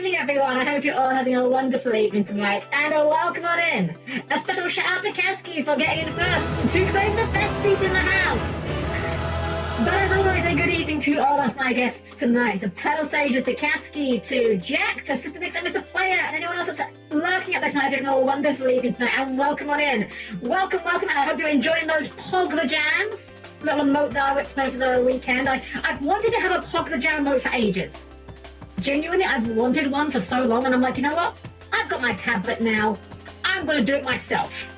evening, everyone. I hope you're all having a wonderful evening tonight, and welcome on in. A special shout out to Kasky for getting in first to claim the best seat in the house. But as always, a good evening to all of my guests tonight. To Turtle Sages, to Kasky, to Jack, to Sister Nix, and Mr. Player, and anyone else that's lurking at this night, having a wonderful evening tonight, and welcome on in. Welcome, and I hope you're enjoying those Pog the Jams. Little emote that I went to play for the weekend. I've wanted to have a Pog the Jam emote for ages. Genuinely, I've wanted one for so long, and I'm like, you know what? I've got my tablet now. I'm going to do it myself.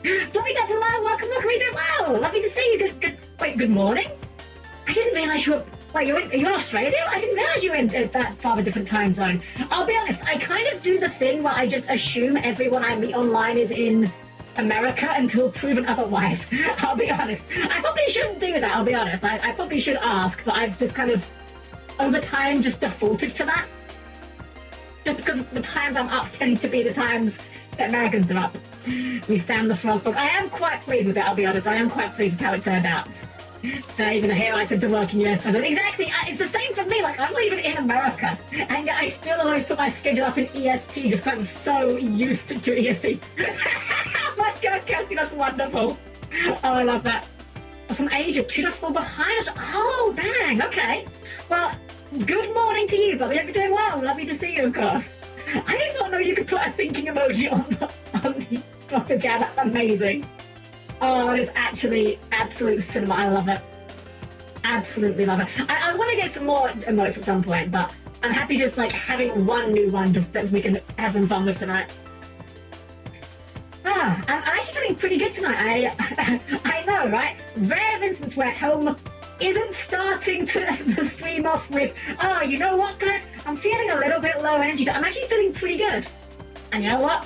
Blobby Dub, hello, welcome, we do well. Lovely to see you. Good morning? I didn't realise you were... Wait, are you in Australia? I didn't realise you were in that far of a different time zone. I'll be honest, I kind of do the thing where I just assume everyone I meet online is in America until proven otherwise. I'll be honest. I probably shouldn't do that, I'll be honest. I probably should ask, but I've just kind of... over time, just defaulted to that. Just because the times I'm up tend to be the times that Americans are up. We stand the frog. I am quite pleased with it, I'll be honest. I am quite pleased with how it turned out. It's fair, even here I tend to work in US time zone. Exactly, it's the same for me. Like, I'm not even in America. And yet I still always put my schedule up in EST just because I'm so used to EST. Oh my god, Cassie, that's wonderful. Oh, I love that. From age of 2 to 4 behind us. Oh, dang, okay. Well, good morning to you, buddy. Hope you're doing well. Lovely to see you, of course. I did not know you could put a thinking emoji on the jam. That's amazing. Oh, it's actually absolute cinema. I love it. Absolutely love it. I want to get some more emotes at some point, but I'm happy just like having one new one just that we can have some fun with tonight. I'm actually feeling pretty good tonight. I know, right? Rare instance where Helm isn't starting the stream off with, oh, you know what, guys? I'm feeling a little bit low energy, so I'm actually feeling pretty good. And you know what?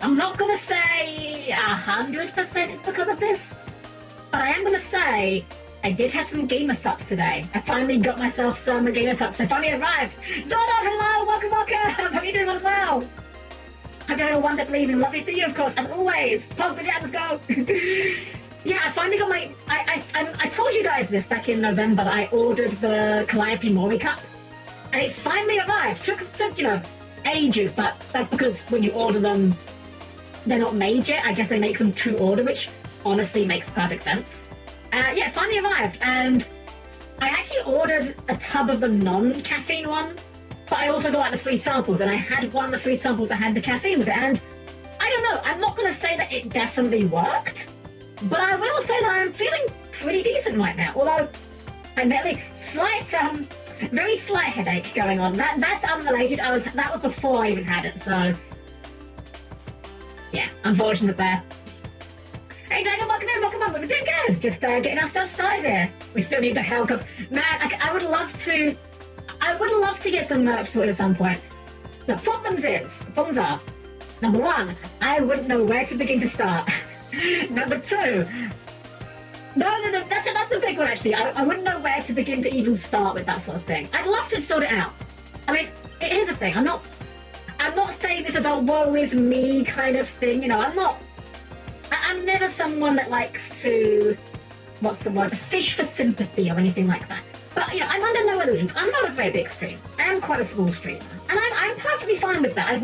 I'm not going to say 100% it's because of this, but I am going to say I did have some gamer subs today. I finally got myself some gamer subs. They finally arrived. Zordon, hello, welcome. How are you doing as well? Hope you're having a wonderful evening. Lovely to see you, of course, as always. Pog the jams, go. Yeah, I finally got my... I told you guys this back in November that I ordered the Calliope Mori Cup, and it finally arrived. Took you know, ages, but that's because when you order them, they're not made yet. I guess they make them to order, which honestly makes perfect sense. Yeah, it finally arrived, and I actually ordered a tub of the non-caffeine one, but I also got like the free samples, and I had one of the free samples that had the caffeine with it, and I don't know, I'm not going to say that it definitely worked, but I will say that I'm feeling pretty decent right now, although I'm very very slight headache going on. That's unrelated. That was before I even had it, so yeah, unfortunate there. Hey Dragon, welcome on, we're doing good. Just getting ourselves started here. We still need the Hell Cup. Man, I would love to get some merch sorted at some point. The problems are, number one, I wouldn't know where to begin to start. Number two, no, that's the big one actually. I wouldn't know where to begin to even start with that sort of thing. I'd love to sort it out. I mean, here's the thing, I'm not saying this as a woe is me kind of thing, you know, I'm never someone that likes to, what's the word, fish for sympathy or anything like that. But, you know, I'm under no illusions. I'm not a very big streamer. I am quite a small streamer. And I'm perfectly fine with that.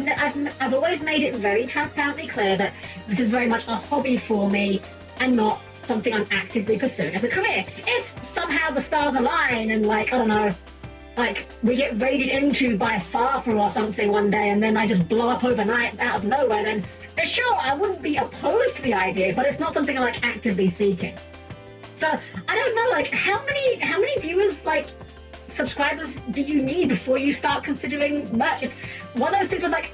I've always made it very transparently clear that this is very much a hobby for me and not something I'm actively pursuing as a career. If somehow the stars align and, like, I don't know, like, we get raided into by a Farfa or something one day and then I just blow up overnight out of nowhere, then sure, I wouldn't be opposed to the idea, but it's not something I'm, like, actively seeking. So, I don't know, like, how many viewers, like, subscribers do you need before you start considering merch? It's one of those things where, like,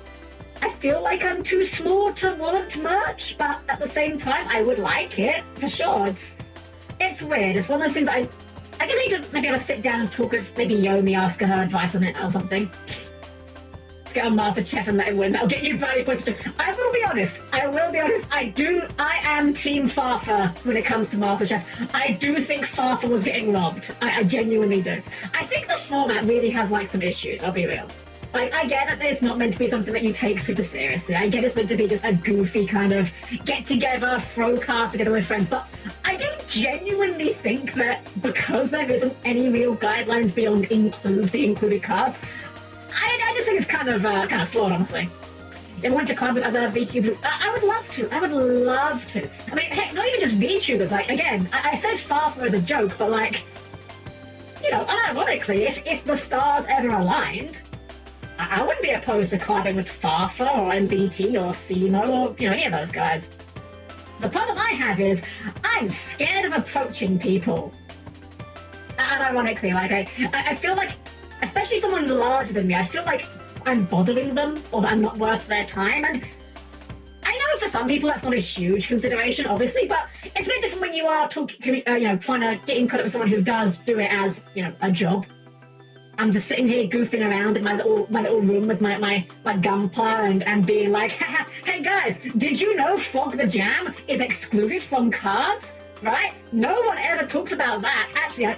I feel like I'm too small to want merch, but at the same time, I would like it, for sure. It's weird. It's one of those things I guess I need to maybe have a sit down and talk with maybe Yomi, ask her advice on it or something. Let's get on MasterChef and let him win. That'll get you brownie points. I will be honest. I am Team Farfa when it comes to MasterChef. I do think Farfa was getting robbed. I genuinely do. I think the format really has like some issues, I'll be real. Like, I get that it's not meant to be something that you take super seriously. I get it's meant to be just a goofy kind of get-together, throw cards together with friends, but I do genuinely think that because there isn't any real guidelines beyond include the included cards, I just think it's kind of flawed, honestly. If I went to collab with other VTubers, I would love to. I would love to. I mean, heck, not even just VTubers. Like, again, I said Farfa as a joke, but like, you know, unironically, if the stars ever aligned, I wouldn't be opposed to collabing with Farfa or MBT or Simo or, you know, any of those guys. The problem I have is I'm scared of approaching people. And ironically, like, I feel like, especially someone larger than me, I feel like I'm bothering them or that I'm not worth their time. And I know for some people that's not a huge consideration, obviously, but it's a bit different when you are talking, you know, trying to get in contact with someone who does do it as, you know, a job. I'm just sitting here goofing around in my little room with my gunpla and being like, hey guys, did you know Frog the Jam is excluded from cards? Right? No one ever talks about that. Actually,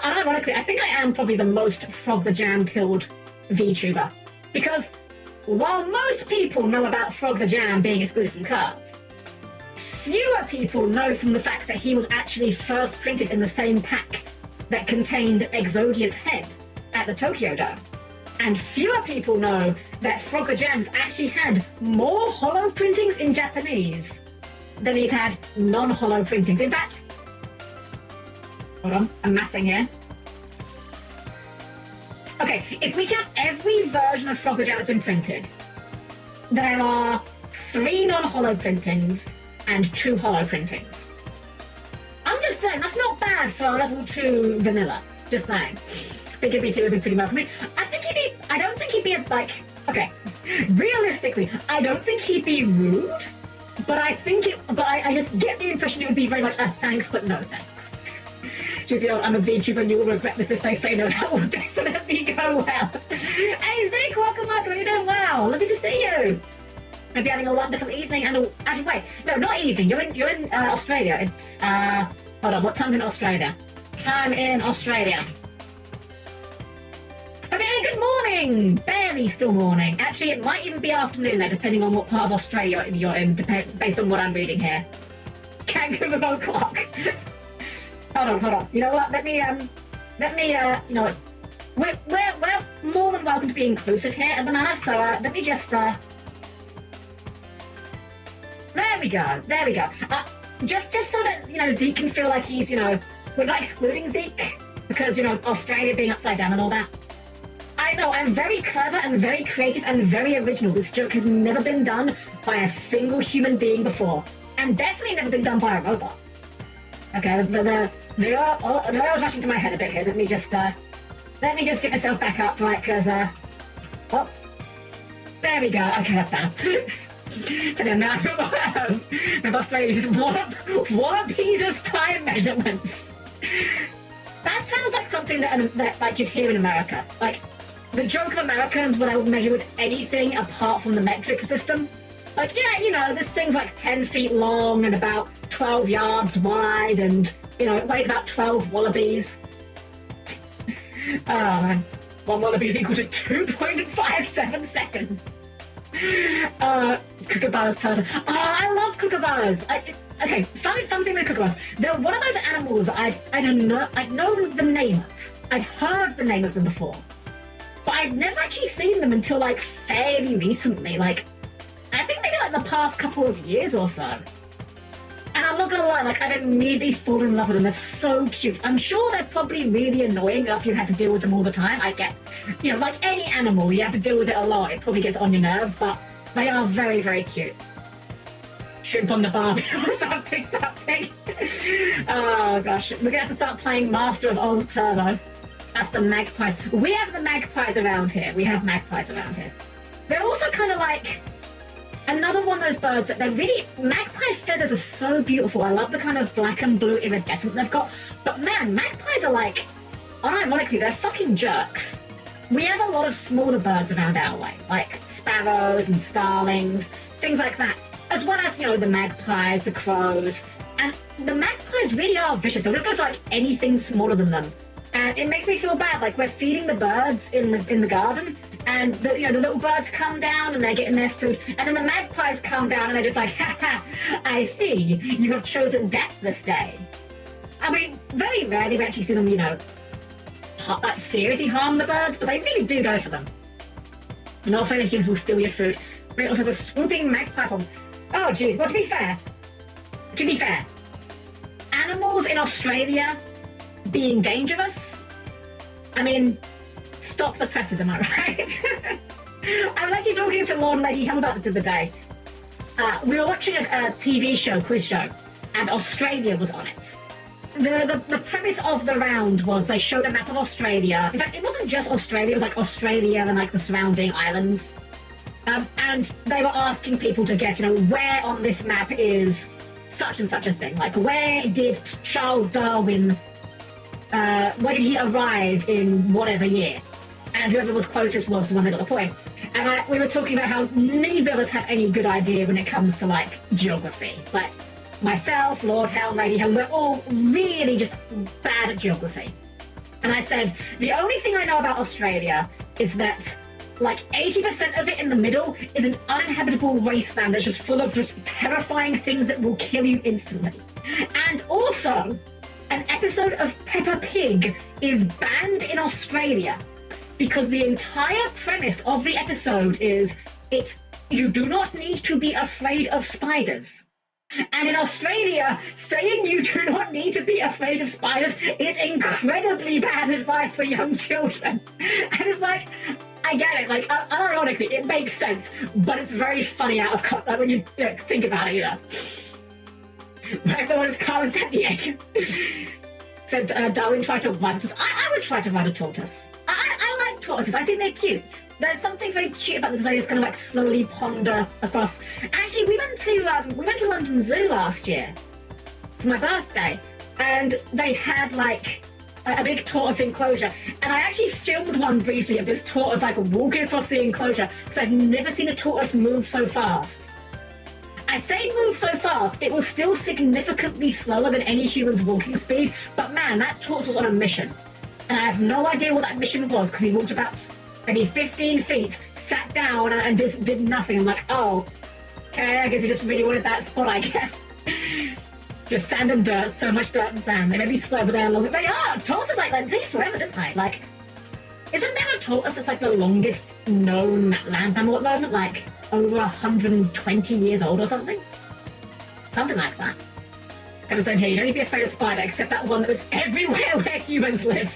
ironically, I think I am probably the most Frog the Jam pilled VTuber. Because while most people know about Frog the Jam being excluded from cards, fewer people know from the fact that he was actually first printed in the same pack that contained Exodia's head at the Tokyo Dome. And fewer people know that Frog the Jam's actually had more holo printings in Japanese than he's had non-holo printings. In fact, hold on, I'm mathing here. Okay, if we count every version of Frog the Jam that's been printed, there are 3 non-holo printings and 2 holo printings. I'm just saying, that's not bad for level 2 vanilla. Just saying. I think it'd be pretty well for me. I don't think he'd be like, okay, realistically, I don't think he'd be rude, but I just get the impression it would be very much a thanks, but no thanks. Just, you know, I'm a VTuber and you will regret this if they say no, that will definitely go well. Hey Zeke, welcome, you're doing well. Lovely to see you. Hope you're having a wonderful evening and actually wait, no, not evening, you're in Australia. It's hold on, what time's in Australia? Time in Australia. Okay, good morning! Barely still morning. Actually, it might even be afternoon there, depending on what part of Australia you're in, based on what I'm reading here. Kangaroo clock. Hold on. You know what? Let me, you know what? We're more than welcome to be inclusive here at the manor, so let me just, there we go. Just so that, you know, Zeke can feel like he's, you know, we're not excluding Zeke, because, you know, Australia being upside down and all that. I know, I'm very clever and very creative and very original. This joke has never been done by a single human being before. And definitely never been done by a robot. Okay, the arrow's rushing to my head a bit here. Let me just get myself back up, right, because, oh, there we go. Okay, that's better. So now I'm Australia just one piece's time measurements. That sounds like something that like you'd hear in America. Like, the joke of Americans when I would measure with anything apart from the metric system. Like, yeah, you know, this thing's like 10 feet long and about 12 yards wide and, you know, it weighs about 12 wallabies. Oh, man. 1 wallaby is equal to 2.57 seconds. Kookaburras turtle. Oh, I love kookaburras. Okay, fun thing with kookaburras. They're one of those animals that I'd know the name of. I'd heard the name of them before. But I'd never actually seen them until, like, fairly recently. Like, I think maybe, like, the past couple of years or so. And I'm not gonna lie, like, I've immediately fallen in love with them. They're so cute. I'm sure they're probably really annoying if you had to deal with them all the time. I get, you know, like any animal, you have to deal with it a lot. It probably gets on your nerves, but they are very, very cute. Shrimp on the barbie or something. Oh, gosh. We're gonna have to start playing Master of Oz Turbo. That's the magpies. We have the magpies around here. They're also kind of like another one of those birds that they're really... Magpie feathers are so beautiful. I love the kind of black and blue iridescent they've got. But man, magpies are like... Unironically, they're fucking jerks. We have a lot of smaller birds around our way, like sparrows and starlings, things like that. As well as, you know, the magpies, the crows. And the magpies really are vicious. They'll just go for like anything smaller than them. And it makes me feel bad, like we're feeding the birds in the garden, and the little birds come down and they're getting their food, and then the magpies come down and they're just like, ha, I see, you have chosen death this day. I mean, very rarely we actually see them, you know, like seriously harm the birds, but they really do go for them. Not afraid of humans will steal your food. But it also has a swooping magpie from... Oh, jeez. Well, to be fair, animals in Australia being dangerous, I mean, stop the presses, am I right? I was actually talking to Lord and Lady Helm about this the other day. We were watching a TV show, quiz show, and Australia was on it. The premise of the round was they showed a map of Australia. In fact, it wasn't just Australia, it was like Australia and like the surrounding islands. And they were asking people to guess, where on this map is such and such a thing. Like, where did Charles Darwin, where did he arrive in whatever year? And whoever was closest was the one that got the point. And we were talking about how neither of us have any good idea when it comes to, like, geography. Like, myself, Lord Helm, Lady Helm, we're all really just bad at geography. And I said, the only thing I know about Australia is that, like, 80% of it in the middle is an uninhabitable wasteland that's just full of just terrifying things that will kill you instantly. And also, an episode of Peppa Pig is banned in Australia because the entire premise of the episode is you do not need to be afraid of spiders. And in Australia, saying you do not need to be afraid of spiders is incredibly bad advice for young children. And it's like, I get it, like, unironically, it makes sense, but it's very funny out of context, like, when you think about it, Like the one that's Carmen San Diego said, Darwin tried to ride a tortoise. I would try to ride a tortoise. I like tortoises. I think they're cute. There's something very cute about them today. Just kind of like slowly ponder across. Actually, we went to London Zoo last year for my birthday, and they had like a big tortoise enclosure, and I actually filmed one briefly of this tortoise like walking across the enclosure because I've never seen a tortoise move so fast. I say move so fast, it was still significantly slower than any human's walking speed, but man, that tortoise was on a mission. And I have no idea what that mission was because he walked about maybe 15 feet, sat down and just did nothing. I'm like, oh, okay, I guess he just really wanted that spot, I guess. Just sand and dirt, so much dirt and sand. They may be slow, but they're long. They are! Tortoises like they live forever, don't they? Like, isn't there a tortoise that's like the longest known land mammal at the moment? Like, over 120 years old or something? Something like that. Kind of saying here, you don't need to be afraid of spider, except that one that was everywhere where humans live.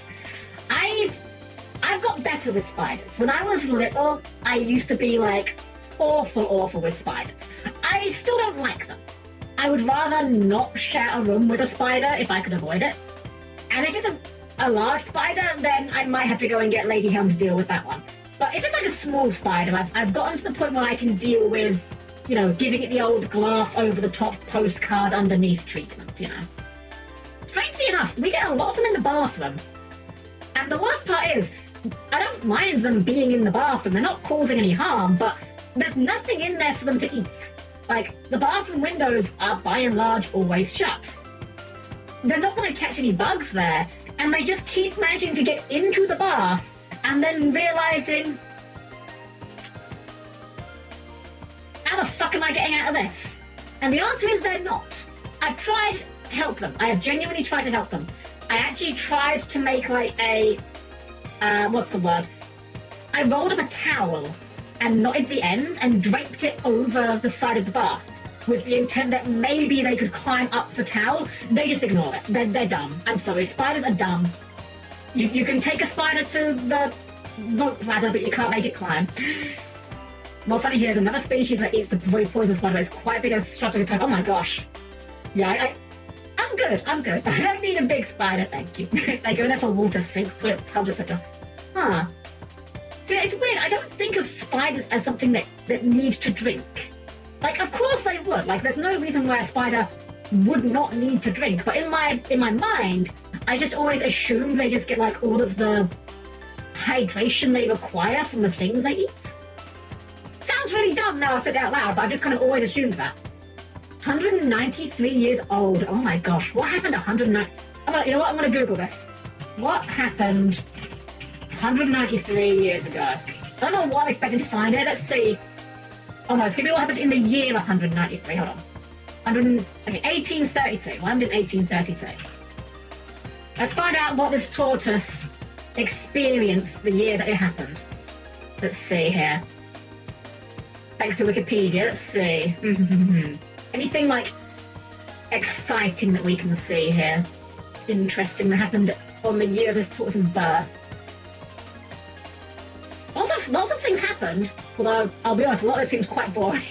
I've got better with spiders. When I was little, I used to be like awful with spiders. I still don't like them. I would rather not share a room with a spider if I could avoid it. And if it's a large spider, then I might have to go and get Lady Helm to deal with that one. But if it's like a small spider, I've gotten to the point where I can deal with, giving it the old glass over the top postcard underneath treatment, Strangely enough, we get a lot of them in the bathroom. And the worst part is, I don't mind them being in the bathroom. They're not causing any harm, but there's nothing in there for them to eat. Like, the bathroom windows are by and large always shut. They're not going to catch any bugs there, and they just keep managing to get into the bath and then realizing, how the fuck am I getting out of this? And the answer is they're not. I've tried to help them. I have genuinely tried to help them. I actually tried to make like a, what's the word? I rolled up a towel and knotted the ends and draped it over the side of the bath with the intent that maybe they could climb up the towel. They just ignore it. They're dumb. I'm sorry, spiders are dumb. You can take a spider to the rope ladder, but you can't make it climb. More funny here is another species that eats the very poisonous spider. It's quite big as structure attack. Oh my gosh. Yeah, I'm good. I don't need a big spider, thank you. They go there for water, sinks, toilets, tubs, etc. Huh. So it's weird. I don't think of spiders as something that need to drink. Like, of course they would. Like, there's no reason why a spider would not need to drink. But in my mind, I just always assume they just get like all of the hydration they require from the things they eat. Sounds really dumb now I've said it out loud, but I've just kind of always assumed that. 193 years old. Oh my gosh. What happened to 190? You know what? I'm going to Google this. What happened 193 years ago? I don't know what I'm expecting to find it. Let's see. Oh no, it's going to be what happened in the year 193. Hold on. 1832. What happened in 1832? Let's find out what this tortoise experienced the year that it happened. Let's see here. Thanks to Wikipedia. Let's see. Anything like exciting that we can see here? Interesting that happened on the year of his tortoise's birth. Lots of things happened, although I'll be honest, a lot of it seems quite boring.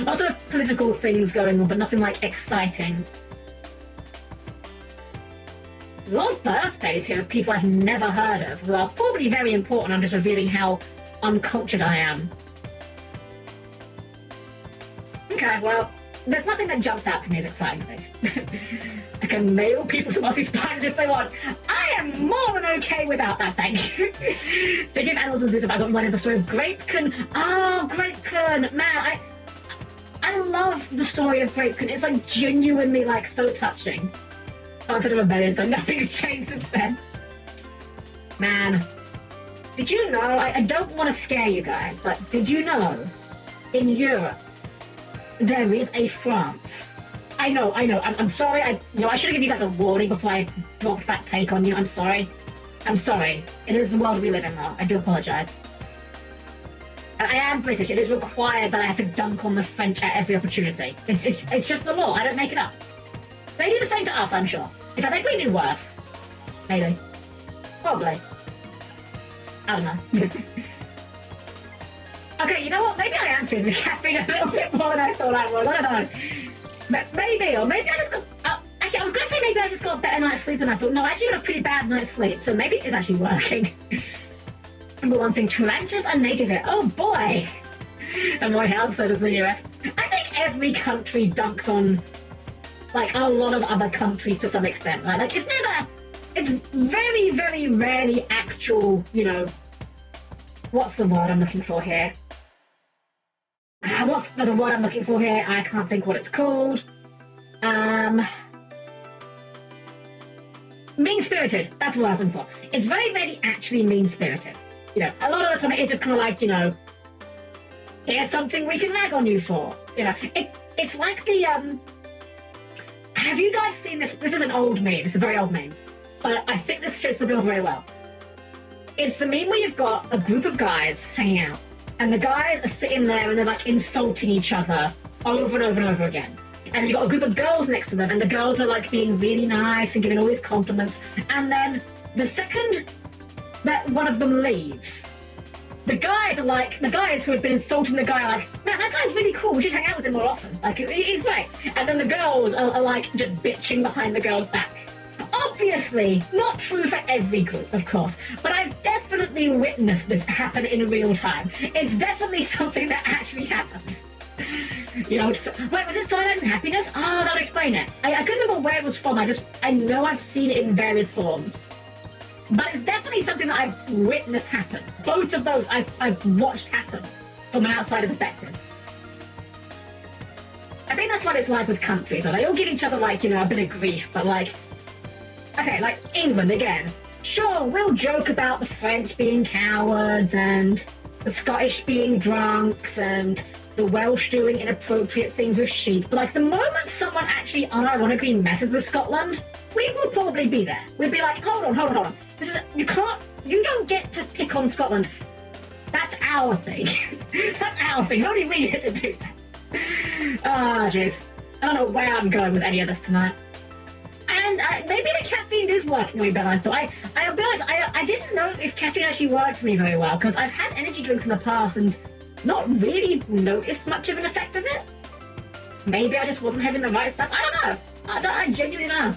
Lots of political things going on, but nothing like exciting. There's a lot of birthdays here of people I've never heard of, who are probably very important. I'm just revealing how uncultured I am. Okay, well, there's nothing that jumps out to me as exciting at least. I can mail people to mossy spines if they want. I am more than okay without that, thank you. Speaking of animals and zoos, I got one in the story of Grapekun. Oh, Grapekun! Man, I love the story of Grapekun. It's like genuinely like so touching. Outside of rebellion, so nothing's changed since then. Man, did you know, I don't want to scare you guys, but did you know in Europe there is a France? I know, I'm sorry, I should have given you guys a warning before I dropped that take on you. I'm sorry. It is the world we live in though. I do apologise. I am British. It is required that I have to dunk on the French at every opportunity. It's just the law. I don't make it up. They do the same to us, I'm sure. In fact, they probably do worse. Maybe. Probably. I don't know. Okay, you know what? Maybe I am feeling the caffeine a little bit more than I thought I was. I don't know. Maybe I just got... actually, I was going to say maybe I just got a better night's sleep than I thought. No, I actually got a pretty bad night's sleep, so maybe it is actually working. Number one thing, tarantulas are native here. Oh boy! And more helps, so does the US. I think every country dunks on, like, a lot of other countries to some extent, right? Like, it's very, very rarely actual, you know, what's the word I'm looking for here? There's a word I'm looking for here, I can't think what it's called. Mean-spirited, that's what I was looking for. It's very, very actually mean-spirited. You know, a lot of the time it's just kind of like, you know, here's something we can rag on you for. You know, it's like the, have you guys seen this? This is an old meme, it's a very old meme, but I think this fits the bill very well. It's the meme where you've got a group of guys hanging out, and the guys are sitting there and they're like insulting each other over and over and over again. And you've got a group of girls next to them, and the girls are like being really nice and giving all these compliments. And then the second that one of them leaves, the guys who have been insulting the guy are like, man, that guy's really cool, we should hang out with him more often. Like, he's great. And then the girls are like just bitching behind the girl's back. Obviously, not true for every group, of course, but I've definitely witnessed this happen in real time. It's definitely something that actually happens. You know, wait, was it Silent Happiness? Oh, that'll explain it. I couldn't remember where it was from. I know I've seen it in various forms. But it's definitely something that I've witnessed happen. Both of those I've watched happen from an outsider perspective. I think that's what it's like with countries. They all give each other, like, you know, a bit of grief, but like, okay, like England again. Sure, we'll joke about the French being cowards and the Scottish being drunks and the Welsh doing inappropriate things with sheep, but like the moment someone actually unironically messes with Scotland, we would probably be there. We'd be like, hold on. You don't get to pick on Scotland. That's our thing. That's our thing. Only we get to do that. Ah, jeez. I don't know where I'm going with any of this tonight. And maybe the caffeine is working on me better than I thought. I'll be honest, I didn't know if caffeine actually worked for me very well, because I've had energy drinks in the past and not really noticed much of an effect of it. Maybe I just wasn't having the right stuff. I don't know. I genuinely don't know.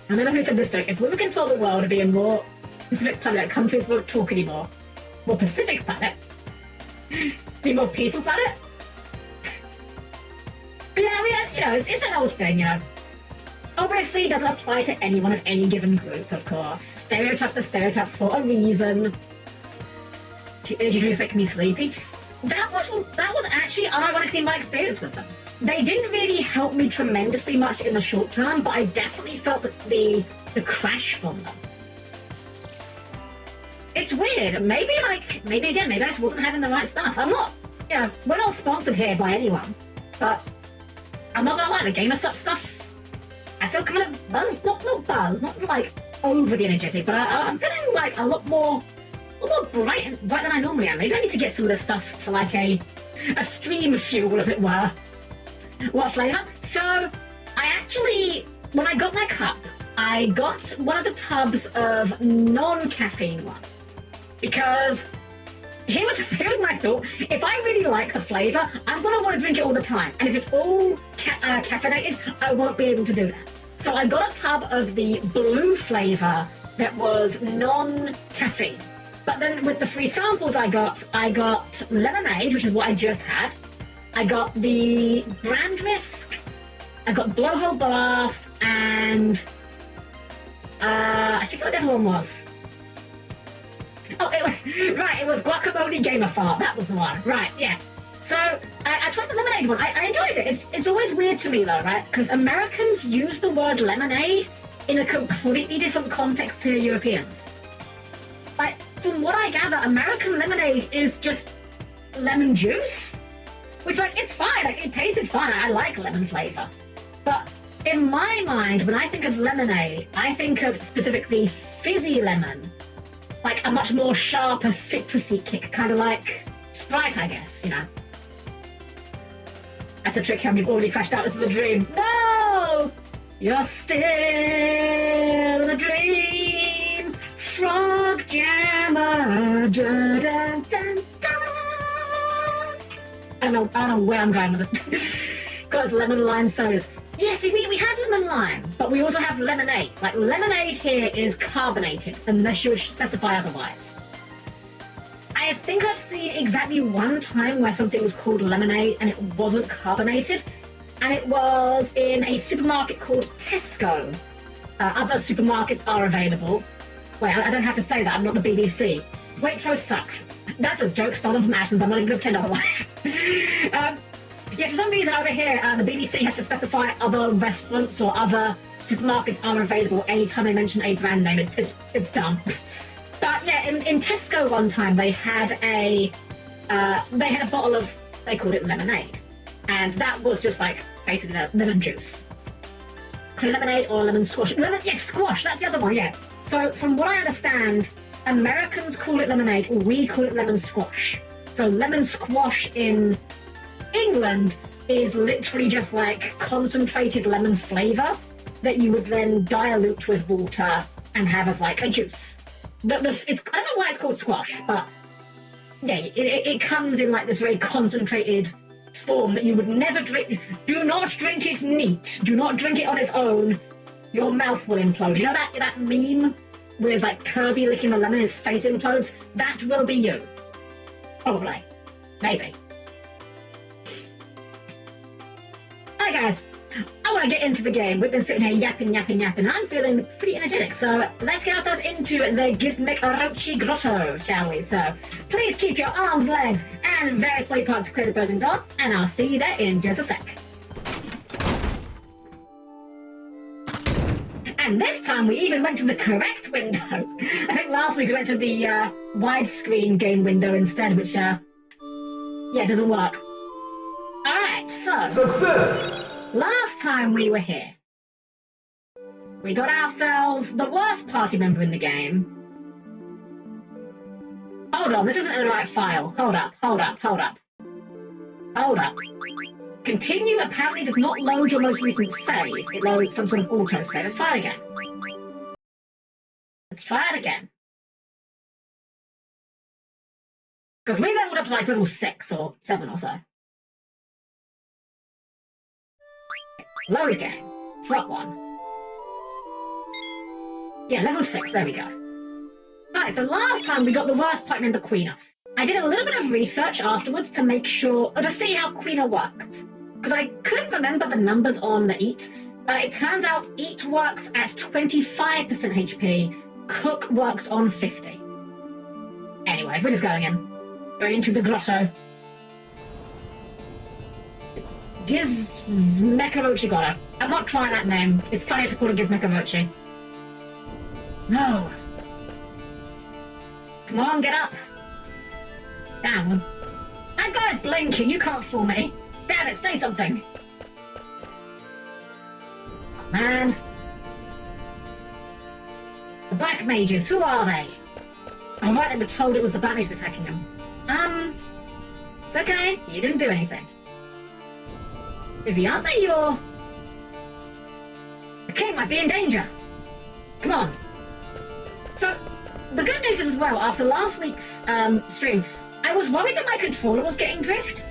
I don't know who said this joke. If we would control the world to be a more Pacific planet, countries won't talk anymore. More Pacific planet? Be more peaceful planet? But yeah, you know, it's an old thing, you know. Obviously, it doesn't apply to anyone of any given group, of course. Stereotypes are stereotypes for a reason. Energy drinks make me sleepy. That was actually unironically my experience with them. They didn't really help me tremendously much in the short term, but I definitely felt the crash from them. It's weird. Maybe I just wasn't having the right stuff. I'm not, you know, we're not sponsored here by anyone, but I'm not gonna lie, the Gamer Sup stuff, I feel kind of buzzed, not like overly energetic, but I'm feeling like a lot more more bright than I normally am. Maybe I need to get some of this stuff for like a stream fuel, as it were. What flavour? So, I actually, when I got my cup, I got one of the tubs of non-caffeine one. Because here's my thought. If I really like the flavour, I'm going to want to drink it all the time. And if it's all caffeinated, I won't be able to do that. So I got a tub of the blue flavour that was non-caffeine. But then with the free samples I got lemonade, which is what I just had. I got the Brand Risk, I got Blowhole Blast, and I forget what the other one was. Oh, it was Guacamole Gamer Fart. That was the one. Right, yeah. So I tried the lemonade one. I enjoyed it. It's always weird to me though, right? Because Americans use the word lemonade in a completely different context to Europeans. Like, from what I gather, American lemonade is just lemon juice. Which, like, it's fine. Like, it tasted fine. I like lemon flavour. But in my mind, when I think of lemonade, I think of specifically fizzy lemon. Like a much more sharper, citrusy kick. Kind of like Sprite, I guess, you know. That's a trick, you've already crashed out. This is a dream. No! You're still in a dream. Frog Jammer. Dun, dun, dun, dun. I don't know where I'm going with this. Got lemon lime sodas. Yeah, see, we have lemon lime, but we also have lemonade. Like, lemonade here is carbonated, unless you would specify otherwise. I think I've seen exactly one time where something was called lemonade and it wasn't carbonated, and it was in a supermarket called Tesco. Other supermarkets are available. Wait, I don't have to say that, I'm not the BBC. Waitrose sucks. That's a joke stolen from Ashton's, I'm not even going to pretend otherwise. Yeah, for some reason over here, the BBC have to specify other restaurants or other supermarkets are available anytime they mention a brand name. It's dumb. But yeah, in Tesco one time they had a bottle of, they called it lemonade, and that was just like basically lemon juice. Clear lemonade or lemon squash. Squash. That's the other one. Yeah. So from what I understand, Americans call it lemonade, we call it lemon squash. So lemon squash in England is literally just like concentrated lemon flavour that you would then dilute with water and have as like a juice. I don't know why it's called squash, but yeah, it comes in like this very concentrated form that you would never drink. Do not drink it neat. Do not drink it on its own. Your mouth will implode. You know that meme with like Kirby licking the lemon, his face implodes? That will be you. Probably. Maybe. Hi guys, I want to get into the game. We've been sitting here yapping, and I'm feeling pretty energetic. So let's get ourselves into the Gizamaluke Grotto, shall we? So please keep your arms, legs, and various body parts clear of opposing doors, and I'll see you there in just a sec. And this time we even went to the correct window. I think last week we went to the widescreen game window instead, which, yeah, doesn't work. Alright, so... Success! Last time we were here, we got ourselves the worst party member in the game. Hold on, this isn't in the right file. Hold up. Continue apparently does not load your most recent save. It loads some sort of auto save. Let's try it again. Because we leveled up to like level 6 or 7 or so. Load again. Slot 1. Yeah, level 6, there we go. Right, so last time we got the worst party member, Queener. I did a little bit of research afterwards to make sure, or to see how Queener worked. Because I couldn't remember the numbers on the Eat. It turns out Eat works at 25% HP, Cook works on 50. Anyways, we're just going into the grotto. Gizamaluke Grotto. I'm not trying that name. It's funny to call it Gizamaluke. No. Come on, get up. Damn. That guy's blinking. You can't fool me. Damn it, say something. Man. The Black Mages, who are they? Oh, right, and we're told it was the Black Mages attacking him. It's okay. You didn't do anything. Viviante, the king might be in danger. Come on. So, the good news is as well, after last week's stream, I was worried that my controller was getting drift.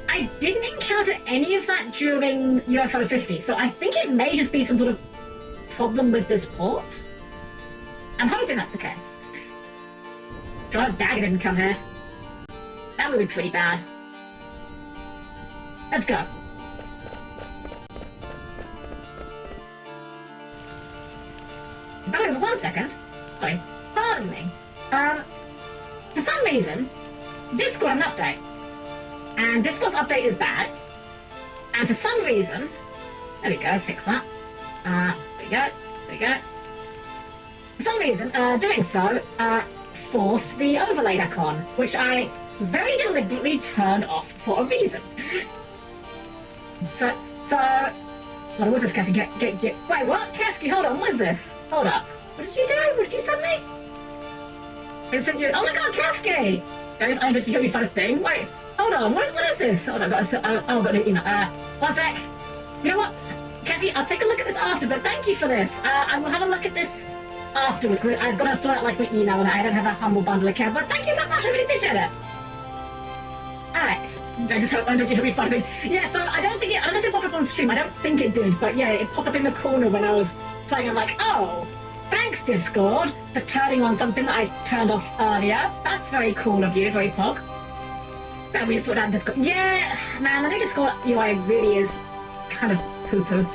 I didn't encounter any of that during UFO 50, so I think it may just be some sort of problem with this port. I'm hoping that's the case. God, Dagger didn't come here. That would be pretty bad. Let's go. Wait 1 second. Sorry, pardon me. For some reason, Discord had an update. And Discord's update is bad. And for some reason, there we go, fix that. There we go. For some reason, doing so, forced the overlay back on, which I very deliberately turned off for a reason. So, what was this, Cassie? Get. Wait, what? Cassie, hold on, what is this? Hold up. What did you do? What did you send me? I sent you. Oh my god, Cassie! Guys, I did show you a thing. Wait, hold on, what is this? Hold on, I've got an email. 1 sec. You know what? Cassie, I'll take a look at this after, but thank you for this. I will have a look at this afterwards, because I've got to sort out like my email and I don't have a Humble Bundle account, but thank you so much, I really appreciate it. Alright. I just hope you have me funny. Yeah, so I don't know if it popped up on stream, I don't think it did, but yeah, it popped up in the corner when I was playing. I'm like, oh, thanks Discord for turning on something that I turned off earlier. That's very cool of you, very pog. But we sort out Discord. Yeah, man, the new Discord UI really is kind of poo-poo.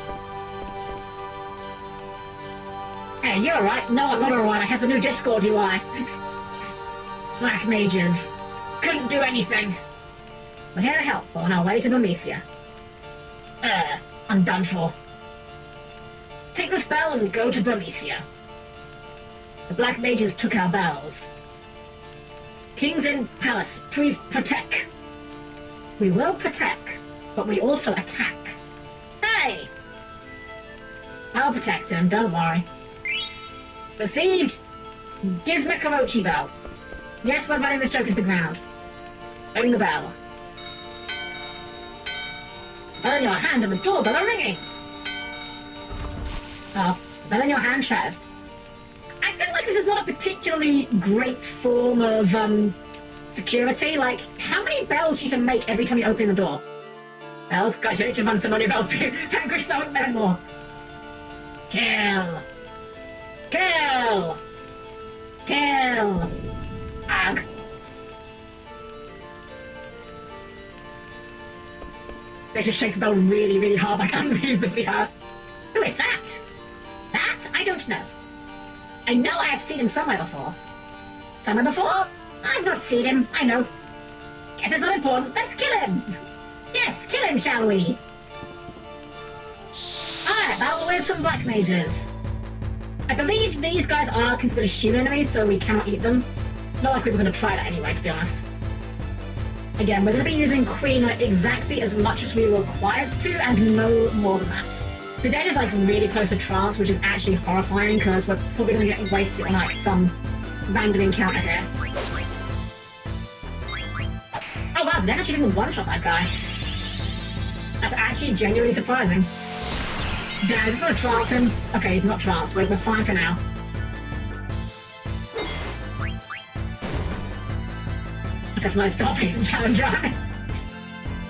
Hey, you're alright. No, I'm not alright. I have the new Discord UI. Black Mages. Couldn't do anything. We're here to help on our way to Bermesia. I'm done for. Take this bell and go to Bermesia. The Black Mages took our bells. Kings in Palace, please protect. We will protect, but we also attack. Hey! I'll protect him, don't worry. Received! Gizamaluke bell. Yes, we're running this joke into the ground. Ring the bell. Bell in your hand and the doorbell are ringing. Oh, bell in your hand shattered. I feel like this is not a particularly great form of security. Like, how many bells do you need to make every time you open the door? Bells? Gosh, you need to run some money bell. Vanquish some men more. Kill. Kill. Kill. Ag. They just shakes the bell really, really hard, like unreasonably hard. Who is that? That? I don't know. I know I have seen him somewhere before. Somewhere before? I've not seen him, I know. Guess it's not important, let's kill him! Yes, kill him, shall we? Alright, battle with some Black Mages. I believe these guys are considered human enemies, so we cannot eat them. Not like we were going to try that anyway, to be honest. Again, we're going to be using Queen exactly as much as we were required to, and no more than that. So Data's like really close to trance, which is actually horrifying, because we're probably going to get wasted on like some random encounter here. Oh wow, Data actually didn't one-shot that guy. That's actually genuinely surprising. Damn, I just want to trance him. Okay, he's not trance, we're fine for now. FF9 Starvation Challenge run.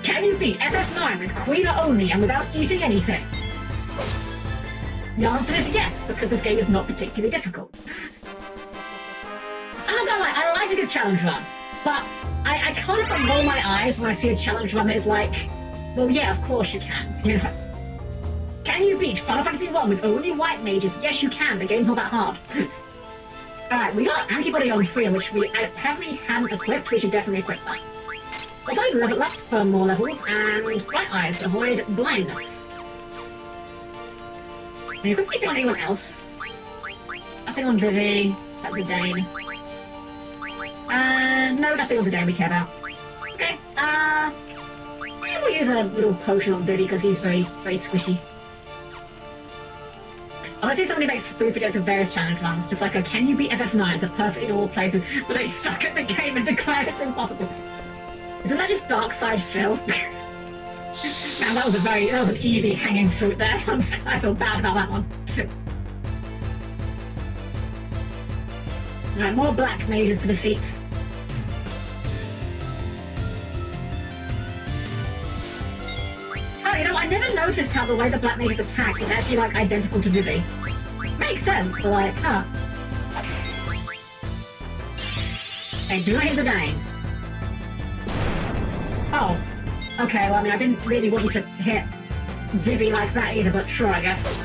Can you beat FF9 with Queen only and without eating anything? The answer is yes, because this game is not particularly difficult. I'm not gonna lie, I like a good challenge run, but I can't even roll my eyes when I see a challenge run that is like, well yeah, of course you can, you know. Can you beat Final Fantasy 1 with only white mages? Yes you can, the game's not that hard. Alright, we got Antibody on 3, which we apparently haven't equipped. We should definitely equip that. Also, level up for more levels, and Bright Eyes to avoid blindness. Can you equip anything on anyone else? Nothing on Vivi. That's a Dane. No, nothing on Zidane we care about. Okay, maybe we'll use a little potion on Vivi because he's very, very squishy. Oh want to see somebody make spoof videos of various challenge runs, just like a can you beat FF9 as a perfect in all places, but they suck at the game and declare it's impossible. Isn't that just Dark Side Phil? Man, that was an easy hanging fruit there. I feel bad about that one. Alright, more black mages to defeat. Oh, you know, I never noticed how the way the black mages attack is actually, like, identical to Vivi. Makes sense, but like, huh. Okay, do not hit again. Oh. Okay, well, I mean, I didn't really want you to hit Vivi like that either, but sure, I guess.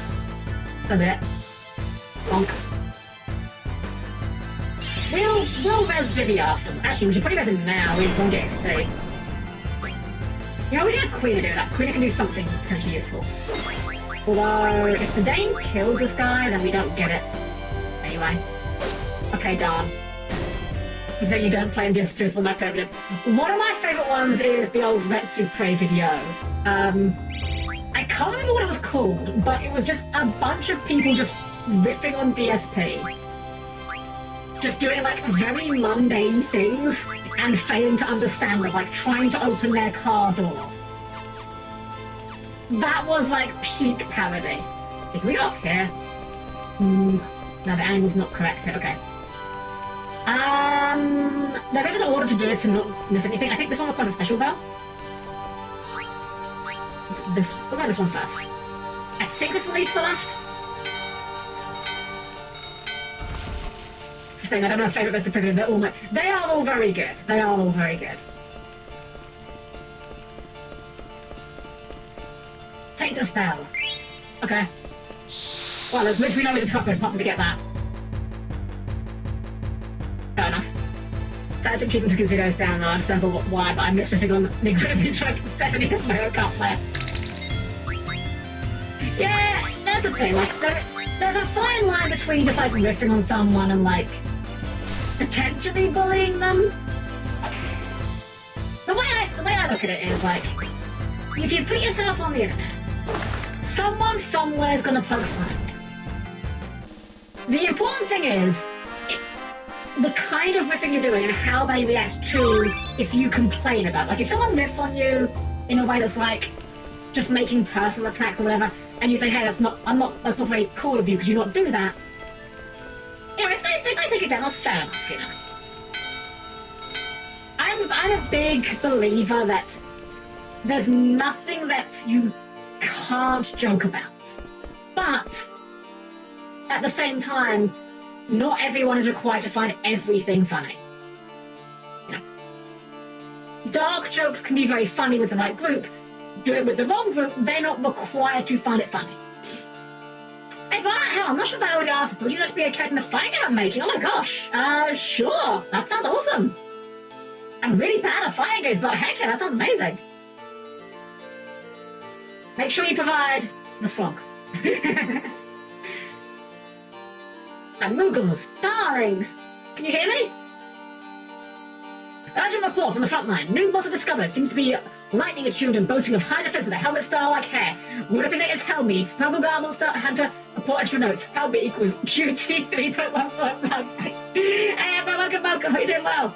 It's a bit. Bonk. We'll res Vivi after. Actually, we should probably res him now. We won't get XP. You know, we can have Queen do that. Queen can do something potentially useful. Although, if Zidane kills this guy, then we don't get it. Anyway. Okay, darn. So you don't play in this too, it's one of my favourites. One of my favourite ones is the old Retsu Prey video. I can't remember what it was called, but it was just a bunch of people just riffing on DSP. Just doing like very mundane things and failing to understand them, like trying to open their car door. That was like peak parody. If we go up here... no, the angle's not correct. Okay. There is an order to do this to not miss anything. I think this one requires a special bell. We'll go this one first. I think this one leads to the left. It's the thing, I don't know if favourite best of Privilege, they are all very good. They are all very good. Take the spell. Okay. Well, there's literally no way to top it apart from to get that. Fair enough. Sergeant Cheese took his videos down, though. I understand why, but I'm riffing on Negro Sesame as my own card player. Yeah, that's the thing. Like, there's a fine line between just like riffing on someone and like potentially bullying them. The way I look at it is like, if you put yourself on the internet, someone somewhere is gonna poke fun at you. The important thing is the kind of riffing you're doing and how they react to if you complain about it. Like if someone riffs on you in a way that's like just making personal attacks or whatever, and you say, hey, that's not very cool of you, could you not do that? You know, if they take it down, that's fair enough, you know. I'm a big believer that there's nothing that you can't joke about. But at the same time, not everyone is required to find everything funny. You know, dark jokes can be very funny with the right group. Do it with the wrong group, they're not required to find it funny. Hey, but hell, I'm not sure if I already asked, but would you like to be a character in the fight game I'm making? Oh my gosh, sure, that sounds awesome. I'm really bad at fighting games, but heck yeah, that sounds amazing. Make sure you provide the frog. And Moogles, darling! Can you hear me? Urgent report from the front line. New monster discovered. Seems to be lightning attuned and boasting of high defense with a helmet style like hair. Will designate as Helmy. Snuggle monster hunter. Report entry notes. Helmy equals QT 3.14. Hey everyone, welcome. How you doing well?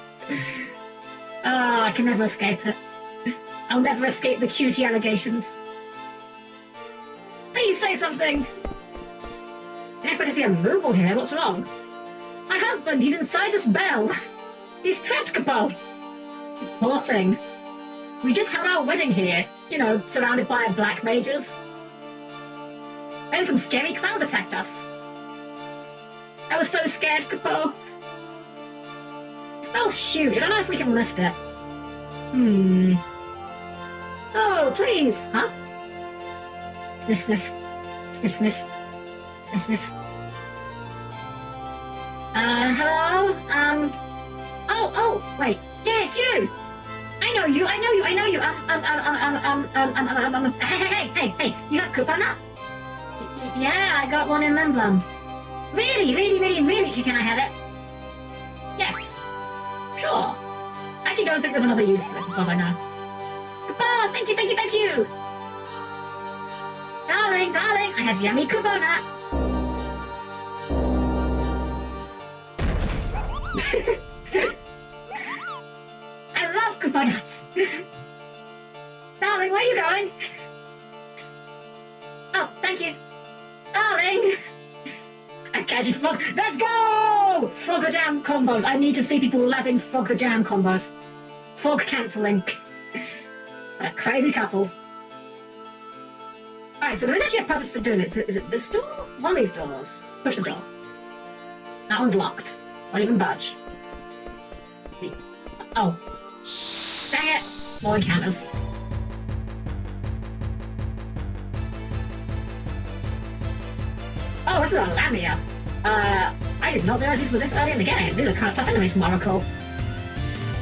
Oh, I can never escape it. I'll never escape the QT allegations. Please say something. I expect to see a Moogle here. What's wrong? My husband, he's inside this bell. He's trapped, Capo. Poor thing. We just had our wedding here, you know, surrounded by black mages. Then some scary clowns attacked us. I was so scared, Capo. The spell's huge. I don't know if we can lift it. Oh, please. Huh? Sniff, sniff. Sniff, sniff. Sniff, sniff. Hello? Oh, wait. Yeah, it's you! I know you. Hey, you got coupon up? Yeah, I got one in Lindblom. Really? Can I have it? Yes. Sure. I actually don't think there's another use for this, as far as I know. Coupon! Thank you! Darling, I have yummy coupon up. I love coconuts. Darling, where are you going? Oh, thank you. Darling. I catch you, frog. Let's go! Frog the jam combos. I need to see people lapping frog the jam combos. Frog cancelling. A crazy couple. Alright, so there is actually a purpose for doing this. Is it this door? One of these doors. Push the door. That one's locked. Won't even budge. Oh. Dang it. More encounters. Oh, this is a Lamia. I did not realize these were this early in the game. These are kind of tough enemies from what I recall.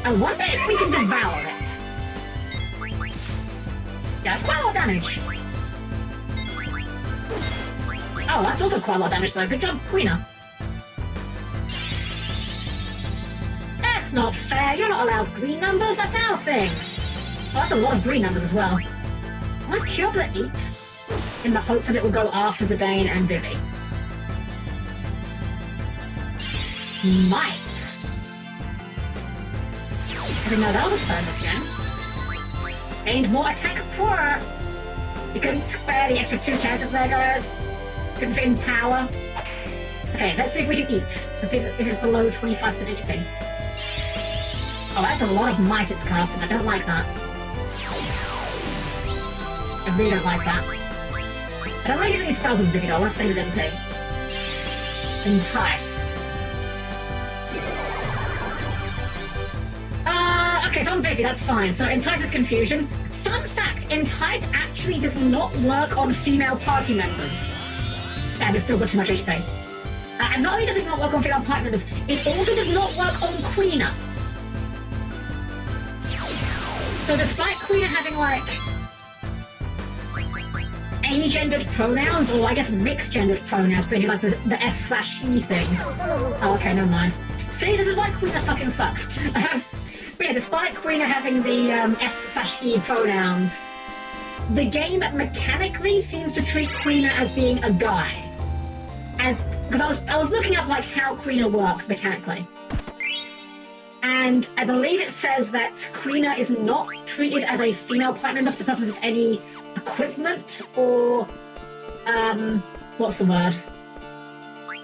I wonder if we can devour it. Yeah, it's quite a lot of damage. Oh, that's also quite a lot of damage though. Good job, Queena. That's not fair. You're not allowed green numbers. That's our thing. Oh, that's a lot of green numbers as well. I killed the 8 in the hopes that it will go after Zidane and Vivi. Might. I didn't know that was a spell in this game. Gained more attack power. You couldn't spare the extra 2 characters there, guys. Couldn't fit in power. Okay, let's see if we can eat. Let's see if it's below 25% HP. Oh, that's a lot of might it's casting. I don't like that. I really don't like that. I don't really use any spells with Vivi, though. I want to save his MP. Entice. Okay, so I'm Vivi, that's fine. So Entice is confusion. Fun fact, Entice actually does not work on female party members. And it's still got too much HP. And not only does it not work on female party members, it also does not work on Queena. So despite Queena having, like, agendered pronouns, or I guess mixed-gendered pronouns, because they do, like, the S/he thing. Oh, okay, never mind. See, this is why Queena fucking sucks. But yeah, despite Queena having the S/he pronouns, the game mechanically seems to treat Queena as being a guy. Because I was looking up like how Queena works mechanically. And I believe it says that Queena is not treated as a female party member for the purpose of any equipment or what's the word?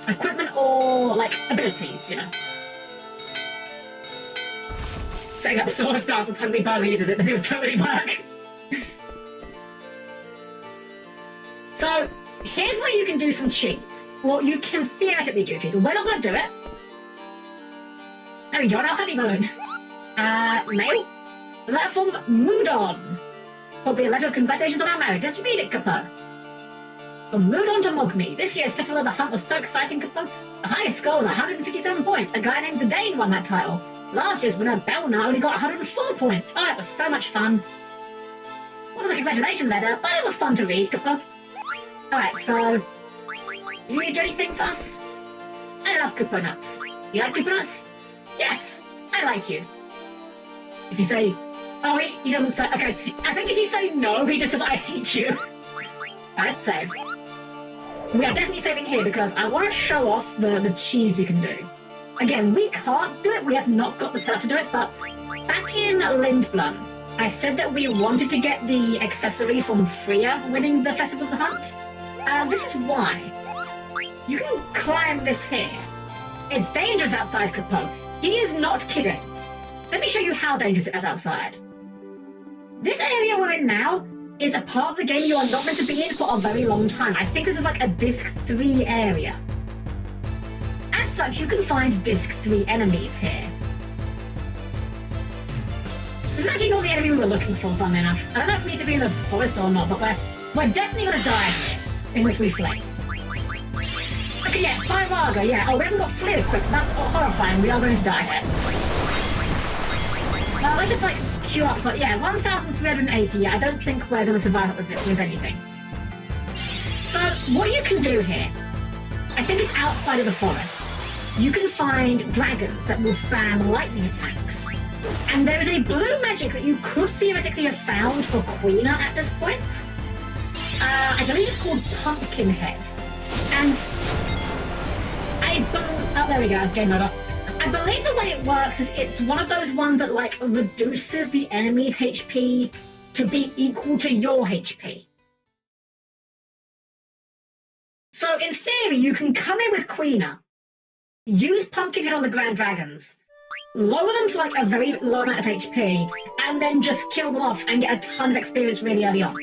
Equipment or like abilities, you know. Setting up sword stance as Hungry Bow uses it, then it would totally work. So, here's where you can do some cheats. Well, you can theoretically do cheats. We're not going to do it. There we go, now honeymoon. Mail? Letter from Moodon. Probably a letter of congratulations on our marriage. Just read it, Capo. From Moodon to Mogme. This year's Festival of the Hunt was so exciting, Capo. The highest score was 157 points. A guy named Zidane won that title. Last year's winner, Belna, only got 104 points. Oh, it was so much fun. Wasn't a congratulation letter, but it was fun to read, Capo. Alright, so... You need to do anything for us? I love coconuts. You like coconuts? Yes, I like you. If you say... Oh, he doesn't say... Okay, I think if you say no, he just says, I hate you. Alright, let's save. We are definitely saving here because I want to show off the cheese you can do. Again, we can't do it, we have not got the setup to do it, but back in Lindblom, I said that we wanted to get the accessory from Freya winning the Festival of the Hunt. This is why. You can climb this here. It's dangerous outside, Capo. He is not kidding. Let me show you how dangerous it is outside. This area we're in now is a part of the game you are not meant to be in for a very long time. I think this is like a Disc 3 area. As such, you can find Disc 3 enemies here. This is actually not the enemy we were looking for, funnily enough. I don't know if we need to be in the forest or not, but we're definitely gonna die here, unless we flee. Okay, yeah, Firaga, yeah. Oh, we haven't got flee equipped. That's horrifying. We are going to die here. Well, let's just, like, queue up. But yeah, 1,380. Yeah, I don't think we're going to survive it with anything. So, what you can do here, I think it's outside of the forest. You can find dragons that will spam lightning attacks. And there is a blue magic that you could theoretically have found for Queena at this point. I believe it's called Pumpkinhead. And oh, there we go, game over. I believe the way it works is it's one of those ones that, like, reduces the enemy's HP to be equal to your HP. So, in theory, you can come in with Queener, use Pumpkinhead on the Grand Dragons, lower them to, like, a very low amount of HP, and then just kill them off and get a ton of experience really early on.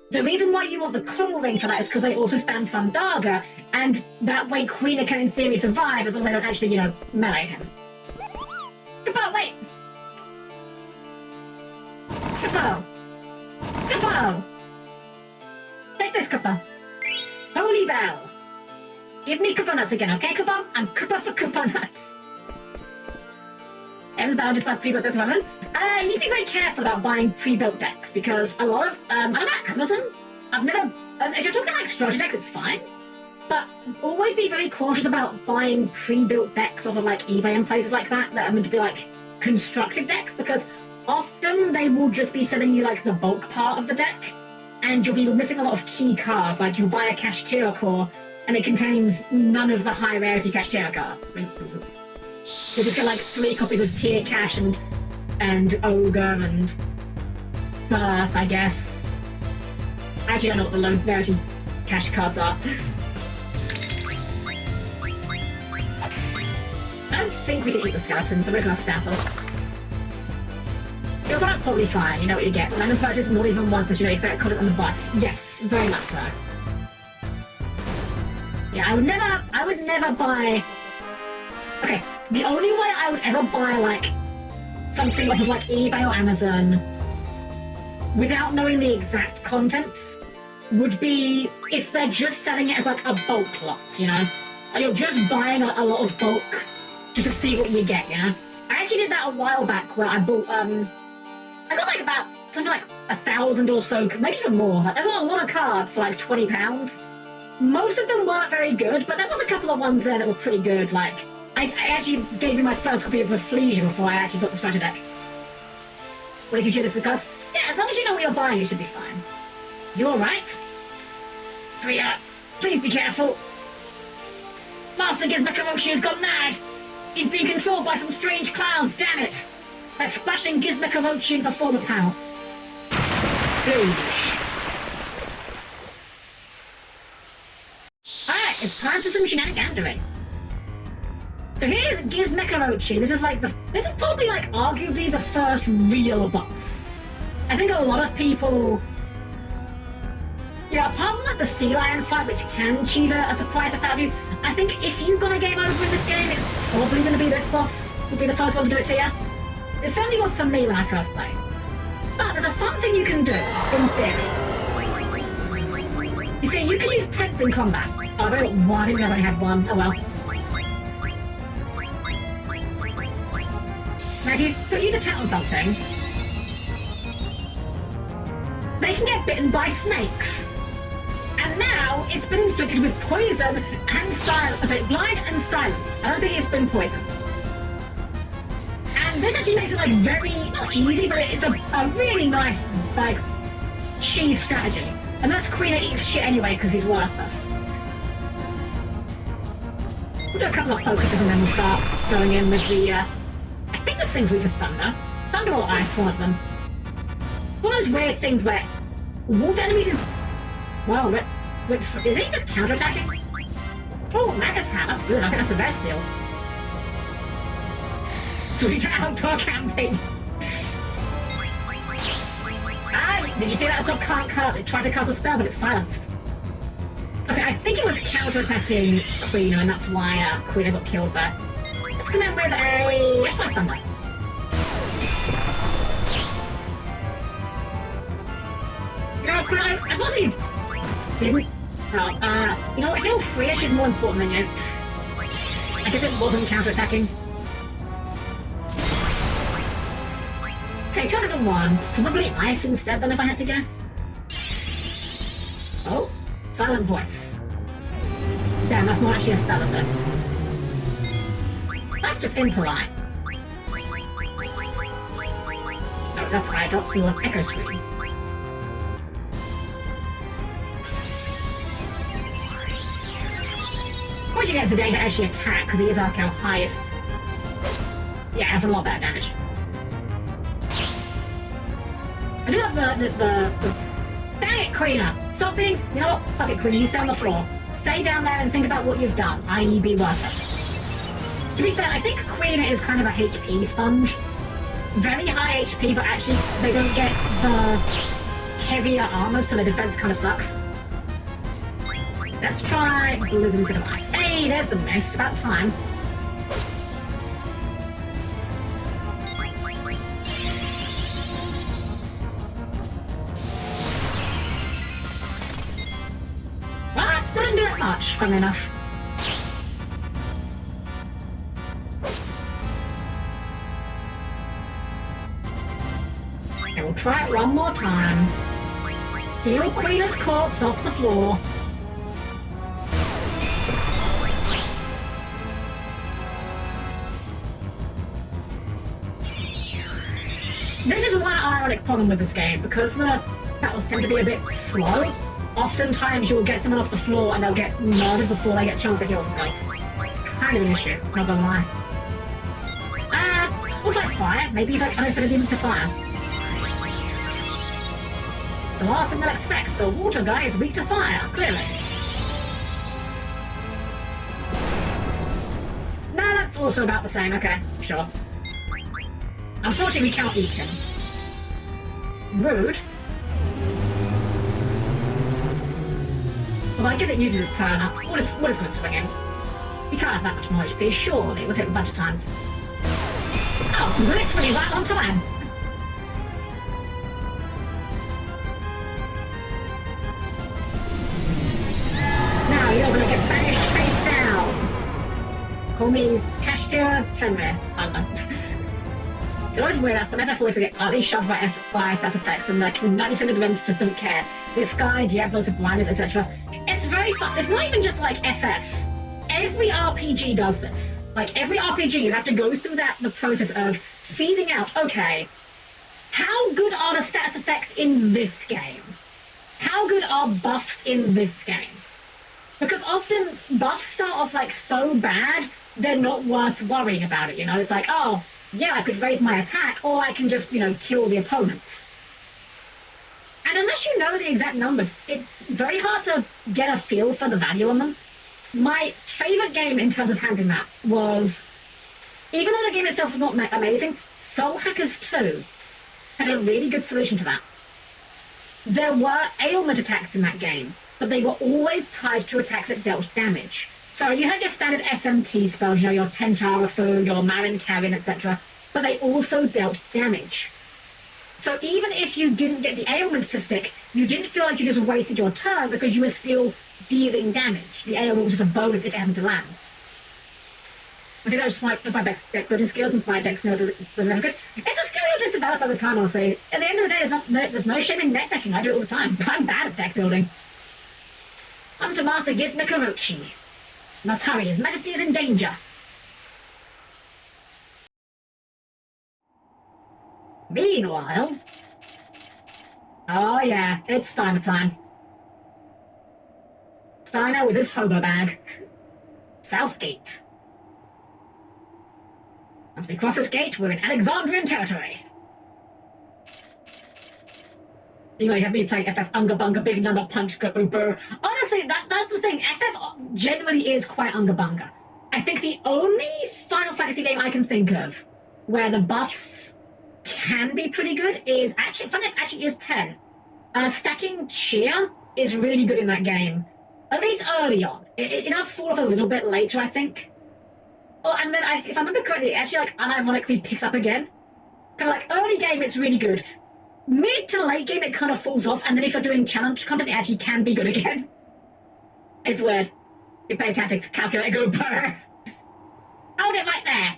The reason why you want the Coral Ring for that is because they also spam Thundaga, and that way Queener can, in theory, survive as long as they don't actually, you know, melee him. Kapo, wait! Kapo! Kapo! Take this, Kapo. Holy Bell! Give me Koopa Nuts again, okay, Kapo? I'm Koopa for Koopa Nuts. It was bounded by pre-built decks women. You need to be very careful about buying pre-built decks because a lot of, I don't know, Amazon? I've never, if you're talking like structure decks, it's fine. But always be very cautious about buying pre-built decks off of like eBay and places like that are meant to be like constructed decks because often they will just be selling you like the bulk part of the deck and you'll be missing a lot of key cards. Like you'll buy a Kashtira core and it contains none of the high rarity Kashtira cards, for instance. You'll just get like 3 copies of Tier Cash and Ogre and Birth, I guess. I actually don't know what the low rarity cash cards are. I don't think we can eat the skeletons, so we're just gonna stamp them. So that's probably fine, you know what you get. Random purchase, not even once that you know exact content on the buy. Yes, very much so. Yeah, I would never buy... Okay, the only way I would ever buy, like, something off of, like, eBay or Amazon without knowing the exact contents would be if they're just selling it as, like, a bulk lot, you know? Like, you're just buying a lot of bulk just to see what we get, you know? I actually did that a while back where I bought, I got, like, about something like 1,000 or so, maybe even more. Like, I got a lot of cards for, like, £20. Most of them weren't very good, but there was a couple of ones there that were pretty good, like... I actually gave you my first copy of Reflection before I actually got the starter deck. What did you do this because? Yeah, as long as you know what you're buying, you should be fine. You alright? Priya, please be careful. Master Gizamaluke has gone mad. He's being controlled by some strange clouds, damn it. They're splashing Gizamaluke into former panel. Boosh. Alright, it's time for some shenanigandering. So here's Gizamaluke. This is probably like arguably the first real boss. I think a lot of people, yeah, apart from like the Sea Lion fight, which can cheese a surprise effect of you, I think if you've got a game over in this game, it's probably going to be this boss. Will be the first one to do it to you. It certainly was for me when I first played. But there's a fun thing you can do, in theory. You see, you can use tents in combat. Oh, I've only got one. I didn't know I only had one. Oh well. Now, if you use a tent on something, they can get bitten by snakes. And now it's been inflicted with poison and silence. Sorry, blind and silence. I don't think it's been poisoned. And this actually makes it like very, not easy, but it's a really nice, like, cheese strategy. And that's Queener eats shit anyway because he's worthless. We'll do a couple of focuses and then we'll start going in with the, I think this thing's weak to thunder. Thunder or ice, one of them. One of those weird things where water enemies in... Well, is he just counterattacking? Oh, Magus Hat, that's good. I think that's a Bestial. Sweet outdoor camping. Ah, did you see that? Top can't cast. It tried to cast a spell, but it's silenced. Okay, I think it was counterattacking Queener, and that's why Queener got killed there. Let's come in with a... Let's try Thunder. You know what, Queener, I thought he didn't... Oh, you know what, heal Freeish is more important than you. I guess it wasn't counterattacking. Okay, 201. Probably ice instead then if I had to guess. Oh, silent voice. Damn, that's not actually a spell, is it? That's just impolite. Oh, that's why I dropped through an echo screen. Pointing against the day to actually attack, because he is like our highest Yeah, that's a lot better damage. I do have the dang it, Queener! Stop being... You know what? Fuck it, Queener, you stay on the floor. Stay down there and think about what you've done, i.e. be worthless. To be fair, I think Queener is kind of a HP sponge. Very high HP, but actually they don't get the heavier armor, so their defense kind of sucks. Let's try Blizzard instead of Ice. Hey, there's the miss. About time. Well, that still didn't do that much, funnily enough. Okay, we'll try it one more time. Heal Queener's corpse off the floor. This is one ironic problem with this game, because the battles tend to be a bit slow. Oftentimes you'll get someone off the floor and they'll get murdered before they get a chance to heal themselves. It's kind of an issue, not gonna lie. We'll try fire. Maybe he's like unexpected demons to fire. The last thing they'll expect, the water guy is weak to fire, clearly. No, that's also about the same, okay, sure. Unfortunately, we can't eat him. Rude. Well, I guess it uses his turn up. We're just gonna swing him. He can't have that much more HP, surely. We've hit him a bunch of times. Oh, literally right on time. Now you're gonna get banished face down. Call me Cashtira Fenrir. I don't know. It's always weird, some FF always get utterly shoved by SAS effects, and like 90% of them just don't care. This guy, Diablos with blindness, etc. It's very fun. It's not even just like FF. Every RPG does this. Like every RPG, you have to go through the process of feeling out, okay, how good are the stats effects in this game? How good are buffs in this game? Because often buffs start off like so bad, they're not worth worrying about it, you know? It's like, oh, yeah, I could raise my attack, or I can just, you know, kill the opponent. And unless you know the exact numbers, it's very hard to get a feel for the value on them. My favourite game in terms of handling that was, even though the game itself was not amazing, Soul Hackers 2 had a really good solution to that. There were ailment attacks in that game, but they were always tied to attacks that dealt damage. So you had your standard SMT spells, you know, your Tentarafu, your Marin Karen, etc., but they also dealt damage. So even if you didn't get the ailment to stick, you didn't feel like you just wasted your turn because you were still dealing damage. The ailment was just a bonus if it happened to land. I think that's just my deck building skills, since my deck skill wasn't very good. It's a skill you'll just develop over time, honestly. At the end of the day, there's no shame in deck decking. I do it all the time. I'm bad at deck building. I'm to Master Gizamaluke. Must hurry, His Majesty is in danger. Meanwhile... Oh yeah, it's Steiner time. Steiner with his hobo bag. Southgate. Once we cross this gate, we're in Alexandrian territory. You know, you have me playing FF Unga Bunga, Big Number Punch, Go Burr. Honestly, that's the thing. FF generally is quite Unga Bunga. I think the only Final Fantasy game I can think of where the buffs can be pretty good is actually, funny enough, actually is 10. Stacking cheer is really good in that game. At least early on. It does fall off a little bit later, I think. Oh, and then if I remember correctly, it actually like unironically picks up again. Kind of like early game, it's really good. Mid to late game, it kind of falls off, and then if you're doing challenge content, it actually can be good again. It's weird. You play tactics, calculate, go burr. Hold it right there.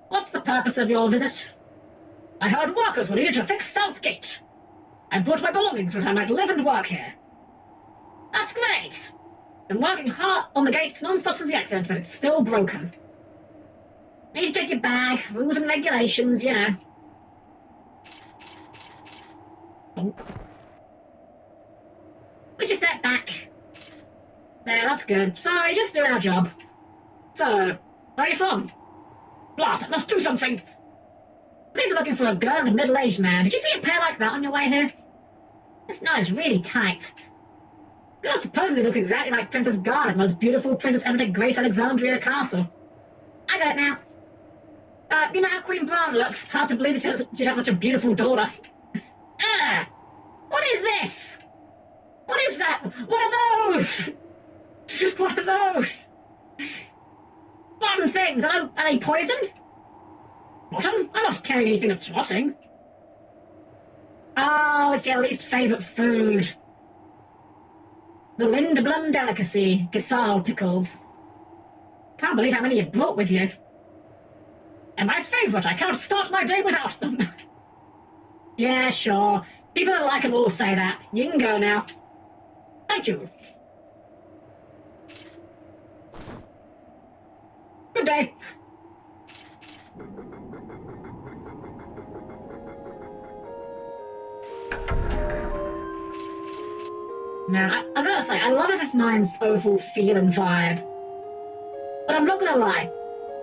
What's the purpose of your visit? I heard workers were needed to fix Southgate. I brought my belongings so that I might live and work here. That's great. Been working hard on the gates non-stop since the accident, but it's still broken. Need to check your bag, rules and regulations, you know. We just step back. There, that's good. Sorry, just doing our job. So, where are you from? Blast, I must do something! Please are looking for a girl and a middle-aged man. Did you see a pair like that on your way here? This knot is really tight. Girl supposedly looks exactly like Princess Garnet, most beautiful princess ever to grace Alexandria Castle. I got it now. You know how Queen Brown looks? It's hard to believe that she'd have such a beautiful daughter. What is this? What is that? What are those? What are those? Rotten things. Are they poison? Rotten? I'm not carrying anything that's rotting. Oh, it's your least favourite food. The Lindeblum delicacy, Gisal pickles. Can't believe how many you brought with you. And my favourite, I cannot start my day without them. Yeah, sure. People that like them all say that. You can go now. Thank you. Good day. Man, I gotta say, I love FF9's overall feel and vibe. But I'm not gonna lie,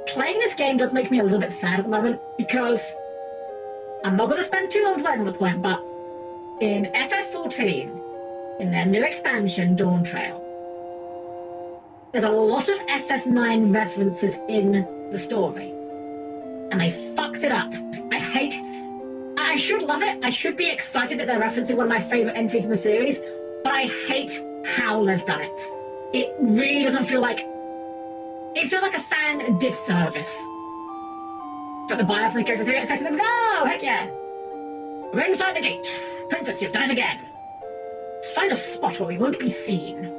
playing this game does make me a little bit sad at the moment, because I'm not gonna spend too long dwelling on the point, but in FF14, in their new expansion, Dawn Trail, there's a lot of FF9 references in the story. And they fucked it up. I should love it. I should be excited that they're referencing one of my favourite entries in the series, but I hate how they've done it. It really doesn't feel like... It feels like a fan disservice. Got the buy-up for the characters here. Let's go! Heck yeah! We're inside the gate. Princess, you've done it again. Let's find a spot where we won't be seen.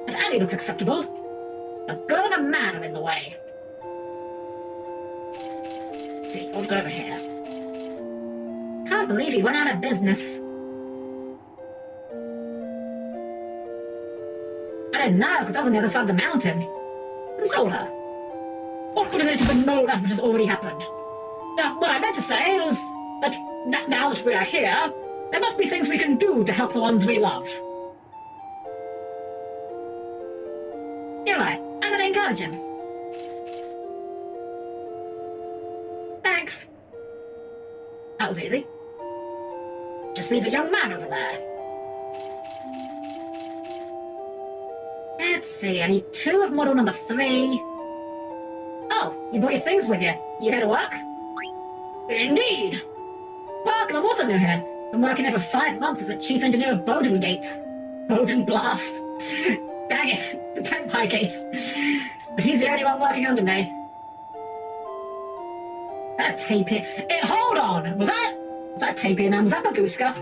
That alley looks acceptable. A girl and a man are in the way. Let's see, I'll go over here. Can't believe he went out of business. I didn't know, because I was on the other side of the mountain. Console her. What good is it to bemoan that which has already happened? Now, what I meant to say is that now that we are here, there must be things we can do to help the ones we love. You're right. I'm gonna encourage him. Thanks. That was easy. Just leaves a young man over there. Let's see, I need 2 of model number 3. Oh, you brought your things with you. You here to work? Indeed. Welcome, I'm also new here. I'm working here for 5 months as the chief engineer of Bodied Gate. Bodied Blast. Dang it, the Tempire Gate. But he's the only one working under me. That tapir... hold on! Was that tapir man? Was that Baguska?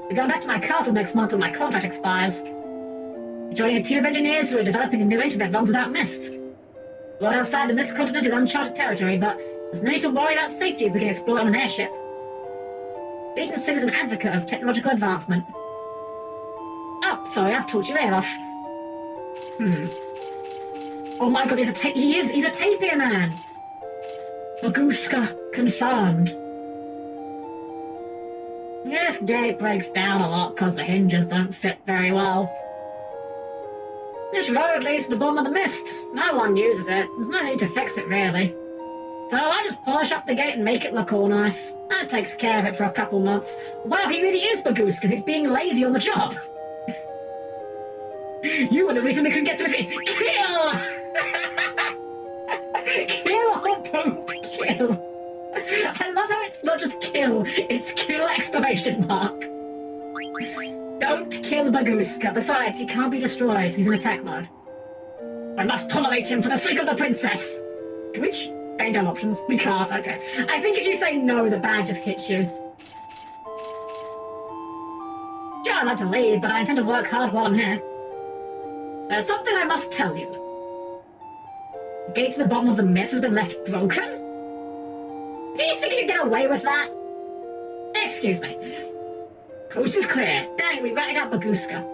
We're going back to my castle next month when my contract expires. We're joining a team of engineers who are developing a new engine that runs without mist. The world outside the Mist Continent is uncharted territory, but there's no need to worry about safety if we can explore on an airship. Beatrix is an advocate of technological advancement. Oh, sorry, I've talked your ear off. Oh my god, he's a tapir man! Baguska confirmed. This gate breaks down a lot because the hinges don't fit very well. This road leads to the bottom of the mist. No one uses it. There's no need to fix it, really. So I just polish up the gate and make it look all nice. That takes care of it for a couple months. Wow, he really is Baguska. He's being lazy on the job. You were the reason we couldn't get through this. Kill! Kill or don't kill. I love how it's not just kill, it's kill exclamation mark. Don't kill Baguska. Besides, he can't be destroyed. He's in attack mode. I must tolerate him for the sake of the princess. Can we change our options? We can't. Okay. I think if you say no, the bag just hits you. Sure, I'd like to leave, but I intend to work hard while I'm here. There's something I must tell you. The gate to the bottom of the mist has been left broken? Do you think you can get away with that? Excuse me. Coast is clear. Dang, we ratted out Baguska.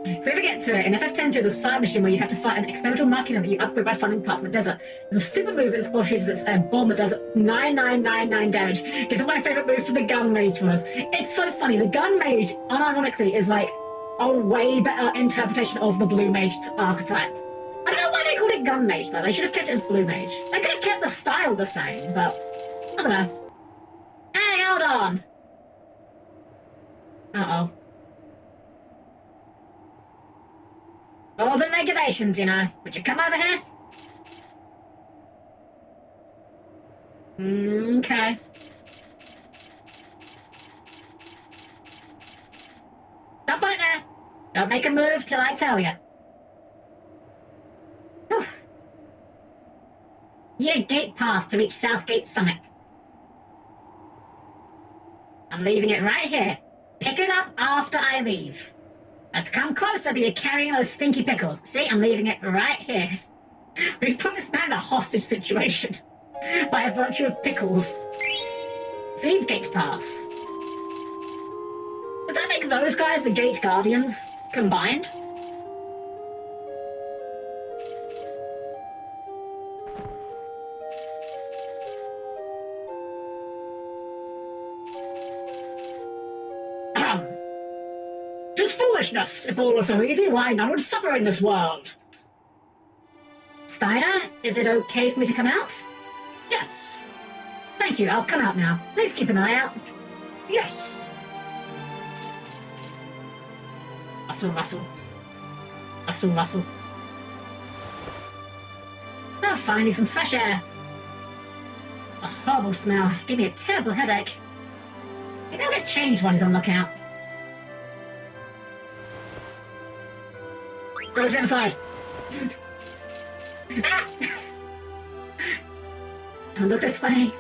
If we ever get to it, in FF10 there's a side mission where you have to fight an experimental machina that you upgrade by finding parts in the desert. There's a super move that this boss uses that's bomb that does 9999 damage. It's my favourite move for the gun mage was. It's so funny, the gun mage, unironically, is like a way better interpretation of the blue mage archetype. I don't know why they called it gun mage, though. They should have kept it as blue mage. They could have kept the style the same, but I don't know. Hey, hold on. Uh-oh. Laws and regulations, you know. Would you come over here? Okay. Stop right there. Don't make a move till I tell you. Whew. Your gate pass to reach Southgate Summit. I'm leaving it right here. Pick it up after I leave. And to come closer, but you're carrying those stinky pickles. See, I'm leaving it right here. We've put this man in a hostage situation by virtue of pickles. Receive gate pass. Does that make those guys the gate guardians combined? Just foolishness. If all was so easy, why none would suffer in this world? Steiner, is it okay for me to come out? Yes. Thank you, I'll come out now. Please keep an eye out. Yes. Rustle, rustle. Rustle, rustle. Oh, finally some fresh air. A horrible smell. Gave me a terrible headache. Maybe I'll get changed when he's on lookout. Go to the other side. Don't look this way.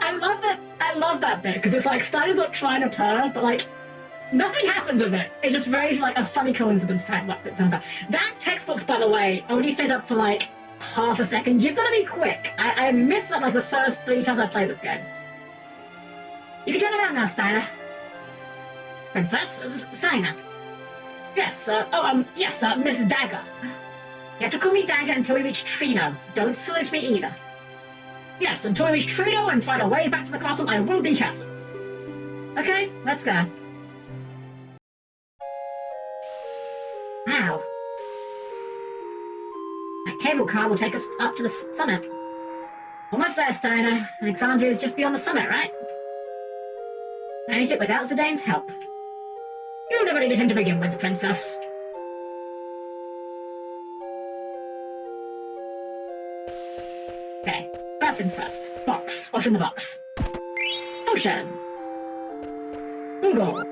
I love that bit, because it's like Steiner's not trying to purr, but like nothing happens with it. It's just very like a funny coincidence kind of like it turns out. That text box, by the way, only stays up for like half a second. You've got to be quick. I missed that like the first 3 times I played this game. You can turn around now, Steiner. Princess Steiner. Yes, yes, Miss Dagger. You have to call me Dagger until we reach Trino. Don't salute me either. Yes, until we reach Trino and find a way back to the castle, I will be careful. Okay, let's go. Wow. That cable car will take us up to the summit. Almost there, Steiner. Alexandria is just beyond the summit, right? Manage it without Zidane's help. You never needed him to begin with, Princess. Okay, first things first. Box. What's in the box? Potion. Google.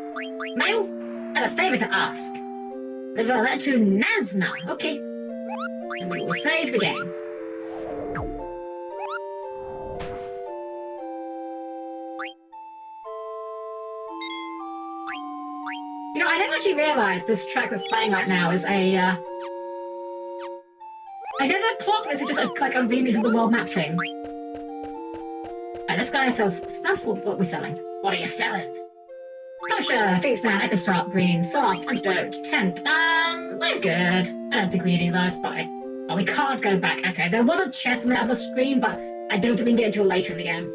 Mail? I have a favor to ask. Deliver that to Nazna. Okay. And we will save the game. You know, I never actually realized this track that's playing right now is a, I never clocked this is just like a remix of the world map thing. Right, this guy sells stuff. What are we selling? What are you selling? Kosher, fake sound, echo start, green, soft, antidote, tent. We're good. I don't think we need any of those, but oh, we can't go back. Okay, there was a chest on the other screen, but I don't think we can get into it later in the game.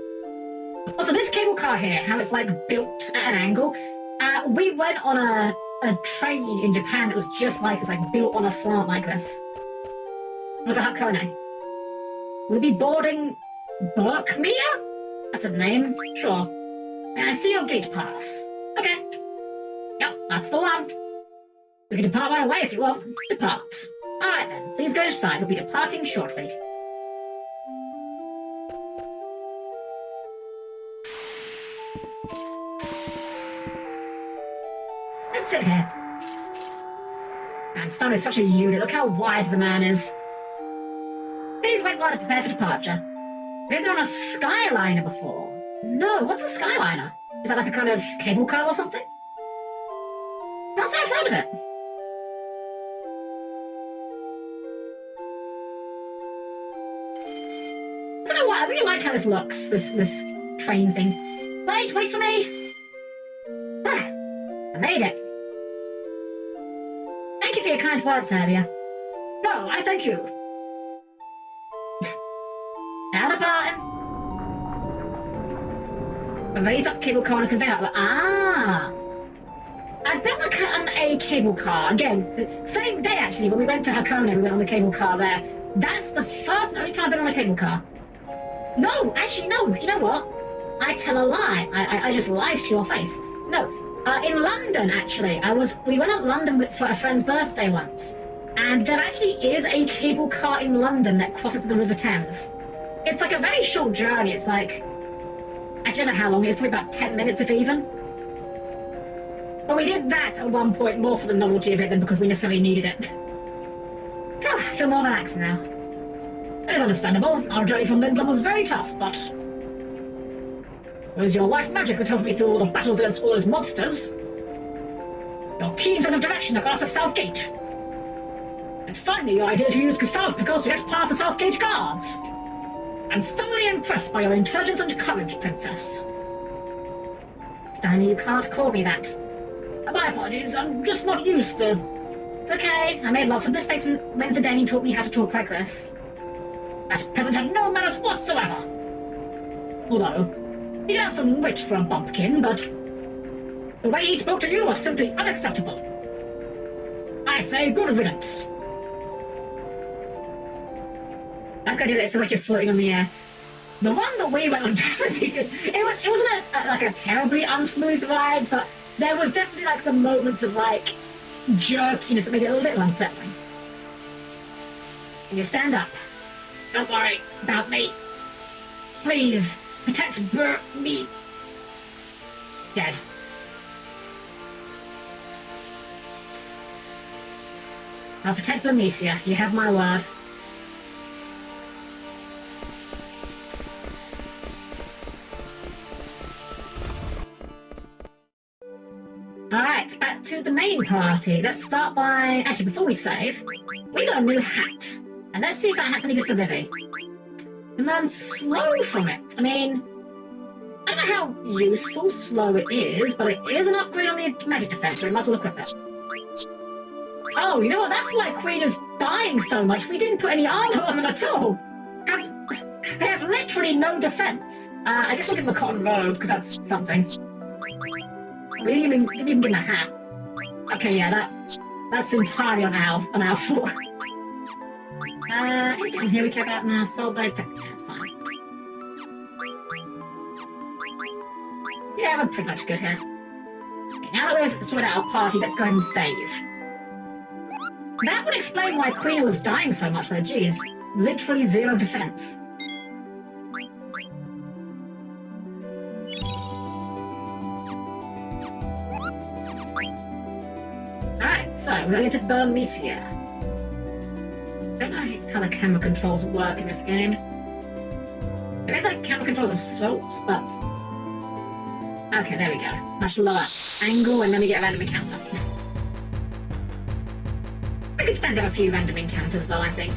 Also, this cable car here, how it's like built at an angle. We went on a train in Japan that was just like this, like built on a slant like this. It was a Hakone. We'll be boarding Berkmere? That's a name? Sure. And I see your gate pass. Okay. Yep, that's the one. We can depart right away if you want. Depart. Alright then, please go inside. We'll be departing shortly. Let's sit here. Man, Stan is such a unit. Look how wide the man is. Please wait while I prepare for departure. We've been on a Skyliner before. No, what's a Skyliner? Is that like a kind of cable car or something? Can't say I've heard of it. I don't know why, I really like how this looks, this train thing. Wait for me! Ah, I made it. Thank you for your kind words earlier. No, I thank you. Now departing. Raise up cable car on a conveyor. Ah! I've been on a cable car. Again, same day actually, when we went to Hakone, we went on the cable car there. That's the first and only time I've been on a cable car. No, actually, no. You know what? I tell a lie. I just lied to your face. No, in London, actually, we went up London for a friend's birthday once. And there actually is a cable car in London that crosses the River Thames. It's like a very short journey. It's like, I don't know how long it is, probably about 10 minutes if even. But we did that at one point more for the novelty of it than because we necessarily needed it. Oh, I feel more relaxed now. It is understandable. Our journey from Lindblom was very tough, but... It was your white magic that helped me through all the battles against all those monsters. Your keen sense of direction that got us to South Gate. And finally, your idea to use Gestalt pickles to get past the South Gate guards. I'm thoroughly impressed by your intelligence and courage, Princess. Stanley, you can't call me that. My apologies, I'm just not used to... It's okay, I made lots of mistakes when Zidane taught me how to talk like this. That peasant had no manners whatsoever. Although, he did have some wit for a bumpkin, but... the way he spoke to you was simply unacceptable. I say good riddance. That guy did it, feel like you're floating on the air. The one that we went on definitely did. It wasn't like a terribly unsmooth ride, but there was definitely like the moments of like jerkiness that made it a little unsettling. Can you stand up? Don't worry about me. Please protect me. Dead. I'll protect Bernicia. You have my word. Alright, back to the main party. Let's start by... Actually, before we save, we got a new hat. And let's see if that hat's any good for Vivi. And then slow from it. I mean, I don't know how useful slow it is, but it is an upgrade on the magic defense, so we might as well equip it. Oh, you know what? That's why Queen is dying so much. We didn't put any armor on them at all. They have literally no defense. I guess we'll give them a cotton robe, because that's something. We didn't even give him a hat. Okay, yeah, that's entirely on our fault. Anything here we care about now? Soul Blade, that's fine. Yeah, we're pretty much good here. Okay, now that we've sorted out our party, let's go ahead and save. That would explain why Queen was dying so much though, jeez. Literally zero defense. Alright, so we're going to Bernicia. I don't know how the camera controls work in this game. There is like camera controls of sorts, but... Okay, there we go. Much lower angle, and then we get a random encounter. We could stand up a few random encounters though, I think.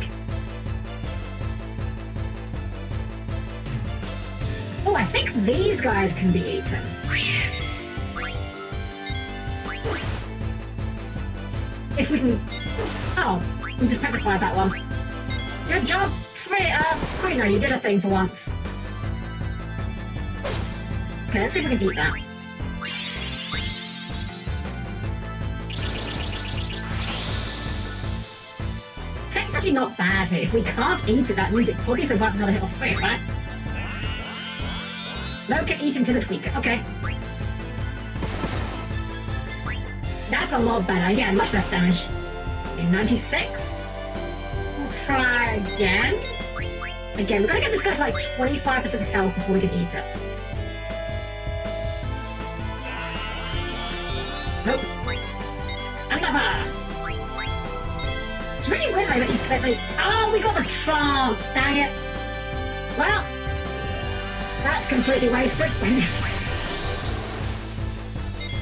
Oh, I think these guys can be eaten. If we can... Oh, we just petrified that one. Good job, Queen, you did a thing for once. Okay, let's see if we can beat that. It's actually not bad here. If we can't eat it, that means it probably survives another hit off free, right? No, get eaten to the tweaker. Okay. That's a lot better. Yeah, much less damage. Okay, 96. We'll try again. Again, we're gonna get this guy to like 25% health before we can eat it. Nope. Another! It's really weird that you oh, we got the trance! Dang it! Well, that's completely wasted.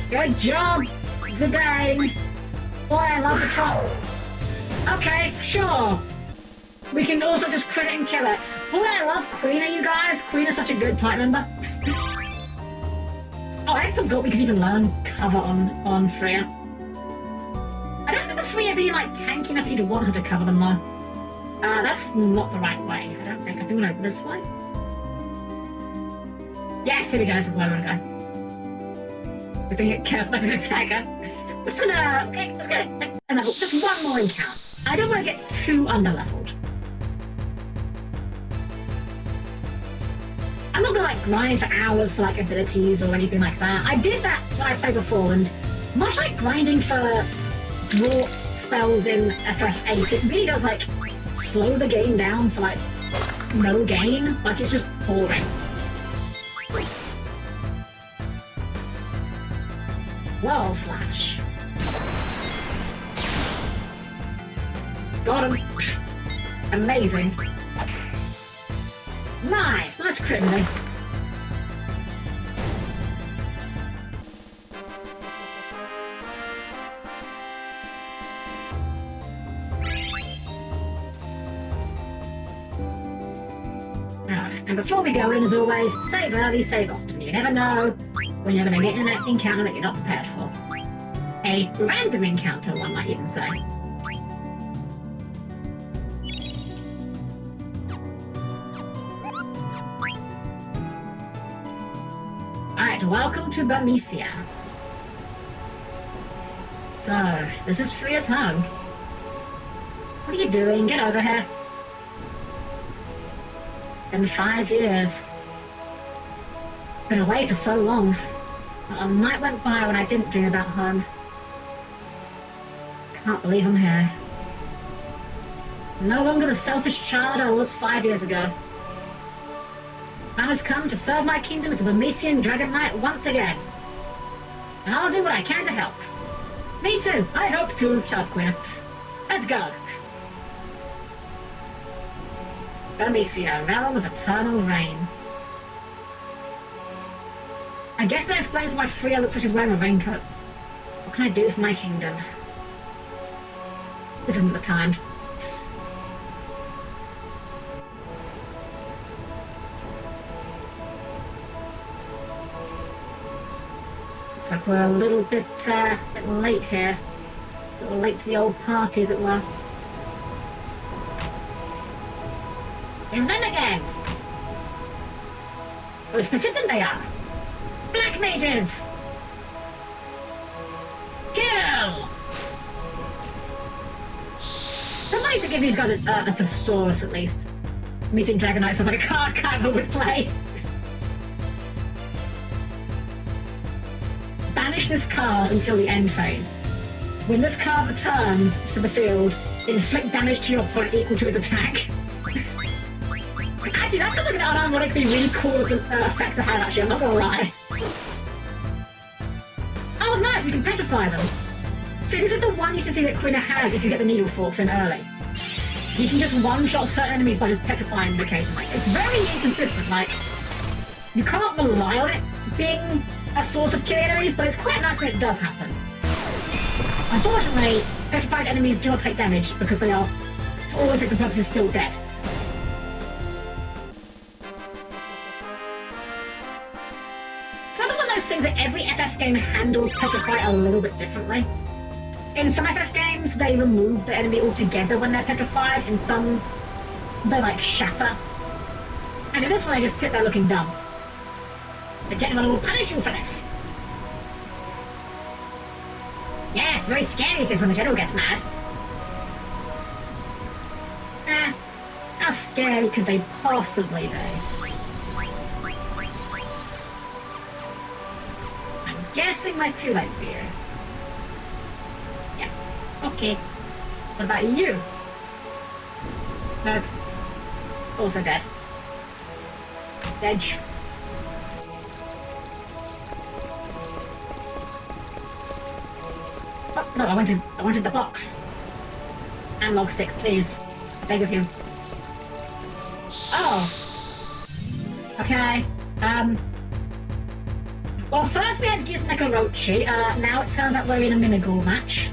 Good job, Zidane! Boy, I love the trance. Okay, sure. We can also just crit it and kill it. Boy, I love Queen, you guys. Queen is such a good party member. Oh, I forgot we could even learn cover on Freya. I don't remember Freya being like tanky enough that you'd want her to cover them though. That's not the right way, I don't think. I think we're like this way. Yes, here we go, this is where we're gonna go. I think it chaos message attacker. We're just gonna... Okay, let's get another... Just one more encounter. I don't want to get too under-leveled. I'm not gonna, like, grind for hours for, like, abilities or anything like that. I did that when I played before, and much like grinding for draw spells in FF8, it really does, like, slow the game down for, like, no gain. Like, it's just boring. Wall slash. Got him. Amazing. Nice crit me. Alright, and before we go in, as always, save early, save often. You never know when you're going to get in an encounter that you're not prepared for. A random encounter, one might even say. Alright, welcome to Bermesia. So, this is Freya's home. What are you doing? Get over here. Been 5 years. Been away for so long. A night went by when I didn't dream about home. Can't believe I'm here. No longer the selfish child I was 5 years ago. Time has come to serve my kingdom as a Bermesian Dragon Knight once again. And I'll do what I can to help. Me too. I hope to, shouted Queen. Let's go. Bermesia, realm of eternal rain. I guess that explains why Freya looks like she's wearing a raincoat. What can I do for my kingdom? This isn't the time. Looks like we're a little bit late here. A little late to the old party, as it were. It's them again! Oh, it's persistent they are! Black mages! Kill! Somebody to give these guys a thesaurus, at least. Meeting Dragon Knight sounds like a card kind of would play. Banish this card until the end phase. When this card returns to the field, inflict damage to your opponent equal to its attack. Actually, that sounds like an unironically really cool effect to have, actually, I'm not gonna lie. Oh, nice, we can petrify them. So this is the one utility that Quina has if you get the needle fork in early. You can just one-shot certain enemies by just petrifying them occasionally. It's very inconsistent, like, you can't rely on it being a source of killing enemies, but it's quite nice when it does happen. Unfortunately, petrified enemies do not take damage because they are, for all intents and purposes, still dead. Things that every FF game handles Petrify a little bit differently. In some FF games, they remove the enemy altogether when they're petrified. In some, they like shatter. And in this one, they just sit there looking dumb. The gentleman will punish you for this. Yes, very scary it is when the general gets mad. How scary could they possibly be? Guessing we're too late for you. Yeah. Okay. What about you? Nope. Also dead. Dead. Oh, no, I wanted the box. Analog stick, please. I beg of you. Oh. Okay. Well, first we had Gizamaluke, now it turns out we're in a Minigore match.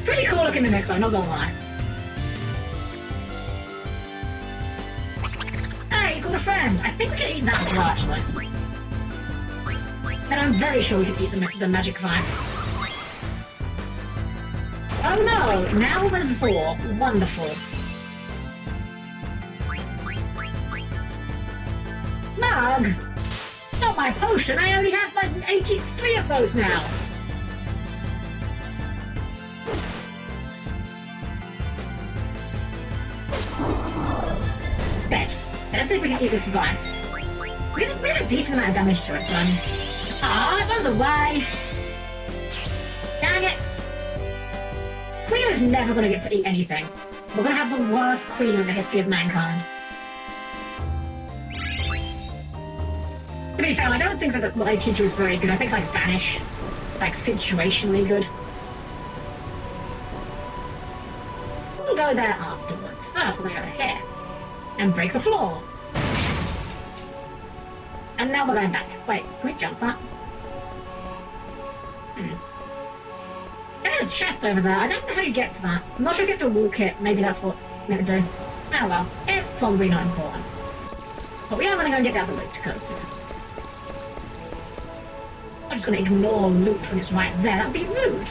Pretty cool looking Mimic though, not gonna lie. Hey, you got a friend! I think we can eat that as well, actually. And I'm very sure we can eat the magic vice. Oh no! Now there's Vor. Wonderful. Mug! Not my potion. I only have like 83 of those now. Dead. Let's see if we can eat this vice. We did a decent amount of damage to it, so ah, it runs away. Dang it. Queen is never going to get to eat anything. We're going to have the worst queen in the history of mankind. To be fair, I don't think that what I teach you is very good. I think it's like Vanish. Like situationally good. We'll go there afterwards. First, we're going to go here. And break the floor. And now we're going back. Wait, can we jump that? There's a chest over there. I don't know how you get to that. I'm not sure if you have to walk it. Maybe that's what you're meant to do. Oh well, it's probably not important. But we are going to go and get the other loot, because I'm just going to ignore loot when it's right there. That would be rude.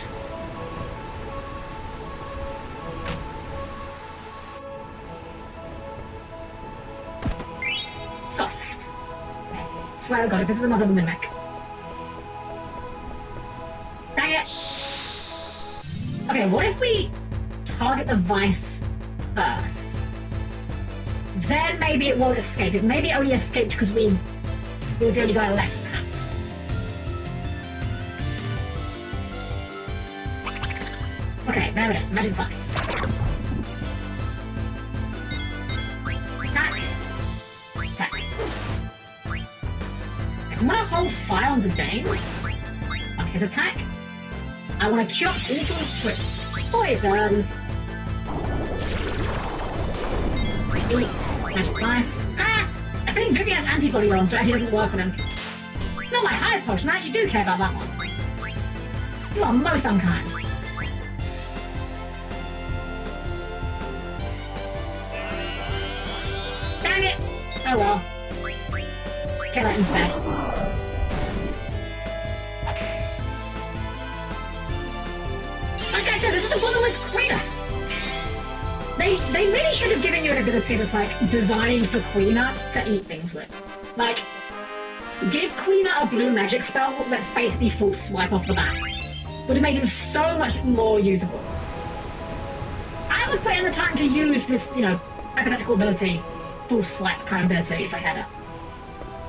Soft. Okay. Swear to God, if this is another mimic. Dang it! Okay, what if we target the vice first? Then maybe it won't escape. It maybe only escaped because we the only guy left, perhaps. Okay, there it is. Magic vice. Attack. Attack. I'm gonna hold fire on Zidane. On his attack. I want to cure all through poison. Eat. Magic vice. Ah! I think Vivi has antibody on, so it actually doesn't work on him. Not my high potion. I actually do care about that one. You are most unkind. Dang it! Oh well. Kill it instead. Like I said, this is the one with Cleyra. They really should have given you an ability that's like designed for Quina to eat things with. Like, give Quina a blue magic spell that's basically full swipe off the bat. Would have made him so much more usable. I would put in the time to use this, you know, hypothetical ability, full swipe kind of ability if I had it.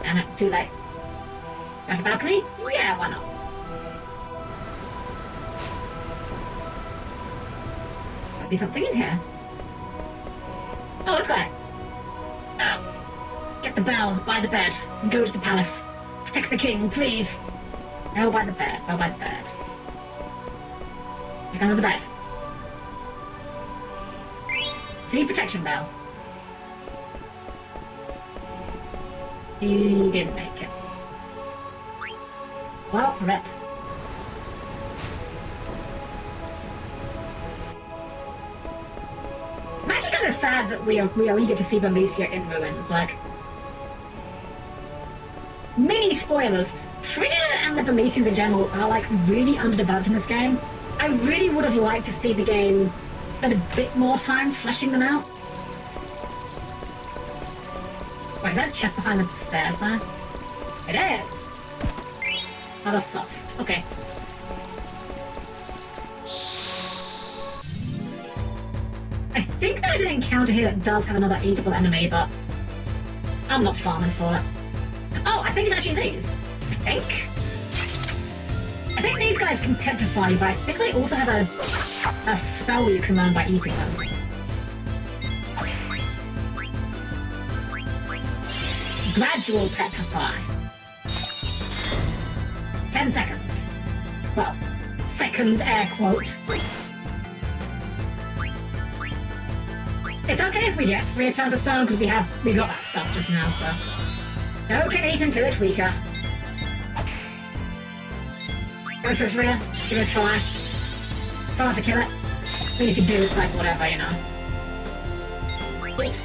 Damn it, too late. Got a balcony? Yeah, why not? Might be something in here. Oh, let's go. Get the bell, by the bed, and go to the palace. Protect the king, please. Go by the bed, go by the bed. Get under the bed. See, protection bell. He didn't make it. Well, rip. I'm actually kind of sad that we only get to see Valencia in ruins. Like, mini spoilers. Frigga and the Valencians in general are like really underdeveloped in this game. I really would have liked to see the game spend a bit more time fleshing them out. Wait, is that a chest behind the stairs there? It is. That was soft. Okay. I think there's an encounter here that does have another eatable enemy, but I'm not farming for it. Oh, I think it's actually these. I think these guys can petrify you, but I think they also have a spell you can learn by eating them. Gradual petrify. 10 seconds. Well, seconds air quote. It's okay if we get return to stone because we got that stuff just now, so. No can eat until it's weaker. Go for it, Rhea. Give it a try. Try not to kill it. I mean, if you do, it's like whatever, you know. Eat.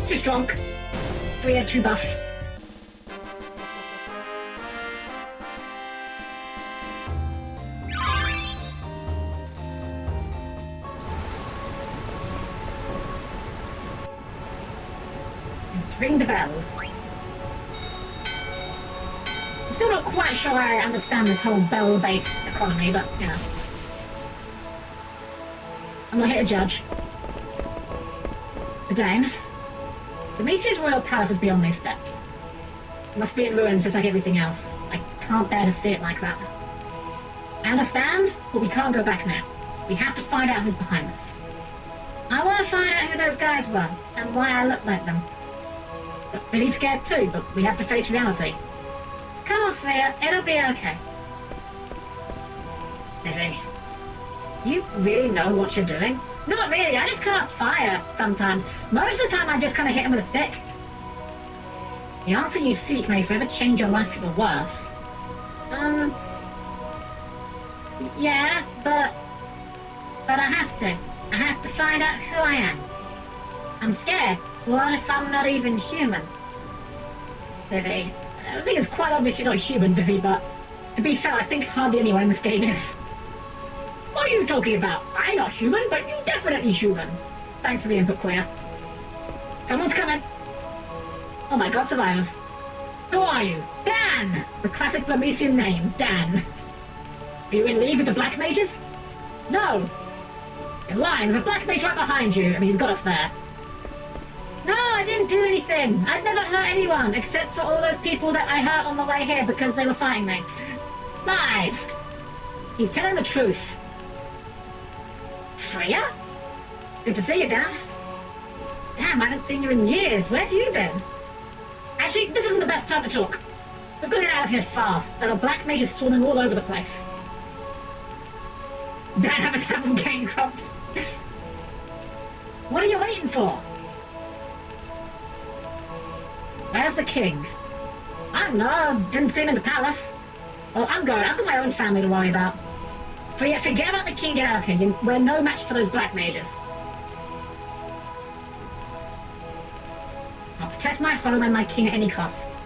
Too strong. Rhea, too buff. Ring the bell. still not quite sure I understand this whole bell-based economy, but, you know. I'm not here to judge. The Dane. Demetrius' royal palace is beyond these steps. It must be in ruins just like everything else. I can't bear to see it like that. I understand, but we can't go back now. We have to find out who's behind this. I want to find out who those guys were, and why I look like them. But Billy's scared too, but we have to face reality. Come on, Freya, it'll be okay. Vivi, you really know what you're doing? Not really, I just cast fire sometimes. Most of the time I just kind of hit him with a stick. The answer you seek may forever change your life for the worse. Yeah, but I have to. I have to find out who I am. I'm scared. What if I'm not even human? Vivi, I think it's quite obvious you're not human, Vivi, but to be fair, I think hardly anyone in this game is. What are you talking about? I'm not human, but you're definitely human. Thanks for the input, Cleyra. Someone's coming. Oh my god, survivors. Who are you? Dan! The classic Blamesian name, Dan. Are you in league with the Black Mages? No. You're lying, there's a Black Mage right behind you. I mean, he's got us there. No, I didn't do anything. I've never hurt anyone, except for all those people that I hurt on the way here because they were fighting me. Lies! He's telling the truth. Freya? Good to see you, Dan. Damn, I haven't seen you in years. Where have you been? Actually, this isn't the best time to talk. We've got to get out of here fast. There are Black Mages swarming all over the place. Dan haven't gained crops. What are you waiting for? Where's the king? I don't know. Didn't see him in the palace. Well, I'm going. I've got my own family to worry about. Forget about the king, get out of here. We're no match for those Black Mages. I'll protect my home and my king at any cost.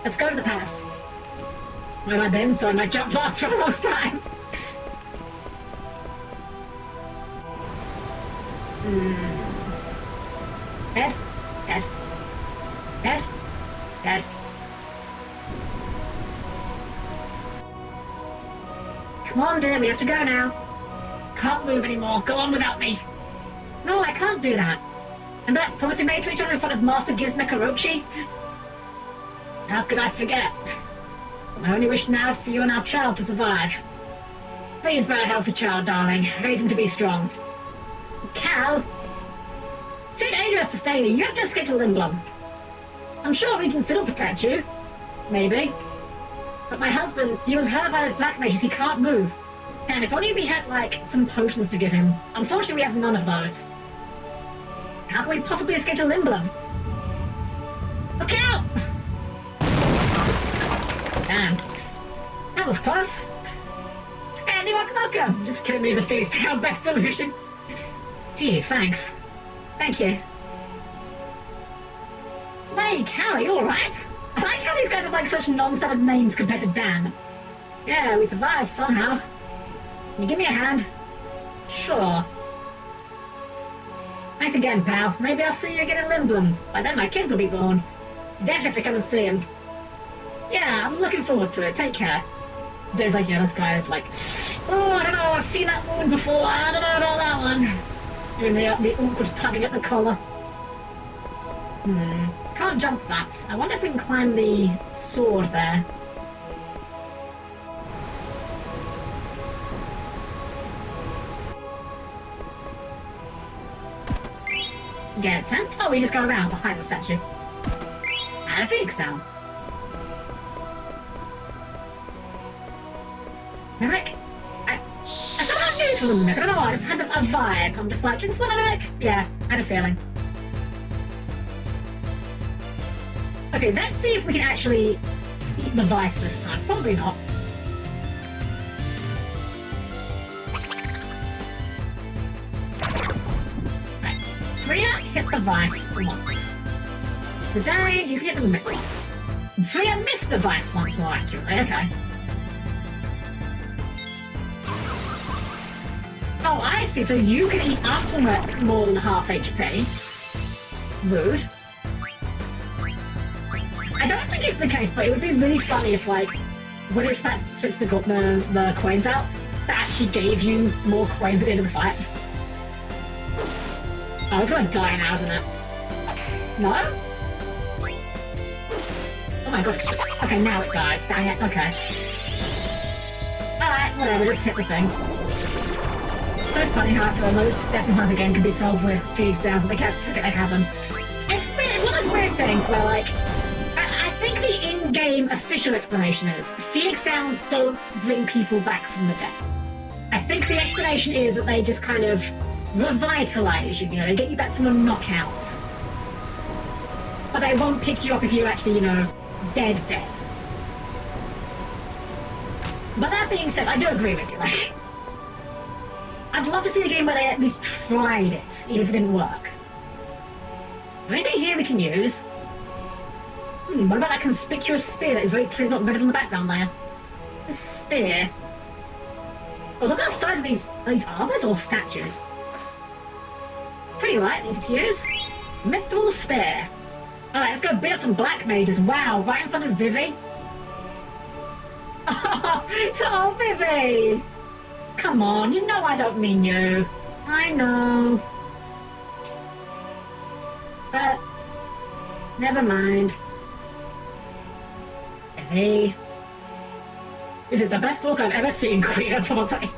Let's go to the palace. Where have I been? So I might jump fast for a long time. Dead. Dead. Dead. Dead. Come on, dear, we have to go now. Can't move anymore. Go on without me. No, I can't do that. And that promise we made to each other in front of Master Gizamaluke? How could I forget? My only wish now is for you and our child to survive. Please bear a healthy child, darling. Raise him to be strong. Cal! It's too dangerous to stay here. You have to escape to Lindblom. I'm sure Regent Sid will protect you. Maybe. But my husband, he was hurt by those Black Mages. He can't move. Damn, if only we had, like, some potions to give him. Unfortunately, we have none of those. How can we possibly escape to Lindblom? Look out! Damn. That was close. Hey, welcome. Just kidding me is a face down best solution. Jeez, thanks. Thank you. Hey, Cal, you alright? I like how these guys have like such non-standard names compared to Dan. Yeah, we survived somehow. Can you give me a hand? Sure. Thanks again, pal. Maybe I'll see you again in Lindblom. By then my kids will be born. Definitely have to come and see him. Yeah, I'm looking forward to it. Take care. Dave's like, yeah, this guy is like, oh, I don't know, I've seen that woman before. I don't know about that one. Doing the awkward tugging at the collar. Can't jump that. I wonder if we can climb the sword there. Get a tent? Oh, we just go around behind the statue. And a phoenix down. Mimic? I somehow knew this was a mimic. I don't know why, I just had a vibe. I'm just like, is this one a mimic? Yeah, I had a feeling. Okay, let's see if we can actually eat the vice this time. Probably not. Right. Freya hit the vice once. Today, you can hit the mimic once. Freya missed the vice once more accurately. Okay. Oh, I see. So you can eat us when we're more than half HP. Rude. I don't think it's the case, but it would be really funny if, like, when it spits the coins out, that actually gave you more coins at the end of the fight. Oh, it's gonna die now, isn't it? No? Oh my god, okay, now it dies. Dang it, okay. Alright, whatever, just hit the thing. It's so funny how I feel most Destiny Plans again can be solved with Phoenix Downs and the cats forget they have them. It's weird, it's one of those weird things where, like, I think the in-game official explanation is Phoenix Downs don't bring people back from the dead. I think the explanation is that they just kind of revitalize you, you know, they get you back from a knockout. But they won't pick you up if you're actually, you know, dead. But that being said, I do agree with you, like, I'd love to see a game where they at least tried it, even if it didn't work. Anything here we can use? What about that conspicuous spear that is very clearly not rendered on the background there? This spear. Oh, look at the size of these. Are these armors or statues? Pretty light, easy to use. Mithril spear. Alright, let's go beat up some black mages. Wow, right in front of Vivi. Oh, Vivi! Come on, you know I don't mean you. I know. But, never mind. Vivi. This is the best look I've ever seen, Cleyra, probably.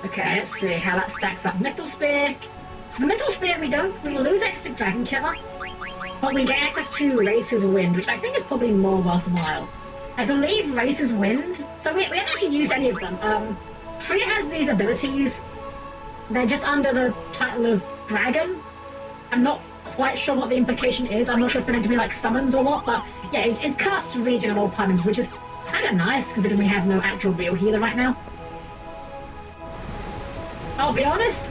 Okay, let's see how that stacks up. Mithril spear. So the Mithril spear, we lose access to Dragon Killer, but we get access to Racer's Wind, which I think is probably more worthwhile. I believe Racer's Wind, so we haven't actually used any of them. Freya has these abilities. They're just under the title of Dragon. I'm not quite sure what the implication is. I'm not sure if they're meant to be like summons or what, but yeah, it casts regen on all opponents, which is kind of nice considering we have no actual real healer right now. I'll be honest,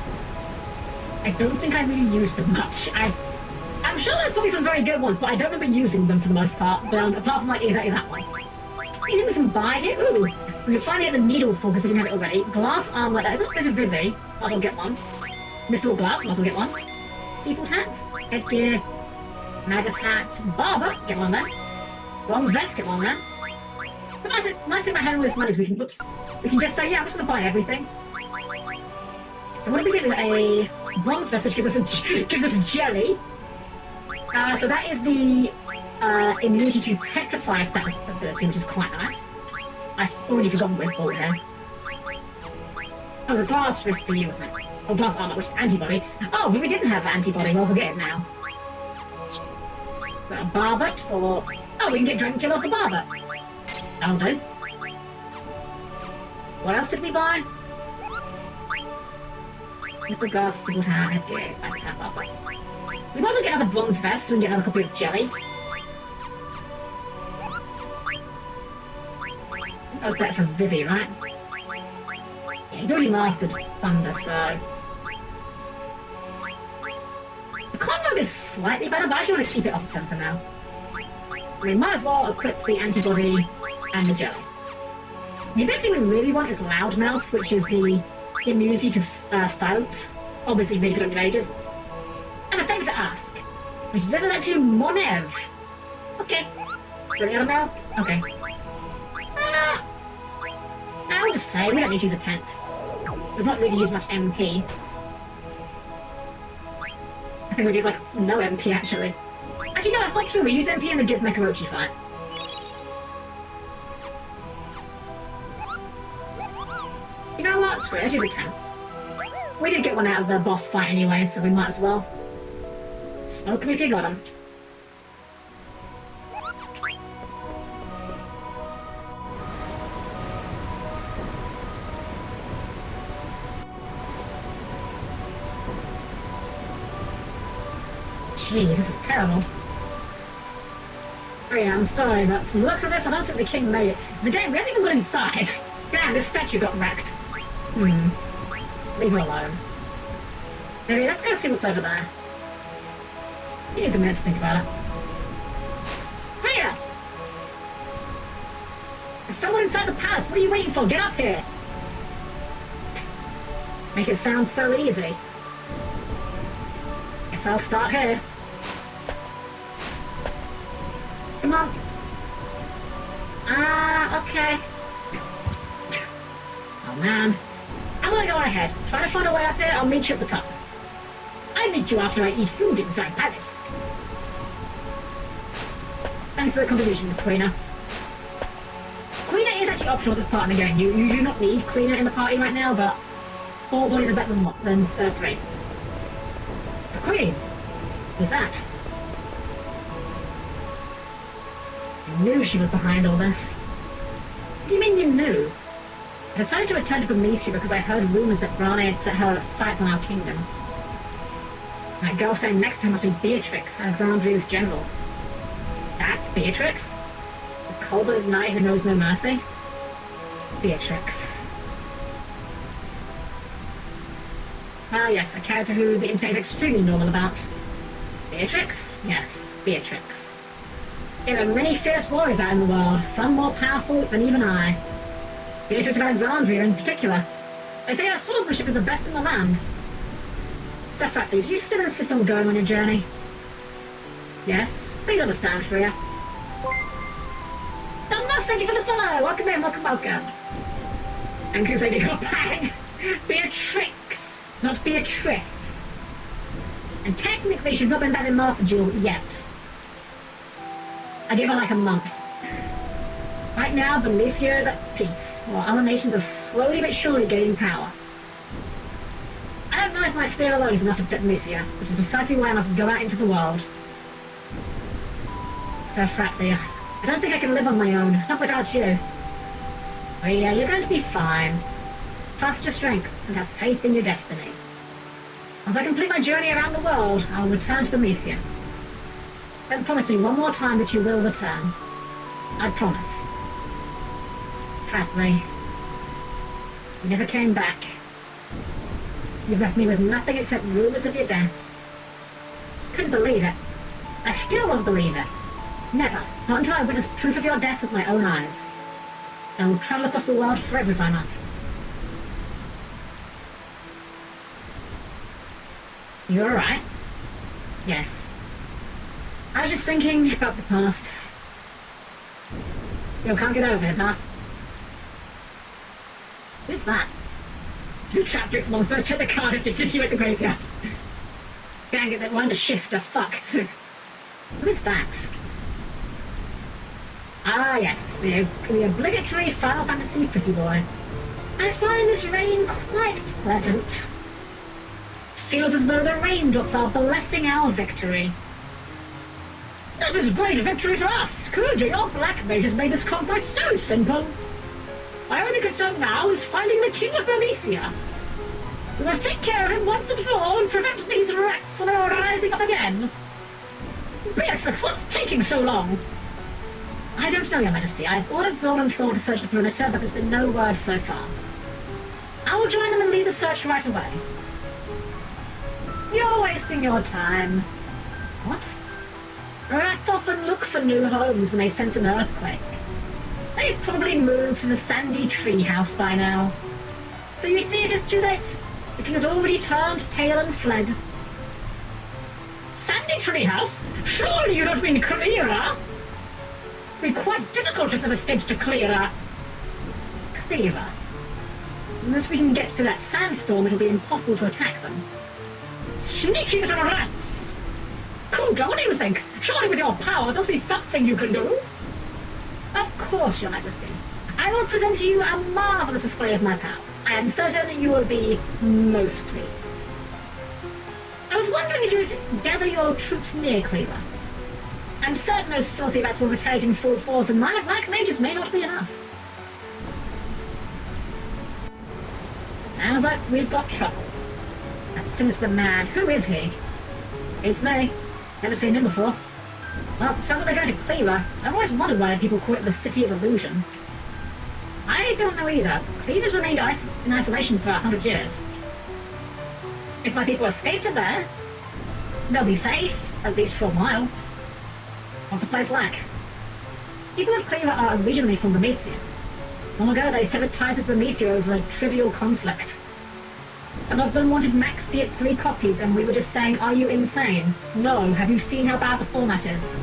I don't think I really used them much. I'm sure there's probably some very good ones, but I don't remember using them for the most part, apart from like exactly that one. You think we can buy it? Ooh, we can finally get the needle fork if we didn't have it already. Glass armlet, that isn't a bit of Vivi. Might as well get one. Mithril glass, might as well get one. Steepled hats, headgear, Magus hat, barber, get one there. Bronze vest, get one there. The nice thing about having all this money is we can just say, yeah, I'm just gonna buy everything. So what do we get? A bronze vest, which gives us a jelly. So that is the immunity to petrify status ability, which is quite nice. I've already forgotten what it's called here. That was a glass wrist for you, wasn't it? Or glass armor, which is antibody. Oh, we didn't have antibody. Well, we'll get it now. Got a barbet for... Oh, we can get Dragon Kill off the barbet. That'll do. What else did we buy? With the glass, people have headgear. That's that barbet. We might as well get another bronze vest so we can get another copy of jelly. That was better for Vivi, right? Yeah, he's already mastered Thunder, so... The Convo is slightly better, but I actually want to keep it off of him for now. We might as well equip the antibody and the jelly. The ability we really want is Loudmouth, which is the immunity to silence. Obviously really good on your mages. And a favour to ask. We should deliver that to Monev. Okay. Any other mail? Okay. I'll just say, we don't need to use a tent. We've not really used much MP. I think we've used, like, no MP, actually. Actually, no, that's not true. We used MP in the Gizamaluke fight. You know what? Screw it, let's use a tent. We did get one out of the boss fight anyway, so we might as well. Smoke him if you got him. Jeez, this is terrible. Oh yeah, I'm sorry, but from the looks of this, I don't think the king made it. So damn, we haven't even got inside. Damn, this statue got wrecked. Leave her alone. Maybe let's go see what's over there. He needs a minute to think about it. Freya! There's someone inside the palace. What are you waiting for? Get up here! Make it sound so easy. Guess I'll start here. Come on. Ah, okay. Oh man. I'm gonna go ahead. Try to find a way up here, I'll meet you at the top. I'll meet you after I eat food inside Palace. Thanks for the contribution, Cleyra. Cleyra is actually optional at this part in the game. You do not need Cleyra in the party right now, but 4 bodies are better than 3. It's the Queen. Who's that? I knew she was behind all this. What do you mean you knew? I decided to return to Bermesia because I heard rumors that Brane had set her sights on our kingdom. That girl saying next to her must be Beatrix, Alexandria's general. That's Beatrix? The cold-blooded knight who knows no mercy? Beatrix. Ah yes, a character who the internet is extremely normal about. Beatrix? Yes, Beatrix. There are many fierce warriors out in the world, some more powerful than even I. Beatrix of Alexandria in particular. They say her swordsmanship is the best in the land. Sephrati, do you still insist on going on your journey? Yes, please understand, Freya. Thomas, thank you for the follow! Welcome in, welcome. Anxious lady got bad. Beatrix, not Beatrice. And technically she's not been bad in Master Duel yet. I give her like a month. Right now, Bermesia is at peace, while other nations are slowly but surely gaining power. I don't know if my spear alone is enough to protect Bermesia, which is precisely why I must go out into the world. So, Fratlia, I don't think I can live on my own, not without you. But yeah, you're going to be fine. Trust your strength and have faith in your destiny. As I complete my journey around the world, I will return to Bermesia. Then promise me one more time that you will return. I promise. Fratlia, you never came back. You've left me with nothing except rumors of your death. Couldn't believe it. I still won't believe it. Never. Not until I witness proof of your death with my own eyes. I will travel across the world forever if I must. You alright? Yes. I was just thinking about the past. Still can't get over it, huh? Who's that? It's a Traptrix monster. Check the card as you went to graveyard. Dang it, that one to shift a fuck. What is that? Ah yes, the obligatory Final Fantasy pretty boy. I find this rain quite pleasant. Feels as though the raindrops are blessing our victory. This is great victory for us! Kuja, your black mage has made this conquest so simple. My only concern now is finding the King of Bermesia. We must take care of him once and for all and prevent these rats from rising up again. Beatrix, what's taking so long? I don't know, Your Majesty. I've ordered Zorn and Thor to search the perimeter, but there's been no word so far. I will join them and lead the search right away. You're wasting your time. What? Rats often look for new homes when they sense an earthquake. They've probably moved to the sandy treehouse by now. So you see it is too late. The king has already turned tail and fled. Sandy treehouse? Surely you don't mean Cleyra? It'd be quite difficult if they've escaped to Cleyra. Cleyra? Unless we can get through that sandstorm, it'll be impossible to attack them. Sneaky little rats! Kuja, what do you think? Surely with your powers, there must be something you can do? Of course, Your Majesty. I will present to you a marvelous display of my power. I am certain that you will be most pleased. I was wondering if you'd gather your troops near Cleyra. I'm certain those filthy rats will retaliate in full force, and my black mages may not be enough. Sounds like we've got trouble. That sinister man, who is he? It's me. Never seen him before. Well, it sounds like they're going to Cleyra. I've always wondered why people call it the City of Illusion. I don't know either. Cleyra's remained in isolation for 100 years. If my people escape to there, they'll be safe, at least for a while. What's the place like? People of Cleyra are originally from Bermesia. Long ago, they severed ties with Bermesia over a trivial conflict. Some of them wanted Maxi at 3 copies, and we were just saying, are you insane? No, have you seen how bad the format is?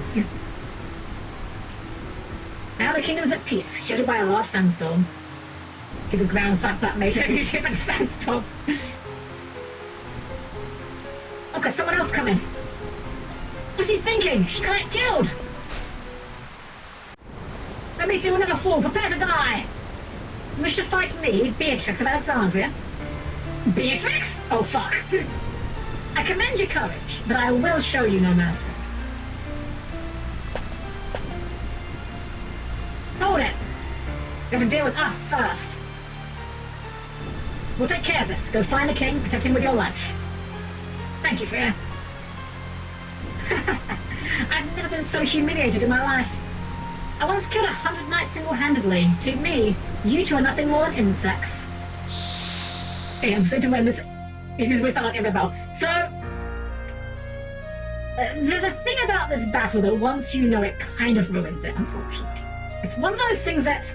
the kingdom is at peace, shadowed by a large sandstorm. Gives a ground strike that made it easier by the sandstorm. Okay, someone else coming. What's he thinking? She's gonna get killed! That means you will never fall. Prepare to die! You wish to fight me, Beatrix of Alexandria? Beatrix? Oh, fuck. I commend your courage, but I will show you no mercy. Hold it! You have to deal with us first. We'll take care of this. Go find the king, protect him with your life. Thank you, Freya. I've never been so humiliated in my life. I once killed 100 knights single-handedly. To me, you two are nothing more than insects. Okay, I'm going to win this. This is with like everybody. So, there's a thing about this battle that once you know it kind of ruins it, unfortunately. It's one of those things that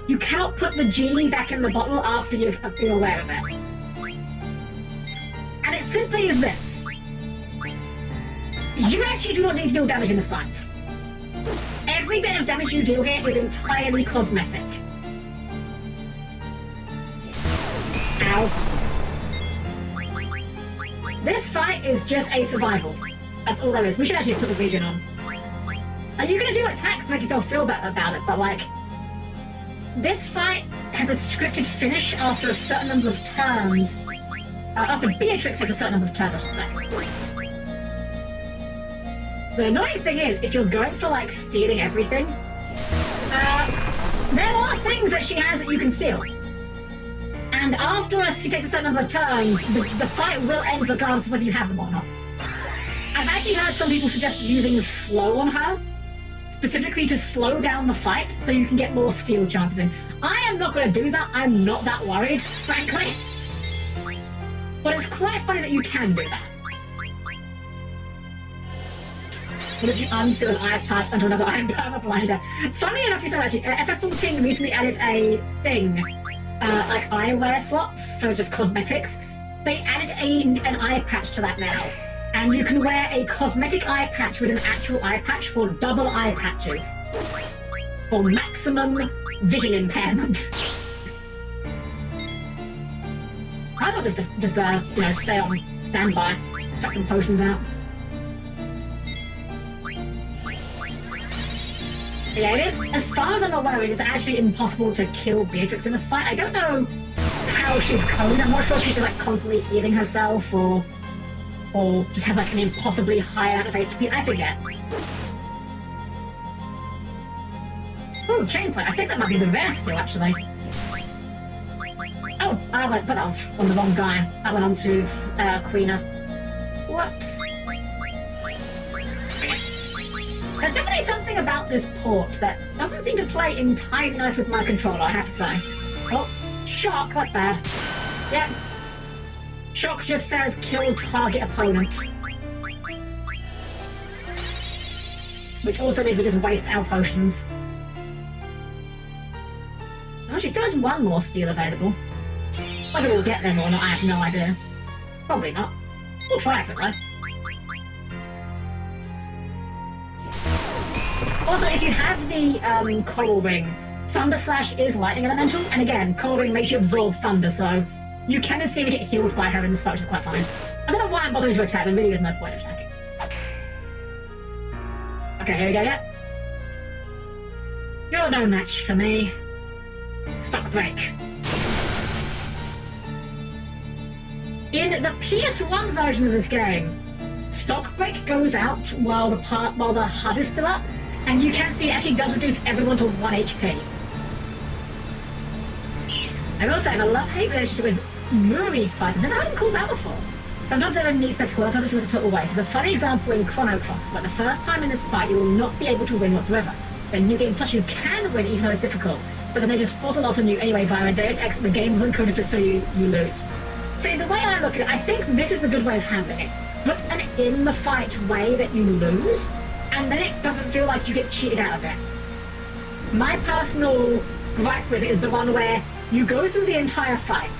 you cannot put the genie back in the bottle after you've been aware of it. And it simply is this. You actually do not need to deal damage in this fight. Every bit of damage you deal here is entirely cosmetic. Ow. This fight is just a survival. That's all there is. We should actually put the region on. Are you going to do attacks to make yourself feel better about it? But like, this fight has a scripted finish after a certain number of turns. After Beatrix takes a certain number of turns, I should say. The annoying thing is, if you're going for like stealing everything, there are things that she has that you can steal. And after she takes a certain number of turns, the fight will end regardless of whether you have them or not. I've actually heard some people suggest using slow on her, specifically to slow down the fight so you can get more steal chances in. I am not going to do that. I'm not that worried, frankly. But it's quite funny that you can do that. What if you unseal an eye patch onto another eye blinder? Funny enough, you said actually, FF14 recently added a thing, like eyewear slots for just cosmetics. They added an eye patch to that now. And you can wear a cosmetic eye patch with an actual eye patch for double eye patches. For maximum vision impairment. Why not just you know, stay on standby, chuck some potions out. Yeah, it is. As far as I'm aware, it is actually impossible to kill Beatrix in this fight. I don't know how she's coded. I'm not sure if she's like constantly healing herself or just has like an impossibly high amount of HP. I forget. Oh, chain plate. I think that might be the rare still, actually. Oh, I put that on the wrong guy. That went on to Queener. Whoops. There's definitely something about this port that doesn't seem to play entirely nice with my controller, I have to say. Oh, shock, that's bad. Yep. Shock just says kill target opponent. Which also means we just waste our potions. Oh, she still has one more steal available. Whether we'll get them or not, I have no idea. Probably not. We'll try for it though. Also, if you have the Coral Ring, Thunder Slash is lightning elemental, and again, Coral Ring makes you absorb thunder, so you can in theory get healed by her in this fight, which is quite fine. I don't know why I'm bothering to attack, there really is no point of attacking. Okay, here we go, yeah. You're no match for me. Stock break. In the PS1 version of this game, stock break goes out while the HUD is still up, and you can see it actually does reduce everyone to 1 HP. I will say I have a love-hate relationship with Muri fights. I've never heard him called that before. Sometimes they're a neat spectacle, sometimes it feels like a total waste. There's a funny example in Chrono Cross, where the first time in this fight you will not be able to win whatsoever. Then New Game Plus you can win even though it's difficult, but then they just force a loss on you anyway via a Deus Ex, and the game wasn't coded for so you lose. See, the way I look at it, I think this is the good way of handling it. Put an in-the-fight way that you lose, and then it doesn't feel like you get cheated out of it. My personal gripe with it is the one where you go through the entire fight,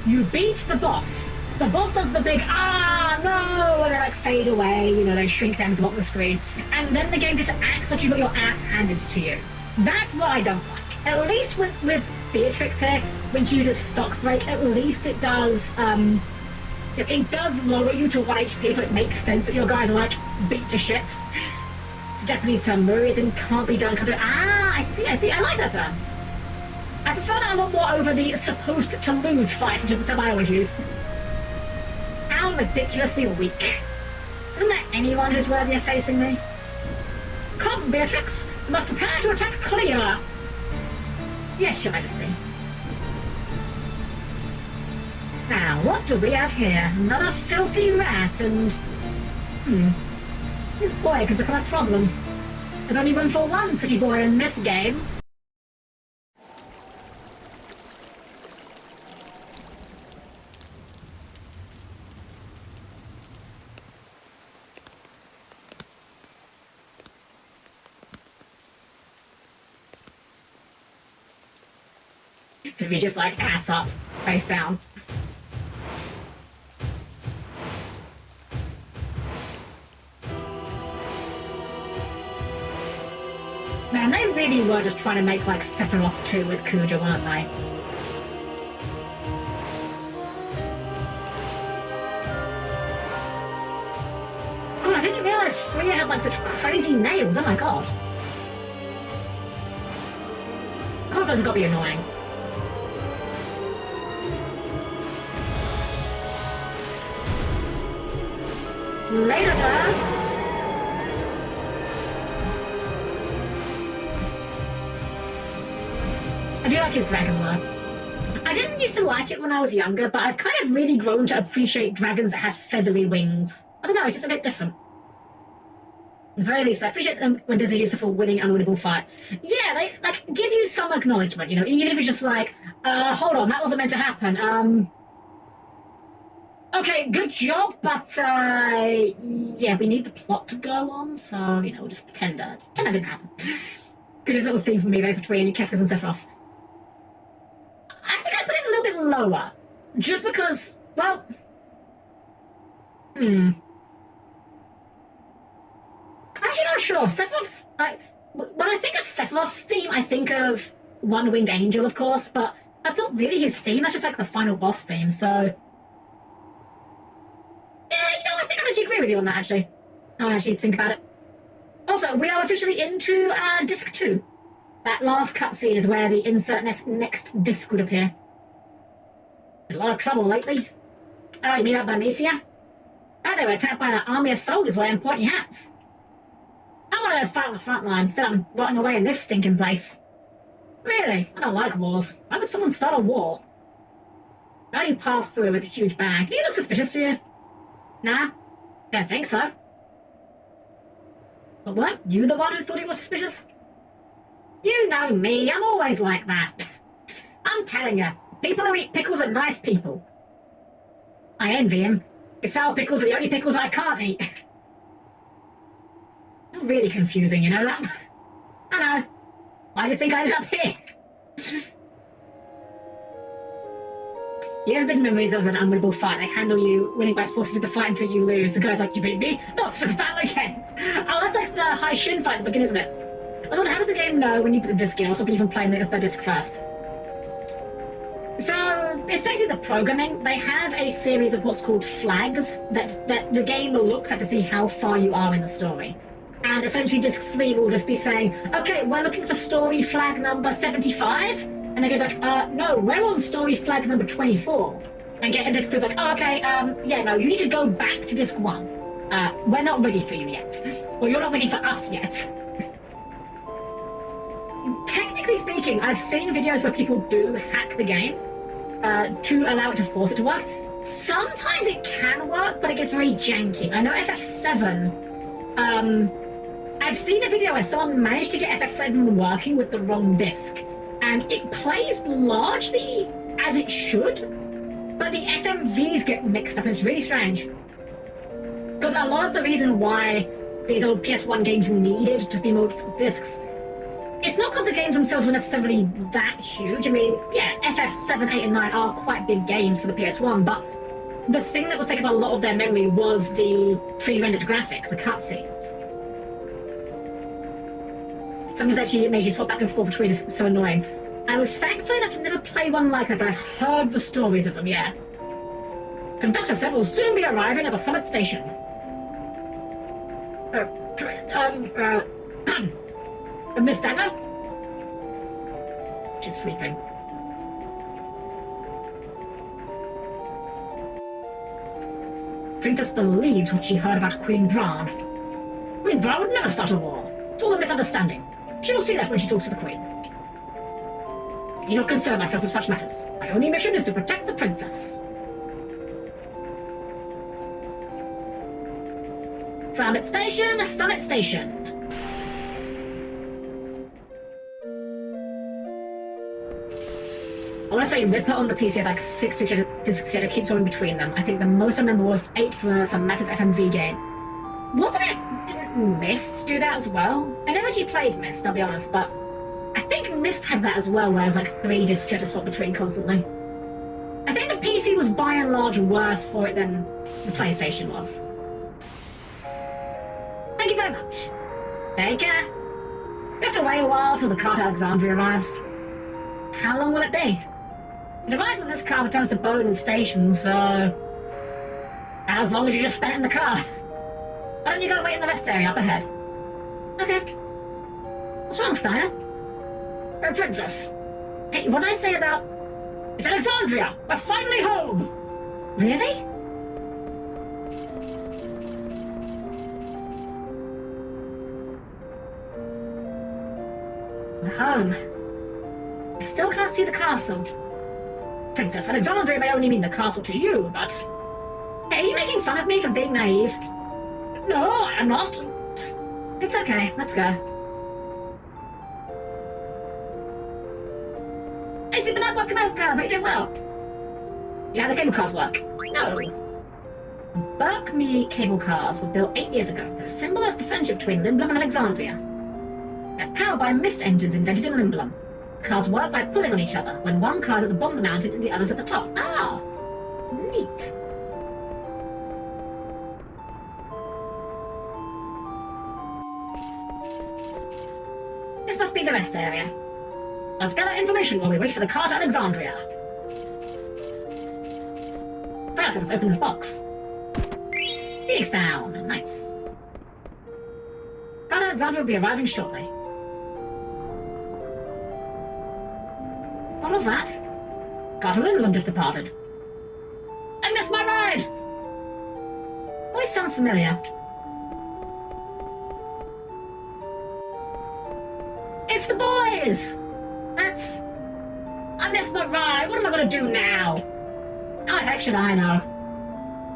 you beat the boss does the big, ah, no, and they like fade away, you know, they shrink down to the bottom of the screen, and then the game just acts like you got your ass handed to you. That's what I don't like. At least with Beatrix here, when she uses stock break, at least it does it does lower you to 1 HP, so it makes sense that your guys are like beat to shit. It's a Japanese term, myriad and can't be done. I see, I like that term. I prefer that a lot more over the supposed to lose fight, which is the term I always use. How ridiculously weak. Isn't there anyone who's worthy of facing me? Come, Beatrix, you must prepare to attack Cleyra. Yes, Your Majesty. Now, what do we have here? Another filthy rat and... This boy could become a problem. There's only room for one pretty boy in this game. He's just like ass up, face down. Man, they really were just trying to make like Sephiroth 2 with Kuja, weren't they? God, I didn't realise Freya had like such crazy nails, oh my god. God, those have got to be annoying. Later, birds! I do like his dragon though. I didn't used to like it when I was younger, but I've kind of really grown to appreciate dragons that have feathery wings. I don't know, it's just a bit different. At the very least, I appreciate them when there's a use for winning unwinnable fights. Yeah, they like give you some acknowledgement, you know, even if it's just like, hold on, that wasn't meant to happen. Okay, good job, but, yeah, we need the plot to go on, so, you know, we'll just pretend that didn't happen. Good as little theme for me, though, between Kefkas and Sephiroth's. I think I put it a little bit lower, just because, well... Actually, not sure. Sephiroth's, like, when I think of Sephiroth's theme, I think of One-Winged Angel, of course, but that's not really his theme, that's just, like, the final boss theme, so... I think I actually agree with you on that, actually. I actually think about it. Also, we are officially into Disc 2. That last cutscene is where the insert next disc would appear. A lot of trouble lately. Oh, you mean up by Mysia? Oh, they were attacked by an army of soldiers wearing pointy hats. I want to fight on the front line, instead I'm rotting away in this stinking place. Really? I don't like wars. Why would someone start a war? Now you pass through with a huge bag. Do you look suspicious to you? Nah, don't think so. But weren't you the one who thought he was suspicious? You know me, I'm always like that. I'm telling you, people who eat pickles are nice people. I envy him. His sour pickles are the only pickles I can't eat. You're really confusing, you know that? I know. Why do you think I ended up here? You have been memories of an unwinnable fight. They handle you, winning by forces of the fight until you lose. The guy's like, you beat me? Not this battle again! Oh, that's like the high shin fight at the beginning, isn't it? I was wondering, how does the game know when you put the disc in, or something you from playing the third disc first? So, it's basically the programming. They have a series of what's called flags that the game looks at to see how far you are in the story. And essentially disc 3 will just be saying, okay, we're looking for story flag number 75. And the game's like, no, we're on story flag number 24. And get a disc 3 like, oh, okay, yeah, no, you need to go back to disc 1. We're not ready for you yet. Or you're not ready for us yet. Technically speaking, I've seen videos where people do hack the game to allow it to force it to work. Sometimes it can work, but it gets very janky. I know FF7, I've seen a video where someone managed to get FF7 working with the wrong disc. And it plays largely as it should, but the FMVs get mixed up. It's really strange. Because a lot of the reason why these old PS1 games needed to be multiple discs, it's not because the games themselves were necessarily that huge. I mean, yeah, FF7, 8, and 9 are quite big games for the PS1, but the thing that was taking up a lot of their memory was the pre-rendered graphics, the cutscenes. Sometimes actually it made you swap back and forth between. It's so annoying. I was thankful enough to never play one like that, but I've heard the stories of them, yeah. Conductor said we'll soon be arriving at the summit station. Miss Dagger? She's sleeping. Princess believes what she heard about Queen Bran. Queen Bran would never start a war. It's all a misunderstanding. She will see that when she talks to the Queen. I need not concern myself with such matters. My only mission is to protect the princess. Summit Station, Summit Station. I want to say Ripper on the PC had like 6 discs, yet it keeps going between them. I think the most I remember was 8 for some massive FMV game. Wasn't it? Didn't Myst do that as well? I never actually played Myst, I'll be honest, but I think Myst had that as well, where it was like 3 discs you had to swap between constantly. I think the PC was by and large worse for it than the PlayStation was. Thank you very much. Take care. We have to wait a while till the car to Alexandria arrives. How long will it be? It arrives when this car returns to Bodied Station, so... as long as you just spent it in the car. Why don't you go wait in the rest area up ahead? Okay. What's wrong, Steiner? Princess. Hey, what did I say about... It's Alexandria! We're finally home! Really? We're home. I still can't see the castle. Princess, Alexandria may only mean the castle to you, but... Hey, are you making fun of me for being naive? No, I'm not. It's okay, let's go. Hey, Supernet, welcome out, how are you doing well? Yeah, the cable cars work. No. Burke-me cable cars were built 8 years ago. They're a symbol of the friendship between Limblum and Alexandria. They're powered by Myst engines invented in Limblum. Cars work by pulling on each other, when one car's at the bottom of the mountain and the other's at the top. Ah! Neat. This must be the rest area. Let's gather information while we wait for the car to Alexandria. First, let's open this box. Phoenix Town. Nice. Car to Alexandria will be arriving shortly. What was that? Car to Limblum just departed. I missed my ride! Voice sounds familiar. It's the boys! That's... I missed my ride. What am I gonna do now? How the heck should I know?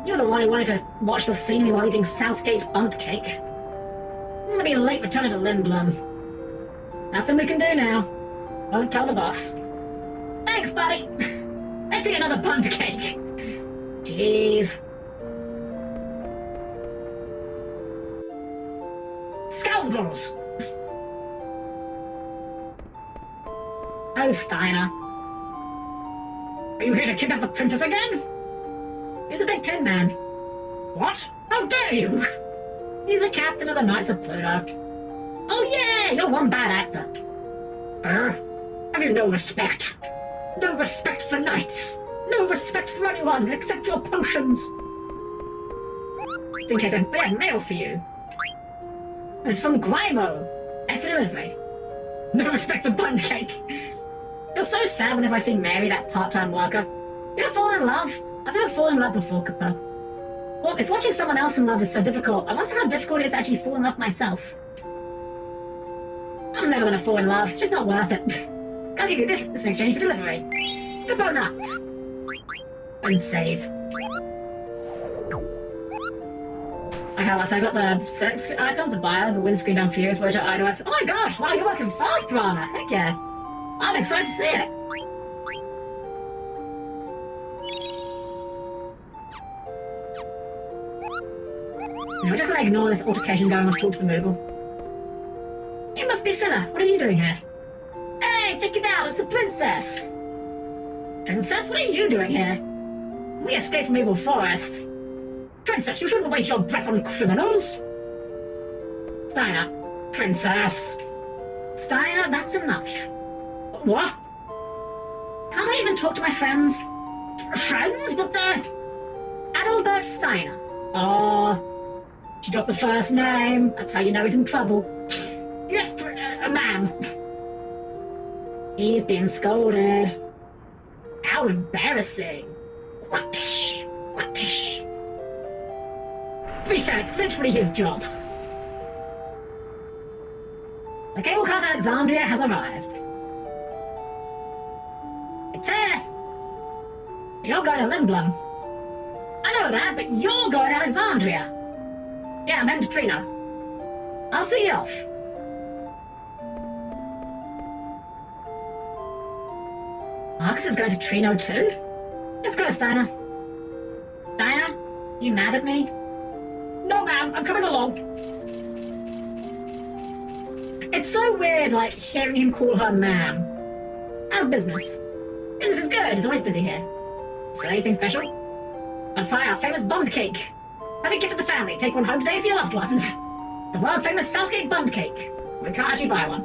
You're the one who wanted to watch the scenery while eating Southgate bundt cake. I'm gonna be late returning to Limblum. Nothing we can do now. Won't tell the boss. Thanks, buddy. Let's eat another bundt cake. Jeez. Scoundrels! Oh, Steiner. Are you here to kidnap the princess again? He's a big tin man. What? How dare you? He's the captain of the Knights of Pluto. Oh yeah, you're one bad actor. Have you no respect? No respect for knights. No respect for anyone except your potions. Just in case I have mail for you. It's from Grimo. Thanks for delivery. No respect for bundt cake. You're so sad whenever I see Mary, that part-time worker. You ever fall in love? I've never fallen in love before, Cooper. Well, if watching someone else in love is so difficult, I wonder how difficult it is to actually fall in love myself. I'm never gonna fall in love. It's just not worth it. I'll give you this in exchange for delivery. Goodbye, nuts. And save. Okay, so I got the sex icons, the bio, the windscreen down Furious, Mojo, iOS. Oh my gosh, wow, you're working fast, Brana. Heck yeah. I'm excited to see it. Now, we're just going to ignore this altercation going on to talk to the Moogle. You must be Cinna. What are you doing here? Hey, check it out. It's the princess. Princess, what are you doing here? We escaped from Evil Forest. Princess, you shouldn't waste your breath on criminals. Steiner. Princess. Steiner, that's enough. What? Can't I even talk to my friends? Friends? But they're... Adalbert Steiner. Oh, she dropped the first name. That's how you know he's in trouble. Yes, ma'am. He's being scolded. How embarrassing. Whoosh, whoosh. To be fair, it's literally his job. The cable car to Alexandria has arrived. It's here. You're going to Lindblom. I know that, but you're going to Alexandria. Yeah, I'm heading to Trino. I'll see you off. Marcus is going to Trino too? Let's go, Steiner. Steiner, you mad at me? No, ma'am, I'm coming along. It's so weird, like, hearing him call her ma'am. How's business? Business is good, he's always busy here. So anything special? On fire, our famous bund cake. Have a gift for the family, take one home today for your loved ones. The world famous Southgate bund cake. We can't actually buy one.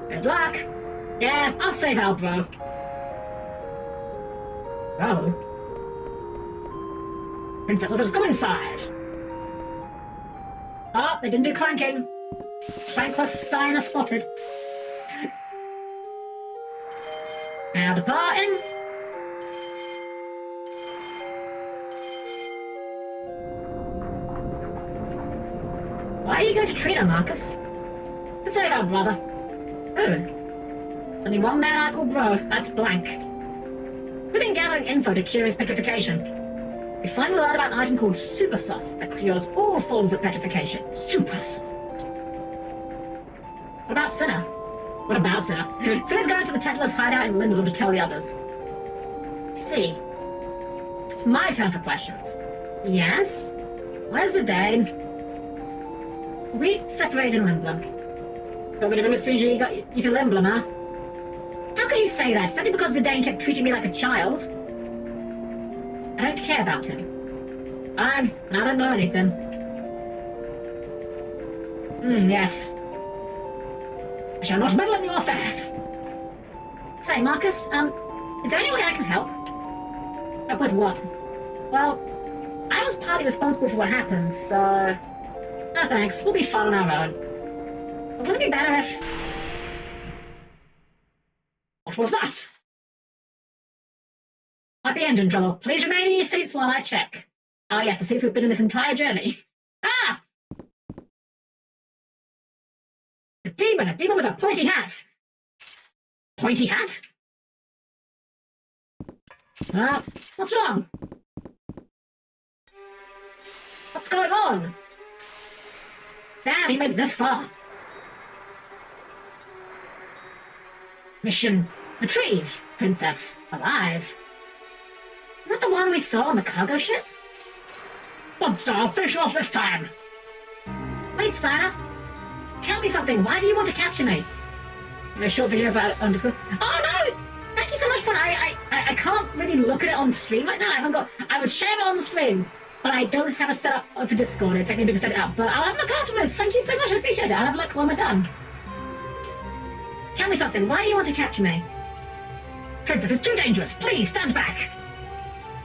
Good luck. Yeah, I'll save our bro. Bro? Princess, let us go inside. Oh, they didn't do clanking. Clankless Steiner spotted. Now departing. Why are you going to Trino, Marcus? To save our brother. Who? Only one man I call bro, that's Blank. We've been gathering info to cure his petrification. We finally learned about an item called Super Soft that cures all forms of petrification. Super Soft. What about Sinner? What about Sinner? Sinner's going to the Tetler's hideout in Lindblom to tell the others. See. It's my turn for questions. Yes? Where's the Dane? We separated in Lindblom. Got rid of him as soon as you got you to Lindblom, huh? How could you say that? It's only because Zidane kept treating me like a child. I don't care about him. I don't know anything. Yes. I shall not meddle in your affairs. Say, Marcus, is there any way I can help? Help with what? Well, I was partly responsible for what happened, so... No thanks, we'll be fine on our own. But wouldn't it be better if... What was that? Might be engine trouble. Please remain in your seats while I check. Ah, yes, the seats we've been in this entire journey. Ah! A demon with a pointy hat. Pointy hat? What's wrong? What's going on? Damn, he made it this far. Mission retrieve, princess, alive. Is that the one we saw on the cargo ship? Monster, I'll finish you off this time. Wait, Steiner. Tell me something. Why do you want to capture me? A short video about on Discord. Oh no! Thank you so much for it. I can't really look at it on stream right now. I haven't got. I would share it on the stream, but I don't have a setup for Discord. It technically to set it up, but I'll have a look afterwards. Thank you so much. I appreciate it. I'll have a look when we're done. Tell me something. Why do you want to capture me? Princess, it's too dangerous. Please stand back.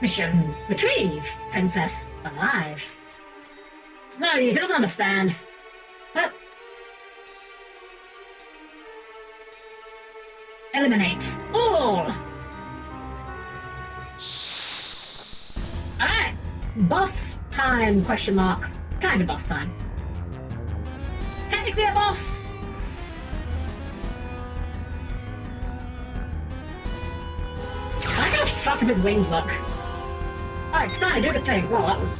Mission retrieve, princess, alive. It's no use. He doesn't understand. But eliminate all. Alright. Boss time, question mark. Kind of boss time. Technically a boss. I like how fucked up his wings look. Alright, Steiner, do the thing. Well, that was...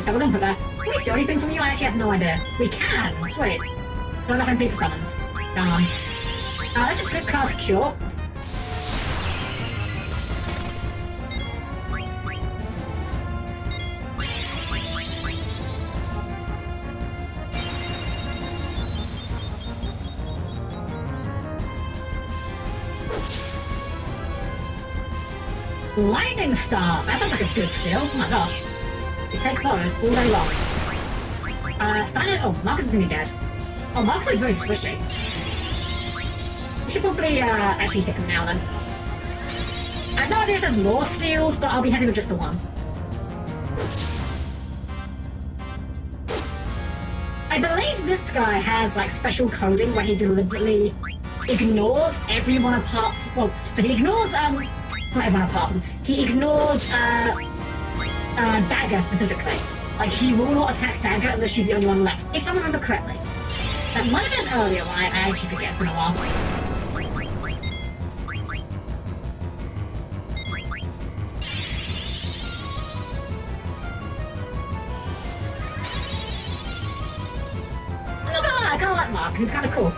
double input there. Can we steal anything from you? I actually have no idea. We can! Sweet. Don't have any people summons. Come on. Let's just quick cast Cure. Lightning Star! That sounds like a good steal. Oh my gosh. You take those all day long. Steiner... Oh, Marcus is gonna be dead. Oh, Marcus is very squishy. We should probably actually hit him now then. I have no idea if there's more steals, but I'll be happy with just the one. I believe this guy has like special coding where he deliberately ignores everyone apart from... Well, so he ignores, not everyone apart from... He ignores, Dagger specifically. Like, he will not attack Dagger unless she's the only one left, if I remember correctly. That might have been earlier when I actually forget, it's been a while. I'm not gonna lie, I kinda like Mark, because he's kinda cool.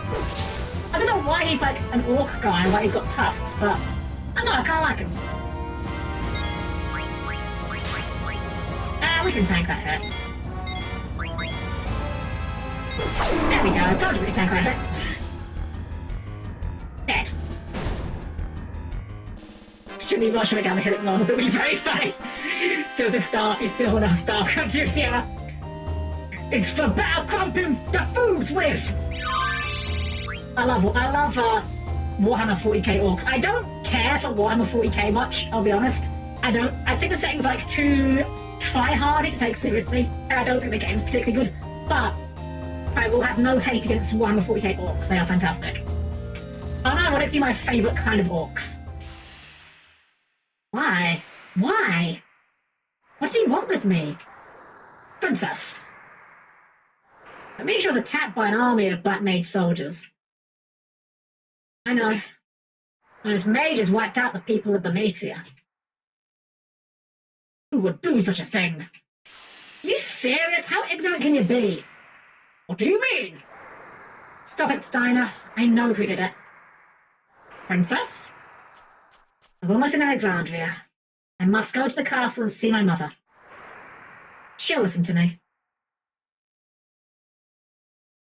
I don't know why he's like an orc guy and why he's got tusks, but I don't know, I kinda like him. We can tank that hit. There we go, I told you we could tank that hit. Dead. Extremely rush down the hill at Mars, but we're very funny. Still the staff, he's still on our staff countries here. It's for better crumping the foods with! I love Warhammer 40k orcs. I don't care for Warhammer 40k much, I'll be honest. I don't. I think the setting's like too try-hardy to take seriously, and I don't think the game's particularly good, but I will have no hate against Warhammer 40k orcs. They are fantastic. Oh no, what if they're my favourite kind of orcs? Why? Why? What do you want with me? Princess. I mean, she was attacked by an army of black mage soldiers. I know. And his mages wiped out the people of Bermesia. Who would do such a thing? Are you serious? How ignorant can you be? What do you mean? Stop it, Steiner. I know who did it. Princess? I'm almost in Alexandria. I must go to the castle and see my mother. She'll listen to me.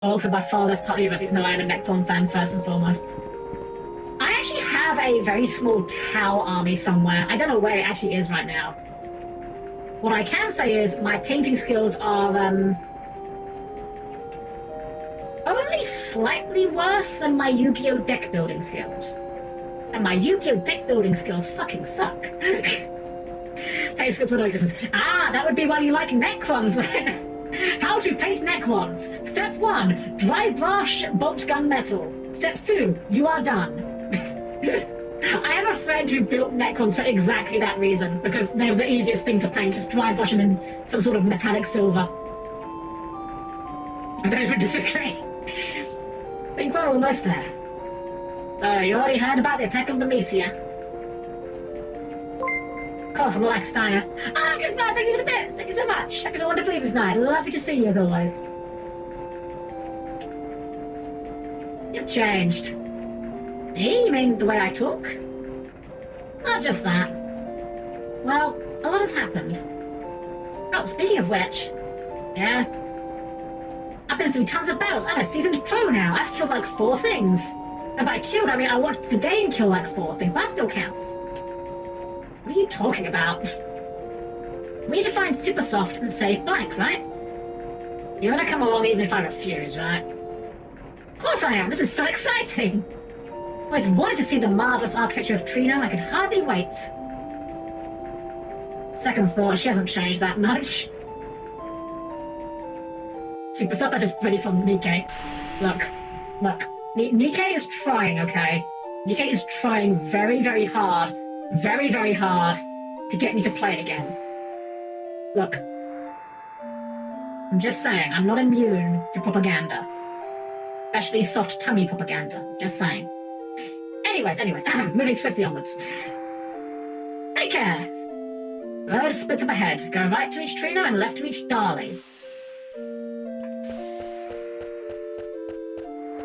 Also, by far less part of even though I am a Necron fan first and foremost. I actually have a very small Tau army somewhere. I don't know where it actually is right now. What I can say is my painting skills are only slightly worse than my Yu-Gi-Oh! Deck building skills. And my Yu-Gi-Oh! Deck building skills fucking suck. Paint skills for no existence. Ah, that would be why you like Necrons then. How to paint Necrons. Step 1, dry brush bolt gunmetal. Step 2, you are done. I have a friend who built Necrons for exactly that reason, because they were the easiest thing to paint, just dry brush them in some sort of metallic silver. I don't even disagree. I think we're almost there. So, you already heard about the attack on Bermesia. Of course, I'm like Steiner. Ah, Gizmo, thank you for the bits! Thank you so much! Happy to want to believe this night. Lovely to see you as always. You've changed. Me? You mean the way I talk? Not just that. Well, a lot has happened. Oh, speaking of which... Yeah? I've been through tons of battles. I'm a seasoned pro now. I've killed like 4 things. And by killed, I mean I watched Zidane kill like 4 things. That still counts. What are you talking about? We need to find Super Soft and save Blank, right? You're gonna come along even if I refuse, right? Of course I am. This is so exciting. I always wanted to see the marvelous architecture of Trino. I could hardly wait. Second thought, she hasn't changed that much. Super Soft, that's just ready from Nikke. Look. Nikke is trying, okay? Nikke is trying very, very hard to get me to play it again. Look. I'm just saying, I'm not immune to propaganda. Especially soft tummy propaganda. Just saying. Anyways, moving swiftly onwards. Take care. Road splits up ahead. Go right to reach Trino and left to reach Darley.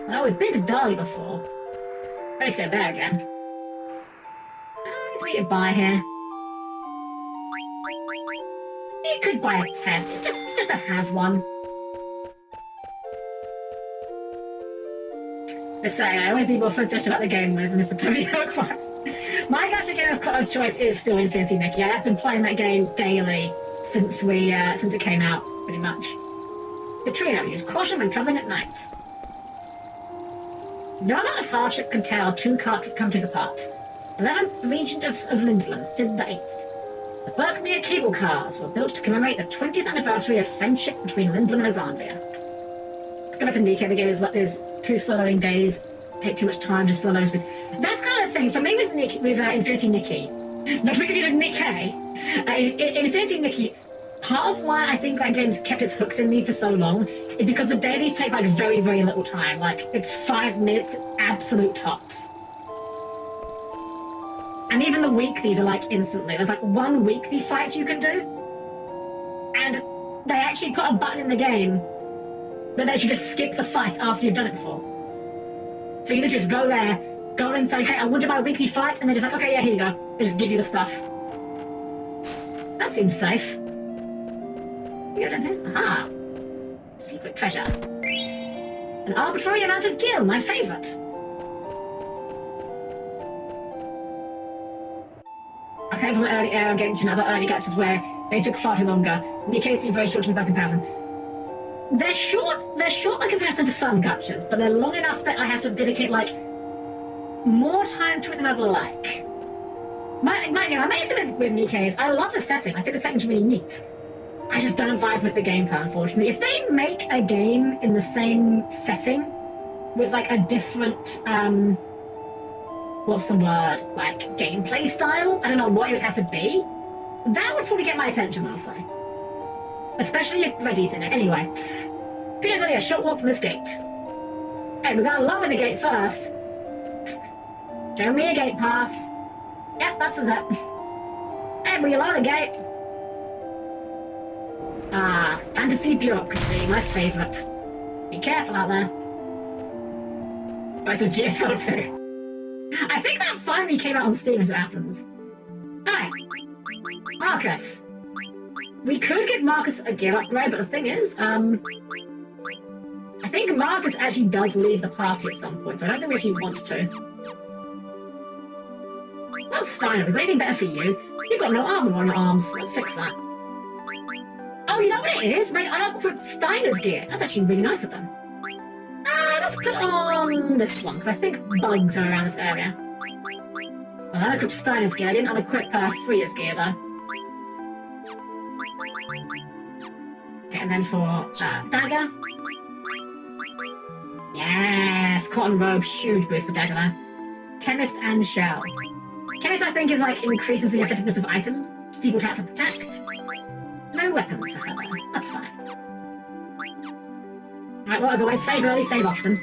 Well, we've been to Darley before. Ready to go there again. I need to buy here. You could buy a 10, just to have one. I say, I always need more footage about the game with than if the Tony Hawk was. My gacha game of choice is still Infinity Nikki. I have been playing that game daily since it came out, pretty much. The trio use caution when traveling at night. No amount of hardship can tear two countries apart. 11th Regent of Lindland, Sid the 8th. The Berkmere cable cars were built to commemorate the 20th anniversary of friendship between Lindland and Azandria. Go back to Nikke, the game is 2 slow-loading days, take too much time, just slow loads. That's kind of the thing, for me with Infinity Nikki, not to be confused with Nikke, Infinity Nikki, part of why I think that game's kept its hooks in me for so long is because the dailies take like very, very little time. Like, it's 5 minutes, absolute tops. And even the weeklies are like instantly. There's like 1 weekly fight you can do. And they actually put a button in the game that lets you just skip the fight after you've done it before. So you just go there, go and say, hey, I want to do my weekly fight, and they're just like, okay, yeah, here you go. They just give you the stuff. That seems safe. You don't know? Aha. Secret treasure. An arbitrary amount of gil, my favourite. I came from an early era getting to other early gachas where they took far too longer. Nikke seemed very short to me by comparison. They're short by comparison to some gachas, but they're long enough that I have to dedicate, like, more time to it than I'd like. My main thing with Nikke is I love the setting. I think the setting's really neat. I just don't vibe with the gameplay, unfortunately. If they make a game in the same setting with, like, a different, what's the word? Like, gameplay style? I don't know what it would have to be. That would probably get my attention, I'll say. Especially if Reddy's in it. Anyway, Peter's only a short walk from this gate. Hey, we're gonna lower the gate first. Show me a gate pass. Yep, that's a zip. Hey, will you lower the gate? Ah, fantasy bureaucracy, my favourite. Be careful out there. Oh, it's a GFL too. I think that finally came out on Steam as it happens. Hi. Marcus. We could give Marcus a gear upgrade, but the thing is, I think Marcus actually does leave the party at some point, so I don't think we actually want to. Well, Steiner, we've got anything better for you. You've got no armor on your arms. Let's fix that. Oh, you know what it is? They unequipped Steiner's gear. That's actually really nice of them. Let's put on this one, because I think bugs are around this area. Well, I unequipped Steiner's gear. I didn't unequip Freya's gear, though. Okay, and then for dagger. Yes, cotton robe, huge boost for dagger there. Chemist and shell. Chemist, I think, is like increases the effectiveness of items. Steeple tap for protect. No weapons for her though. That's fine. Right, well, as always, save early, save often.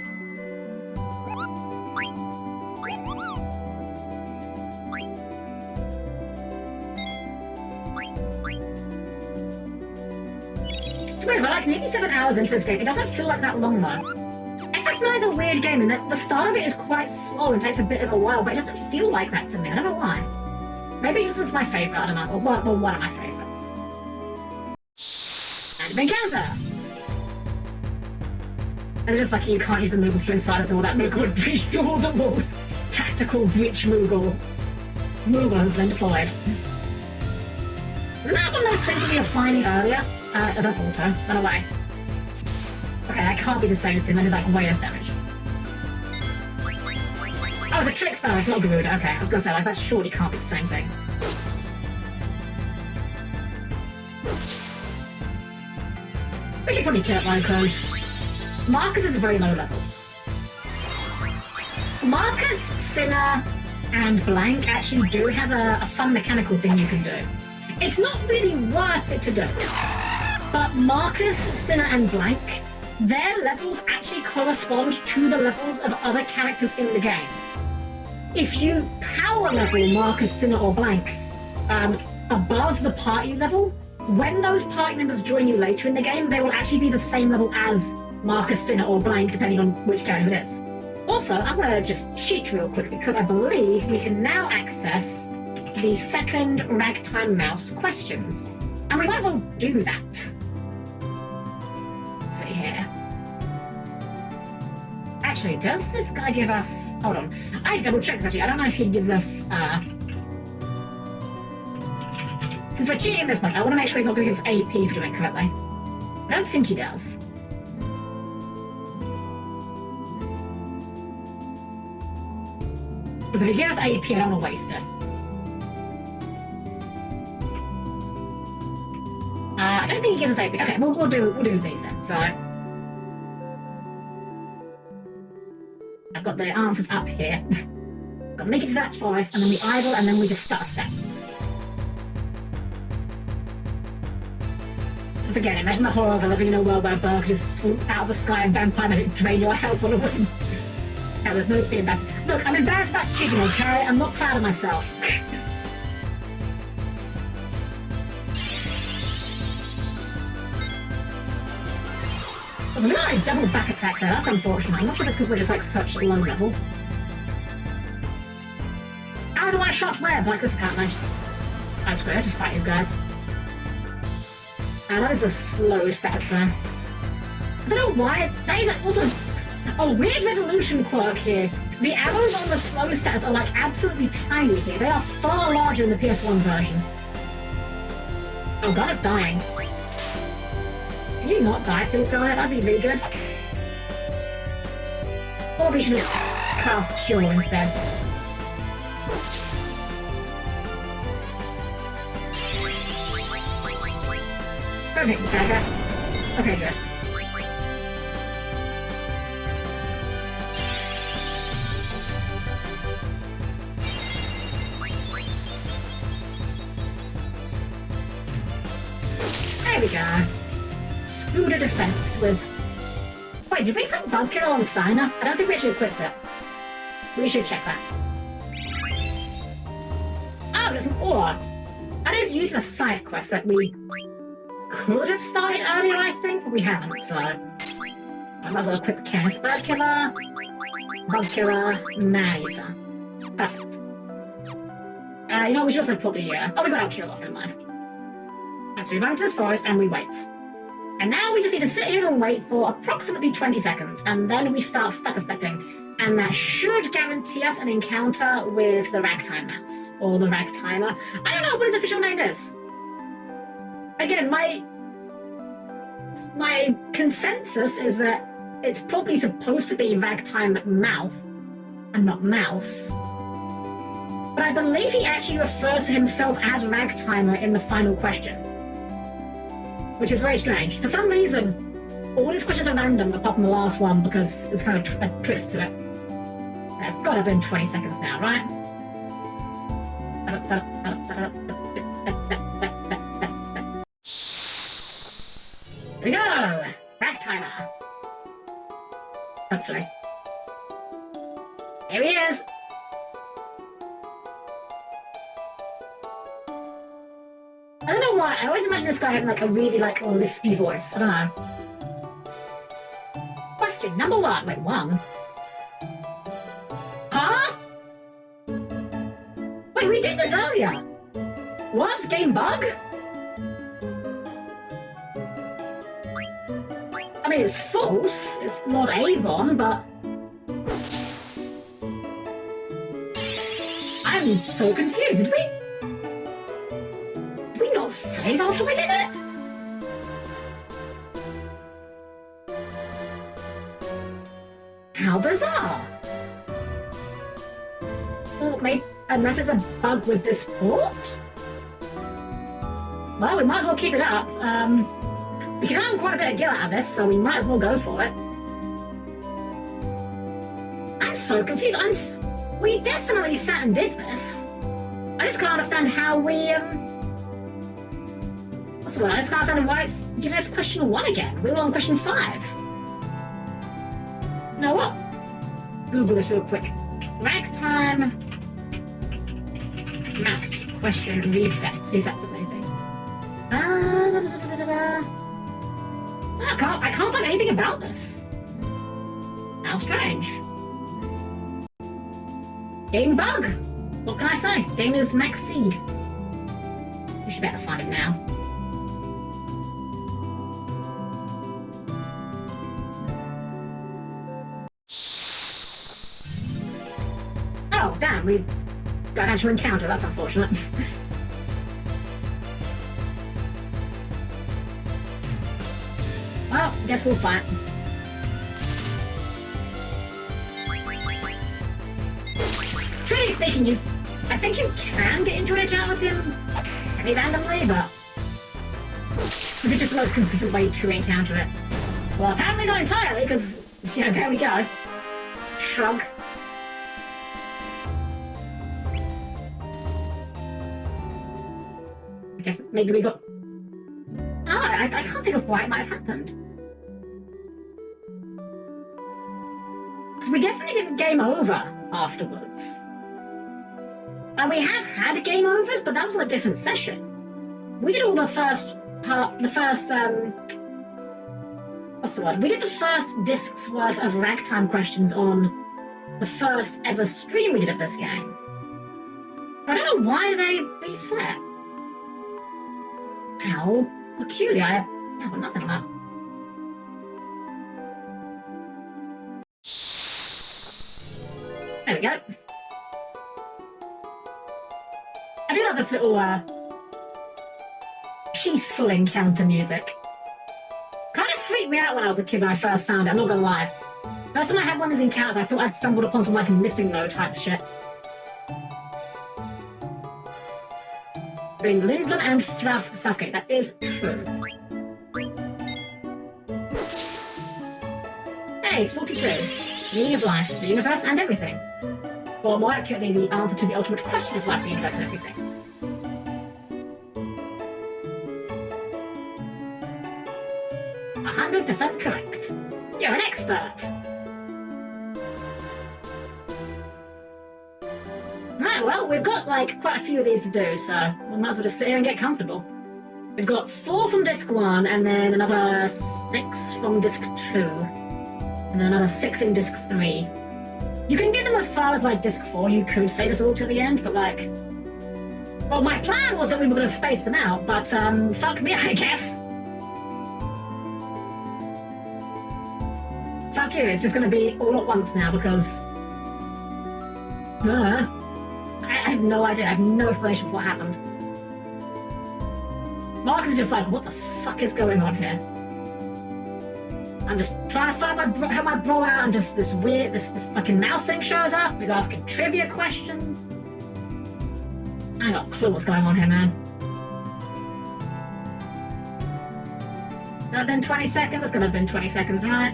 It's weird, but like nearly 7 hours into this game, it doesn't feel like that long though. FF9 is a weird game in that the start of it is quite slow and takes a bit of a while, but it doesn't feel like that to me. I don't know why. Maybe it's just it's my favourite, I don't know. Or one of my favourites. Random encounter! It's just like you can't use the Moogle through inside of the door. That Moogle would breach through all the walls. Tactical breach Moogle. Moogle has been deployed. Isn't that one of those things that we were finding earlier? An auto. Run away. Okay, that can't be the same thing. That did like way less damage. Oh, it's a trick spell. It's not Garuda. Okay, I was gonna say like that surely can't be the same thing. We should probably kill it though, because Marcus is a very low level. Marcus, Sinner, and Blank actually do have a fun mechanical thing you can do. It's not really worth it to do, but Marcus, Sinner, and Blank, their levels actually correspond to the levels of other characters in the game. If you power level Marcus, Sinner, or Blank above the party level, when those party members join you later in the game, they will actually be the same level as Marcus, Sinner, or Blank, depending on which character it is. Also, I'm going to just cheat real quick because I believe we can now access the second Ragtime Mouse questions. And we might as well do that. Let's see here. Actually, does this guy give us... Hold on. I need to double check this, actually. I don't know if he gives us Since we're cheating this much, I want to make sure he's not going to give us AP for doing it correctly. I don't think he does. But if he gives us AP, I don't want to waste it. I don't think he gives us AP. Okay, we'll do these then. So I've got the answers up here. Got to make it to that forest, and then we idle, and then we just start a step. Once again, imagine the horror of living in a world where a bird could just swoop out of the sky and vampire magic drain your health on a whim. Now, there's no being embarrassed. Look, I'm embarrassed about cheating, okay? I'm not proud of myself. We got a double back attack there, that's unfortunate. I'm not sure if it's because we're just like such a low level. How do I shot web like this apparently? I screw it, just fight these guys. That is a slow status there. I don't know why, that is also a weird resolution quirk here. The arrows on the slow status are like absolutely tiny here. They are far larger in the PS1 version. Oh god, it's dying. Can you not die, please, guy? That'd be really good. Or we should just cast Cure instead. Perfect, dagger. Okay, good. There we go. Scooter dispense with... Wait, did we put Bug Killer on Signer? I don't think we actually equipped it. We should check that. Oh, there's an ore. That is using a side quest that we could have started earlier, I think, but we haven't, so... I might as well equip Canis. Bird Killer, Bug Killer, Man-Eater. Perfect. You know, we should also probably... Oh, we got our kill off, never mind. And so we run to this forest and we wait. And now we just need to sit here and wait for approximately 20 seconds, and then we start stutter stepping. And that should guarantee us an encounter with the Ragtime Mouse, or the Ragtimer. I don't know what his official name is. Again, my consensus is that it's probably supposed to be Ragtime Mouth, and not Mouse. But I believe he actually refers to himself as Ragtimer in the final question. Which is very strange. For some reason, all these questions are random apart from the last one because there's kind of a twist to it. It's got to have been 20 seconds now, right? Here we go! Ragtimer! Hopefully. Here he is! I don't know why, I always imagine this guy having like a really like lispy voice. I don't know. Question number 1. Wait, 1? Huh? Wait, we did this earlier! What? Game bug? I mean, it's false. It's not Avon, but... I'm so confused. Did we not save after we did it? How bizarre. Or maybe, unless it's a bug with this port? Well, we might as well keep it up. We can earn quite a bit of gil out of this, so we might as well go for it. I'm so confused. We definitely sat and did this. I just can't understand how we, what's the word? I just can't understand why it's giving us question 1 again. We were on question 5. You know what? Google this real quick. Ragtime mouse question reset. See if that does anything. I can't find anything about this. How strange. Game bug. What can I say? Game is max seed. We should better find it now. Oh, damn, we got an actual encounter. That's unfortunate. Guess we'll fight. Truly speaking, I think you can get into an chat with him semi-randomly, but this is just the most consistent way to encounter it. Well, apparently not entirely, because, you know, there we go. Shrug. I guess maybe we got... Oh, I can't think of why it might have happened. Because we definitely didn't game over afterwards. And we have had game overs, but that was on a different session. We did all the first part, what's the word? We did the first disc's worth of ragtime questions on the first ever stream we did of this game. But I don't know why they reset. How peculiar. I have nothing on that. There we go. I do love this little peaceful encounter music. Kind of freaked me out when I was a kid when I first found it, I'm not gonna lie. First time I had one of these encounters, I thought I'd stumbled upon some like missing no type shit. Between Lindblom and Southgate, that is true. Hey, 42. Meaning of life, the universe, and everything. Or more accurately, the answer to the ultimate question of life, the universe, and everything. 100% correct. You're an expert. Right, well, we've got like quite a few of these to do, so we might as well just sit here and get comfortable. We've got 4 from disc 1, and then another 6 from disc 2, and then another 6 in disc 3. You can get them as far as like disc 4, you could say this all to the end, but like... Well, my plan was that we were going to space them out, but fuck me, I guess. Fuck you, it's just going to be all at once now, because... I have no idea, I have no explanation for what happened. Mark is just like, what the fuck is going on here? I'm just trying to help my bro out, and just this fucking mouse thing shows up. He's asking trivia questions. I ain't got a clue what's going on here, man. That been 20 seconds? It's gonna have been 20 seconds, right?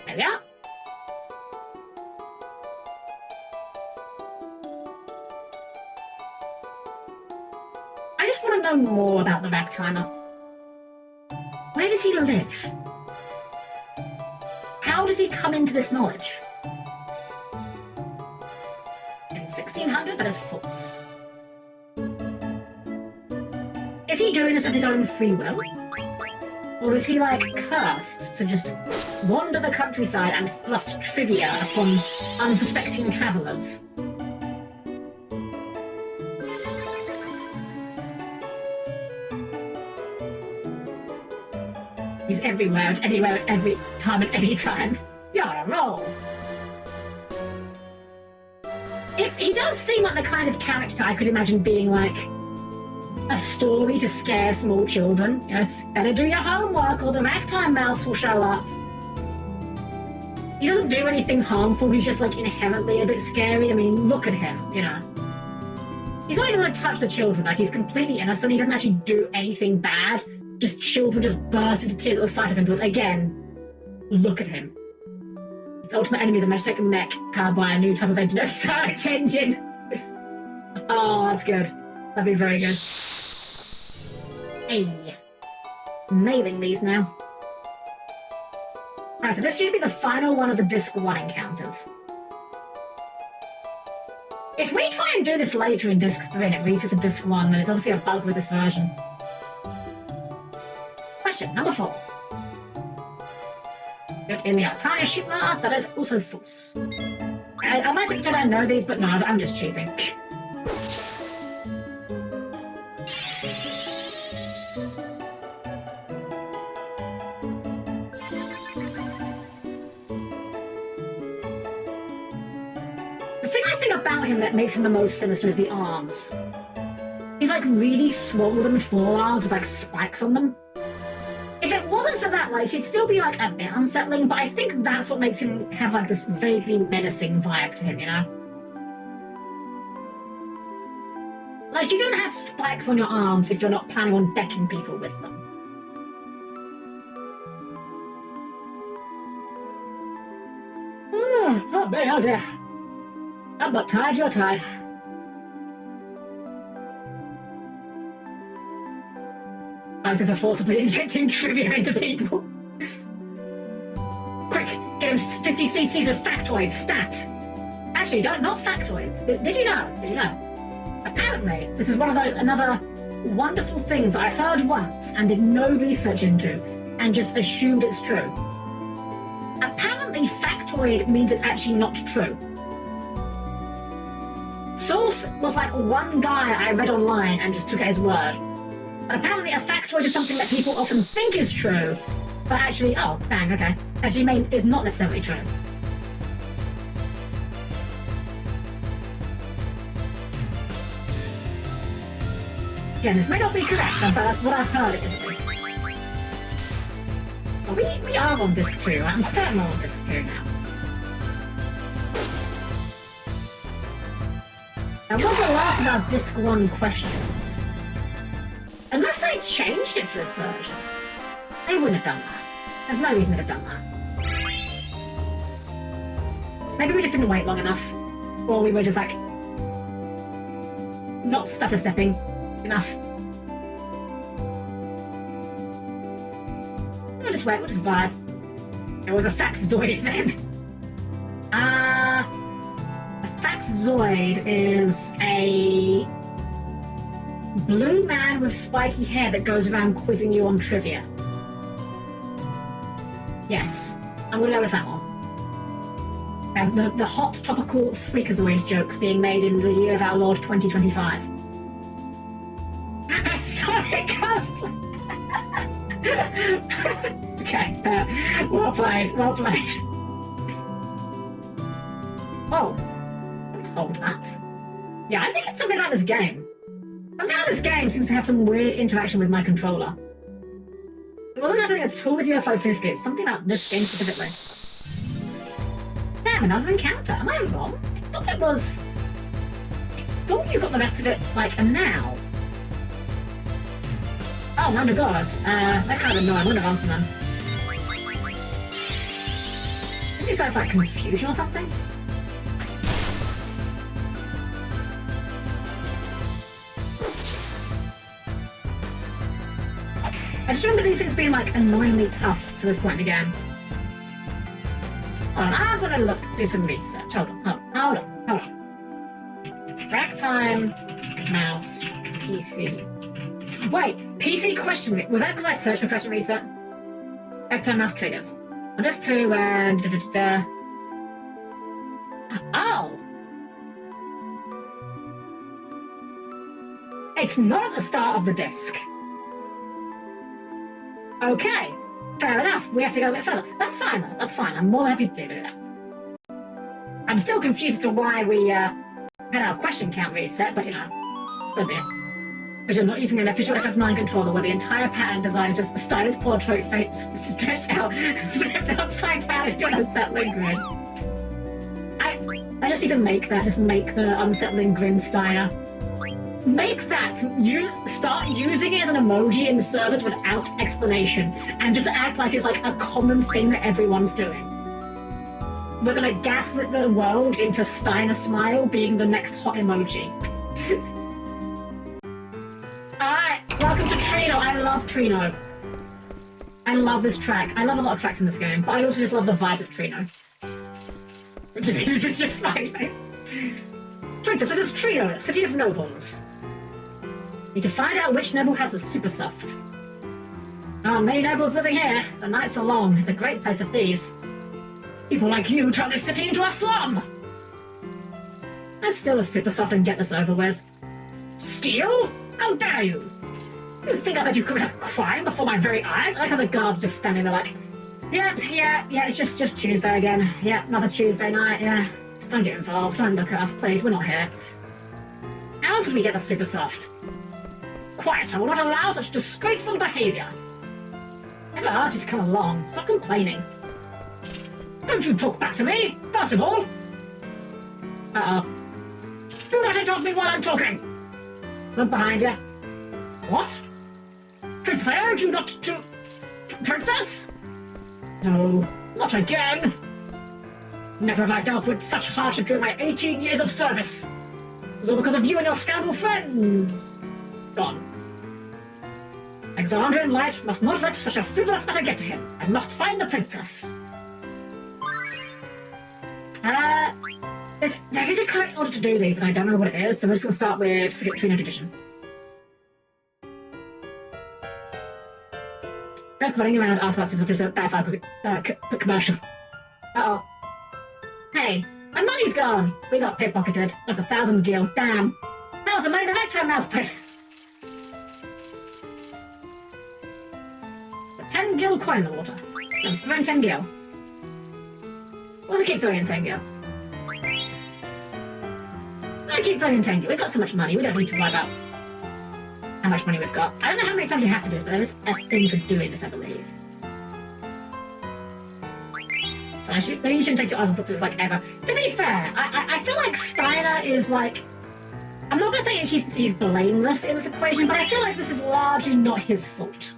There we are. I just want to know more about the Ragtimer. Where does he live? How does he come into this knowledge? In 1600, that is false. Is he doing this of his own free will? Or is he, like, cursed to just wander the countryside and thrust trivia upon unsuspecting travellers? He's everywhere, and anywhere, at every time, at any time. You're on a roll. If he does seem like the kind of character I could imagine being like a story to scare small children. You know, better do your homework or the ragtime mouse will show up. He doesn't do anything harmful, he's just like inherently a bit scary. I mean, look at him, you know. He's not even gonna touch the children, like he's completely innocent, he doesn't actually do anything bad. Just children just burst into tears at the sight of him because, again, look at him. His ultimate enemy is a magnetic mech powered by a new type of engine, a search engine. Oh, that's good. That'd be very good. Hey. Nailing these now. Alright, so this should be the final one of the Disc 1 encounters. If we try and do this later in Disc 3 and it resets to Disc 1, then it's obviously a bug with this version. Question number 4. Good in the Altania shipyards, that is also false. I'd like to pretend I know these, but no, I'm just cheating. think about him that makes him the most sinister is the arms. He's like really swollen forearms with like spikes on them. If it wasn't for that, like, he'd still be like a bit unsettling, but I think that's what makes him have like this vaguely menacing vibe to him, you know? Like, you don't have spikes on your arms if you're not planning on decking people with them. Oh, man, oh dear. I'm not tired, you're tired. As if I'm forcibly injecting trivia into people. Quick, get him 50 cc's of factoids, stat! Actually, not factoids. Did you know? Did you know? Apparently, this is one of those, another wonderful things that I heard once and did no research into and just assumed it's true. Apparently, factoid means it's actually not true. Source was like one guy I read online and just took at his word. But apparently a factoid is something that people often think is true, but actually, oh, dang, okay, actually is not necessarily true. Again, this may not be correct, but that's what I've heard it is at least. Well, we are on disc 2, I'm certain we're on disc 2 now. Now, what was the last of our disc 1 questions? Unless they changed it for this version. They wouldn't have done that. There's no reason they'd have done that. Maybe we just didn't wait long enough. Or we were just like... not stutter-stepping enough. We'll just wait, we'll just vibe. It was a factoid then. A factoid is a... blue man with spiky hair that goes around quizzing you on trivia. Yes, I'm gonna go with that one. The hot topical freakazoid jokes being made in the year of our Lord 2025. Sorry, cosplay. Okay, well played, well played. Oh, hold that. Yeah, I think it's something about this game. Something about this game seems to have some weird interaction with my controller. It wasn't happening at all with UFO 50, it's something about this game specifically. Damn, another encounter. Am I wrong? I thought it was... I thought you got the rest of it, like, a now. Oh, my god. They're kind of annoying. I'm gonna run from them. Maybe it's like confusion or something? I just remember these things being like annoyingly tough for this point in the game. Hold on, I'm gonna do some research. Hold on. Track time, mouse, PC. Wait, PC question. Was that because I searched for question reset? Track time, mouse triggers. On this too, and oh! It's not at the start of the disc. Okay, fair enough. We have to go a bit further. That's fine, though. That's fine. I'm more than happy to do that. I'm still confused as to why we had our question count reset, but you know, so be it. Because you're not using an official FF9 controller where the entire pattern design is just a stylus portrait face stretched out, flipped upside down into an unsettling grin. I just need to make that. Just make the unsettling grin Steiner. Make that, you start using it as an emoji in servers without explanation and just act like it's like a common thing that everyone's doing. We're gonna gaslit the world into Steiner Smile being the next hot emoji. Alright, welcome to Trino. I love Trino. I love this track. I love a lot of tracks in this game, but I also just love the vibe of Trino. Which means it's just smiley face. For instance, this is Trino, City of Nobles. Need to find out which noble has a super soft. Oh, many nobles living here. The nights are long. It's a great place for thieves. People like you turn this city into a slum. Let's steal a super soft and get this over with. Steal? How dare you? You think I let you commit a crime before my very eyes? I like how the guards just standing there like, yeah, it's just Tuesday again. Yeah, another Tuesday night, yeah. Just don't get involved. Don't look at us, please. We're not here. How else would we get the super soft? Quiet, I will not allow such disgraceful behaviour. Never asked you to come along. Stop complaining. Don't you talk back to me, first of all. Uh-oh. Do not interrupt me while I'm talking. Look behind you. What? Princess, I urge you not to... Princess? No, not again. Never have I dealt with such hardship during my 18 years of service. It was all because of you and your scoundrel friends. Gone. Alexandrian Light must not let such a frivolous matter get to him. I must find the princess. There is a correct order to do these, and I don't know what it is, so we're just going to start with Trino Tradition. Don't running around ask about stuff a bad quick commercial. Uh-oh. Hey, my money's gone! We got pickpocketed. That's 1,000 gil. Damn. How's the money the next time mouse played? 10 gil coin in the water. I'm throwing 10 gil. We'll keep throwing in 10 gil. I keep throwing in 10 gil. We've got so much money, we don't need to worry about how much money we've got. I don't know how many times you have to do this, but there is a thing for doing this, I believe. So maybe you shouldn't take your eyes off this like ever. To be fair, I feel like Steiner is like... I'm not going to say he's blameless in this equation, but I feel like this is largely not his fault.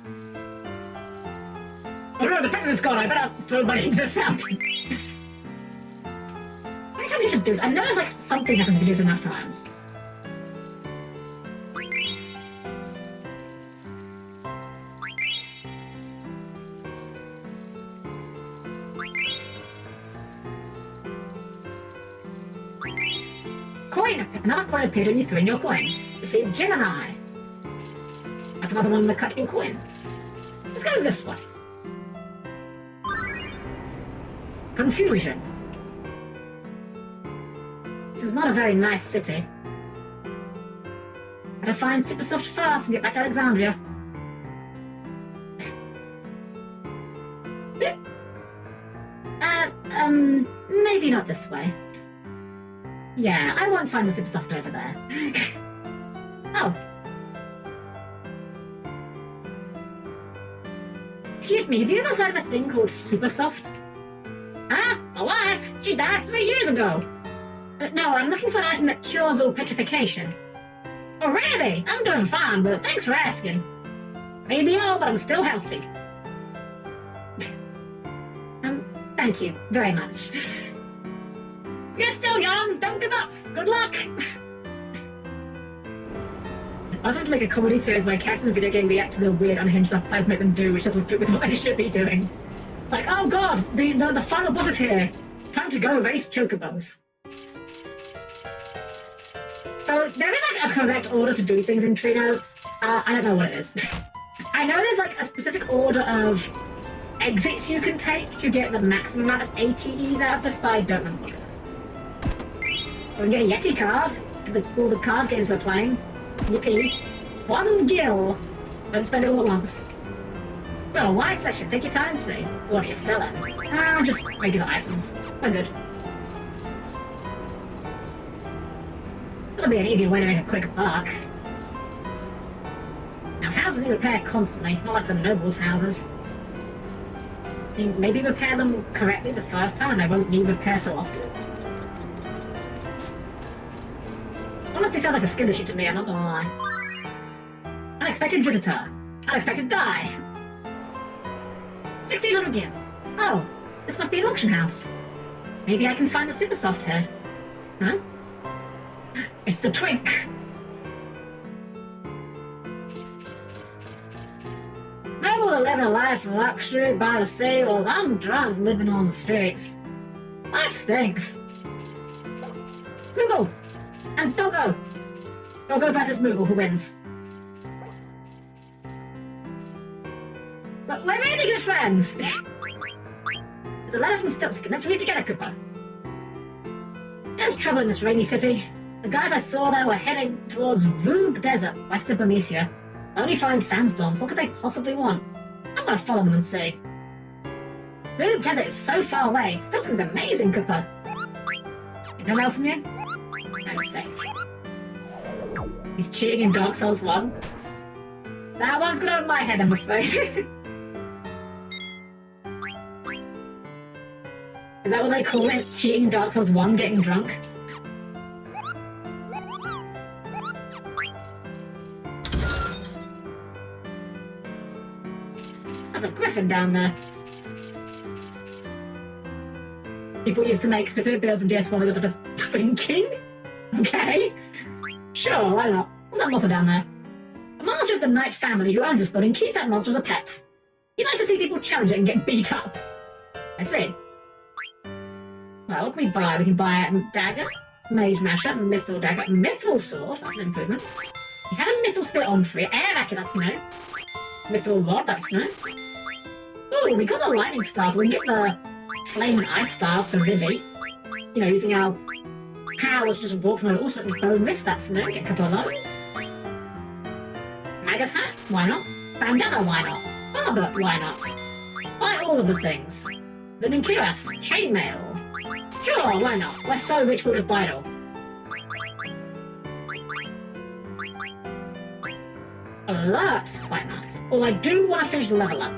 Oh no, the president's gone, I better throw money into this fountain. How many times you should do this? I know there's like something happens if you do this enough times. Coin! Another coin appeared when you threw in your coin. Received Gemini. That's another one of the collectible coins. Let's go this way. Confusion. This is not a very nice city. Gotta find Supersoft first and get back to Alexandria. Maybe not this way. Yeah, I won't find the Supersoft over there. Oh. Excuse me, have you ever heard of a thing called Supersoft? Ah, my wife! She died 3 years ago! No, I'm looking for an item that cures all petrification. Oh, really? I'm doing fine, but thanks for asking. Maybe old, but I'm still healthy. Thank you very much. You're still young, don't give up! Good luck! I was trying to make a comedy series where characters in a video game react to the weird unhinged stuff players make them do, which doesn't fit with what they should be doing. Like, oh god, the final boss is here! Time to go race chocobos. So, there is like a correct order to do things in Trino. I don't know what it is. I know there's like a specific order of exits you can take to get the maximum amount of ATEs out of this, but I don't remember what it is. We can get a Yeti card for all the card games we're playing. Yippee. 1 gil. Don't spend it all at once. Well, wide section. Take your time and see. What are you selling? Just regular items. We're good. That'll be an easier way to make a quick buck. Now, houses need repair constantly, not like the nobles' houses. Maybe repair them correctly the first time and they won't need repair so often. Honestly sounds like a skill issue to me, I'm not gonna lie. Unexpected visitor. Unexpected die. 1600 yen. Oh, this must be an auction house. Maybe I can find the Supersoft here. Huh? It's the Twink. Able to live a life of luxury by the sea while I'm drunk living on the streets. Life stinks. Moogle! And Doggo! Doggo versus Moogle, who wins? But we're really good friends! There's a letter from Stiltskin. Let's read together, Cooper. There's trouble in this rainy city. The guys I saw there were heading towards Voob Desert, west of Bermesia. I only find sandstorms. What could they possibly want? I'm gonna follow them and see. Voob Desert is so far away. Stiltskin's amazing, Cooper. No mail from you? I'm safe. He's cheating in Dark Souls 1. That one's gonna over my head, I'm afraid. Is that what they call it? Cheating in Dark Souls 1? Getting drunk? There's a griffin down there. People used to make specific builds in DS1 that got just drinking? Okay. Sure, why not? What's that monster down there? A monster of the Knight family who owns this building keeps that monster as a pet. He likes to see people challenge it and get beat up. I see. Well, what can we buy? We can buy a dagger, mage masher, mithril dagger, mithril sword, that's an improvement. We had a mithril spear on free, air racket, that's new. Mithril rod, that's new. Ooh, we got the lightning star, but we can get the flame and ice stars for Vivi. You know, using our powers to just walk from an also bone wrist, that's new. Get a couple of those. Magus hat, why not? Bandana, why not? Barber, why not? Buy all of the things. The Ninkiras, chainmail. Sure, why not? We're so rich we'll just buy it all. Alert's quite nice. Although I do want to finish the level up.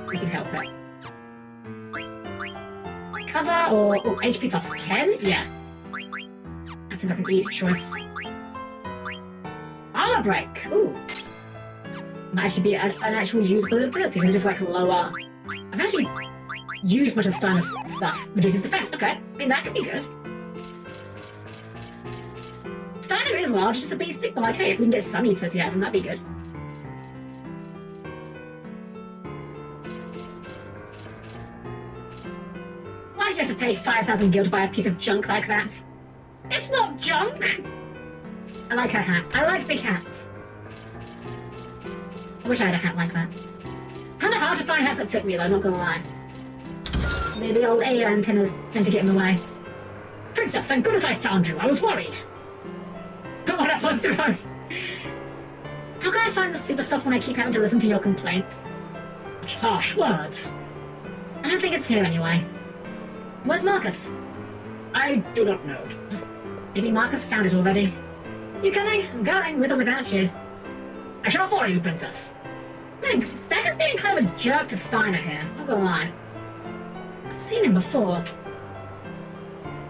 We can help it. Cover or HP plus 10? Yeah. That seems like an easy choice. Armor break! Ooh. Might actually be an actual usable ability, because just like lower. I've actually used much of Steiner's stuff. Reduces defense. Okay. I mean, that could be good. Steiner is large, just a beastie, but like, hey, if we can get some utility out of him, that'd be good. Why'd you have to pay 5,000 gil to buy a piece of junk like that? It's not junk! I like her hat. I like big hats. I wish I had a hat like that. Kinda hard to find hats that fit me though, not gonna lie. Maybe old AI antennas tend to get in the way. Princess, thank goodness I found you. I was worried. But what have I thrown? How can I find the super stuff when I keep having to listen to your complaints? Such harsh words. I don't think it's here anyway. Where's Marcus? I do not know. Maybe Marcus found it already. You coming? I'm going, with or without you. I shall follow you, Princess. Man, Dagger's being kind of a jerk to Steiner here, not gonna lie. I've seen him before.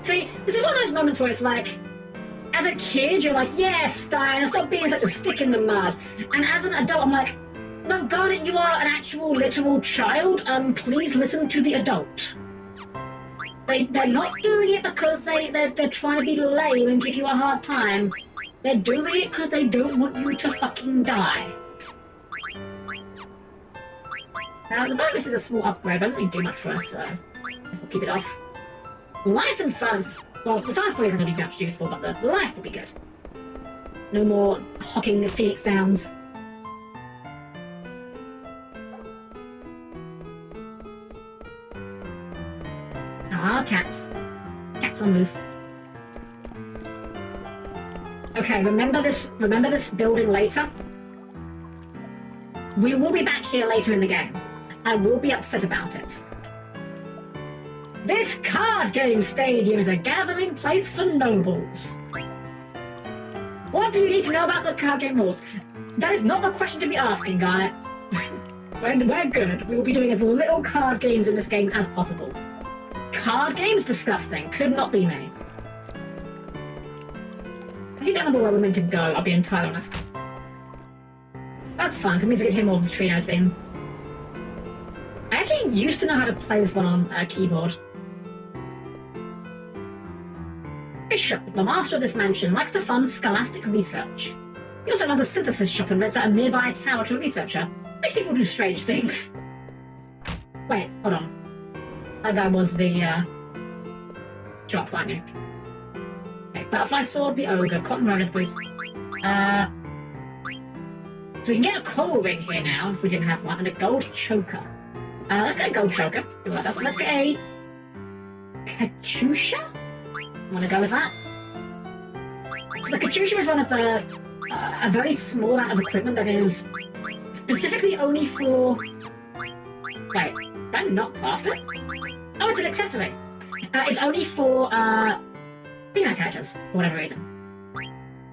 See, this is one of those moments where it's like, as a kid, you're like, yes, Steiner, stop being such a stick in the mud. And as an adult, I'm like, no, Garnet, you are an actual, literal child. Please listen to the adult. They're not doing it because they're trying to be lame and give you a hard time. They're doing it because they don't want you to fucking die. Now, the bonus is a small upgrade, but it doesn't really do much for us, so I guess we'll keep it off. Life and science. Well, the science probably isn't going to be much useful, but the life will be good. No more hocking Phoenix Downs. Ah, cats. Cats on move. Okay, remember this building later? We will be back here later in the game. I will be upset about it. This card game stadium is a gathering place for nobles. What do you need to know about the card game rules? That is not the question to be asking, Garnet. We're good. We will be doing as little card games in this game as possible. Card games? Disgusting. Could not be me. I don't remember where we're meant to go, I'll be entirely honest. That's fun, because it means we get to hear more of the Trino theme. I actually used to know how to play this one on a keyboard. Bishop, the master of this mansion, likes to fund scholastic research. He also runs a synthesis shop and rents out a nearby tower to a researcher. Rich people do strange things. Wait, hold on. That guy was the, shop, weren't you? Okay, butterfly sword, the ogre, cotton runner's boost. So we can get a coral ring here now, if we didn't have one, and a gold choker. Let's get a gold choker. Do like that. Let's get a Katusha? I want to go with that. So the Katusha is one of the a very small amount of equipment that is specifically only for. Wait, did I not craft it? Oh, it's an accessory. It's only for female characters, for whatever reason.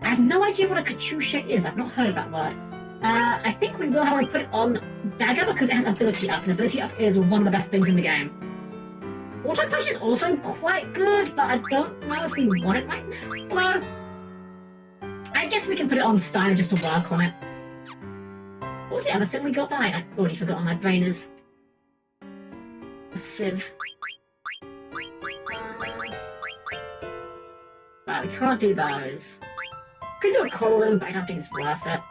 I have no idea what a katusha is. I've not heard of that word. I think we will, however, put it on Dagger because it has ability up, and ability up is one of the best things in the game. Auto push is also quite good, but I don't know if we want it right now. Although, I guess we can put it on Steiner just to work on it. What was the other thing we got that I already forgot? My brain is a sieve. Right, we can't do those. Could do a coral ring, but I don't think it's worth it.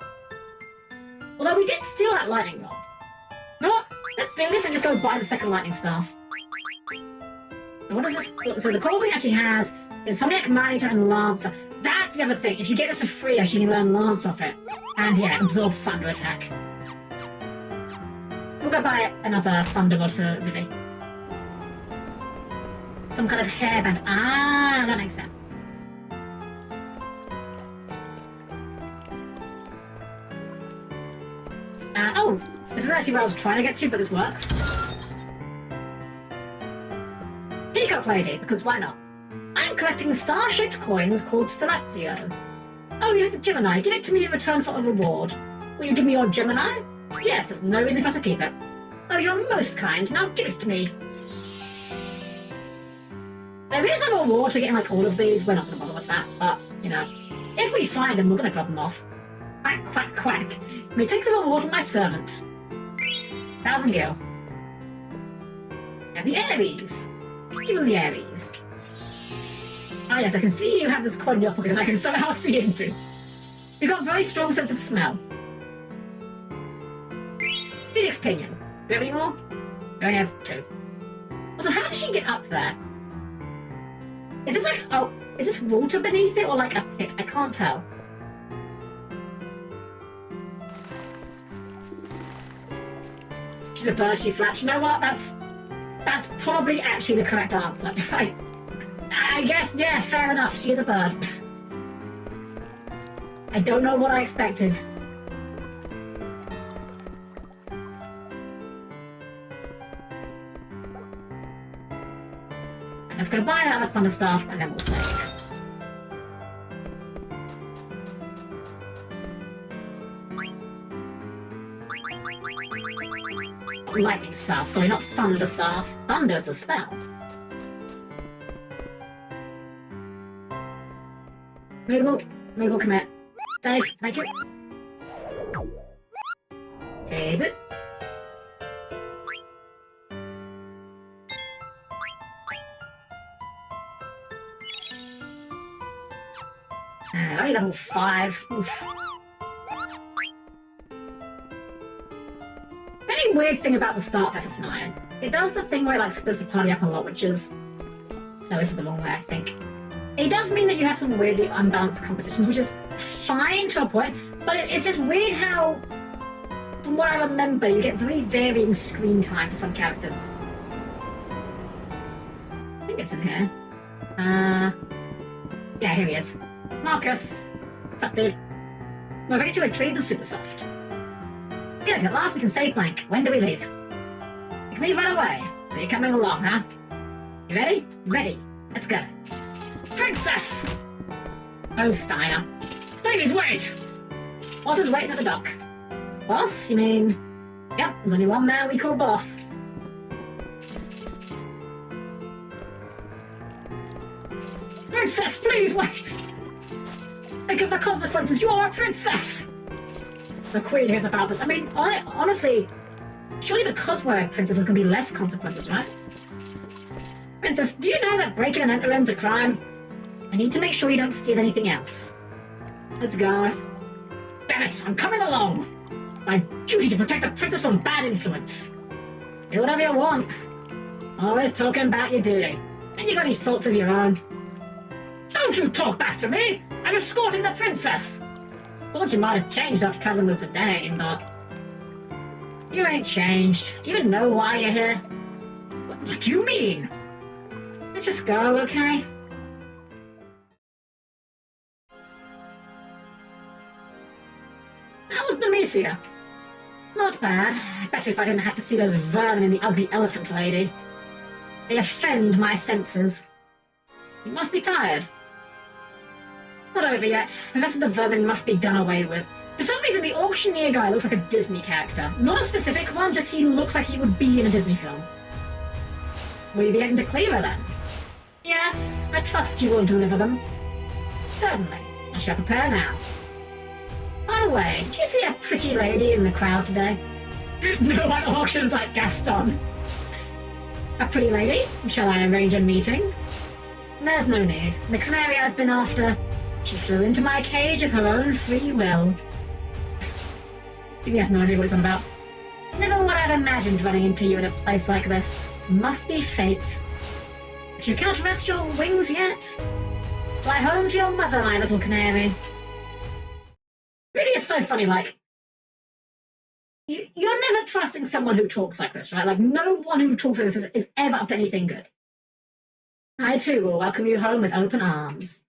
Although we did steal that lightning rod. You know what? Let's do this and just go buy the second lightning staff. So what is this? So the coral ring actually has Insomniac, Manito, and Lancer. That's the other thing. If you get this for free, actually you can learn Lance off it. And yeah, it absorbs thunder attack. We'll go buy another thunder rod for Vivi. Some kind of hairband. Ah, that makes sense. Oh, this is actually where I was trying to get to, but this works. Peacock Lady, because why not? I'm collecting star-shaped coins called Stellazio. Oh, you have the Gemini. Give it to me in return for a reward. Will you give me your Gemini? Yes, there's no reason for us to keep it. Oh, you're most kind. Now give it to me. There is a reward for getting, like, all of these. We're not going to bother with that, but, you know, if we find them, we're going to drop them off. Quack, quack, quack. Let me take the reward from my servant. 1,000 gil. And the Aries. Give him the Aries. Ah, yes, I can see you have this coin in your pocket and I can somehow see into. You've got a very strong sense of smell. Phoenix Pinion. Do you have any more? We only have 2. Also, how does she get up there? Is this like, oh, is this water beneath it or like a pit? I can't tell. She's a bird, she flaps. You know what? That's probably actually the correct answer. I guess, yeah, fair enough. She is a bird. I don't know what I expected. Let's go buy another thunder staff and then we'll save. Lightning staff, sorry, not thunder staff. Thunder's the spell. Moogle, commit. Save, thank you. Save it. Only level 5. Oof. The only weird thing about the start of FF9, it does the thing where it like splits the party up a lot, which is... No, this is the wrong way, I think. It does mean that you have some weirdly unbalanced compositions, which is fine to a point, but it's just weird how, from what I remember, you get very varying screen time for some characters. I think it's in here. Yeah, here he is. Marcus! What's up, dude? We're ready to retrieve the super soft. Good, at last we can save blank. When do we leave? We can leave right away. So you're coming along, huh? You ready? Ready. Let's go. Princess! Oh, Steiner. Please wait! Boss is waiting at the dock. Boss? You mean... Yep, there's only one man we call boss. Princess, please wait! Think of the consequences, you are a princess! The Queen hears about this. I mean, honestly, surely because we're a princess, there's gonna be less consequences, right? Princess, do you know that breaking and entering's a crime? I need to make sure you don't steal anything else. Let's go. Damn it, I'm coming along! My duty to protect the princess from bad influence. Do whatever you want. Always talking about your duty. And you got any thoughts of your own? Don't you talk back to me! I'm escorting the princess! Thought you might have changed after traveling with Zidane, but... You ain't changed. Do you even know why you're here? What do you mean? Let's just go, okay? How was Nemesia? Not bad. Better if I didn't have to see those vermin in the ugly elephant lady. They offend my senses. You must be tired. Not over yet. The rest of the vermin must be done away with. For some reason, the auctioneer guy looks like a Disney character. Not a specific one, just he looks like he would be in a Disney film. Will you be getting to Cleyra then? Yes, I trust you will deliver them. Certainly. I shall prepare now. By the way, did you see a pretty lady in the crowd today? No one auctions like Gaston. A pretty lady? Shall I arrange a meeting? There's no need. The canary I've been after, she flew into my cage of her own free will. He has no idea what it's on about. Never would I've imagined running into you in a place like this. It must be fate. But you can't rest your wings yet. Fly home to your mother, my little canary. Really, it's so funny, like, you're never trusting someone who talks like this, right? Like, no one who talks like this is ever up to anything good. I, too, will welcome you home with open arms.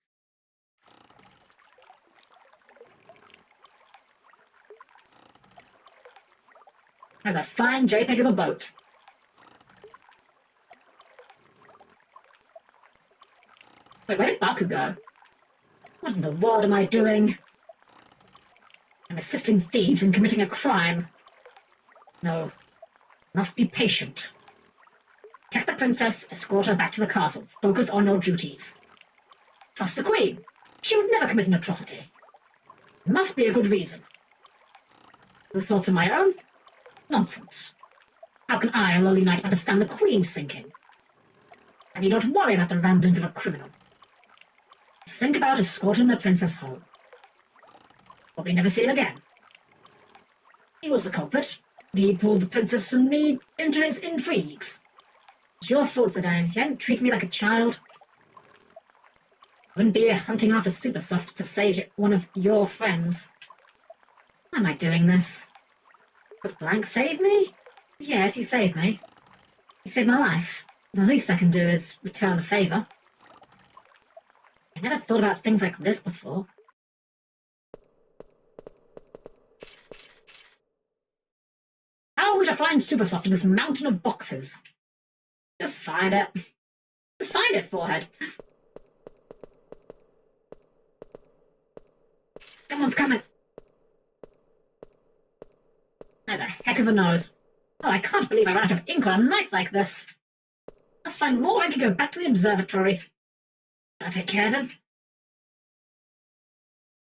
There's a fine JPEG of a boat. Wait, where did Baku go? What in the world am I doing? I'm assisting thieves in committing a crime. No. Must be patient. Protect the princess, escort her back to the castle. Focus on your duties. Trust the queen. She would never commit an atrocity. There must be a good reason. No thoughts of my own? Nonsense. How can I, a lowly knight, understand the queen's thinking? I need not worry about the ramblings of a criminal. Just think about escorting the princess home. Probably never see him again. He was the culprit. He pulled the princess and me into his intrigues. It's your fault, Zidane. You hadn't treated me like a child. I wouldn't be here hunting after Supersoft to save one of your friends. Why am I doing this? Does Blank save me? Yes, he saved me. He saved my life. The least I can do is return the favour. I never thought about things like this before. How are we to find Supersoft in this mountain of boxes? Just find it. Just find it, forehead. Someone's coming. There's a heck of a nose. Oh, I can't believe I ran out of ink on a night like this. Must find more ink and go back to the observatory. I'll take care of him.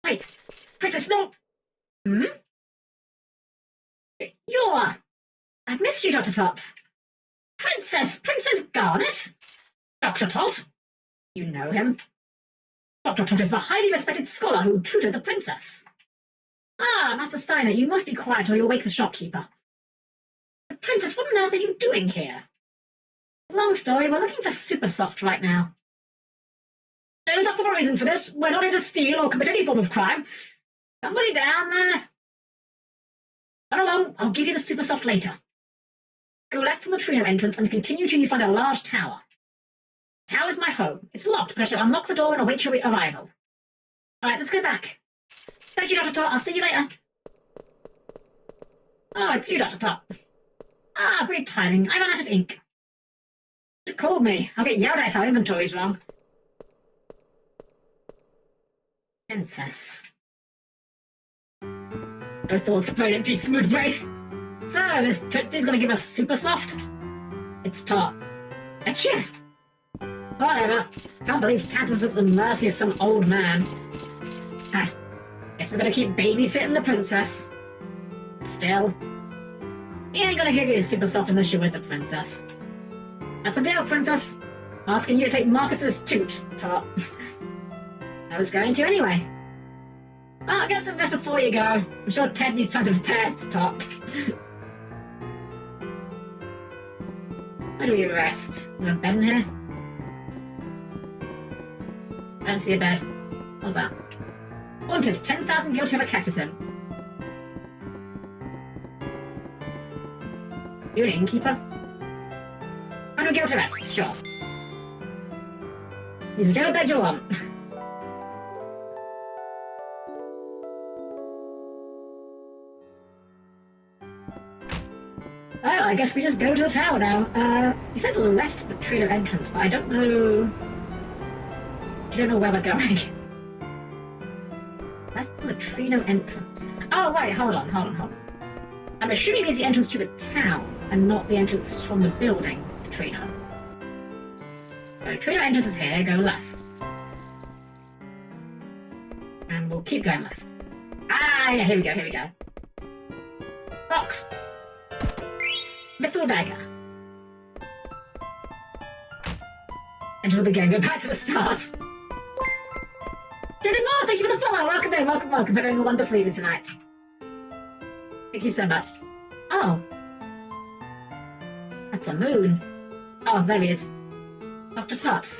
Wait! Princess, no! Hmm? You're... I've missed you, Dr. Tot. Princess Garnet? Dr. Tot? You know him. Dr. Tot is the highly respected scholar who tutored the princess. Ah, Master Steiner, you must be quiet or you'll wake the shopkeeper. But Princess, what on earth are you doing here? Long story, we're looking for Supersoft right now. There's a proper reason for this. We're not here to steal or commit any form of crime. Somebody down there. Run along, I'll give you the Supersoft later. Go left from the trio entrance and continue till you find a large tower. The tower is my home. It's locked, but I shall unlock the door and await your arrival. Alright, let's go back. Thank you, Dr. Tot. I'll see you later. Oh, it's you, Dr. Tot. Ah, great timing. I ran out of ink. You called me. I'll get yelled at if our inventory's wrong. Princess. No thoughts, brain empty, smooth brain. So, this Tootsie's gonna give us Supersoft? It's Tot. Achoo! Whatever. Can't believe Tantalus at the mercy of some old man. Ah, guess we're gonna keep babysitting the princess. Still, he ain't gonna give you Supersoft unless you're with the princess. That's a deal, princess. Asking you to take Marcus's toot, Tot. I was going to anyway. Well, get some rest before you go. I'm sure Ted needs time to prepare its Tot. Where do we rest? Is there a bed in here? I don't see a bed. What's that? Wanted, 10,000 gil to have a cactus in. You an innkeeper? 100 gil to rest, sure. Use whichever bed you want. Well, I guess we just go to the tower now. You said left the trio entrance, but I don't know... I don't know where we're going. The Trino entrance. Oh, wait, hold on. I'm assuming it's the entrance to the town, and not the entrance from the building to Trino. So, Trino entrance is here, go left. And we'll keep going left. Ah, yeah, here we go. Box. Mithril dagger. Enter the game, go back to the start. Jaden Moore, thank you for the follow. Welcome in, welcome. We're doing a wonderful evening tonight. Thank you so much. Oh. That's a moon. Oh, there he is. Dr. Tot.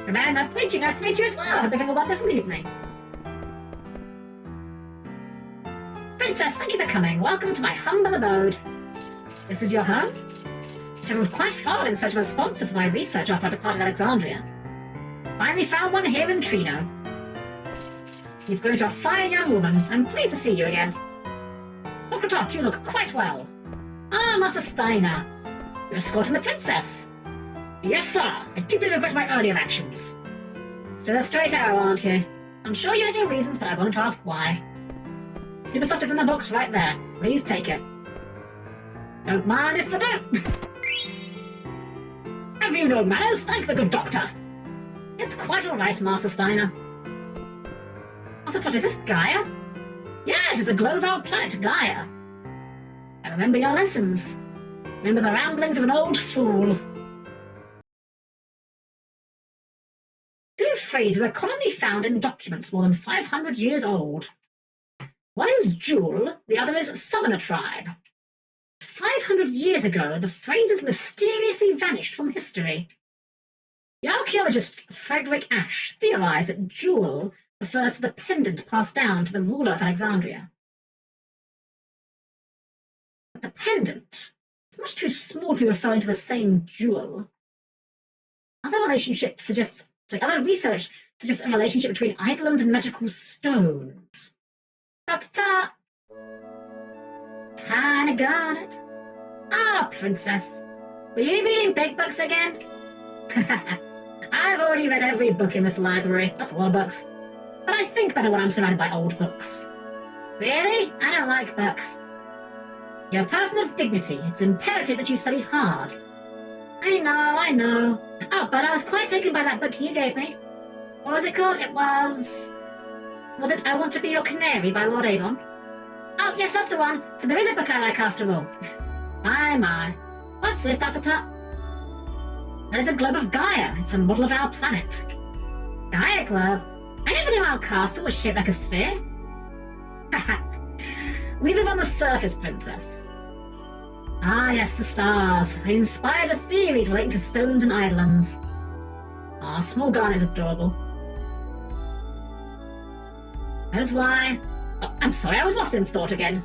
Hey man, nice to meet you as well. Hope you're having a wonderful evening. Princess, thank you for coming. Welcome to my humble abode. This is your home? I traveled quite far in search of a sponsor for my research after I departed Alexandria. Finally found one here in Trino. You've grown to a fine young woman. I'm pleased to see you again. Dr. Tot, you look quite well. Ah, Master Steiner. You're escorting the princess. Yes, sir. I deeply regret my earlier actions. Still a straight arrow, aren't you? I'm sure you had your reasons, but I won't ask why. Supersoft is in the box right there. Please take it. Don't mind if I don't. Have you no manners? Thank the good doctor. It's quite all right, Master Steiner. Master Tot, is this Gaia? Yes, it's a globe of our planet, Gaia. I remember your lessons. Remember the ramblings of an old fool. Two phrases are commonly found in documents more than 500 years old. One is Jewel, the other is Summoner Tribe. 500 years ago, the phrases mysteriously vanished from history. The archaeologist Frederick Ashe theorized that Jewel refers to the pendant passed down to the ruler of Alexandria. But the pendant is much too small to be referring to the same jewel. Other research suggests a relationship between eidolons and magical stones. Ta-ta-ta! Kinda got it. Ah, princess. Were you reading big books again? I've already read every book in this library. That's a lot of books. But I think better when I'm surrounded by old books. Really? I don't like books. You're a person of dignity. It's imperative that you study hard. I know. Oh, but I was quite taken by that book you gave me. What was it called? Was it I Want to Be Your Canary by Lord Avon? Oh, yes, that's the one. So there is a book I like after all. My. What's this, Dr. Tot? That is a globe of Gaia. It's a model of our planet. Gaia globe? I never knew our castle was shaped like a sphere. We live on the surface, princess. Ah, yes, the stars. They inspired the theories relating to stones and eidolons. Ah, small Garnet is adorable. That is why... Oh, I'm sorry, I was lost in thought again.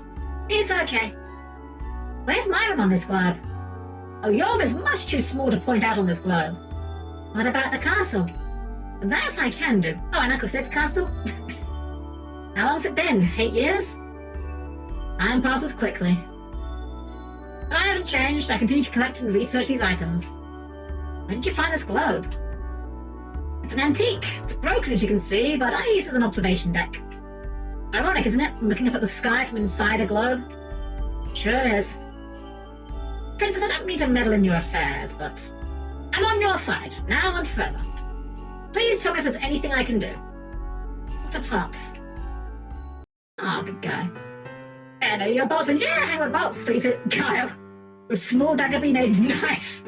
It's okay. Where's my room on this globe? Oh, your room is much too small to point out on this globe. What about the castle? That I can do. Oh, and Uncle Sid's castle? How long's it been? 8 years? Time passes quickly. But I haven't changed. I continue to collect and research these items. Where did you find this globe? It's an antique. It's broken, as you can see, but I use it as an observation deck. Ironic, isn't it? Looking up at the sky from inside a globe. Sure is. Princess, I don't mean to meddle in your affairs, but I'm on your side, now and forever. Please tell me if there's anything I can do. Dr. Tot. Ah, good guy. And your boltsman, yeah, hang with bolts, please, Kyle. With small dagger be named knife.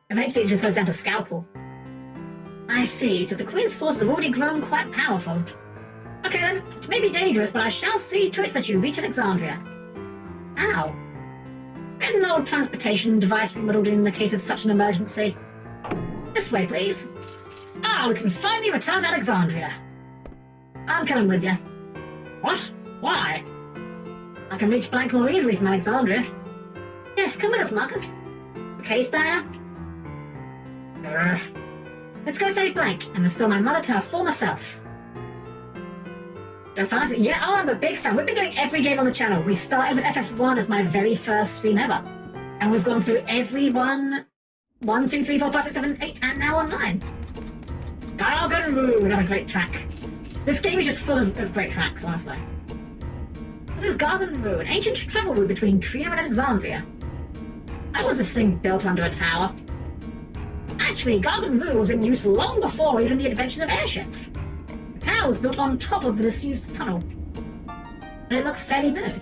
Eventually it just goes down to scalpel. I see, so the Queen's forces have already grown quite powerful. Okay then, it may be dangerous, but I shall see to it that you reach Alexandria. Ow. And an old transportation device remodeled in the case of such an emergency. This way, please. Ah, we can finally return to Alexandria. I'm coming with you. What? Why? I can reach Blank more easily from Alexandria. Yes, come with us, Marcus. Okay, Steiner? Let's go save Blank and restore my mother to her former self. Yeah, oh, I'm a big fan. We've been doing every game on the channel. We started with FF1 as my very first stream ever. And we've gone through every one 1, 2, 3, 4, 5, 6, 7, 8, and now on 9. Garganru, another great track. This game is just full of great tracks, honestly. This is Garganru, an ancient travel route between Trino and Alexandria. How was this thing built under a tower? Actually, Garganru was in use long before even the invention of airships. The tower was built on top of the disused tunnel, and it looks fairly new.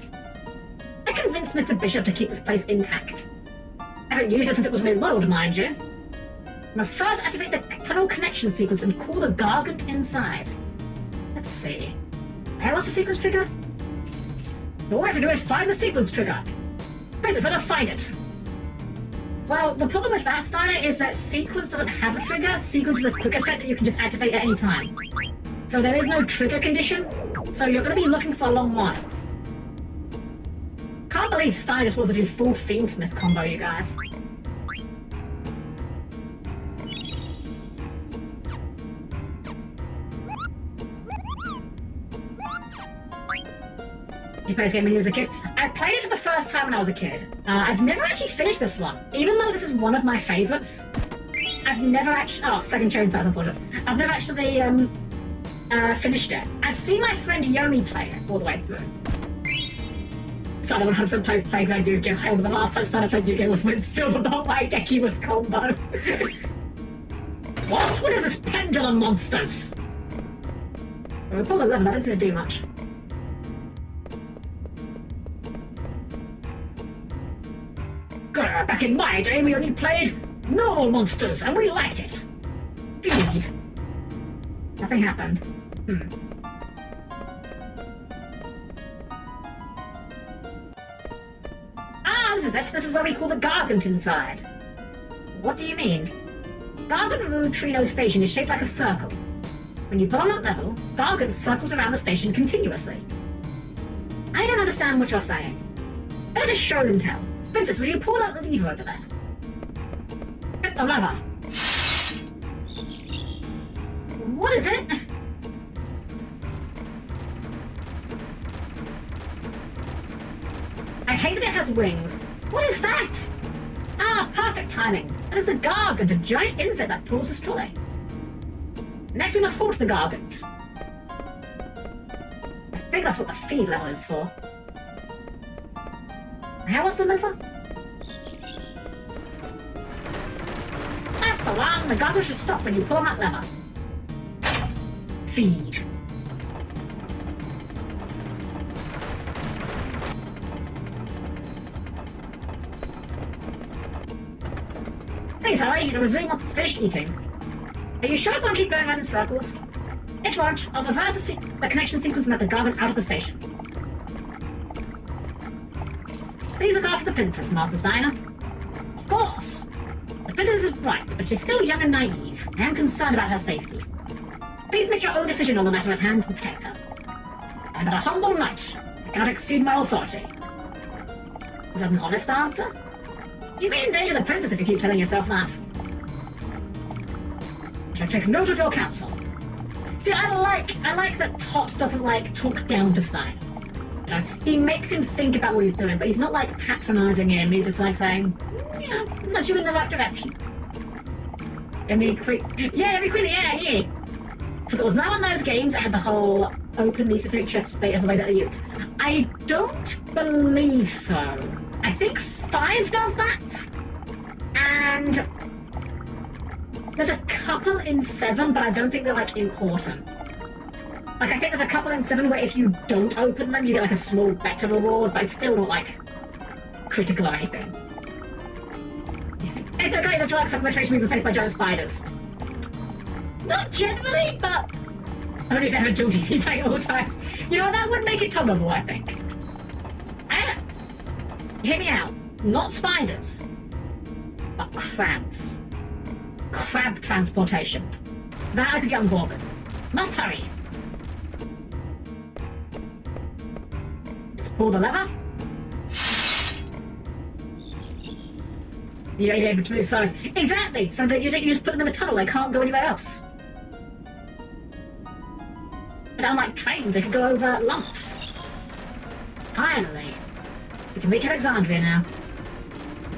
I convinced Mr. Bishop to keep this place intact. I haven't used it since it was remodeled, mind you. Must first activate the tunnel connection sequence and call the Gargant inside. Let's see. What's the sequence trigger? All we have to do is find the sequence trigger. Princess, let us find it. Well, the problem with that, Steiner, is that sequence doesn't have a trigger. Sequence is a quick effect that you can just activate at any time. So there is no trigger condition, so you're going to be looking for a long while. Can't believe Steiner just wants to do full Fiendsmith combo, you guys. You played this game when you was a kid? I played it for the first time when I was a kid. I've never actually finished this one. Even though this is one of my favorites, I've never actually... Oh, second train pass, unfortunately. I've never actually finished it. I've seen my friend Yomi play it all the way through. Sana 100% plays Playground Yu-Gi-Oh! However, the last time Sana played Yu-Gi-Oh! was when Silverbolt by Deki was combo. What is this pendulum monsters? Well, we pulled a level, I didn't seem to do much. Back in my day, we only played normal monsters, and we liked it. Feed. Nothing happened. Ah, this is it. This is where we call the Gargant inside. What do you mean? Garganru Trino Station is shaped like a circle. When you pull on that level, Gargant circles around the station continuously. I don't understand what you're saying. Better just show and tell. Princess, will you pull out the lever over there? Get the lever. What is it? I hate that it has wings. What is that? Ah, perfect timing. That is the Gargant, a giant insect that pulls this trolley. Next we must halt the Gargant. I think that's what the feed level is for. How was the lever? That's the one! The Gargant should stop when you pull on that lever. Feed. Please hurry, to resume once it's finished eating. Are you sure it won't keep going around in circles? It won't. I'll reverse the connection sequence and let the Gargant out of the station. Please look after the princess, Master Steiner. Of course. The princess is right, but she's still young and naive. I am concerned about her safety. Please make your own decision on the matter at hand and protect her. I'm but a humble knight. I cannot exceed my authority. Is that an honest answer? You may endanger the princess if you keep telling yourself that. I shall take note of your counsel. See, I like that Tot doesn't, talk down to Steiner. He makes him think about what he's doing, but he's not, patronising him. He's just, saying, yeah, nudge you in the right direction. Every queen, yeah. But it was now one of those games that had the whole open these specific chests bait of the way that they use. I don't believe so. I think 5 does that, and there's a couple in 7, but I don't think they're, important. I think there's a couple in 7 where if you don't open them, you get, a small better reward, but it's still not, critical or anything. It's okay to feel like some penetration will be replaced by giant spiders. Not generally, but only if they have a dual DP playing at all times. That would make it tolerable, I think. And, hear me out. Not spiders, but crabs. Crab transportation. That I could get on board with. Must hurry. Pull the lever. You're able to move sides. Exactly! So that you just put them in the tunnel, they can't go anywhere else. But unlike trains, they could go over lumps. Finally. We can reach Alexandria now.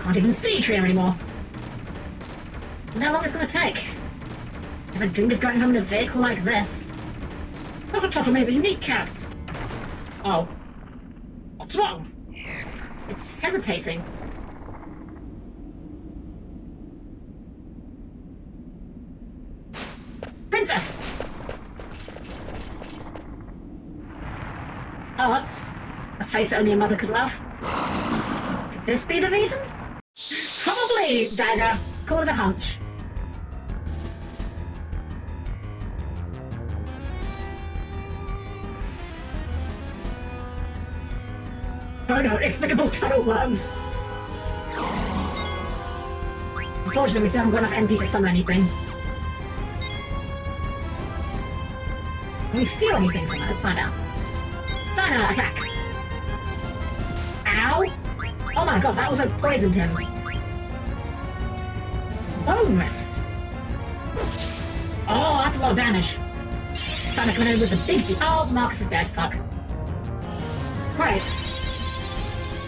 Can't even see Trio anymore. And how long it's gonna take? Never dreamed of going home in a vehicle like this. Dr. Tottleman is a unique character. Oh. What's wrong? It's hesitating. Princess! Oh, that's a face only a mother could love. Could this be the reason? Probably, Dagger. Call it a hunch. Oh no, inexplicable tunnel worms. Unfortunately, we still haven't got enough MP to summon anything. Can we steal anything from it? Let's find out. Steiner, attack! Ow! Oh my god, that also poisoned him. Bone Wrist! Oh, that's a lot of damage. Steiner coming in with a big oh, Marcus is dead, fuck. Great.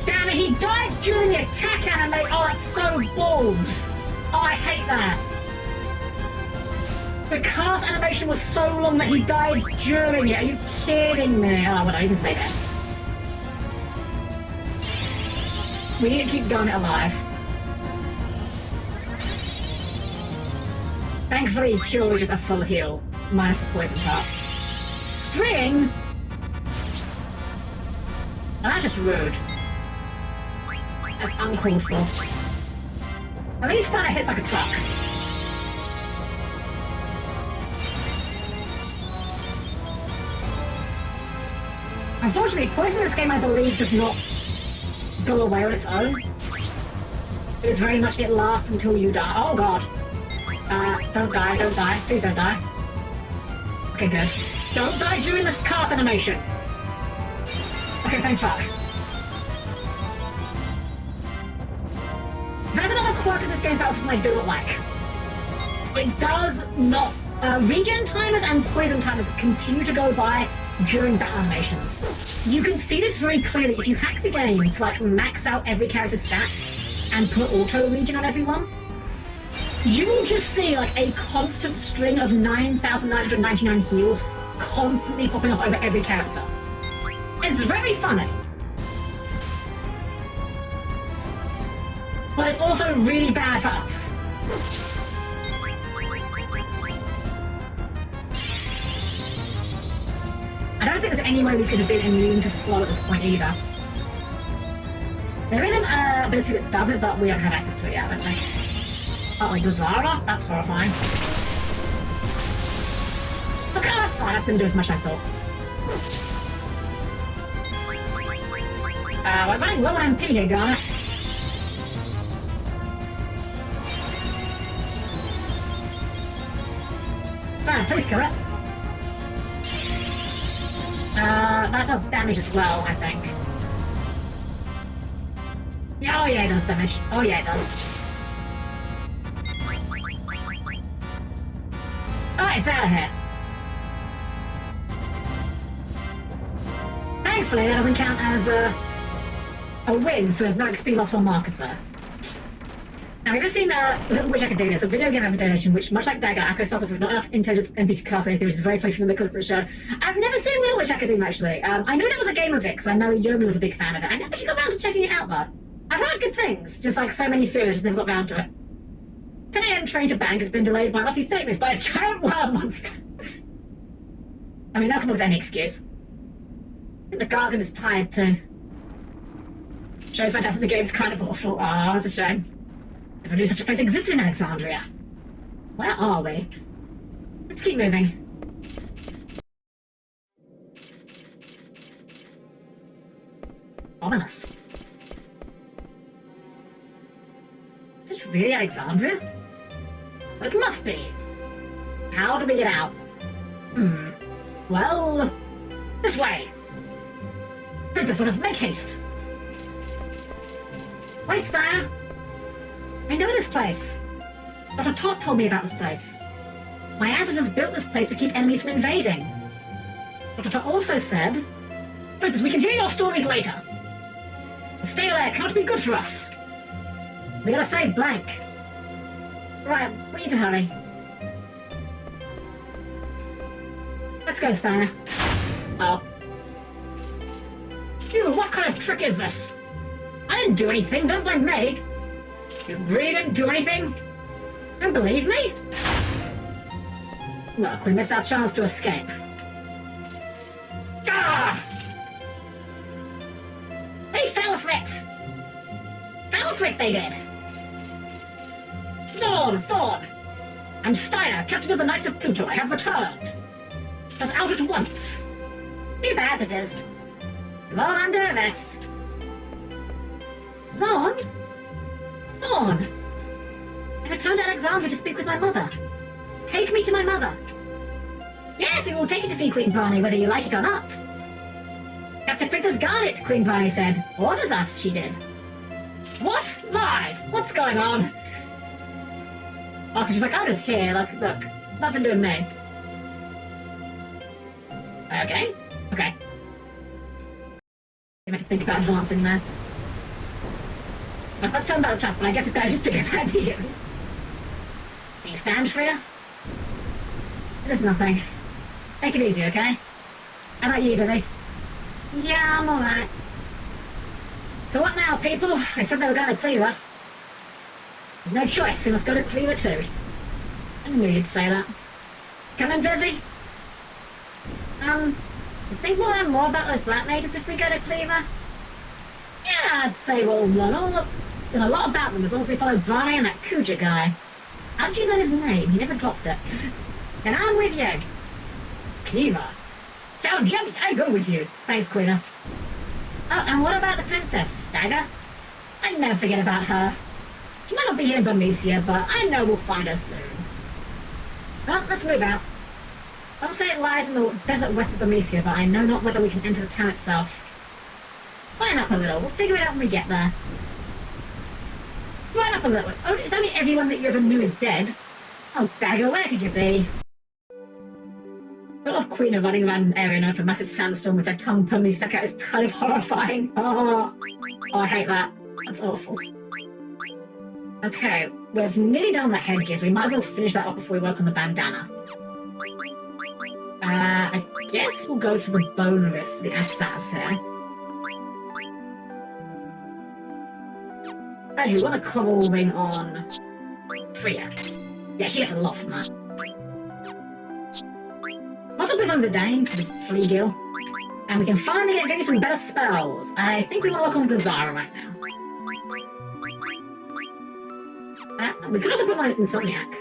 Damn it, he died during the attack anime! Oh, that's so balls! Oh, I hate that. The cast animation was so long that he died during it. Are you kidding me? Oh, well, you can say that. We need to keep Garnet alive. Thankfully, Cure was just a full heal, minus the poison part. String? Oh, that's just rude. That's uncalled for. At least Steiner hits like a truck. Unfortunately, poison in this game, I believe, does not go away on its own. It's very much it lasts until you die. Oh god. Don't die, don't die. Please don't die. Okay, good. Don't die during this cart animation. Okay, thank fuck. There's another quirk in this game's battle system I do not like. It does not... regen timers and poison timers continue to go by during battle animations. You can see this very clearly if you hack the game to like max out every character's stats and put auto regen on everyone. You will just see like a constant string of 9,999 heals constantly popping up over every character. It's very funny. But it's also really bad for us. I don't think there's any way we could have been immune to slow at this point either. There isn't an ability that does it, but we don't have access to it yet, I don't think. Oh, like Gizara? That's horrifying. Okay, that's fine. That didn't do as much as I thought. We're running low on MP here, Garnet. Sorry, please kill it. That does damage as well, I think. Yeah, oh yeah, it does damage. Oh yeah, it does. Alright, it's out of here. Thankfully, that doesn't count as a win, so there's no XP loss or markers there. Now, we've just seen Little Witch Academia, a video game adaptation which, much like Dagger, Akko starts off with not enough intelligence MP to cast anything, which is very funny from the clips of the show. I've never seen Little Witch Academia, actually. I knew there was a game of it, because I know Yomi was a big fan of it. I never actually got around to checking it out, though. I've heard good things, just like so many series, just never got around to it. 10 AM train to Bank has been delayed by roughly 30 minutes by a giant worm monster. I mean, they'll come up with any excuse. I think the Gargan is tired, too. Shows fantastic, the game's kind of awful. Ah, that's a shame. Never knew such a place existed in Alexandria. Where are we? Let's keep moving. Ominous. Is this really Alexandria? It must be. How do we get out? Well... this way! Princess, let us make haste! Wait, Steiner! I know this place. Dr. Todd told me about this place. My ancestors built this place to keep enemies from invading. Dr. Todd also said, Princess, we can hear your stories later. The stale air cannot be good for us. We gotta save Blank. Right, we need to hurry. Let's go, Steiner. Oh. Ew, what kind of trick is this? I didn't do anything, don't blame me. You really didn't do anything? Don't believe me? Look, we missed our chance to escape. Ah! They fell for it! Fell for it, they did! Thorn! I'm Steiner, captain of the Knights of Pluto. I have returned. Was out at once. Too bad it is. We're all under arrest. Zorn? Zorn! I returned to Alexandria to speak with my mother. Take me to my mother. Yes, we will take you to see Queen Varney, whether you like it or not. Capture Princess Garnet, Queen Varney said. Orders us, she did. What? Lies! What's going on? Oh, she's like, I'm just here, like, look, nothing doing me. Okay. I have to think about advancing there. I was about to tell them about the trust, but I guess it's better just think about immediately. Can you stand, Freya? There's nothing. Take it easy, okay? How about you, Billy? Yeah, I'm alright. So what now, people? They said they were going to Cleyra. No choice, we must go to Cleyra too. I knew you'd say that. Come in, Vivi? You think we'll learn more about those black mages if we go to Cleyra? Yeah, I'd say we'll learn a lot about them as long as we follow Barney and that Kuja guy. How did you learn his name? He never dropped it. And I'm with you. Cleyra. Sound yummy, I go with you. Thanks, Quina. Oh, and what about the princess, Dagger? I'd never forget about her. She might not be here in Burmecia, but I know we'll find her soon. Well, let's move out. Some say it lies in the desert west of Burmecia, but I know not whether we can enter the town itself. Line up a little. We'll figure it out when we get there. Line up a little. Oh, it's only everyone that you ever knew is dead. Oh, Dagger, where could you be? I love Queen running around an area known for a massive sandstorm with their tongue permanently stuck out is kind of horrifying. Oh, I hate that. That's awful. Okay, we're nearly done that headgear, so we might as well finish that off before we work on the bandana. I guess we'll go for the bone wrist for the assassin's here. Actually, we want the coral ring on Freya. Yeah, she gets a lot from that. Multiple songs a day for the flea gill. And we can finally get Vivi some better spells. I think we want to work on Gazara right now. We could also put one in Insomniac.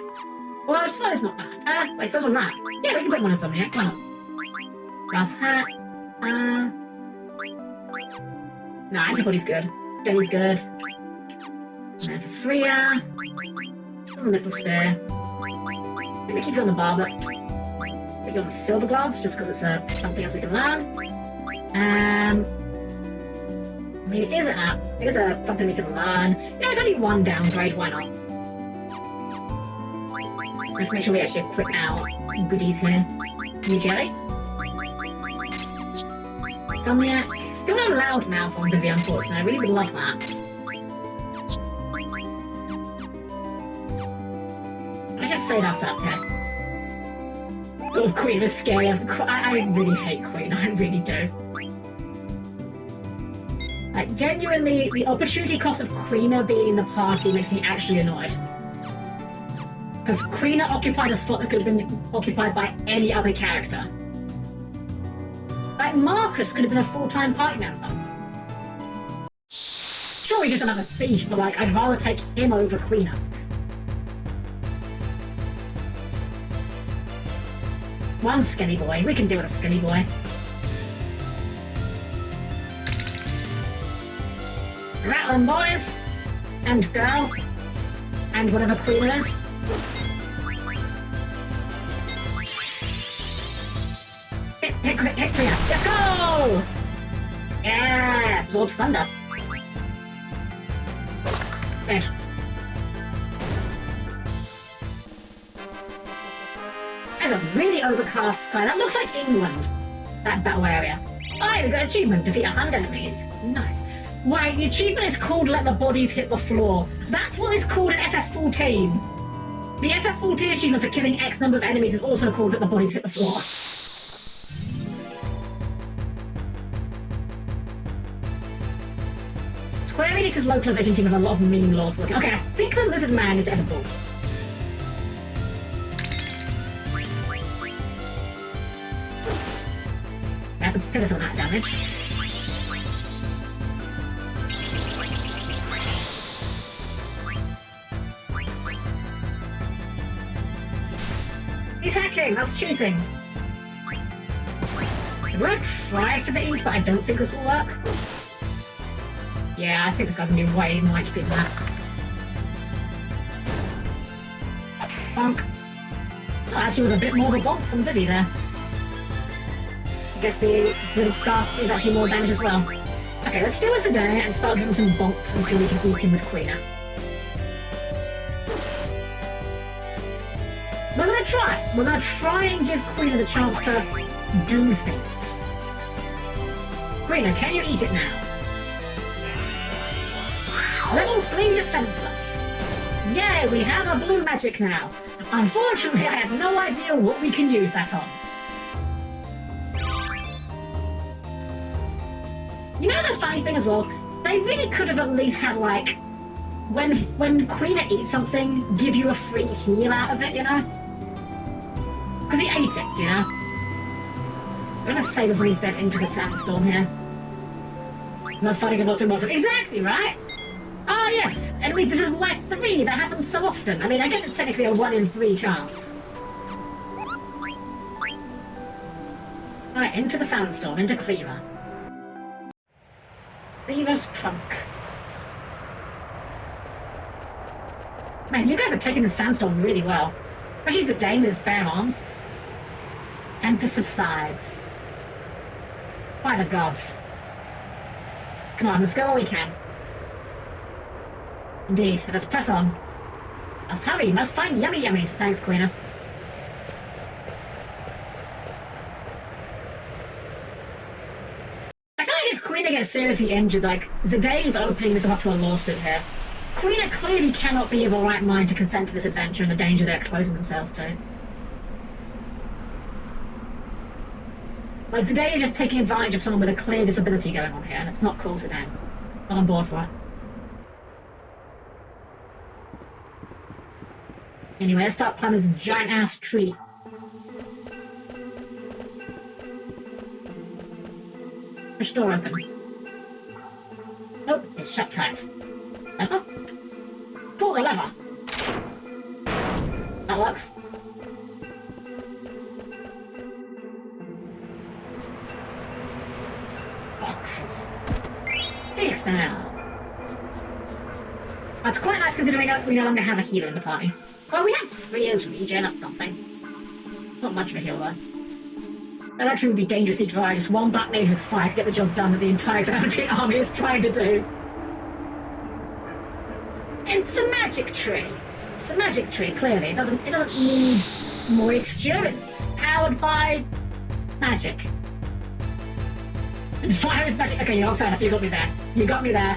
Well, Slow's not bad. Wait, Slow's on that. Yeah, we can put one in Insomniac. Why not? Glass hat. No, Antibody's good. Jenny's good. And for Freya. Some Little Spear. Maybe keep it on the bar, but put you on the Silver Gloves, just because it's something else we can learn. I mean, it is an app. It is something we can learn. Yeah, it's only one downgrade, why not? Let's make sure we actually equip our goodies here. New jelly. Insomniac. Still no loudmouth on Vivi, unfortunately. I really would love that. Let's just save us up here. Oh, Queen is scary. I really hate Queen. I really do. Like, genuinely, the opportunity cost of Queena being in the party makes me actually annoyed. Because Queena occupied a slot that could have been occupied by any other character. Like, Marcus could have been a full-time party member. Sure, he's just another thief, but like, I'd rather take him over Queena. One skinny boy. We can deal with a skinny boy. Rattling boys. And girl. And whatever Queen is. Hit Freya. Let's go! Yeah! Absorbs thunder. There. There's a really overcast sky. That looks like England. That battle area. Oh, we got an achievement. Defeat 100 enemies. Nice. Wait, the achievement is called Let the Bodies Hit the Floor. That's what it's called in FF14. The FF14 achievement for killing X number of enemies is also called that the bodies hit the floor. Square Enix's localization team have a lot of meme laws working. Okay, I think the lizard man is edible. That's a pitiful amount of damage. He's hacking, that's cheating. I'm gonna try for the eat, but I don't think this will work. Yeah, I think this guy's gonna be way more HP than that. Bonk. Oh, actually was a bit more of a bonk from Vivi there. I guess the wizard staff is actually more damage as well. Okay, let's steal us a day and start giving some bonks until we can eat him with Cleyra. We're gonna try. We're gonna try and give Cleyra the chance to do things. Cleyra, can you eat it now? Level 3 defenseless. Yay, we have a blue magic now. Unfortunately, I have no idea what we can use that on. You know the funny thing as well? They really could have at least had, like, when Cleyra eats something, give you a free heal out of it, you know? Because he ate it, you know? I'm gonna save before he's dead into the sandstorm here. No fighting and lots of water. Exactly, right? Ah, yes! And we did like 3, that happens so often. I mean, I guess it's technically a 1 in 3 chance. Alright, into the sandstorm, into Cleyra. Beaver's trunk. Man, you guys are taking the sandstorm really well. Especially Zidane with his bare arms. Tempest subsides. By the gods. Come on, let's go while we can. Indeed, let us press on. Must hurry, must find yummy yummies. Thanks, Cleyra. I feel like if Cleyra gets seriously injured, like, Zidane is opening this up to a lawsuit here. Cleyra clearly cannot be of a right mind to consent to this adventure and the danger they're exposing themselves to. Like, Zidane is just taking advantage of someone with a clear disability going on here, and it's not cool, Zidane. Not on board for it. Anyway, let's start climbing this giant-ass tree. Push door open. Nope, it's shut tight. Lever? Pull the lever! That works. Boxes. Fix now. That's quite nice considering we no longer have a healer in the party. Well, we have 3 years regen, that's something. Not much of a heal though. That actually would be dangerously dry, just one black mage with fire to get the job done that the entire Xanadu army is trying to do. It's a magic tree. It's a magic tree, clearly. It doesn't need moisture, it's powered by magic. And fire is magic. Okay, you're fair enough, you got me there. You got me there.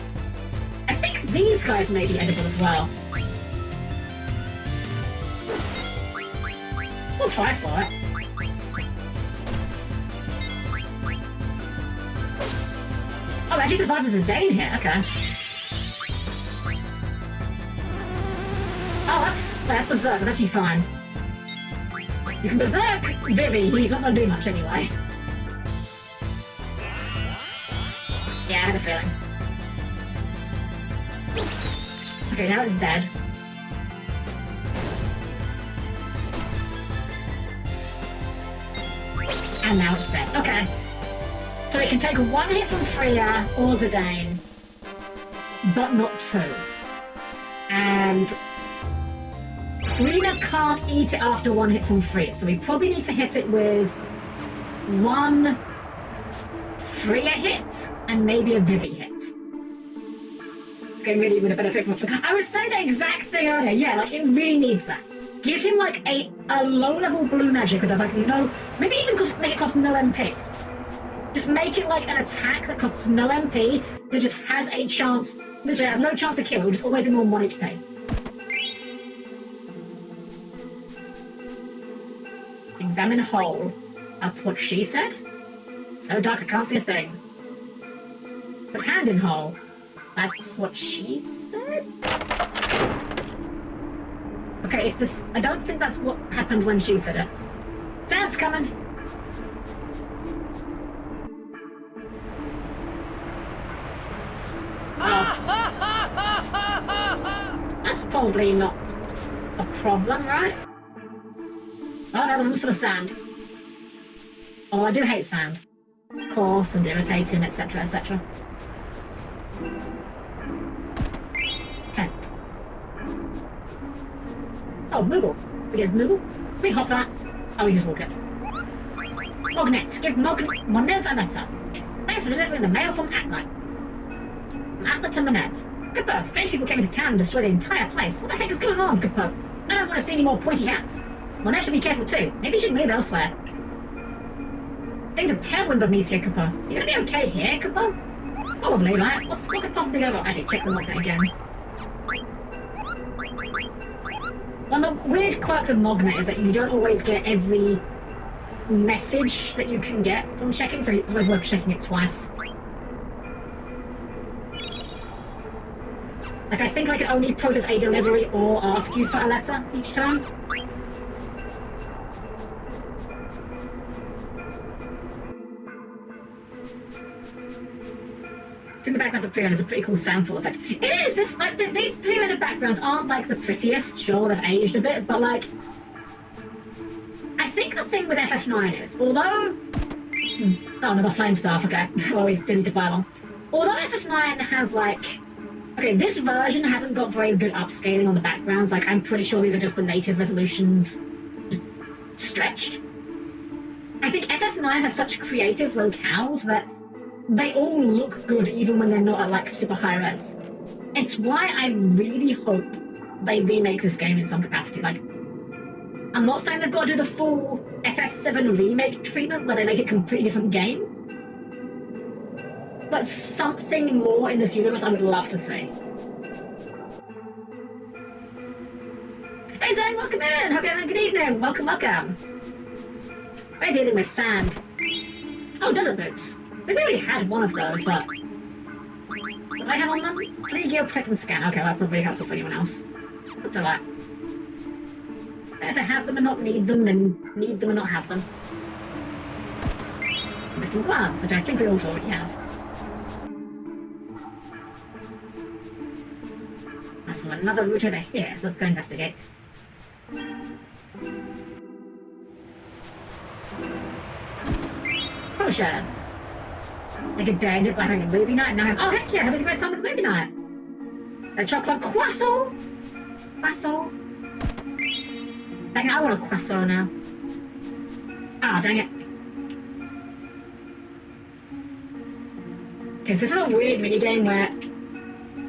I think these guys may be edible as well. We'll try for it. Oh, actually survives as a Dane here, okay. Oh, that's Berserk, that's actually fine. You can Berserk Vivi, he's not gonna do much anyway. Yeah, I had a feeling. Okay, now it's dead. And now it's dead. Okay. So it can take 1 hit from Freya or Zidane, but not 2. And Cleyra can't eat it after 1 hit from Freya, so we probably need to hit it with 1 Freya hit and maybe a Vivi hit. It's going really with a better fit from I would say the exact thing earlier. Yeah, like it really needs that. Give him like a low-level blue magic that does like no, maybe even make it cost no MP. Just make it like an attack that costs no MP, that just has a chance, literally has no chance to kill, it will just always be more 1 HP. Examine hole. That's what she said? So dark I can't see a thing. Put hand in hole. That's what she said? Okay, if this... I don't think that's what happened when she said it. Sand's coming! Oh. That's probably not a problem, right? Oh no, the room's full of sand. Oh, I do hate sand. Coarse and irritating, etc., etc. Tent. Oh, Moogle. We get Moogle. We hop that. Oh, we just walk it. Magnets. Give Monev a letter. Thanks for delivering the mail from Atla. From Atla to Monev. Kupo, strange people came into town and destroyed the entire place. What the heck is going on, Kupo? I don't want to see any more pointy hats. Monev should be careful too. Maybe you should move elsewhere. Things are terrible in Bermesia, Kupo. You gonna be okay here, Kupo? Probably, right? What could possibly go wrong? Actually, check the log again. One of the weird quirks of Mognet is that you don't always get every message that you can get from checking, so it's always worth checking it twice. Like, I think I can only process a delivery or ask you for a letter each time. I think the backgrounds of Pyramid is a pretty cool sample effect. It is! This, like, these Pyramid backgrounds aren't, like, the prettiest. Sure, they've aged a bit, but, like... I think the thing with FF9 is, although... Oh, another flame staff, okay. Well, we didn't need to buy one. Although FF9 has, like... Okay, this version hasn't got very good upscaling on the backgrounds. Like, I'm pretty sure these are just the native resolutions just stretched. I think FF9 has such creative locales that they all look good even when they're not at, like, super high res. It's why I really hope they remake this game in some capacity. Like, I'm not saying they've got to do the full FF7 remake treatment where they make a completely different game, but something more in this universe I would love to see. Hey Zen, welcome in! Hope you're having a good evening! Welcome, welcome! We're dealing with sand. Oh, desert boots. Maybe we already had one of those, but... What do I have on them? Clear gear, protect and scan. Okay, well, that's not very helpful for anyone else. That's alright. Better to have them and not need them than need them and not have them. Lifting gloves, which I think we also already have. I saw another route over here, so let's go investigate. Potion! Like a day ended by having a movie night, and now oh heck yeah, having a great time with movie night! A chocolate croissant! Croissant! Dang it, I want a croissant now. Ah, dang it. Okay, so this is a weird minigame where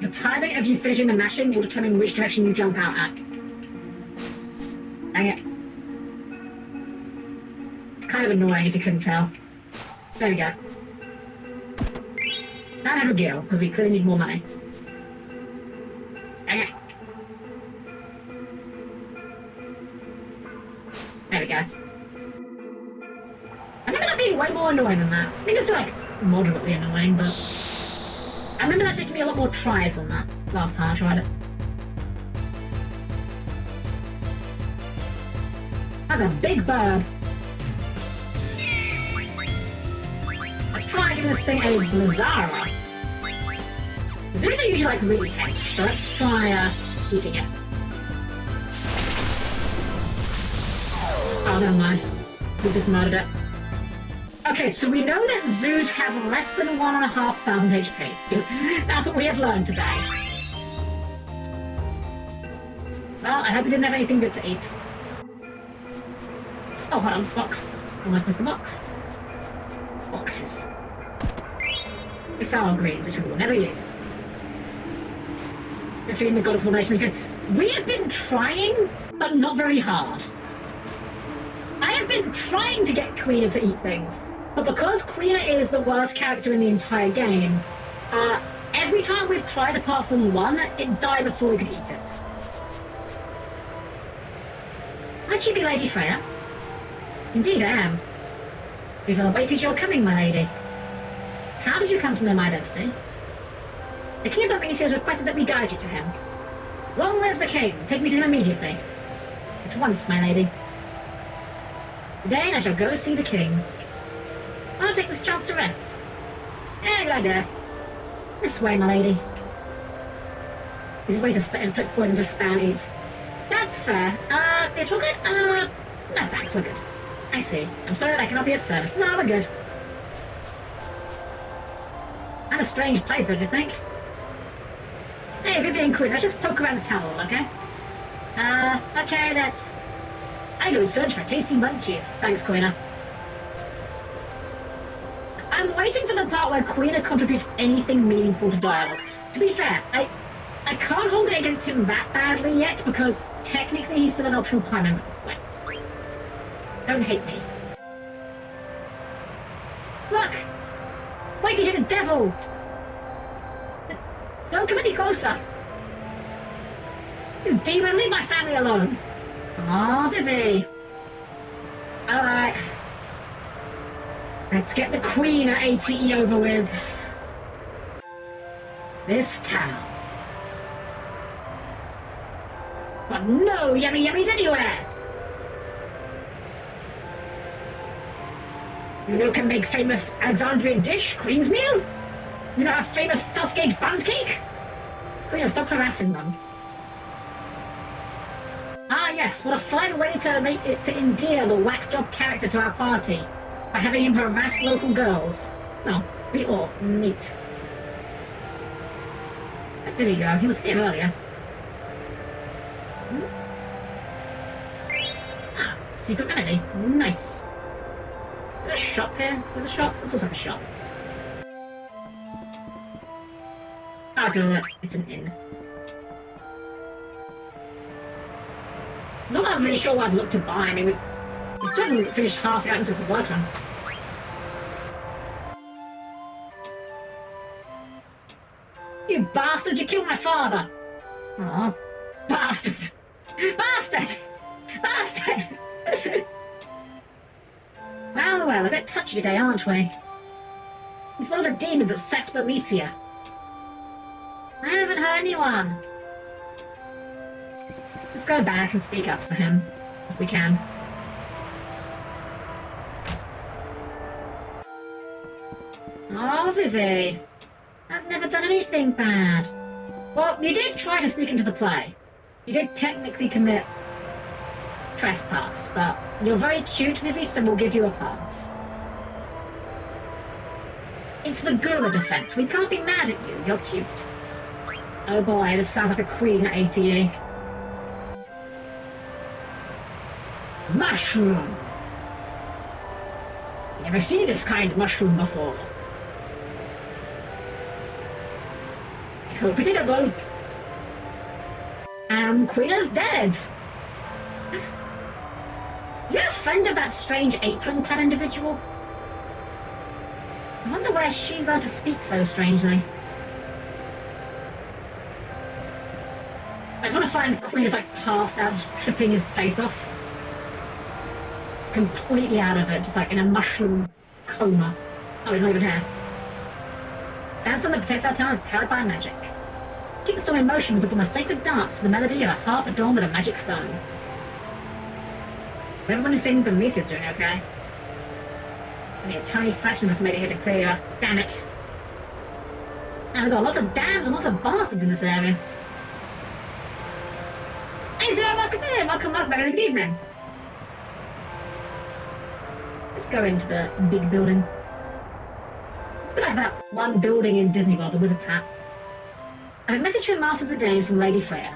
the timing of you finishing the mashing will determine which direction you jump out at. Dang it. It's kind of annoying if you couldn't tell. There we go. 900 gil, because we clearly need more money. Dang it. There we go. I remember that being way more annoying than that. I think it's like moderately annoying, but I remember that taking me a lot more tries than that last time I tried it. That's a big bird. Let's try giving this thing a Blizzara. Zoos are usually like really heavy, so let's try eating it. Oh, never mind. We just murdered it. Okay, so we know that zoos have less than 1,500 HP. That's what we have learned today. Well, I hope you didn't have anything good to eat. Oh, hold on, box. Almost missed the box. Boxes. The sour greens, which we will never use. We're feeding the goddess formation again. We have been trying, but not very hard. I have been trying to get Quina to eat things, but because Quina is the worst character in the entire game, every time we've tried apart from one, it died before we could eat it. Might she be Lady Freya? Indeed I am. We've awaited your coming, my lady. How did you come to know my identity? The King of Bodied has requested that we guide you to him. Long live the King! Take me to him immediately. At once, my lady. Today I shall go see the King. I'll take this chance to rest. Good idea. This way, my lady. This way to spit and inflict poison to Spanies. That's fair. It's all good? No thanks, we're good. I see. I'm sorry that I cannot be of service. No, we're good. And a strange place, don't you think? Hey, Vivian Queen, let's just poke around the town a little, okay? Okay, that's... I go search for tasty munchies. Thanks, Cleyra. I'm waiting for the part where Cleyra contributes anything meaningful to dialogue. To be fair, I can't hold it against him that badly yet, because technically he's still an optional Prime member at this point. Don't hate me. Look! Wait to hit a devil! Don't come any closer! You demon, leave my family alone! Aw, Vivi. Alright. Let's get the Queen at ATE over with. This town. But no yummy yummies anywhere! You know can make famous Alexandrian dish, Queen's meal? You know a famous Southgate bun cake? Queen, stop harassing them. Ah yes, what a fine way to make it to endear the whack job character to our party. By having him harass local girls. No, be all neat. There you go, he was here earlier. Ah, secret melody. Nice. Is there a shop here? There's a shop? This looks like a shop. Oh, it's an inn. Not that I'm really sure what I'd look to buy. I mean, we still haven't finished half the items we could work on. You bastard! You killed my father! Aw. Bastard! Bastard! Bastard! Well, a bit touchy today, aren't we? He's one of the demons that sacked Bermesia. I haven't heard anyone. Let's go back and speak up for him, if we can. Oh, Vivi. I've never done anything bad. Well, you did try to sneak into the play. You did technically commit trespass, but you're very cute, Vivi, so we'll give you a pass. It's the gorilla defense. We can't be mad at you. You're cute. Oh boy, this sounds like a queen at ATE. Mushroom! Never seen this kind of mushroom before. I hope it edible. Queen is dead. You're a friend of that strange apron-clad individual? I wonder where she learned to speak so strangely. I just want to find Queen is like passed out, just tripping his face off. Completely out of it, just like in a mushroom coma. Oh, he's not even here. Sandstorm that protects our town is powered by magic. Keep the storm in motion and perform a sacred dance to the melody of a harp adorned with a magic stone. Everyone who's singing Bermesia's doing okay. Only a tiny fraction of us made it here to Cleyra. Damn it. And we've got lots of dams and lots of bastards in this area. Hey, so welcome in! Welcome back, good evening. Let's go into the big building. It's a bit like that one building in Disney World, the Wizard's Hat. I have a message from Master Zidane from Lady Freya.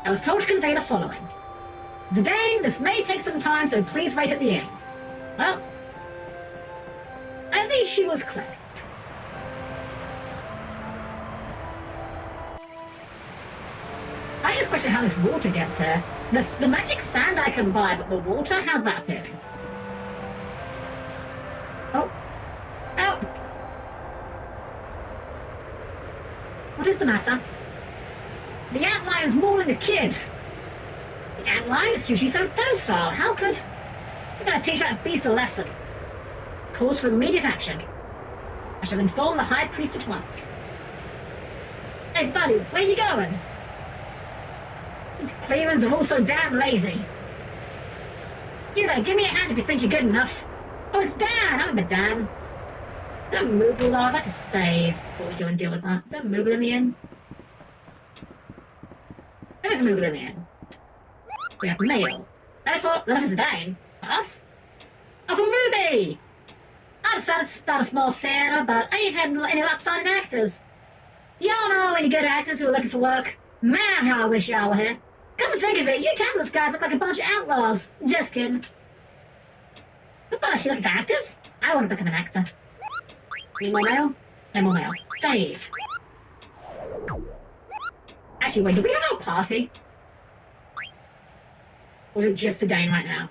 I was told to convey the following. Zidane, this may take some time, so please wait at the inn. Well, at least she was clear. I just question how this water gets here. The magic sand I can buy, but the water, how's that appearing? Oh. Help! What is the matter? The antlion's mauling a kid. The antlion is usually so docile. How could... I'm gonna teach that beast a lesson. It calls for immediate action. I shall inform the High Priest at once. Hey, buddy, where you going? These Cleyrans are all so damn lazy. You know, give me a hand if you think you're good enough. Oh, it's Dan! I remember Dan. Is that Moogle though? I'd like to save before we go and deal with that. Is that Moogle in the inn? There is a Moogle in the inn. We have mail. I thought that was Dane. Us? Oh, from Ruby! I decided to start a small theatre, but I ain't had any luck finding actors. Do y'all know any good actors who are looking for work? Man, how I wish y'all were here. Come to think of it, you Chandler's guys look like a bunch of outlaws. Just kidding. Goodbye, she looking for actors? I want to become an actor. Need more mail? No more mail. Save. Actually, wait, do we have our party? Or is it just a Dane right now?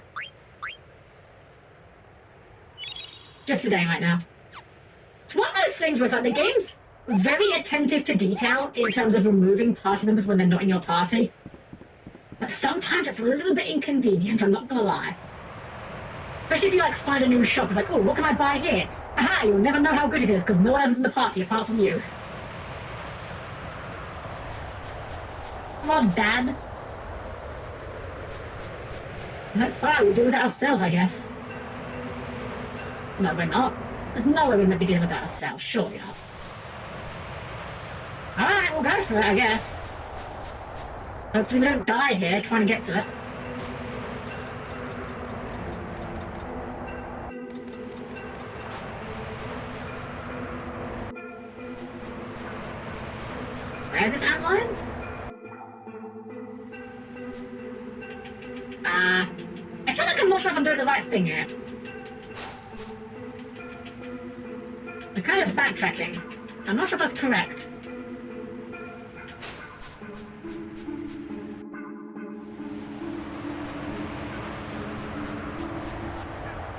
Just a Dane right now. It's one of those things where it's like the game's very attentive to detail in terms of removing party members when they're not in your party. But sometimes it's a little bit inconvenient, I'm not gonna lie. Especially if you like find a new shop, it's like, oh, what can I buy here? Aha, you'll never know how good it is because no one else is in the party apart from you. Come on, Dad. Fine, we'll do it ourselves, I guess. No, we're not. There's no way we're meant to be dealing with that ourselves, surely not. Alright, we'll go for it, I guess. Hopefully we don't die here trying to get to it. Where's this antlion? I feel like I'm not sure if I'm doing the right thing here. I'm kind of backtracking. I'm not sure if that's correct.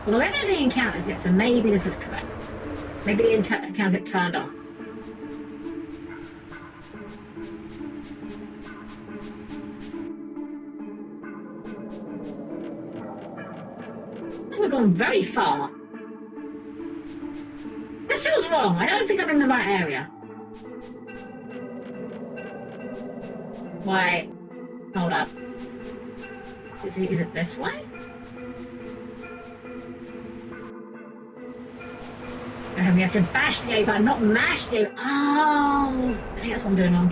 Well, we haven't had any encounters yet, so maybe this is correct. Maybe the encounters get turned off. We've gone very far. This feels wrong. I don't think I'm in the right area. Wait. Hold up. Is it this way? We have to bash the A button, not mash the A. Oh! I think that's what I'm doing wrong.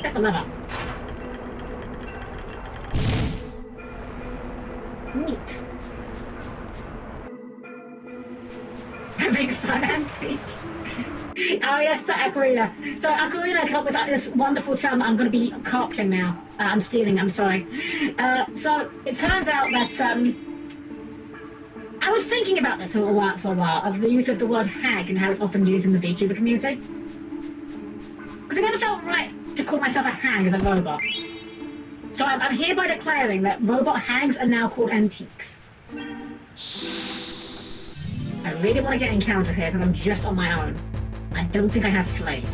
Get the lever. Neat. Big fun antique. Oh yes, so Ocarina. So Ocarina came up with this wonderful term that I'm going to be co-opting now. I'm stealing, I'm sorry. So it turns out that I was thinking about this for a while, of the use of the word hag and how it's often used in the VTuber community. Because it never felt right to call myself a hag as a robot. So I'm hereby declaring that robot hags are now called antiques. I really want to get an encounter here because I'm just on my own. I don't think I have flame.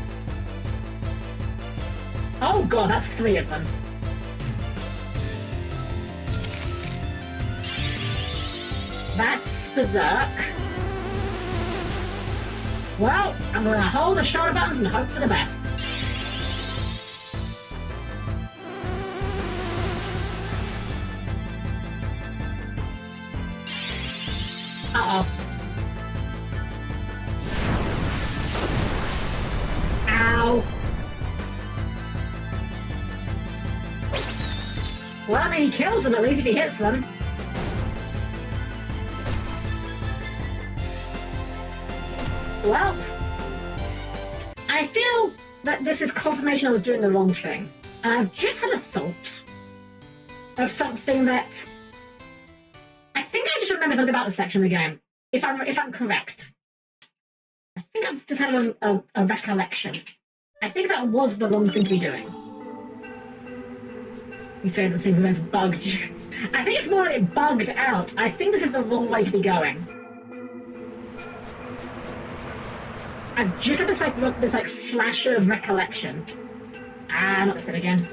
Oh god, that's 3 of them. That's berserk. Well, I'm going to hold the shoulder buttons and hope for the best. Uh-oh. Ow. Well, I mean, he kills them at least if he hits them. Well, I feel that this is confirmation I was doing the wrong thing. I've just had a thought of something that I think I just remembered something about the section of the game. If I'm correct, I think I've just had a recollection. I think that was the wrong thing to be doing. You say that things are bugged. I think it's more like it bugged out. I think this is the wrong way to be going. I've just had this flash of recollection. Not this bit again.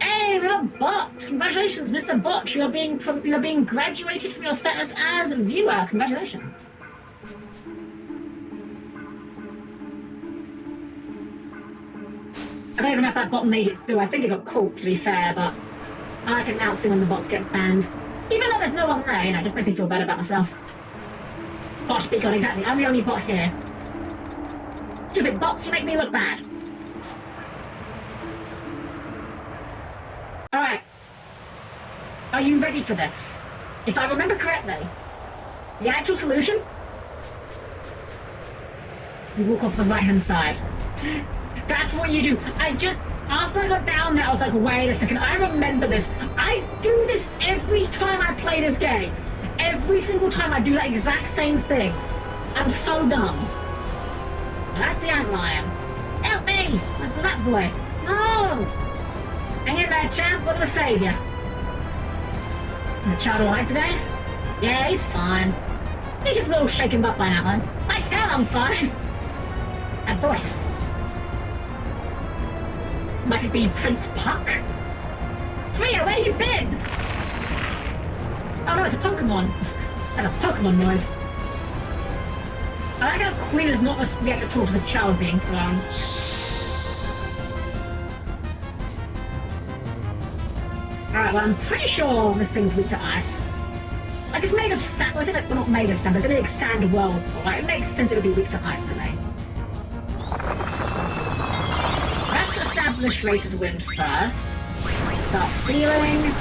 Hey, we're not Congratulations, Mr. Botch. You are being graduated from your status as viewer. Congratulations. I don't even know if that bot made it through. I think it got caught, to be fair, but I can now see when the bots get banned. Even though there's no one there, you know, it just makes me feel better about myself. Bot speak on, exactly. I'm the only bot here. Stupid bots, you make me look bad. Alright. Are you ready for this? If I remember correctly, the actual solution? You walk off the right-hand side. That's what you do. After I got down there, I was like, wait a second, I remember this. I do this every time I play this game. Every single time I do that exact same thing. I'm so dumb. That's the antlion. Help me! That's the rat boy. No! Hang in there, champ. We're gonna save you. Is the child alright today? Yeah, he's fine. He's just a little shaken up by an antlion. Like hell, I'm fine. That voice. Might it be Prince Puck? Freya, where you been? Oh no, it's a Pokemon. That's a Pokemon noise. I like how Queen is not yet to talk to the child being thrown. Alright, well I'm pretty sure this thing's weak to ice. Like it's made of sand, well, well not made of sand, but it's in a sand world. Right? It makes sense it would be weak to ice to me. Let's establish Racer's Wind first. Start stealing,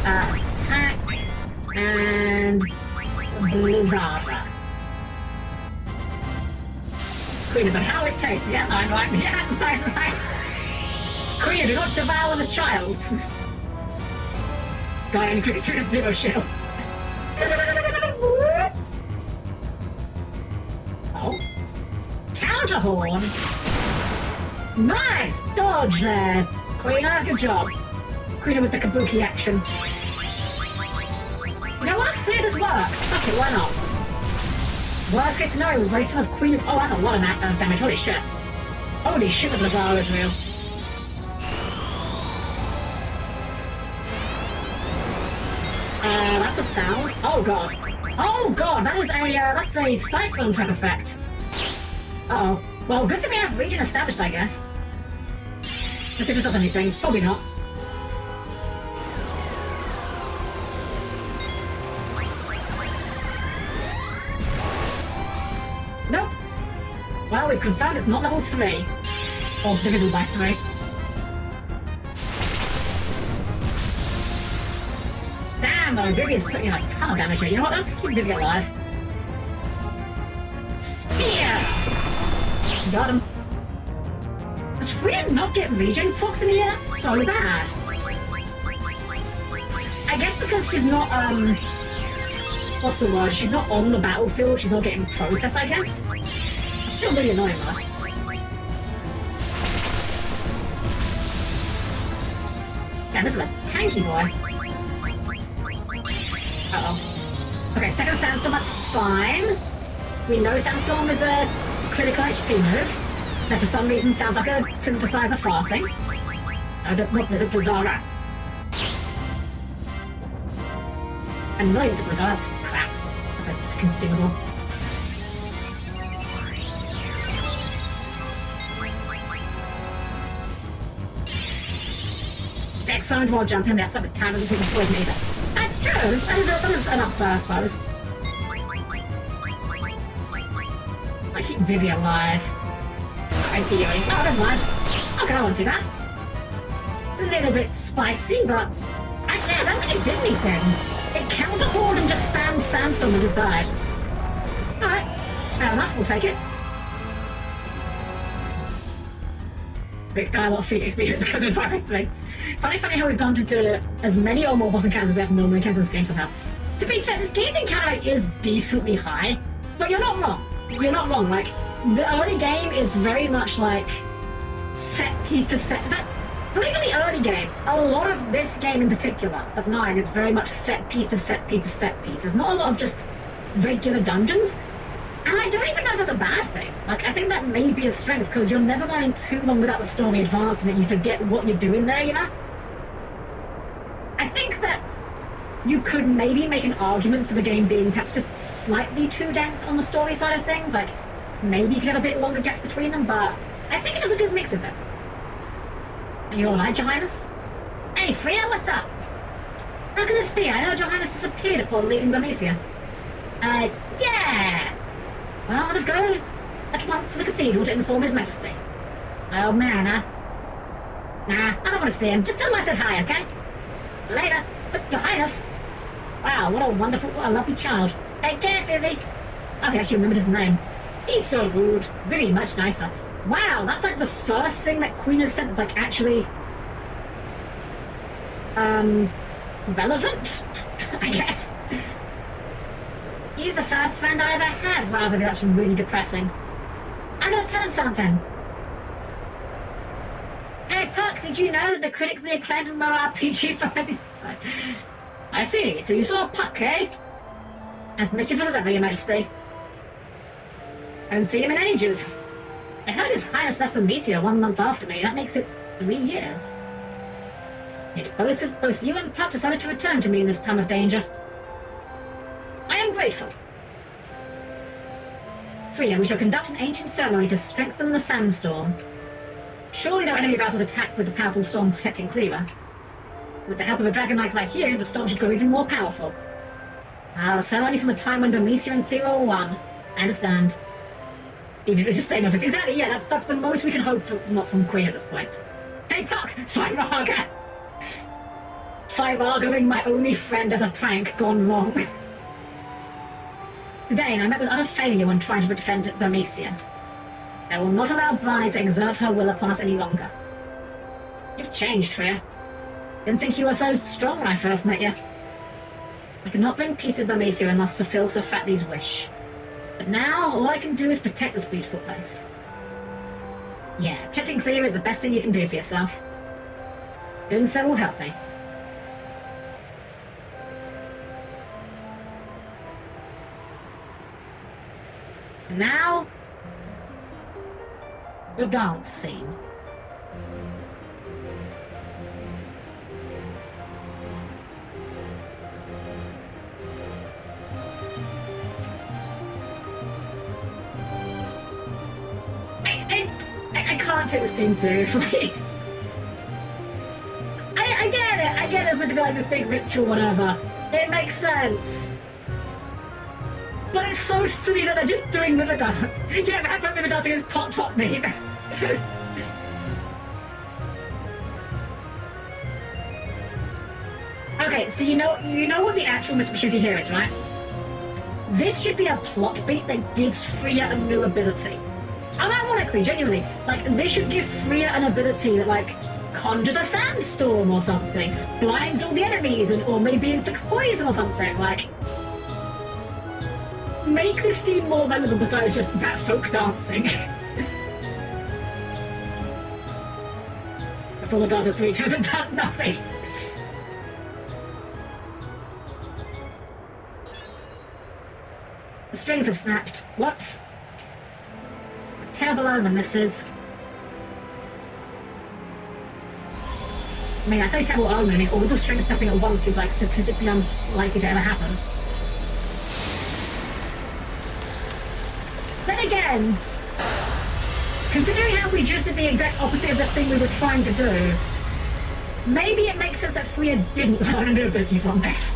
attack, and Blizzard. Queen, but how it tastes? Yeah, I'm right. Yeah, I'm right. Queen, do not devour the child. Guy and cricket to zero shield. Oh. Counterhorn. Nice dodge there, Queen. Good job. Queen with the kabuki action. You know what? Let's see if this works. Fuck it, why not? Worst case scenario, we've raised enough Queen. Oh, that's a lot of damage. Holy shit. Holy shit, the Blizzard is real. That's a sound. Oh god. Oh god, that's a cyclone type effect. Uh-oh. Well, good thing we have region established, I guess. Let's see if this does anything. Probably not. Nope. Well, we've confirmed it's not level 3. Or divisible by 3. Damn, though, Vivia's putting in a ton of damage here. You know what? Let's keep Vivia alive. Spear! Got him. Does Freya not get regen procs in here? That's so bad. I guess because she's not, what's the word? She's not on the battlefield, she's not getting processed, I guess. It's still really annoying, though. Yeah, this is a tanky boy. Uh-oh. Okay, second Sandstorm, that's fine. We know Sandstorm is a critical HP move. That for some reason sounds like a synthesizer farting. I don't know if there's a Blizzard. Annoying to the that's crap. That's just consumable. Sex sound while jumping, that's what the time doesn't take poison either. That's true! That was an upside, I suppose. I keep Vivia alive. Ideally. Oh, never mind. Okay, I won't do that. A little bit spicy, but actually, I don't think it did anything. It counterhorned and just spammed Sandstorm and just died. Alright, fair enough, we'll take it. Big dialogue feed experience because of everything. Funny how we've gone to do as many or more boss encounters as we have normal encounters in this game somehow. To be fair, this game's encounter rate is decently high, but you're not wrong. You're not wrong, like, the early game is very much like set piece to set. In fact, not even the early game. A lot of this game in particular, of 9, is very much set piece to set piece to set piece. There's not a lot of just regular dungeons. And I don't even know if that's a bad thing. Like, I think that may be a strength, because you're never going too long without the story advancing that you forget what you're doing there, you know? I you could maybe make an argument for the game being perhaps just slightly too dense on the story side of things. Like, maybe you could have a bit longer gaps between them, but I think it does a good mix of it. Are you alright, Your Highness? Hey, Freya, what's up? How can this be? I heard Your Highness disappeared upon leaving Burmecia. Yeah! Well, let us go at once to the cathedral to inform His Majesty. Oh, man, Nah, I don't want to see him. Just tell him I said hi, okay? Later. But, Your Highness. Wow, what a lovely child. Take care, Vivi. Oh, he actually remembered his name. He's so rude. Vivi, much nicer. Wow, that's like the first thing that Queen has said that's like actually... relevant? I guess. He's the first friend I ever had. Wow, Vivi, that's really depressing. I'm gonna tell him something. Hey, Puck, did you know that the critically acclaimed RPG for Resident Evil? I see, so you saw Puck, eh? As mischievous as ever, Your Majesty. I haven't seen him in ages. I heard His Highness left Burmecia 1 month after me. That makes it 3 years. Yet both you and Puck decided to return to me in this time of danger. I am grateful. Freya, we shall conduct an ancient ceremony to strengthen the sandstorm. Surely no enemy of ours would attack with the powerful storm protecting Cleyra. With the help of a dragon like you, the storm should grow even more powerful. The ceremony from the time when Burmecia and Cleyra were one. I understand. Even if it's just saying office. Exactly, yeah, that's the most we can hope for, not from Queen at this point. Hey, Puck! 5 Arga! 5 Argaing my only friend as a prank gone wrong. Today, I met with utter failure when trying to defend Burmecia. I will not allow Bride to exert her will upon us any longer. You've changed, Freya. Didn't think you were so strong when I first met you. I cannot bring peace to Burmecia and thus fulfill Sir Fatley's wish. But now, all I can do is protect this beautiful place. Yeah, protecting Cleyra is the best thing you can do for yourself. Doing so will help me. And now, the dance scene. I can't take this scene seriously. I get it. I get it. It's meant to be like this big ritual, whatever. It makes sense. But it's so silly that they're just doing river dance. Yeah, but how about river dancing is top mean? Okay, so you know what the actual misopportunity here is, right? This should be a plot beat that gives Freya a new ability. And ironically, genuinely, like, this should give Freya an ability that, like, conjures a sandstorm or something, blinds all the enemies, or maybe inflicts poison or something, like... Make this scene more relevant besides just that folk dancing. Before the dance of 3 times, it does nothing. The strings have snapped. Whoops. A terrible omen this is. I mean, I say terrible omen, I mean, all the strings snapping at once seems like statistically unlikely to ever happen. Then again, considering how we just did the exact opposite of the thing we were trying to do, maybe it makes sense that Freya didn't learn a new ability from this.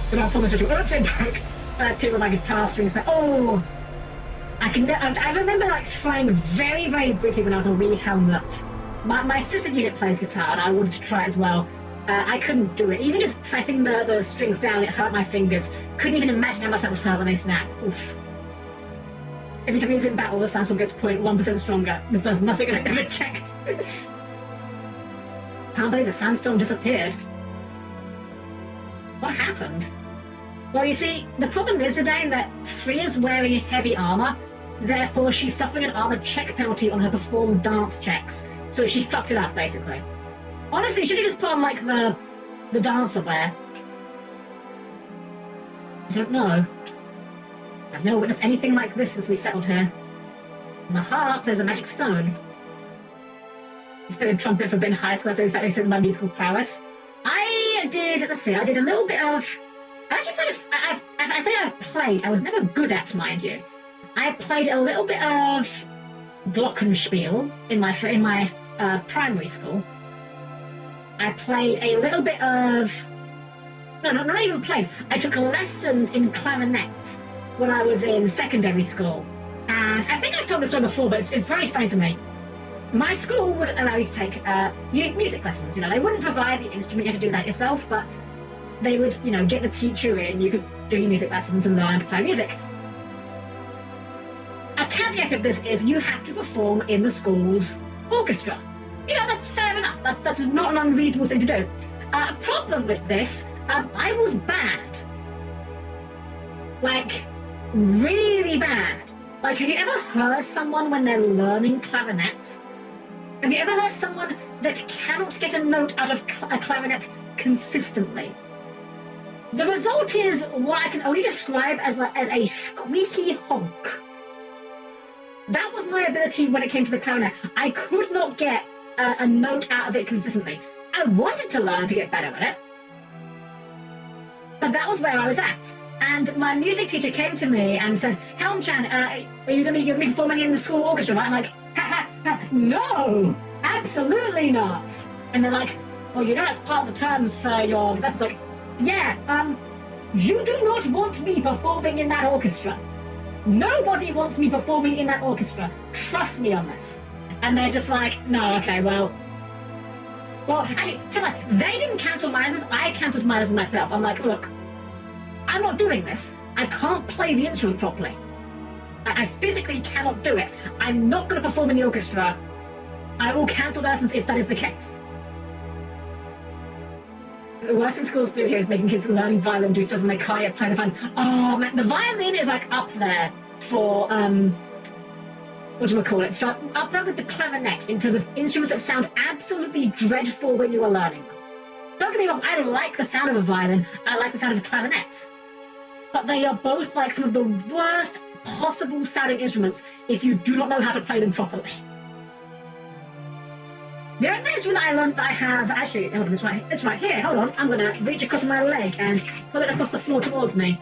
But not from this ritual. Oops, it broke. Tip of my guitar strings. Oh! I remember like trying very, very briefly when I was a wee Helm-Chan. My sister unit plays guitar and I wanted to try it as well. I couldn't do it. Even just pressing the strings down, it hurt my fingers. Couldn't even imagine how much that would hurt when they snap. Oof. Every time he was in battle, the sandstorm gets 0.1% stronger. This does nothing and I never checked. Can't believe the sandstorm disappeared. What happened? Well, you see, the problem is, Zidane, that Freya's wearing heavy armor, therefore she's suffering an armor check penalty on her performed dance checks. So she fucked it up, basically. Honestly, should have just put on, like, the dancer wear. I don't know. I've never witnessed anything like this since we settled here. In the heart, there's a magic stone. He's been a trumpet for being high school, so in fact, they said my musical prowess. I I did, let's see, I did a little bit of, I actually played, I say I've played, I was never good at, mind you. I played a little bit of glockenspiel in my primary school. I played a little bit of, no, not even played, I took lessons in clarinet when I was in secondary school. And I think I've told this story before, but it's very funny to me. My school would allow you to take music lessons. They wouldn't provide the instrument, you had to do that yourself, but they would, get the teacher in, you could do your music lessons and learn to play music. A caveat of this is you have to perform in the school's orchestra. That's fair enough. That's not an unreasonable thing to do. Problem with this, I was bad. Like, really bad. Like, have you ever heard someone when they're learning clarinet? Have you ever heard someone that cannot get a note out of a clarinet consistently? The result is what I can only describe as a squeaky honk. That was my ability when it came to the clarinet. I could not get a note out of it consistently. I wanted to learn to get better at it, but that was where I was at. And my music teacher came to me and said, Helm-Chan, are you going to be performing in the school orchestra? Right? I'm like, no, absolutely not. And they're like, well, that's part of the terms for your, that's like, yeah, you do not want me performing in that orchestra. Nobody wants me performing in that orchestra. Trust me on this. And they're just like, no, okay, well, actually, they didn't cancel my lessons, I cancelled my lessons myself. I'm like, look, I'm not doing this. I can't play the instrument properly. I physically cannot do it. I'm not going to perform in the orchestra. I will cancel lessons if that is the case. The worst thing schools do here is making kids learning violin do stuff when they can't yet play the violin. Oh man, the violin is like up there for what do we call it? Up there with the clarinet in terms of instruments that sound absolutely dreadful when you are learning them. Don't get me wrong, I like the sound of a violin, I like the sound of a clarinet. But they are both like some of the worst possible sounding instruments if you do not know how to play them properly. The only instrument that I learned that I have, actually, hold on, it's right here, hold on, I'm going to reach across my leg and pull it across the floor towards me.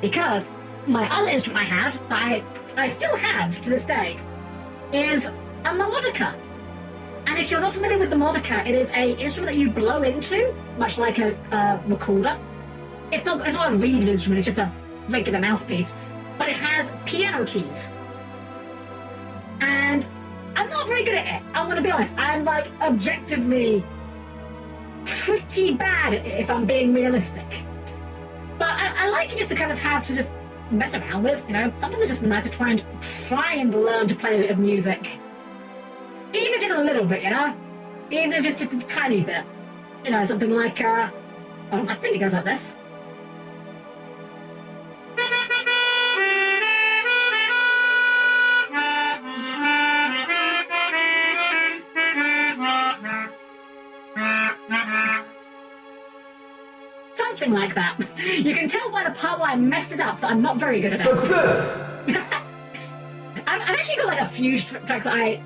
Because my other instrument I have, that I still have to this day, is a melodica. And if you're not familiar with the melodica, it is an instrument that you blow into, much like a recorder. It's not a reed instrument, it's just a regular mouthpiece. But it has piano keys. And I'm not very good at it, I'm going to be honest. I'm like objectively pretty bad at it, if I'm being realistic. But I like it just to kind of have to just mess around with, Sometimes it's just nice to try and learn to play a bit of music. Even if it's a little bit, Even if it's just a tiny bit. Something like, I think it goes like this. Something like that. You can tell by the part where I messed it up that I'm not very good at it. I've actually got like a few tracks that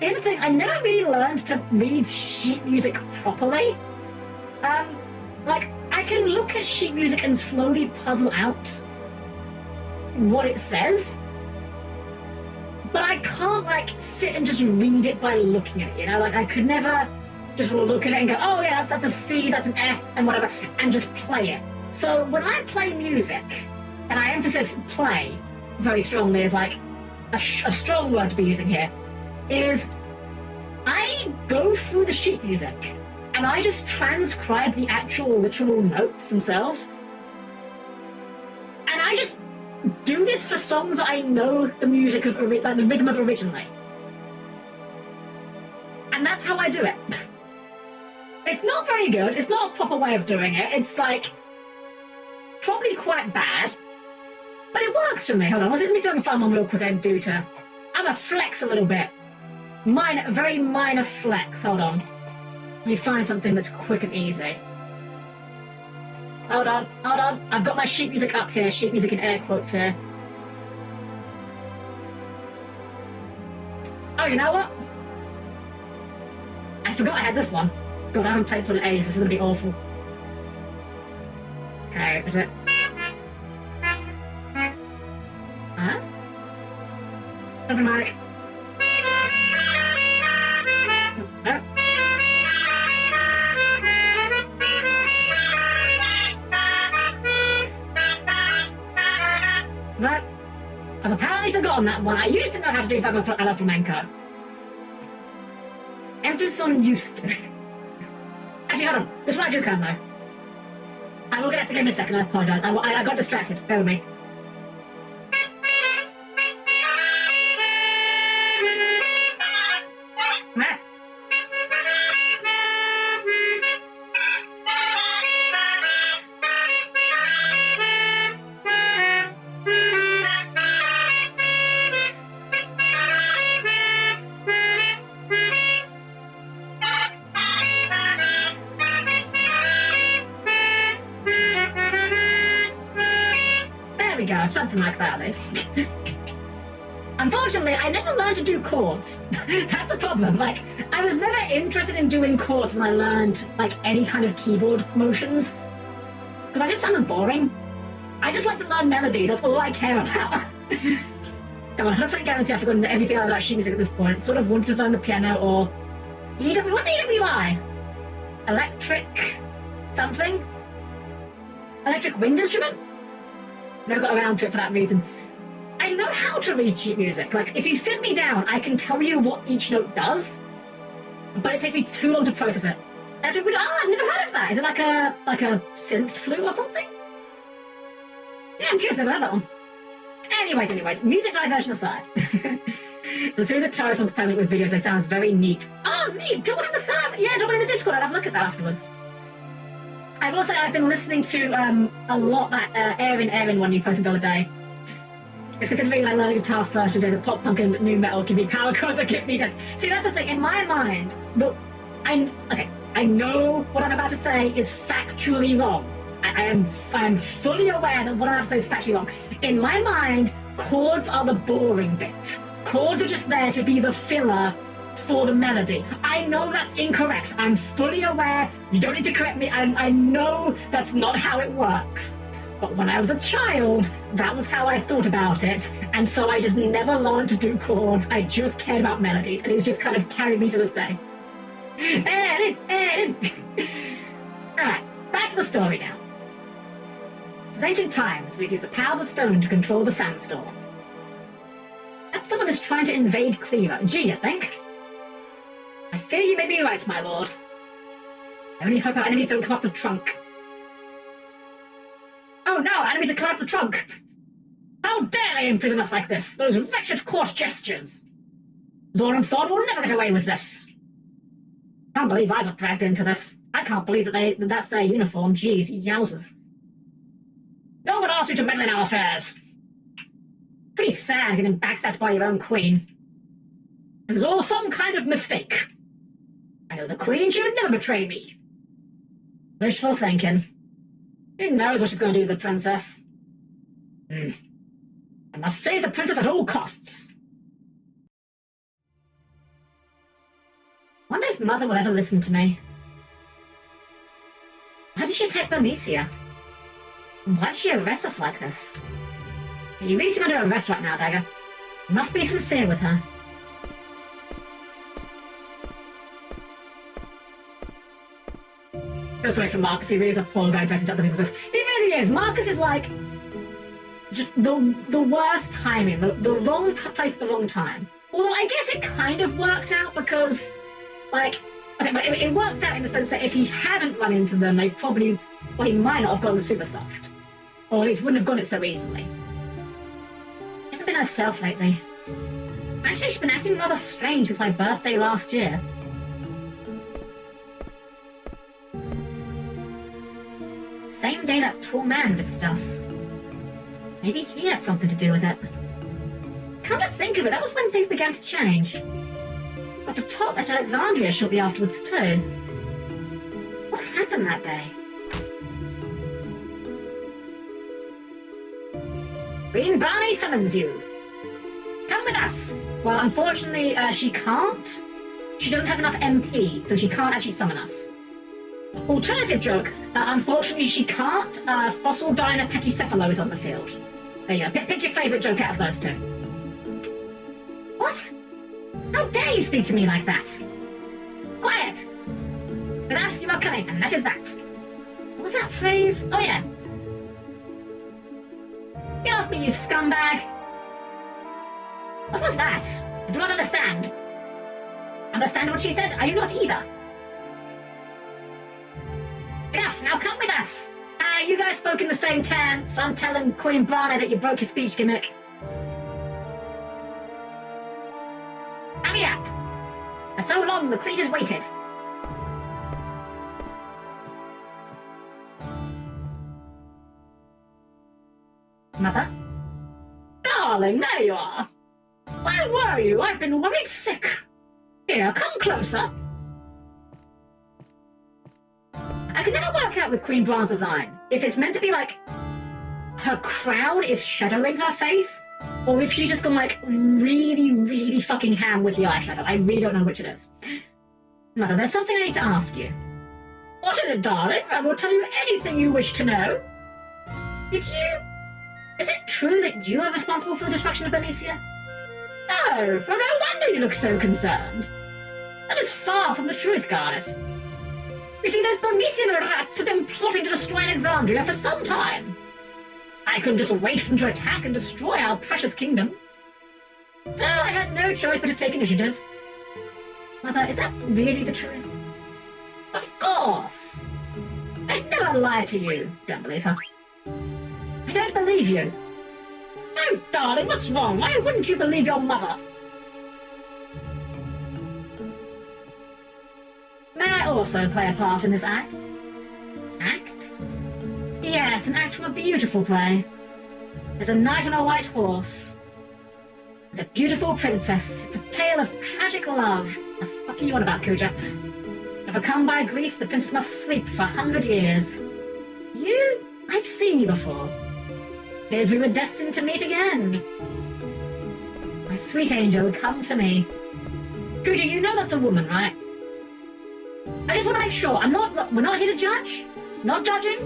here's the thing, I never really learned to read sheet music properly. Like, I can look at sheet music and slowly puzzle out what it says, but I can't, like, sit and just read it by looking at it, Like, I could never just look at it and go, oh yeah, that's a C, that's an F, and whatever, and just play it. So when I play music, and I emphasize play very strongly is like a strong word to be using here, is I go through the sheet music and I just transcribe the actual literal notes themselves. And I just do this for songs that I know the music of, like the rhythm of originally. And that's how I do it. It's not very good, it's not a proper way of doing it, it's like probably quite bad, but it works for me. Hold on, let me see if I can find one real quick I'm gonna flex a little bit. Very minor flex, hold on. Let me find something that's quick and easy. Hold on, I've got my sheet music up here, sheet music in air quotes here. Oh, you know what? I forgot I had this one. God, I haven't played this one in ages, this is gonna be awful. Okay, is it? Huh? Something like... No. Right. I've apparently forgotten that one. I used to know how to do Faba Flamenco. Emphasis on used to. Actually, hold on. This one I do can though. I will get at the game in a second, I apologize. I got distracted. Bear with me. Ah. Go, something like that at least. Unfortunately, I never learned to do chords. That's the problem. Like, I was never interested in doing chords when I learned, like, any kind of keyboard motions. Because I just found them boring. I just like to learn melodies, that's all I care about. Come on, 100% guarantee I've forgotten everything about sheet music at this point. Sort of wanted to learn the piano or... what's EWI? Electric... something? Electric wind instrument? Never got around to it for that reason. I know how to read sheet music. Like, if you sit me down, I can tell you what each note does, but it takes me too long to process it. I've never heard of that. Is it like a synth flute or something? Yeah, I'm curious, never heard that one. Anyways, music diversion aside. So as soon as a terrorist wants to tell me with videos, it sounds very neat. Oh, neat! Drop it in the server! Yeah, drop it in the Discord, I'll have a look at that afterwards. I will say I've been listening to a lot that Erin one you posted the other day. It's considering I learned guitar first, and there's a pop punk and new metal give me power chords that get me dead. See, that's the thing. In my mind, look, I know what I'm about to say is factually wrong. I am fully aware that what I'm about to say is factually wrong. In my mind, chords are the boring bit. Chords are just there to be the filler for the melody. I know that's incorrect. I'm fully aware. You don't need to correct me. I know that's not how it works. But when I was a child, that was how I thought about it. And so I just never learned to do chords. I just cared about melodies. And it's just kind of carried me to this day. Alright, back to the story now. Since ancient times, we've used the power of the stone to control the sandstorm. Perhaps someone is trying to invade Cleyra. Do you think? I fear you may be right, my lord. I only hope our enemies don't come up the trunk. Oh no, enemies are coming up the trunk! How dare they imprison us like this? Those wretched court gestures! Zor and Thorn will never get away with this! Can't believe I got dragged into this. I can't believe that that's their uniform. Jeez, yowzers. No one asked you to meddle in our affairs. Pretty sad getting backstabbed by your own queen. This is all some kind of mistake. I know the queen, she would never betray me. Wishful thinking. Who knows what she's going to do to the princess? I must save the princess at all costs. Wonder if Mother will ever listen to me. Why did she attack Bernicia? Why did she arrest us like this? You really seem under arrest right now, Dagger. You must be sincere with her. Feel sorry for Marcus, he really is a poor guy directed to other people. He really is. Marcus is like just the worst timing, the wrong place at the wrong time. Although I guess it kind of worked out because, like, okay, but it worked out in the sense that if he hadn't run into them, they probably, well, he might not have gone super soft. Or at least wouldn't have gone it so easily. She hasn't been herself lately. Actually, she's been acting rather strange since my birthday last year. Same day that tall man visited us. Maybe he had something to do with it. Come to think of it, that was when things began to change. Dr. Todd left Alexandria shortly afterwards too. What happened that day? Green Barney summons you. Come with us. Well, unfortunately, she can't. She doesn't have enough MP, so she can't actually summon us. Alternative joke. Unfortunately, she can't. Fossil Diner Pachycephalo is on the field. There you go. Pick your favourite joke out of those two. What? How dare you speak to me like that? Quiet! With us, you are coming, and that is that. What was that phrase? Oh, yeah. Get off me, you scumbag! What was that? I do not understand. Understand what she said? I do not either. Enough, now come with us! You guys spoke in the same tense. I'm telling Queen Brana that you broke your speech gimmick. Hurry up! For so long, the Queen has waited. Mother? Darling, there you are. Where were you? I've been worried sick. Here, come closer. I can never work out with Queen Brana's design if it's meant to be like her crown is shadowing her face, or if she's just gone like really, really fucking ham with the eyeshadow. I really don't know which it is. Mother, there's something I need to ask you. What is it, darling? I will tell you anything you wish to know. Is it true that you are responsible for the destruction of Bernicia? Oh, no wonder you look so concerned. That is far from the truth, Garnet. You see, those Bermician rats have been plotting to destroy Alexandria for some time. I couldn't just wait for them to attack and destroy our precious kingdom. So I had no choice but to take initiative. Mother, is that really the truth? Of course. I'd never lie to you. Don't believe her. I don't believe you. Oh, darling, what's wrong? Why wouldn't you believe your mother? May I also play a part in this act? Act? Yes, an act from a beautiful play. There's a knight on a white horse. And a beautiful princess. It's a tale of tragic love. The fuck are you on about, Kuja? Overcome by grief, the prince must sleep for 100 years. You? I've seen you before. Appears we were destined to meet again. My sweet angel, come to me. Kuja, you know that's a woman, right? I just want to make sure. We're not here to judge. Not judging.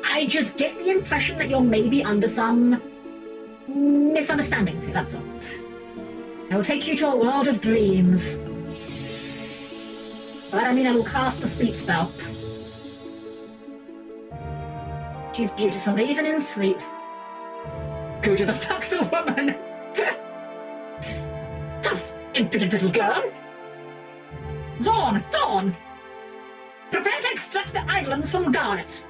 I just get the impression that you're maybe under some misunderstandings here, that's all. I will take you to a world of dreams. By that I mean I will cast the sleep spell. She's beautiful, even in sleep. Kuja, the fuck's a woman? Impudent little girl. Thorn! Prepare to extract the idolums from Garnet.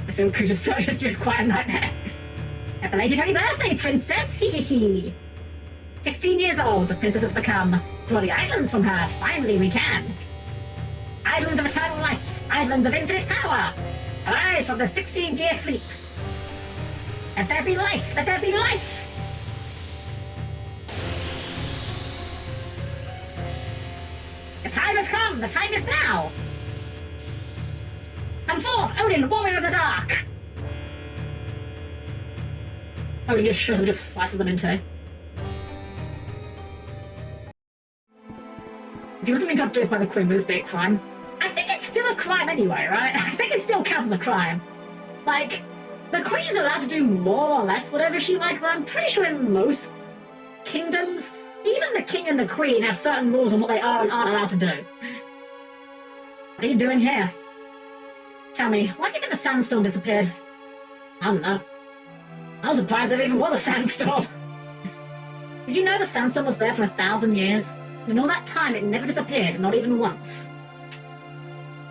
I feel Kuja's search history is quite a nightmare. A belated happy birthday, princess! Hee hee hee! 16 years old, the princess has become. Draw the idolums from her, finally we can. Idolums of eternal life, idolums of infinite power! Arise from the 16-year sleep! Let there be light, let there be life! The time has come! The time is now! Come forth, Odin, warrior of the dark! Odin just slices them into. If he wasn't being abducted by the Queen, would this be a crime? I think it's still a crime anyway, right? I think it still counts as a crime. Like, the Queen's allowed to do more or less whatever she likes, but I'm pretty sure in most kingdoms, even the king and the queen have certain rules on what they are and aren't allowed to do. What are you doing here? Tell me, why do you think the sandstorm disappeared? I don't know. I was surprised there even was a sandstorm. Did you know the sandstorm was there for 1,000 years? And in all that time it never disappeared, not even once.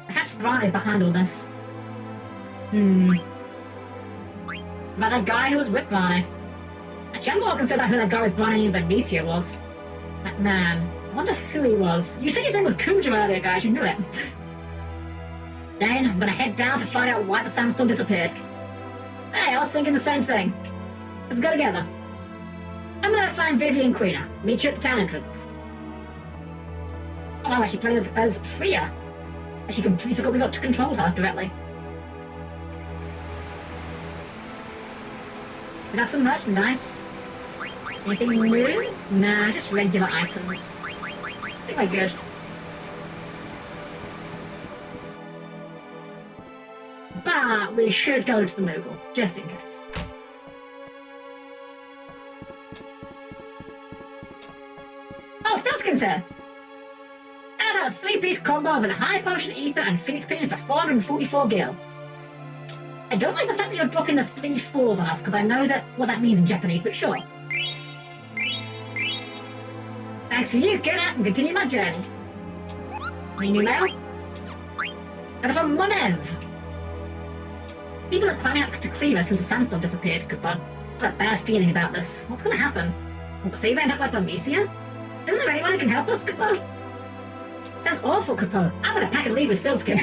Perhaps Grotto is behind all this. About that guy who was with Grotto. Actually, I'm more concerned about who that guy with Grotto and Bernicia was. That man. I wonder who he was. You said his name was Kuja earlier, guys. You knew it. Dane, I'm gonna head down to find out why the sandstorm disappeared. Hey, I was thinking the same thing. Let's go together. I'm gonna find Vivian Queener. Meet you at the town entrance. Oh no, she played as Freya. And she completely forgot we got to control her directly. Did have some merchandise. Anything new? Nah, just regular items. I think we're good. But we should go to the Moogle, just in case. Oh, Stelskin's here! Add out a 3-piece combo of a high potion ether and Phoenix Pinion for 444 gil. I don't like the fact that you're dropping the 3 4s on us, because I know that what that means in Japanese, but sure. Thanks to you, get out and continue my journey. Any new mail? And from Monev. People are climbing up to Cleyra since the sandstorm disappeared. Goodbye. I've got a bad feeling about this. What's going to happen? Will Cleyra end up like Burmecia? Isn't there anyone who can help us, Kupo? Sounds awful, Kupo. I'm going to pack and leave with Stillskin.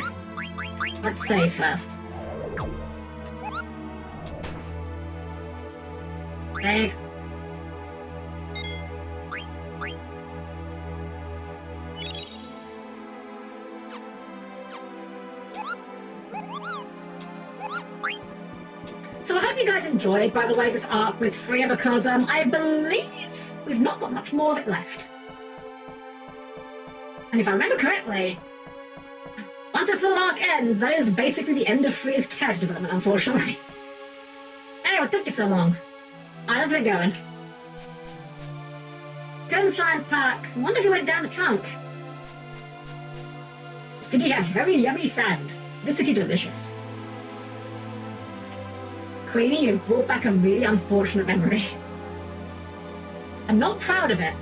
Let's save first. Save. So I hope you guys enjoyed, by the way, this arc with Freya, because I believe we've not got much more of it left. And if I remember correctly, once this little arc ends, that is basically the end of Freya's character development, unfortunately. Anyway, what took you so long? How's it going? Couldn't find Park. I wonder if he went down the trunk. City have very yummy sand. This city delicious. Queenie, you've brought back a really unfortunate memory. I'm not proud of it,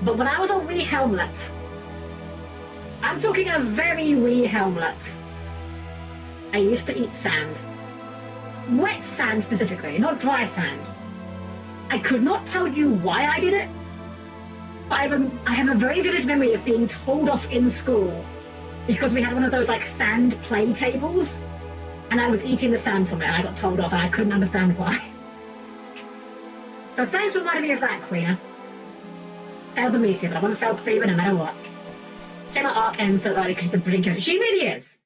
but when I was a wee Helmlet, I'm talking a very wee Helmlet, I used to eat sand. Wet sand specifically, not dry sand. I could not tell you why I did it, but I have a very vivid memory of being told off in school because we had one of those like sand play tables, and I was eating the sand from it, and I got told off, and I couldn't understand why. So thanks for reminding me of that, Queena. Failed Burmecia, but I won't fail Cleyra no matter what. Shame my arc ends so early because she's a brilliant character. She really is.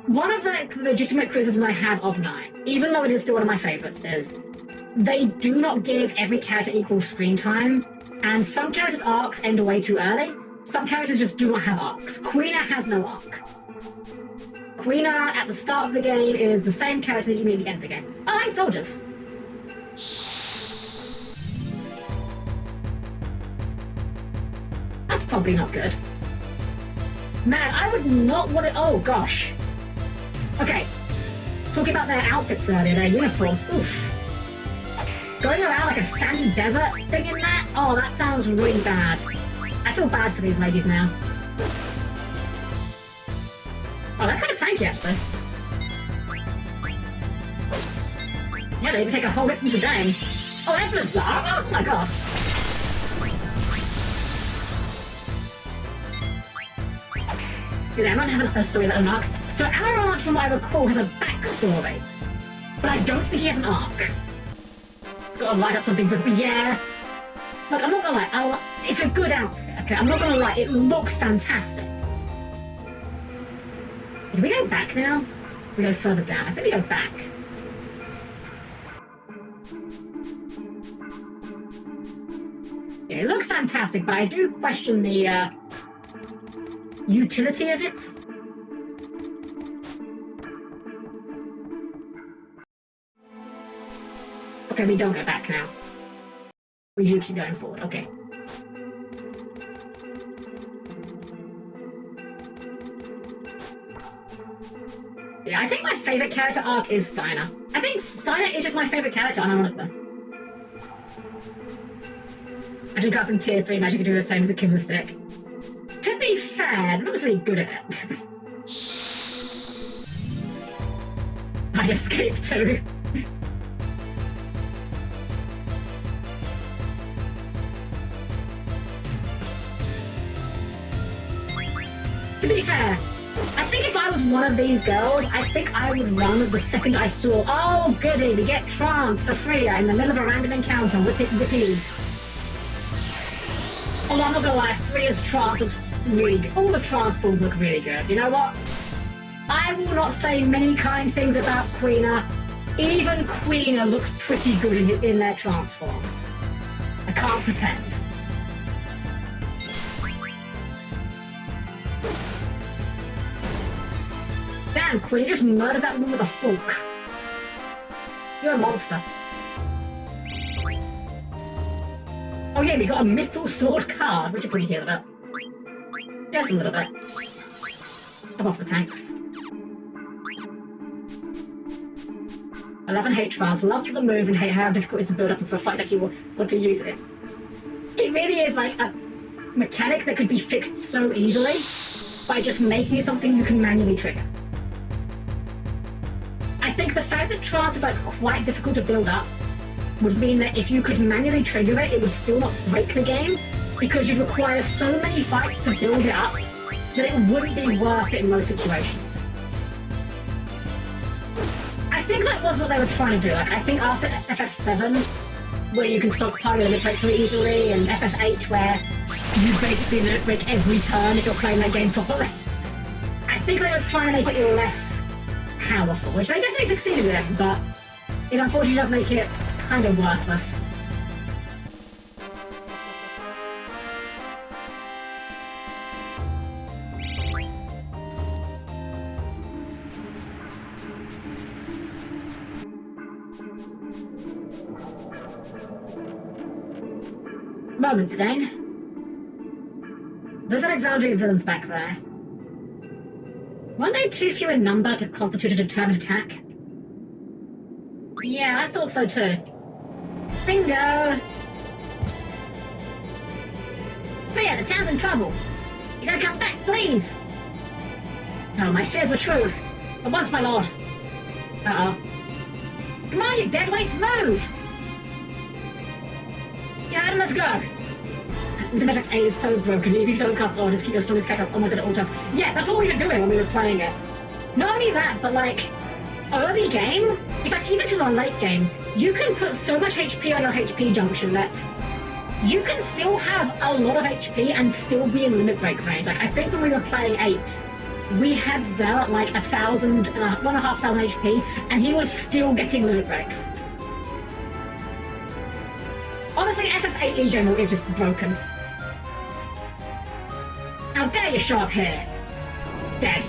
One of the legitimate criticisms I have of 9, even though it is still one of my favourites, is they do not give every character equal screen time, and some characters' arcs end way too early. Some characters just do not have arcs. Queena has no arc. Queena, at the start of the game, is the same character that you meet at the end of the game. Oh, thanks, soldiers. That's probably not good. Man, I would not want to... Oh, gosh. Okay. Talking about their outfits earlier, their uniforms. Oof. Going around like a sandy desert thing in that? Oh, that sounds really bad. I feel bad for these ladies now. Oh, they're kind of tanky, actually. Yeah, they even take a whole hit from today. Oh, they're bizarre. Oh my god. Dude, I might have a story about an arc. So Amarant, from what I recall, has a backstory. But I don't think he has an arc. It's got to light up something for... Yeah. Look, I'm not gonna lie. It's a good outfit, okay? I'm not gonna lie. It looks fantastic. Do we go back now? We go further down. I think we go back. Yeah, it looks fantastic, but I do question the utility of it. Okay, we don't go back now. We do keep going forward, okay. Yeah, I think my favourite character arc is Steiner. I think Steiner is just my favourite character, unironically. I do cast in tier 3 magic, I do the same as a Kibble Stick. To be fair, I'm not really good at it. I escaped too. To be fair, I think if I was one of these girls, I think I would run the second I saw, oh goody, we get trance for Freya in the middle of a random encounter, whippy. Although I'm not gonna lie, Freya's trance looks really good. All the trance forms look really good. You know what? I will not say many kind things about Queena. Even Queena looks pretty good in their trance form. I can't pretend. Damn, Queen, you just murdered that woman with a fork. You're a monster. Oh yeah, we got a Mythal Sword card, which are pretty healed up. Just a little bit. I'm off the tanks. 11 H files. Love for the move and hate how difficult it is to build up for a fight that you want to use it. It really is like a mechanic that could be fixed so easily by just making it something you can manually trigger. I think the fact that trance is like quite difficult to build up would mean that if you could manually trigger it, it would still not break the game because you'd require so many fights to build it up that it wouldn't be worth it in most situations. I think that was what they were trying to do. Like, I think after FF7, where you can stockpile your limit breaks really easily, and FF8, where you basically limit break every turn if you're playing that game properly, I think they were trying to make it less powerful, which they definitely succeeded with, but it unfortunately does make it kind of worthless. Moments, Dane. Those Alexandrian villains back there. Weren't they too few in number to constitute a determined attack? Yeah, I thought so too. Bingo! Fear, the town's in trouble. You gotta come back, please! Oh, my fears were true. But once, my lord. Uh-oh. Come on, you deadweights, move! Yeah, let's go! This FF8 is so broken. If you don't cast orders, keep your strongest character up almost at all times. Yeah, that's what we were doing when we were playing it. Not only that, but like, early game, in fact, even to the late game, you can put so much HP on your HP junction that you can still have a lot of HP and still be in limit break range. Like, I think when we were playing 8, we had Zell at like 1,500 HP, and he was still getting limit breaks. Honestly, FF8 in general is just broken. How dare you show up here? Dead.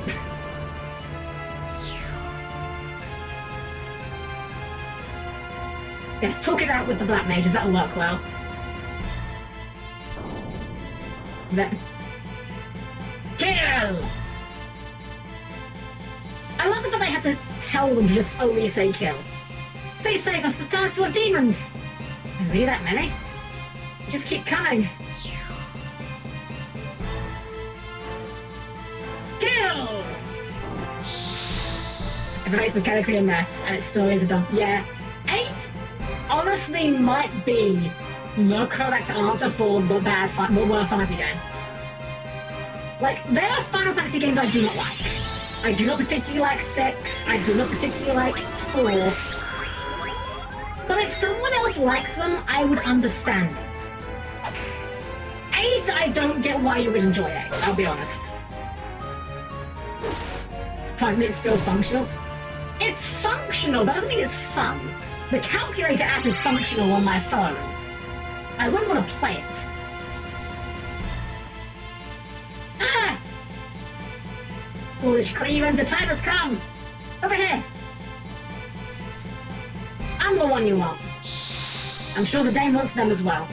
Yes, talk it out with the Black Mages, that'll work well. Then. Kill! I love it that they had to tell them to just only say kill. Please save us, the town's full of demons! Really that many? Just keep coming. Kill! Everybody's mechanically a mess, and its stories are done. Yeah. 8 honestly might be the correct answer for the worst fantasy game. Like, there are Final Fantasy games I do not like. I do not particularly like 6, I do not particularly like 4. But if someone else likes them, I would understand it. 8, I don't get why you would enjoy 8, I'll be honest. Surprisingly, it's still functional. It's functional, but doesn't mean it's fun. The calculator app is functional on my phone. I wouldn't want to play it. Ah! Foolish Cleveland, the time has come! Over here! I'm the one you want. I'm sure the Dane wants them as well.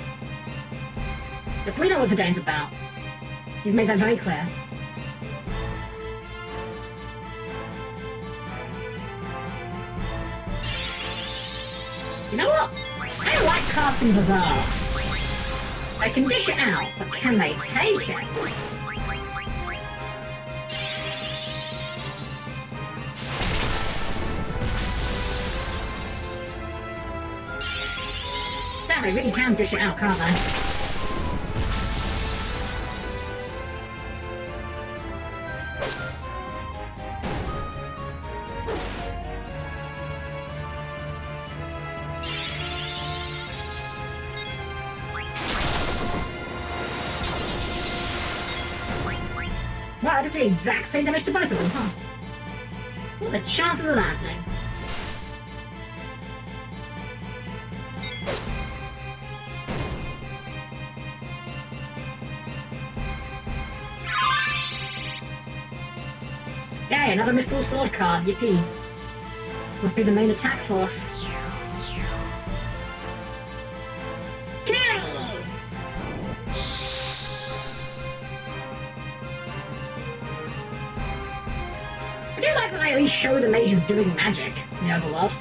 Look, we know what the Dane's about. He's made that very clear. You know what? I like casting Bazaar. I can dish it out, but can they take it? Damn, they really can dish it out, can't they? Wow, I did the exact same damage to both of them, huh? What are the chances of that thing? Okay, another Mithril Sword card. Yippee. This must be the main attack force. Kill! I do like that I at least show the mages doing magic in the overworld.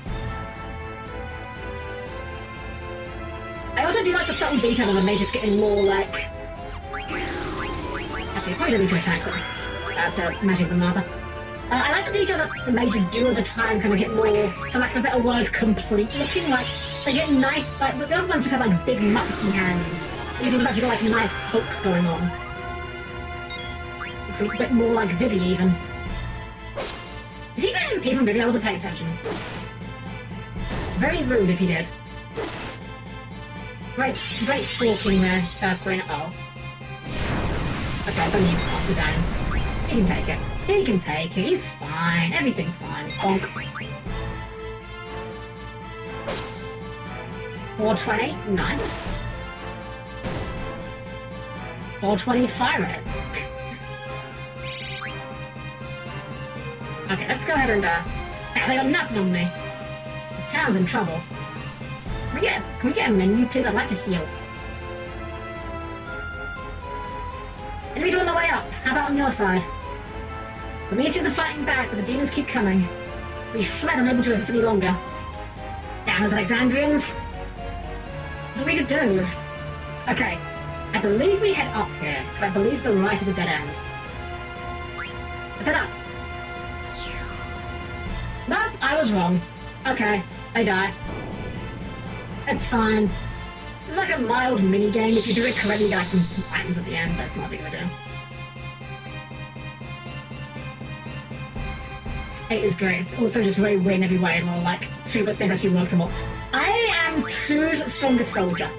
I also do like the subtle detail of the mages getting more like... Actually, I probably don't need to attack them. The magic of Mother. I like the detail that the mages do over time kind of get more, for lack of a better word, complete looking. Like, they get nice, like, the other ones just have like big muppety hands. These ones have actually got like nice pokes going on. Looks a bit more like Vivi even. Is he an MP from Vivi? I wasn't paying attention. Very rude if he did. Great forking there, Queen. Oh. Okay, it's only off the down. He can take it. He can take it. He's fine. Everything's fine. Bonk. 420. Nice. 420 fire it. Okay, let's go ahead and they got nothing on me. The town's in trouble. Can we get a menu, please? I'd like to heal. Enemies are on the way up. How about on your side? The Mesians are fighting back, but the demons keep coming. We fled, unable to resist any longer. Damn those Alexandrians! What are we to do? Okay, I believe we head up here, because I believe the right is a dead end. Let's head up! Nope, I was wrong. Okay, they die. It's fine. This is like a mild mini-game. If you do it correctly, you get like some items at the end, but it's not a big of a deal. It is great. It's also just very weird in every way, and all like two but things actually work some more. I am 2's strongest soldier.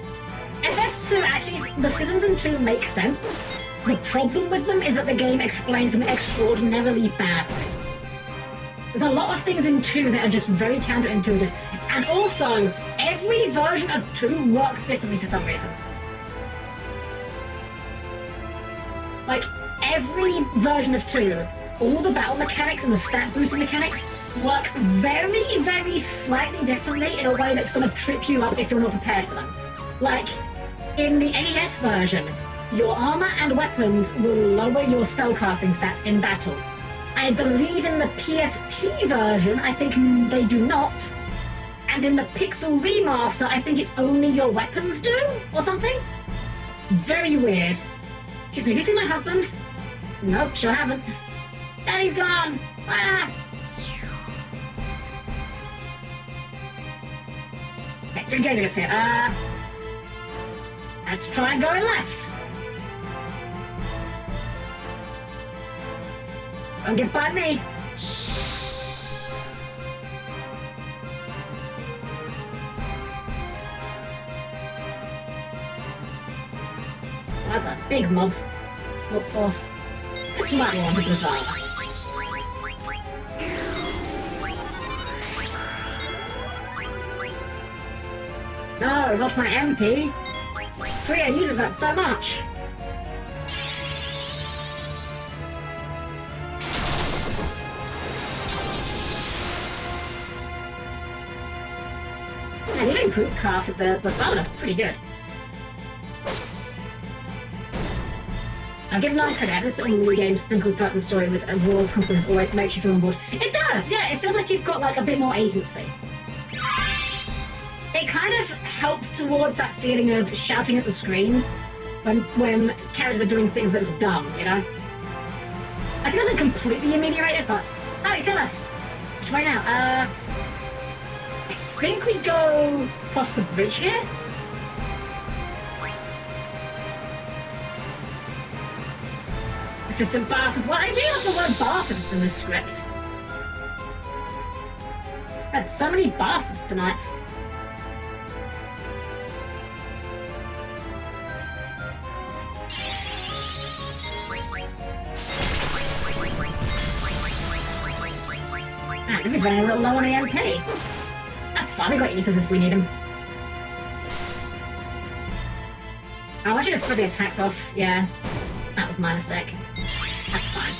FF2 actually, the systems in 2 make sense. The problem with them is that the game explains them extraordinarily badly. There's a lot of things in 2 that are just very counterintuitive. And also, every version of 2 works differently for some reason. Like, every version of 2, all the battle mechanics and the stat boosting mechanics work very, very slightly differently in a way that's going to trip you up if you're not prepared for them. Like, in the NES version, your armor and weapons will lower your spellcasting stats in battle. I believe in the PSP version, I think they do not. And in the Pixel Remaster, I think it's only your weapons do, or something? Very weird. Excuse me, have you seen my husband? Nope, sure haven't. Daddy's gone! Ah! Okay, so dangerous here. Let's try going left. Don't get by me. That's a big mob force. This might want to bizarre. No, not my MP. Cleyra uses that so much. And even improved cast of the summoner's pretty good. I'll give Nine credit. This little mini game sprinkled throughout the story with rules, consequences always makes you feel on board. It does, yeah. It feels like you've got like a bit more agency. It kind of helps towards that feeling of shouting at the screen when characters are doing things that's dumb, you know? Like, it doesn't completely ameliorate it, but... Oh, tell us! Which way now? I think we go across the bridge here? Assistant bastards. Well, I really love the word bastards in this script. Had so many bastards tonight. Ah, he's running a little low on EMP. That's fine, we got ethers if we need them. Oh, I should have spread the attacks off. Yeah, that was my mistake. That's fine.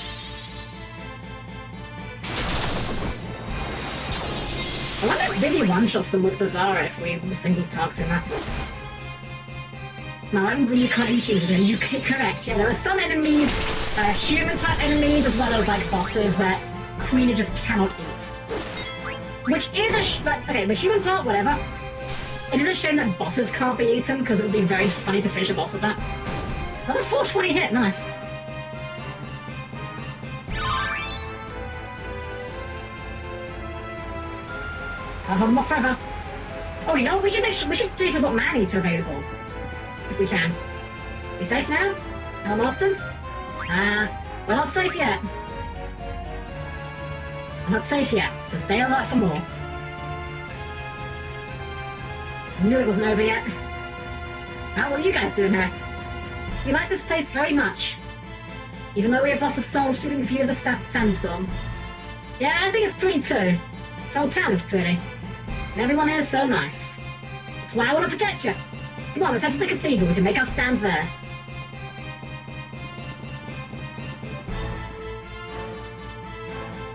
I wonder if Vivi one-shots them with Bizarre if we single targets in that. No, I really can't use it. You correct. Yeah, there are some enemies, human-type enemies, as well as like bosses that Queenie just cannot eat. Which is okay, the human part, whatever. It is a shame that bosses can't be eaten because it would be very funny to finish a boss with that. Another 420 hit, nice. Can't hold them off forever. Oh, you know what? We should see if we've got man-eater available. If we can. We safe now? Our masters? We're not safe yet. We're not safe yet, so stay alert for more. I knew it wasn't over yet. How are you guys doing here? We like this place very much. Even though we have lost a soul-soothing view of the sandstorm. Yeah, I think it's pretty too. This whole town is pretty. And everyone here is so nice. That's why I want to protect you. Come on, let's head to the cathedral. We can make our stand there.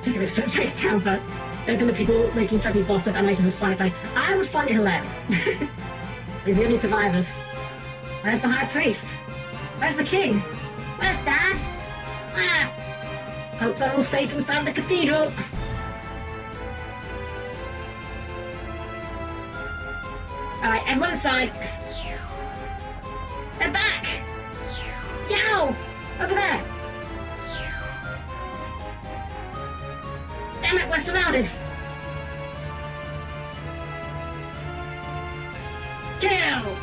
Check his foot face down first. I don't think the people making fuzzy boss stuff animations would find it funny. I would find it hilarious. These are the only survivors. Where's the high priest? Where's the king? Where's Dad? Hope they're all safe inside the cathedral. Alright, everyone inside. They're back! Yow! Over there! Damn it, we're surrounded! Kill!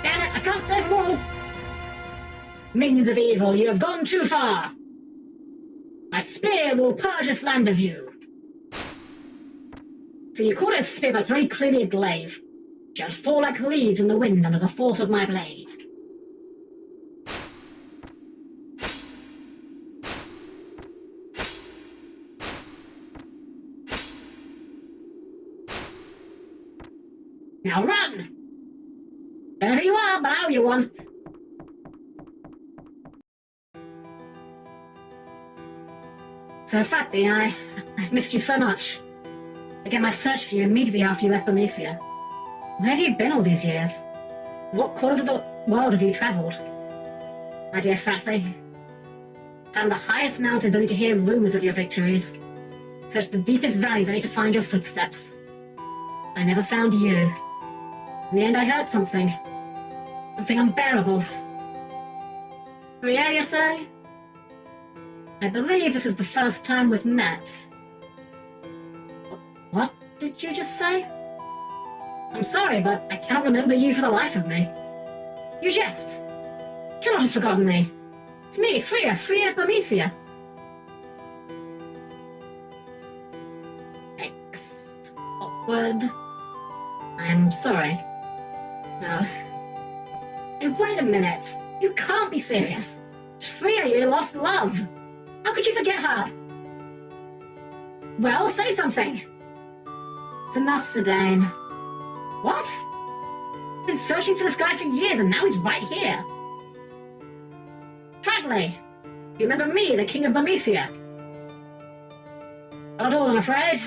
Damn it, I can't save them all! Minions of evil, you have gone too far! My spear will purge this land of you! So you call it a spear, but it's very clearly a glaive. It shall fall like leaves in the wind under the force of my blade. Now run! There you are, but I owe you one. So, Fatty, I've missed you so much. I began my search for you immediately after you left Bermesia. Where have you been all these years? What corners of the world have you travelled? My dear Fratley, found the highest mountains only to hear rumours of your victories. Searched the deepest valleys only to find your footsteps. I never found you. In the end, I heard something. Something unbearable. Freya, you say? I believe this is the first time we've met. What did you just say? I'm sorry, but I cannot remember you for the life of me. You jest. You cannot have forgotten me. It's me, Freya Bermesia. X. Awkward. I'm sorry. No. Hey, wait a minute. You can't be serious. It's Freya, your lost love. How could you forget her? Well, say something. It's enough, Sedaine. What? I've been searching for this guy for years and now he's right here. Fratley, you remember me, the King of Bermesia? Not at all, I'm afraid.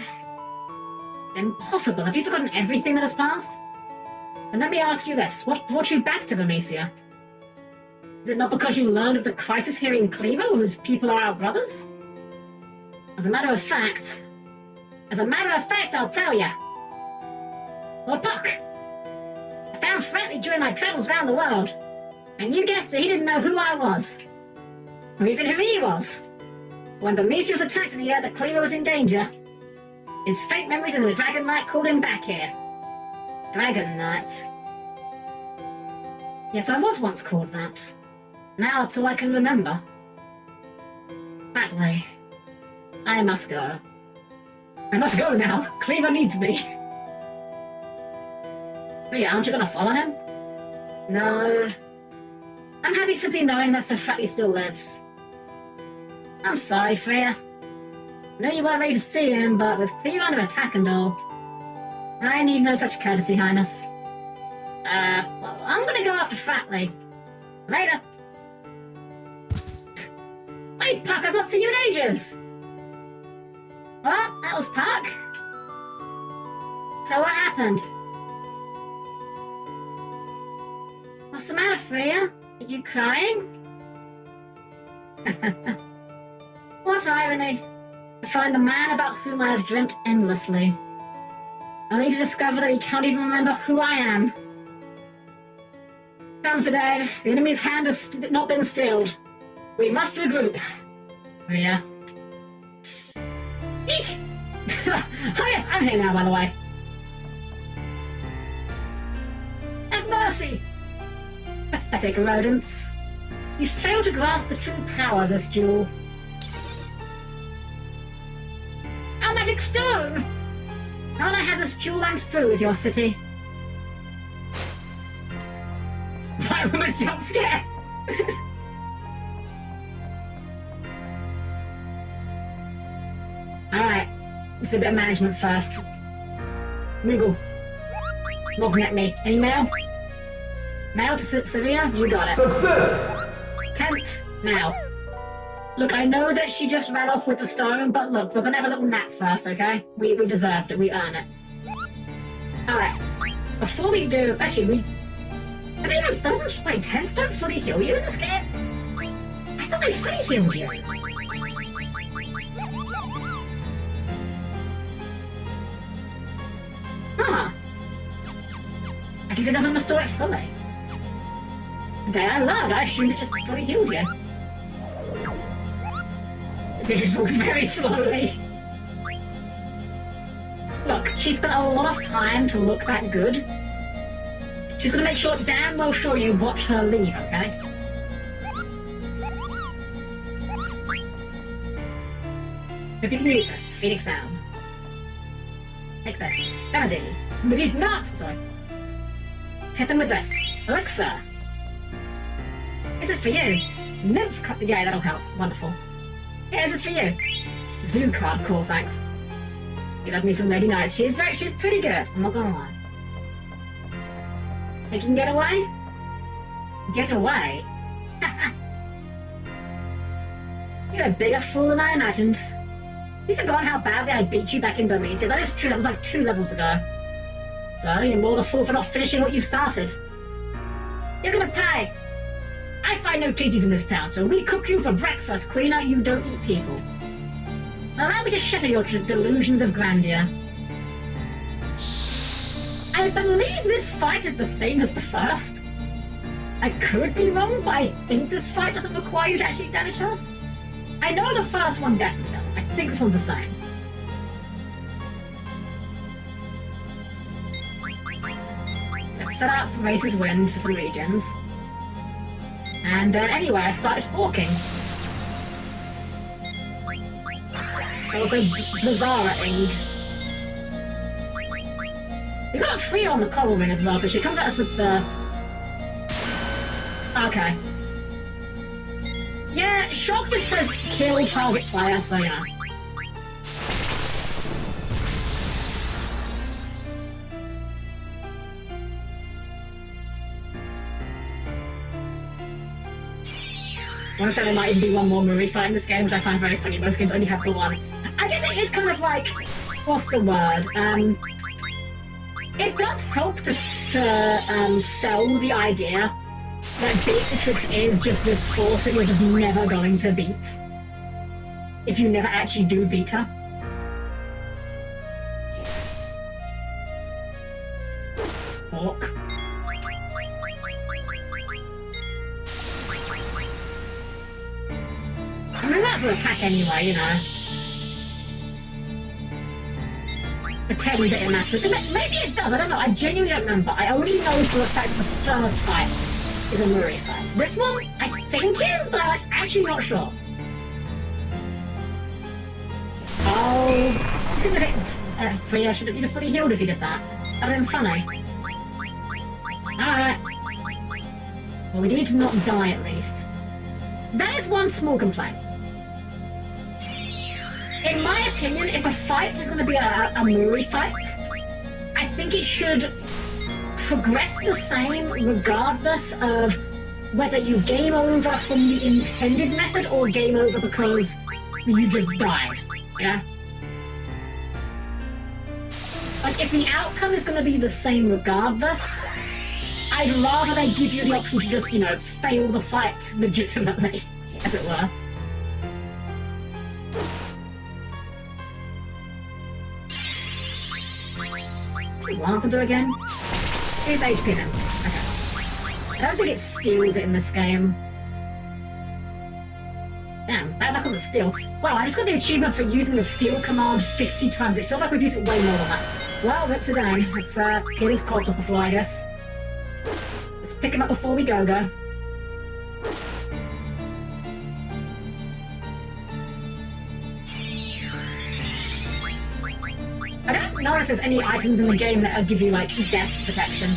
Impossible. Have you forgotten everything that has passed? And let me ask you this. What brought you back to Bermesia? Is it not because you learned of the crisis here in Cleyra, whose people are our brothers? As a matter of fact, I'll tell you. Lord Puck, I found Fratley during my travels around the world, and you guessed it, he didn't know who I was, or even who he was. When Bermesia was attacked and he heard that Cleyra was in danger, his faint memories as a Dragon Knight called him back here. Dragon Knight. Yes, I was once called that. Now that's all I can remember. Fratley, I must go. I must go now. Cleyra needs me. Freya, aren't you gonna follow him? No. I'm happy simply knowing that Sir Fratley still lives. I'm sorry, Freya. I know you weren't ready to see him, but with Cleyra under attack and all, I need no such courtesy, Highness. Well, I'm gonna go after Fratley. Later. Wait, Puck, I've not seen you in ages! What? That was Puck? So what happened? What's the matter, Freya? Are you crying? What irony. To find the man about whom I have dreamt endlessly. Only to discover that he can't even remember who I am. Come today, the enemy's hand has not been stilled. We must regroup. Freya. Eek! Oh yes, I'm here now, by the way. Have mercy! Pathetic rodents. You fail to grasp the true power of this jewel. Our magic stone! Now that I have this jewel, I'm through with your city. Right from a jump scare! Alright, let's do a bit of management first. Moogle. Logging at me. Any mail? Mail to Serena? You got it. Success! Tent, now. Look, I know that she just ran off with the stone, but look, we're gonna have a little nap first, okay? We deserved it, we earned it. Alright, before we do, actually, doesn't wait, tents don't fully heal you in this game? I thought they fully healed you. Huh. I guess it doesn't restore it fully. Okay, I lied. I assumed it just fully healed you. Beatrix walks very slowly. Look, she spent a lot of time to look that good. She's gonna make sure, damn well sure you watch her leave, okay? Hope you can use this. Phoenix down. Take this. Bodied. But he's not! Sorry. Hit them with this. Elixir. This is for you. Nymph card. Yeah, that'll help. Wonderful. Yeah, this is for you. Zoo card. Cool, thanks. You love me some Lady Nice. She's pretty good. I'm not gonna lie. Think you can get away? Get away? You're a bigger fool than I imagined. You've forgotten how badly I beat you back in Burmese. That is true, that was like 2 levels ago. So, you're more the fool for not finishing what you started. You're gonna pay! I find no treaties in this town, so we cook you for breakfast, Queena. You don't eat people. Allow me to shatter your delusions of grandeur. I believe this fight is the same as the first. I could be wrong, but I think this fight doesn't require you to actually damage her. I know the first one definitely doesn't. I think this one's the same. Let's set up Race's Wind for some regions. And anyway, I started forking. Also, Bizarre-ing. We got 3 on the Coral Ring as well, so she comes at us with the... Okay. Yeah, Shock just says kill target player, so yeah. I want to say there might even be one more Marie fight in this game, which I find very funny. Most games only have the one. I guess it is kind of like... What's the word? It does help to sell the idea that Beatrix is just this force that you're just never going to beat. If you never actually do beat her. Orc. I mean, that's an attack anyway, you know. Pretend that it matters. Maybe it does, I don't know. I genuinely don't remember. I only know for a fact the first fight is a Murray fight. This one, I think is, but I'm actually not sure. Oh, you could have hit Freya. Should have fully healed if you did that. That would have been funny. Alright. Well, we need to not die at least. That is one small complaint. In my opinion, if a fight is going to be a Murray fight, I think it should progress the same regardless of whether you game over from the intended method or game over because you just died, yeah? Like, if the outcome is going to be the same regardless, I'd rather they give you the option to just, you know, fail the fight legitimately, as it were. What does Lancer do again? Here's HP now. Okay. I don't think it steals it in this game. Damn, bad luck on the steal. Wow, I just got the achievement for using the steal command 50 times. It feels like we've used it way more than that. Well, rips it down. Let's get his corpse off the floor, I guess. Let's pick him up before we go. I don't know if there's any items in the game that'll give you, like, death protection.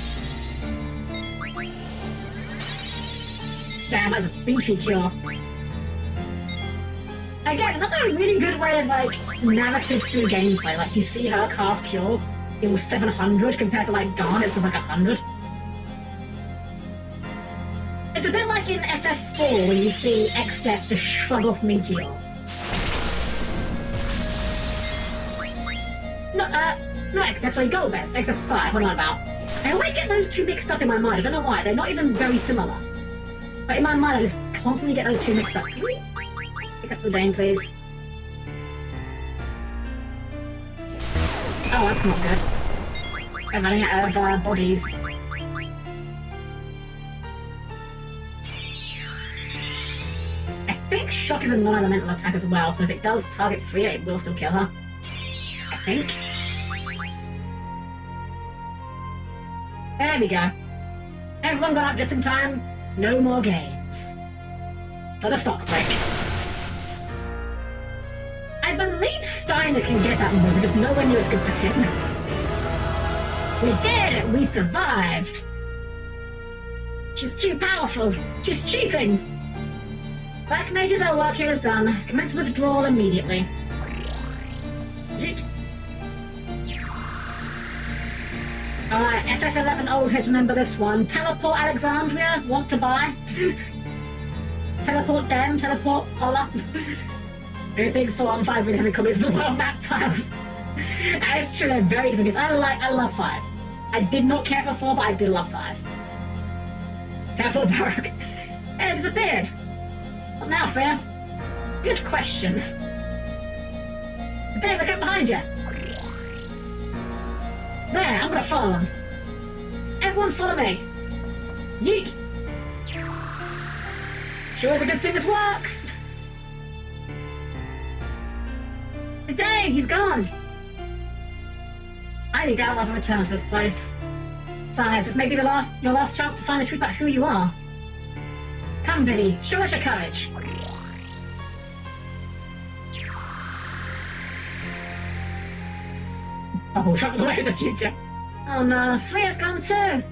Damn, that's a beefy cure. Again, another really good way of, like, narrative through gameplay. Like, you see her cast Cure, it was 700 compared to, like, Garnet's is like 100. It's a bit like in FF4 when you see X-Death just shrug off Meteor. Not X-Death, sorry, Golbez. X-Def's 5, what am I about? I always get those two mixed up in my mind. I don't know why. They're not even very similar. But in my mind, I just constantly get those two mixed up. Can we pick up the Dane, please? Oh, that's not good. I'm running out of bodies. I think Shock is a non-elemental attack as well, so if it does target Freya, it will still kill her. I think. There we go. Everyone got up just in time. No more games. For the stock break. I believe Steiner can get that move, because nowhere near as good for him. We did it! We survived! She's too powerful! She's cheating! Black Mages, our work here is done. Commence withdrawal immediately. Yeet. Alright, FF11 old heads remember this one. Teleport Alexandria, want to buy? Teleport them, teleport Paula. I think 4 and 5 really have become is the world map tiles. That is true, they're very different. I love 5. I did not care for 4, but I did love 5. Teleport Baroque. Hey, it disappeared. What now, Freya? Good question. Dave, look up behind you. There, I'm gonna follow him. Everyone follow me. Yeet. Sure is a good thing this works. Dave, he's gone. I think I'll ever return to this place. Besides, this may be your last chance to find the truth about who you are. Come, Vivi, show us your courage. Oh, travel away in the future. Oh no, Freya's gone too.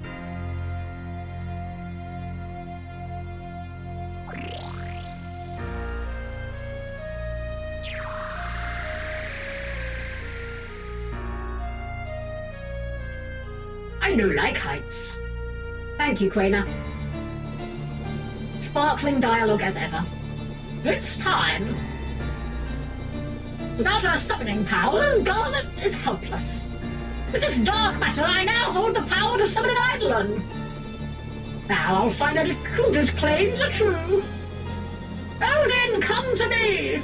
I do like heights. Thank you, Cleyra. Sparkling dialogue as ever. It's time. Without her summoning powers, Garnet is helpless. With this dark matter, I now hold the power to summon an Eidolon. Now I'll find out if Kuja's claims are true. Odin, come to me!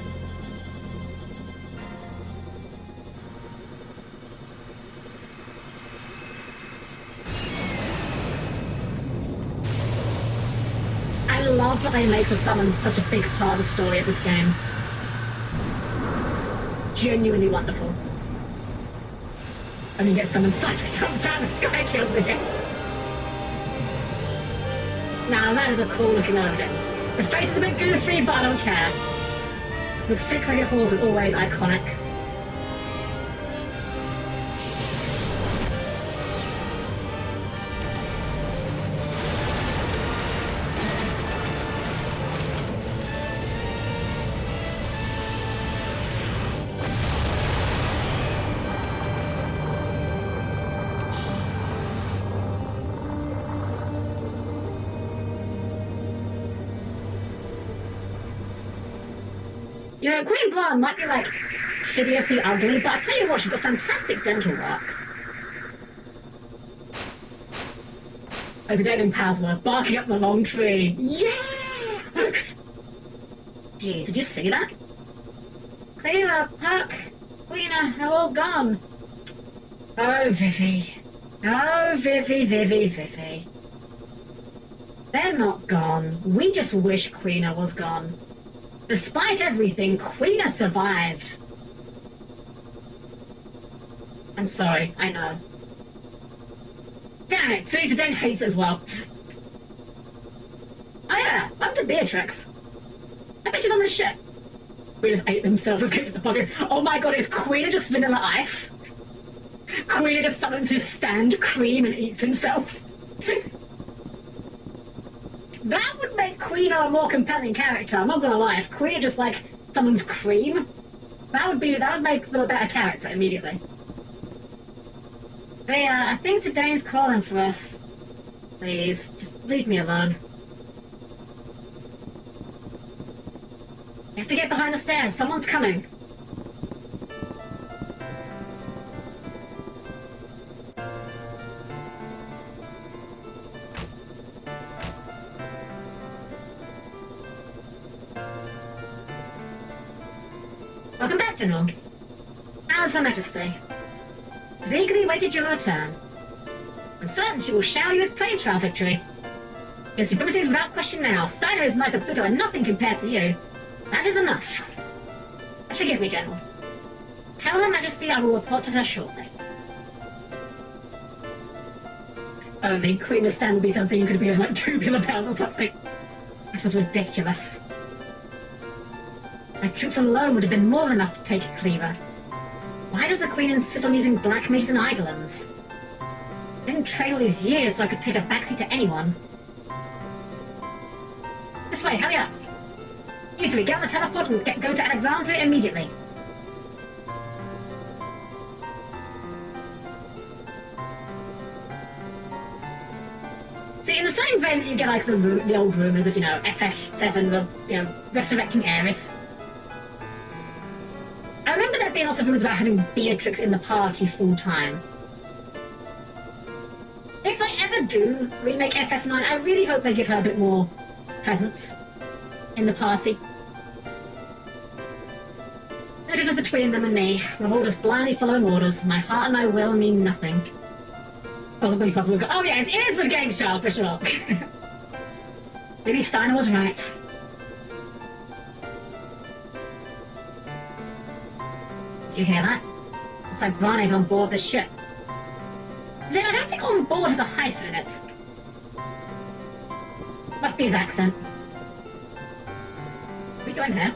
I love that they make the summons such a big part of the story of this game. Genuinely wonderful. And you get summoned, Cypher jumps out of the sky, kills the game. Now that is a cool looking Odin. The face is a bit goofy, but I don't care. The 6-legged horse is always iconic. You know, Queen Bran might be, like, hideously ugly, but I tell you what, she's got fantastic dental work. As a dead in Pasma, barking up the wrong tree. Yeah! Jeez, did you see that? Cleyra, Puck, Queena, they're all gone. Oh, Vivi. Oh, Vivi. They're not gone. We just wish Queena was gone. Despite everything, Queena survived. I'm sorry, I know. Damn it, Caesar Dane hates it as well. Oh yeah, up to Beatrix. I bet she's on this ship. We just ate themselves, escaped the bugger. Oh my god, is Queena just Vanilla Ice? Queena just summons his stand cream and eats himself. That would make Queena a more compelling character, I'm not gonna lie. If Queena just like summons cream, that would make them a better character immediately. But yeah, I think Zidane's calling for us. Please, just leave me alone. We have to get behind the stairs, someone's coming. Welcome back, General. How's Her Majesty? Has eagerly waited your return. I'm certain she will shower you with praise for our victory. Your supremacy is without question now. Steiner is knight of Pluto and nothing compared to you. That is enough. Forgive me, General. Tell Her Majesty I will report to her shortly. Only Queen of Stan would be something you could be in like tubular bells or something. That was ridiculous. My troops alone would have been more than enough to take Cleyra. Why does the Queen insist on using black mages and eidolons? I didn't train all these years so I could take a backseat to anyone. This way, hurry up! You three, get on the teleport and go to Alexandria immediately. See, in the same vein that you get like the old rumours of, you know, FF7, the, resurrecting Aerith. I remember there being also rumours about having Beatrix in the party full-time. If they ever do remake FF9, I really hope they give her a bit more presence in the party. No difference between them and me. We're all just blindly following orders. My heart and my will mean nothing. Possibly. Oh yes, it is with Game Shark for sure. Maybe Steiner was right. Did you hear that? It's like Brane's on board the ship. I don't think on board has a hyphen in it. Must be his accent. Can we go in here?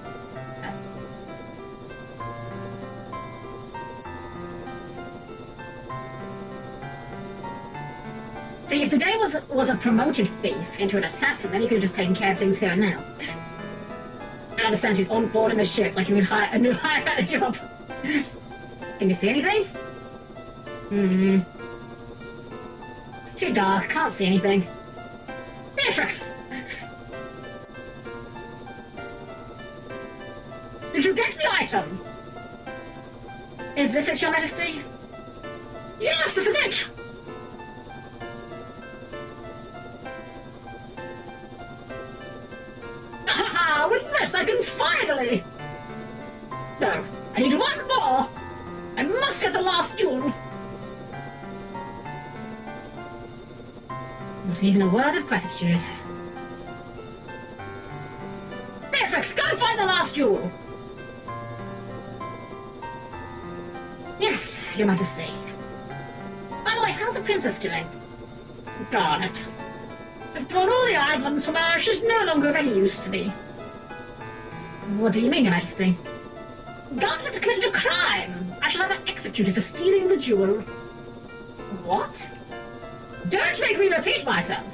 See, if today was a promoted thief into an assassin, then he could have just taken care of things here and now. I understand she's on board in the ship, like you would hire a new hire at a job. Can you see anything? It's too dark, can't see anything. Beatrix! Did you get the item? Is this it, Your Majesty? Yes, this is it! Haha, with this I can finally... No, I need one more! I must get the last jewel! Not even a word of gratitude. Beatrix, go find the last jewel! Yes, Your Majesty. By the way, how's the princess doing? Darn it. I've drawn all the items from her, she's no longer of any use to me. What do you mean, Your Majesty? Garnet has committed a crime! I shall have her executed for stealing the jewel. What? Don't make me repeat myself!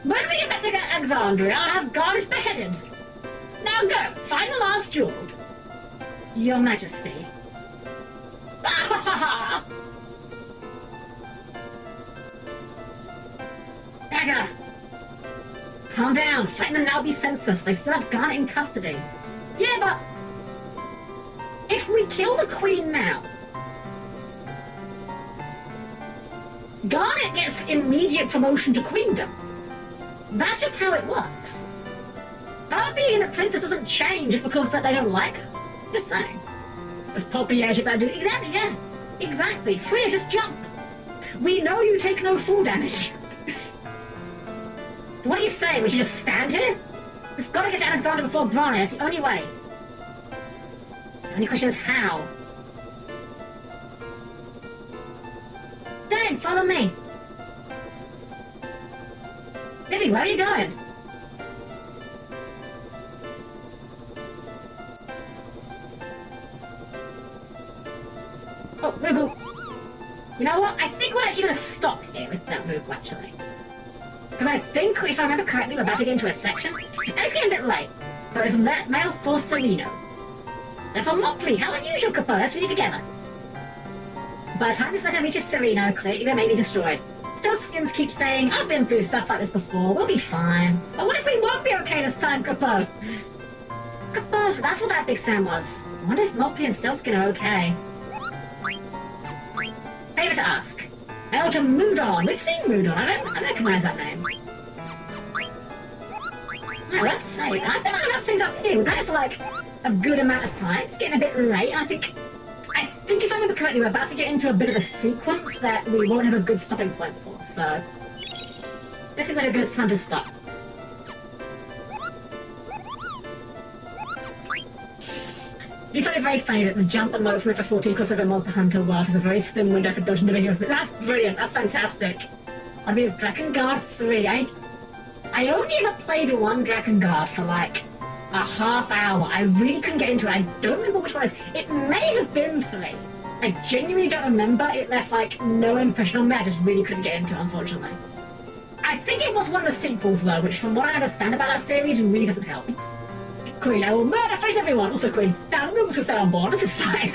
When we get back to Alexandria, I'll have Garnet beheaded. Now go, find the last jewel. Your Majesty. Dagger! Calm down, fighting them now be senseless. They still have Garnet in custody. Yeah, but... if we kill the Queen now... Garnet gets immediate promotion to queendom. That's just how it works. Her being the princess doesn't change just because that they don't like her. Just saying. As Poppy Edge about to do. Exactly, yeah. Exactly. Freya, just jump. We know you take no fall damage. So what do you say? We should just stand here? We've got to get to Alexander before Grotto. That's the only way. The only question is how. Dan, follow me. Livy, where are you going? Oh, Moogle. You know what? I think we're actually going to stop here with that Moogle, actually. Because I think, if I remember correctly, we're about to get into a section. And it's getting a bit late. But there's mail for Sereno. And for Mopley, how unusual, Capo. Let's read it together. By the time this letter reaches Sereno, Cleyra may be destroyed. Still, Skins keep saying, I've been through stuff like this before, we'll be fine. But what if we won't be okay this time, Capo? Capo, so that's what that big sound was. I wonder if Mopley and Stelskin are okay. Favour to ask. Mail to Moodon. We've seen Moodon. I recognise that name. Right, let's save. And I think I'll wrap things up here. We've done it for like a good amount of time. It's getting a bit late. I think if I remember correctly, we're about to get into a bit of a sequence that we won't have a good stopping point for. So this seems like a good time to stop. You find it very funny that the jump and mode from River 14 crossover Monster Hunter World has a very slim window for dodging the videos. That's brilliant. That's fantastic. I mean, Drakengard 3. I only ever played one Drakengard for like a half hour. I really couldn't get into it. I don't remember which one it is. It may have been 3. I genuinely don't remember. It left like no impression on me. I just really couldn't get into it, unfortunately. I think it was one of the sequels though, which from what I understand about that series really doesn't help. Queen, I will murder face everyone. Also, Queen, now the Moogles can stay on board. This is fine.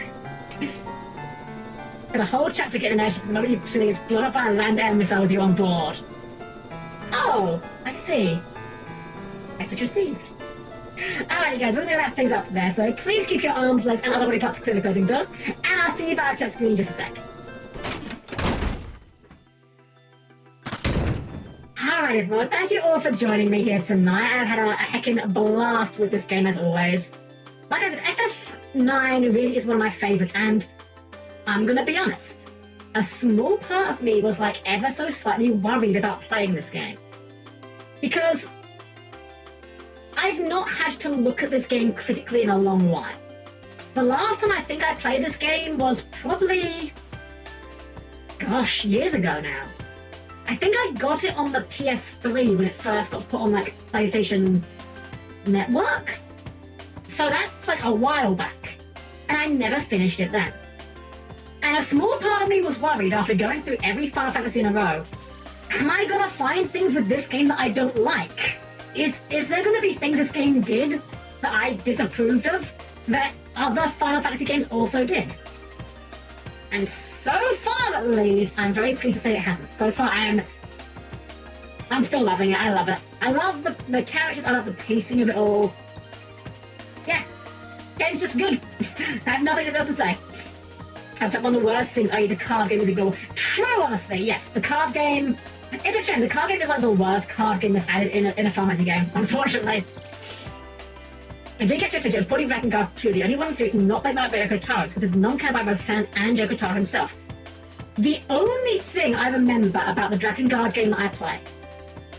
Got a whole chapter getting an airship the moment you're sitting, it's blown up by a land air missile with you on board. Oh, I see. Message received. Alrighty guys, we're going to wrap things up there, so please keep your arms, legs and other body parts clear the closing doors, and I'll see you by the chat screen in just a sec. Alright everyone, thank you all for joining me here tonight. I've had a heckin' blast with this game as always. Like I said, FF9 really is one of my favourites, and I'm gonna be honest, a small part of me was like ever so slightly worried about playing this game. Because I've not had to look at this game critically in a long while. The last time I think I played this game was probably, gosh, years ago now. I think I got it on the PS3 when it first got put on like PlayStation Network. So that's like a while back. And I never finished it then. And a small part of me was worried after going through every Final Fantasy in a row. Am I gonna find things with this game that I don't like? Is there gonna be things this game did that I disapproved of that other Final Fantasy games also did? And so far, at least, I'm very pleased to say it hasn't. So far, I'm still loving it. I love it. I love the characters. I love the pacing of it all. Yeah, game's just good. I have nothing else to say. One of the worst things the card game is ignored. True, honestly, yes. The card game. It's a shame. The card game is like the worst card game they've added in a Final Fantasy game, unfortunately. I did catch it was Bodied Drakengard 2, the only one in the series not played by Yoko Taro, because it's non-canon by both fans and Yoko Taro himself. The only thing I remember about the Drakengard game that I play,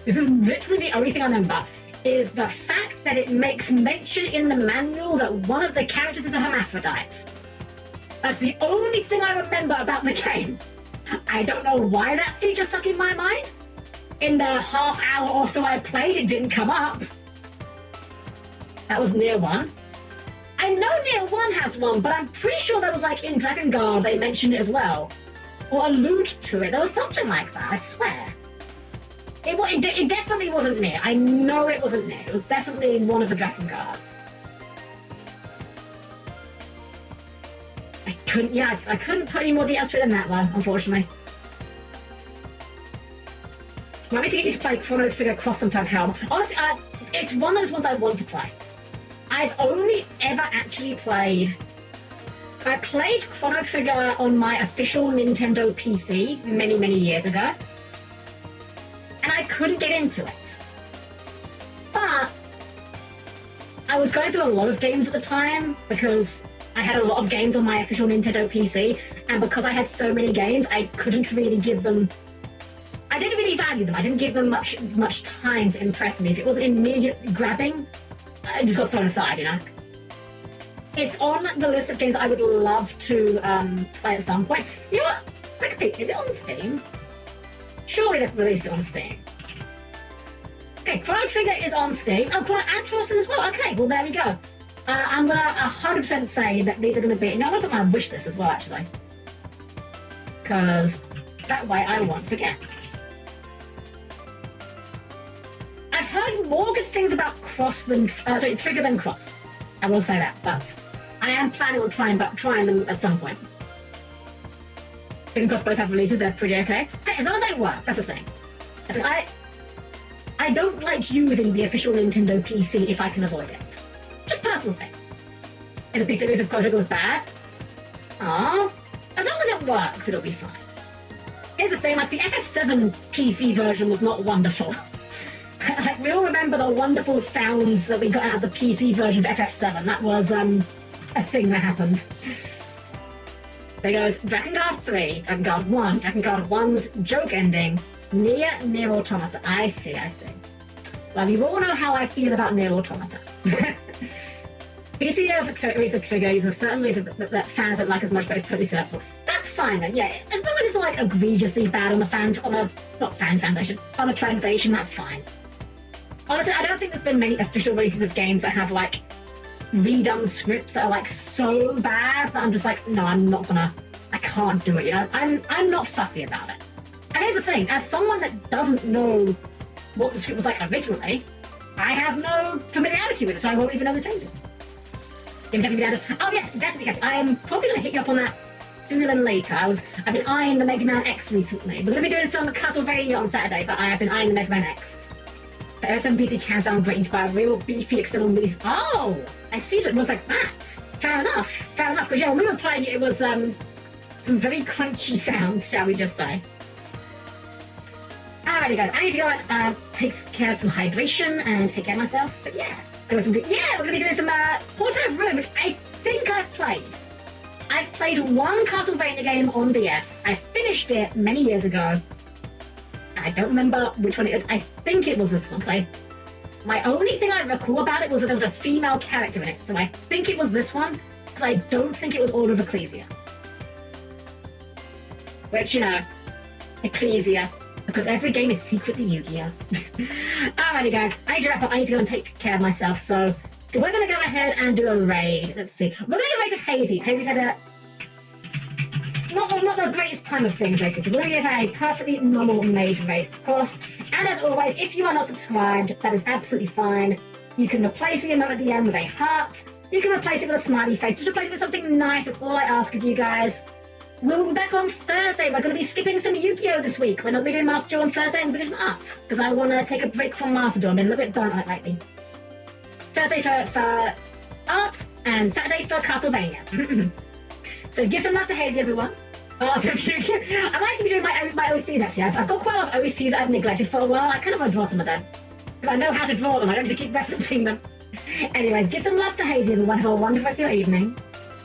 this is literally the only thing I remember, is the fact that it makes mention in the manual that one of the characters is a hermaphrodite. That's the only thing I remember about the game. I don't know why that feature stuck in my mind. In the half hour or so I played, it didn't come up. That was Nier 1. I know Nier 1 has one, but I'm pretty sure that was like in Drakengard they mentioned it as well. Or allude to it. There was something like that, I swear. It definitely wasn't Nier. I know it wasn't Nier. It was definitely in one of the Drakengards. I couldn't put any more details to it than that though, unfortunately. I need to get you to play Chrono Trigger Cross sometime, Helm. Honestly, it's one of those ones I want to play. I've only ever actually played I played Chrono Trigger on my official Nintendo PC many, many years ago, and I couldn't get into it. But I was going through a lot of games at the time because I had a lot of games on my official Nintendo PC, and because I had so many games, I couldn't really give them... I didn't really value them. I didn't give them much time to impress me. If it wasn't immediate grabbing, I just got thrown aside, you know? It's on the list of games I would love to play at some point. You know what? Quick peek, is it on Steam? Surely they've released it on Steam. Okay, Chrono Trigger is on Steam. Oh, Chrono Atros is as well. Okay, well, there we go. I'm gonna 100% say that these are gonna be... No, I'm gonna put my wish list as well, actually. Because that way I won't forget. I've heard more good things about Trigger than Cross. I will say that, but I am planning on trying them at some point. Trigger and Cross both have releases, they're pretty okay. Hey, as long as they work, that's the thing. I don't like using the official Nintendo PC if I can avoid it. Just personal thing. If the PC release of Chrono Trigger was bad, as long as it works, it'll be fine. Here's the thing, like the FF7 PC version was not wonderful. Like, we all remember the wonderful sounds that we got out of the PC version of FF7. That was a thing that happened. There goes Dragon Guard 3, Dragon Guard 1, Dragon Guard 1's joke ending, Nier Automata. I see. Well, you all know how I feel about Nier Automata. PC release of Trigger uses certain reasons that fans don't like as much, but it's totally serviceable. That's fine then, yeah. As long as it's like egregiously bad on the translation, that's fine. Honestly, I don't think there's been many official releases of games that have like redone scripts that are like so bad that I'm just like, no, I can't do it, you know? I'm not fussy about it. And here's the thing, as someone that doesn't know what the script was like originally, I have no familiarity with it, so I won't even know the changes. Oh yes, definitely, yes. I am probably going to hit you up on that sooner than later. I've been eyeing the Mega Man X recently. We're going to be doing some Castlevania on Saturday, but I have been eyeing the Mega Man X. The FF7 PC can sound great by a real beefy external release. Oh, I see, so it looks like that. Fair enough. Because yeah, when we were playing it, it was some very crunchy sounds, shall we just say. Alrighty guys, I need to go and take care of some hydration and take care of myself. But yeah, we're going to be doing some Portrait of Ruin, which I think I've played. I've played one Castlevania game on DS. I finished it many years ago. I don't remember which one it is. I think it was this one, because my only thing I recall about it was that there was a female character in it, so I think it was this one, because I don't think it was Order of Ecclesia. Which, you know, Ecclesia, because every game is secretly Yu-Gi-Oh! Alrighty guys, I need to wrap up. I need to go and take care of myself, so we're going to go ahead and do a raid. Let's see. We're going to go raid to Hazy's. Hazy's had a... Not the greatest time of things lately, so we're going to give a perfectly normal made raid, of course. And as always, if you are not subscribed, that is absolutely fine. You can replace the emote at the end with a heart. You can replace it with a smiley face. Just replace it with something nice. That's all I ask of you guys. We'll be back on Thursday. We're going to be skipping some Yu-Gi-Oh! This week. We're not doing Master Duel on Thursday and British Art, because I want to take a break from Master Duel. I've been a little bit burnt out lately. Thursday for art, and Saturday for Castlevania. So give some love to Hazy, everyone. I'm actually doing my OCs, actually. I've got quite a lot of OCs that I've neglected for a while. I kind of want to draw some of them. Because I know how to draw them. I don't have to keep referencing them. Anyways, give some love to Hazy, everyone. Have a wonderful rest of your evening.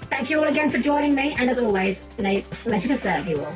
Thank you all again for joining me. And as always, it's been a pleasure to serve you all.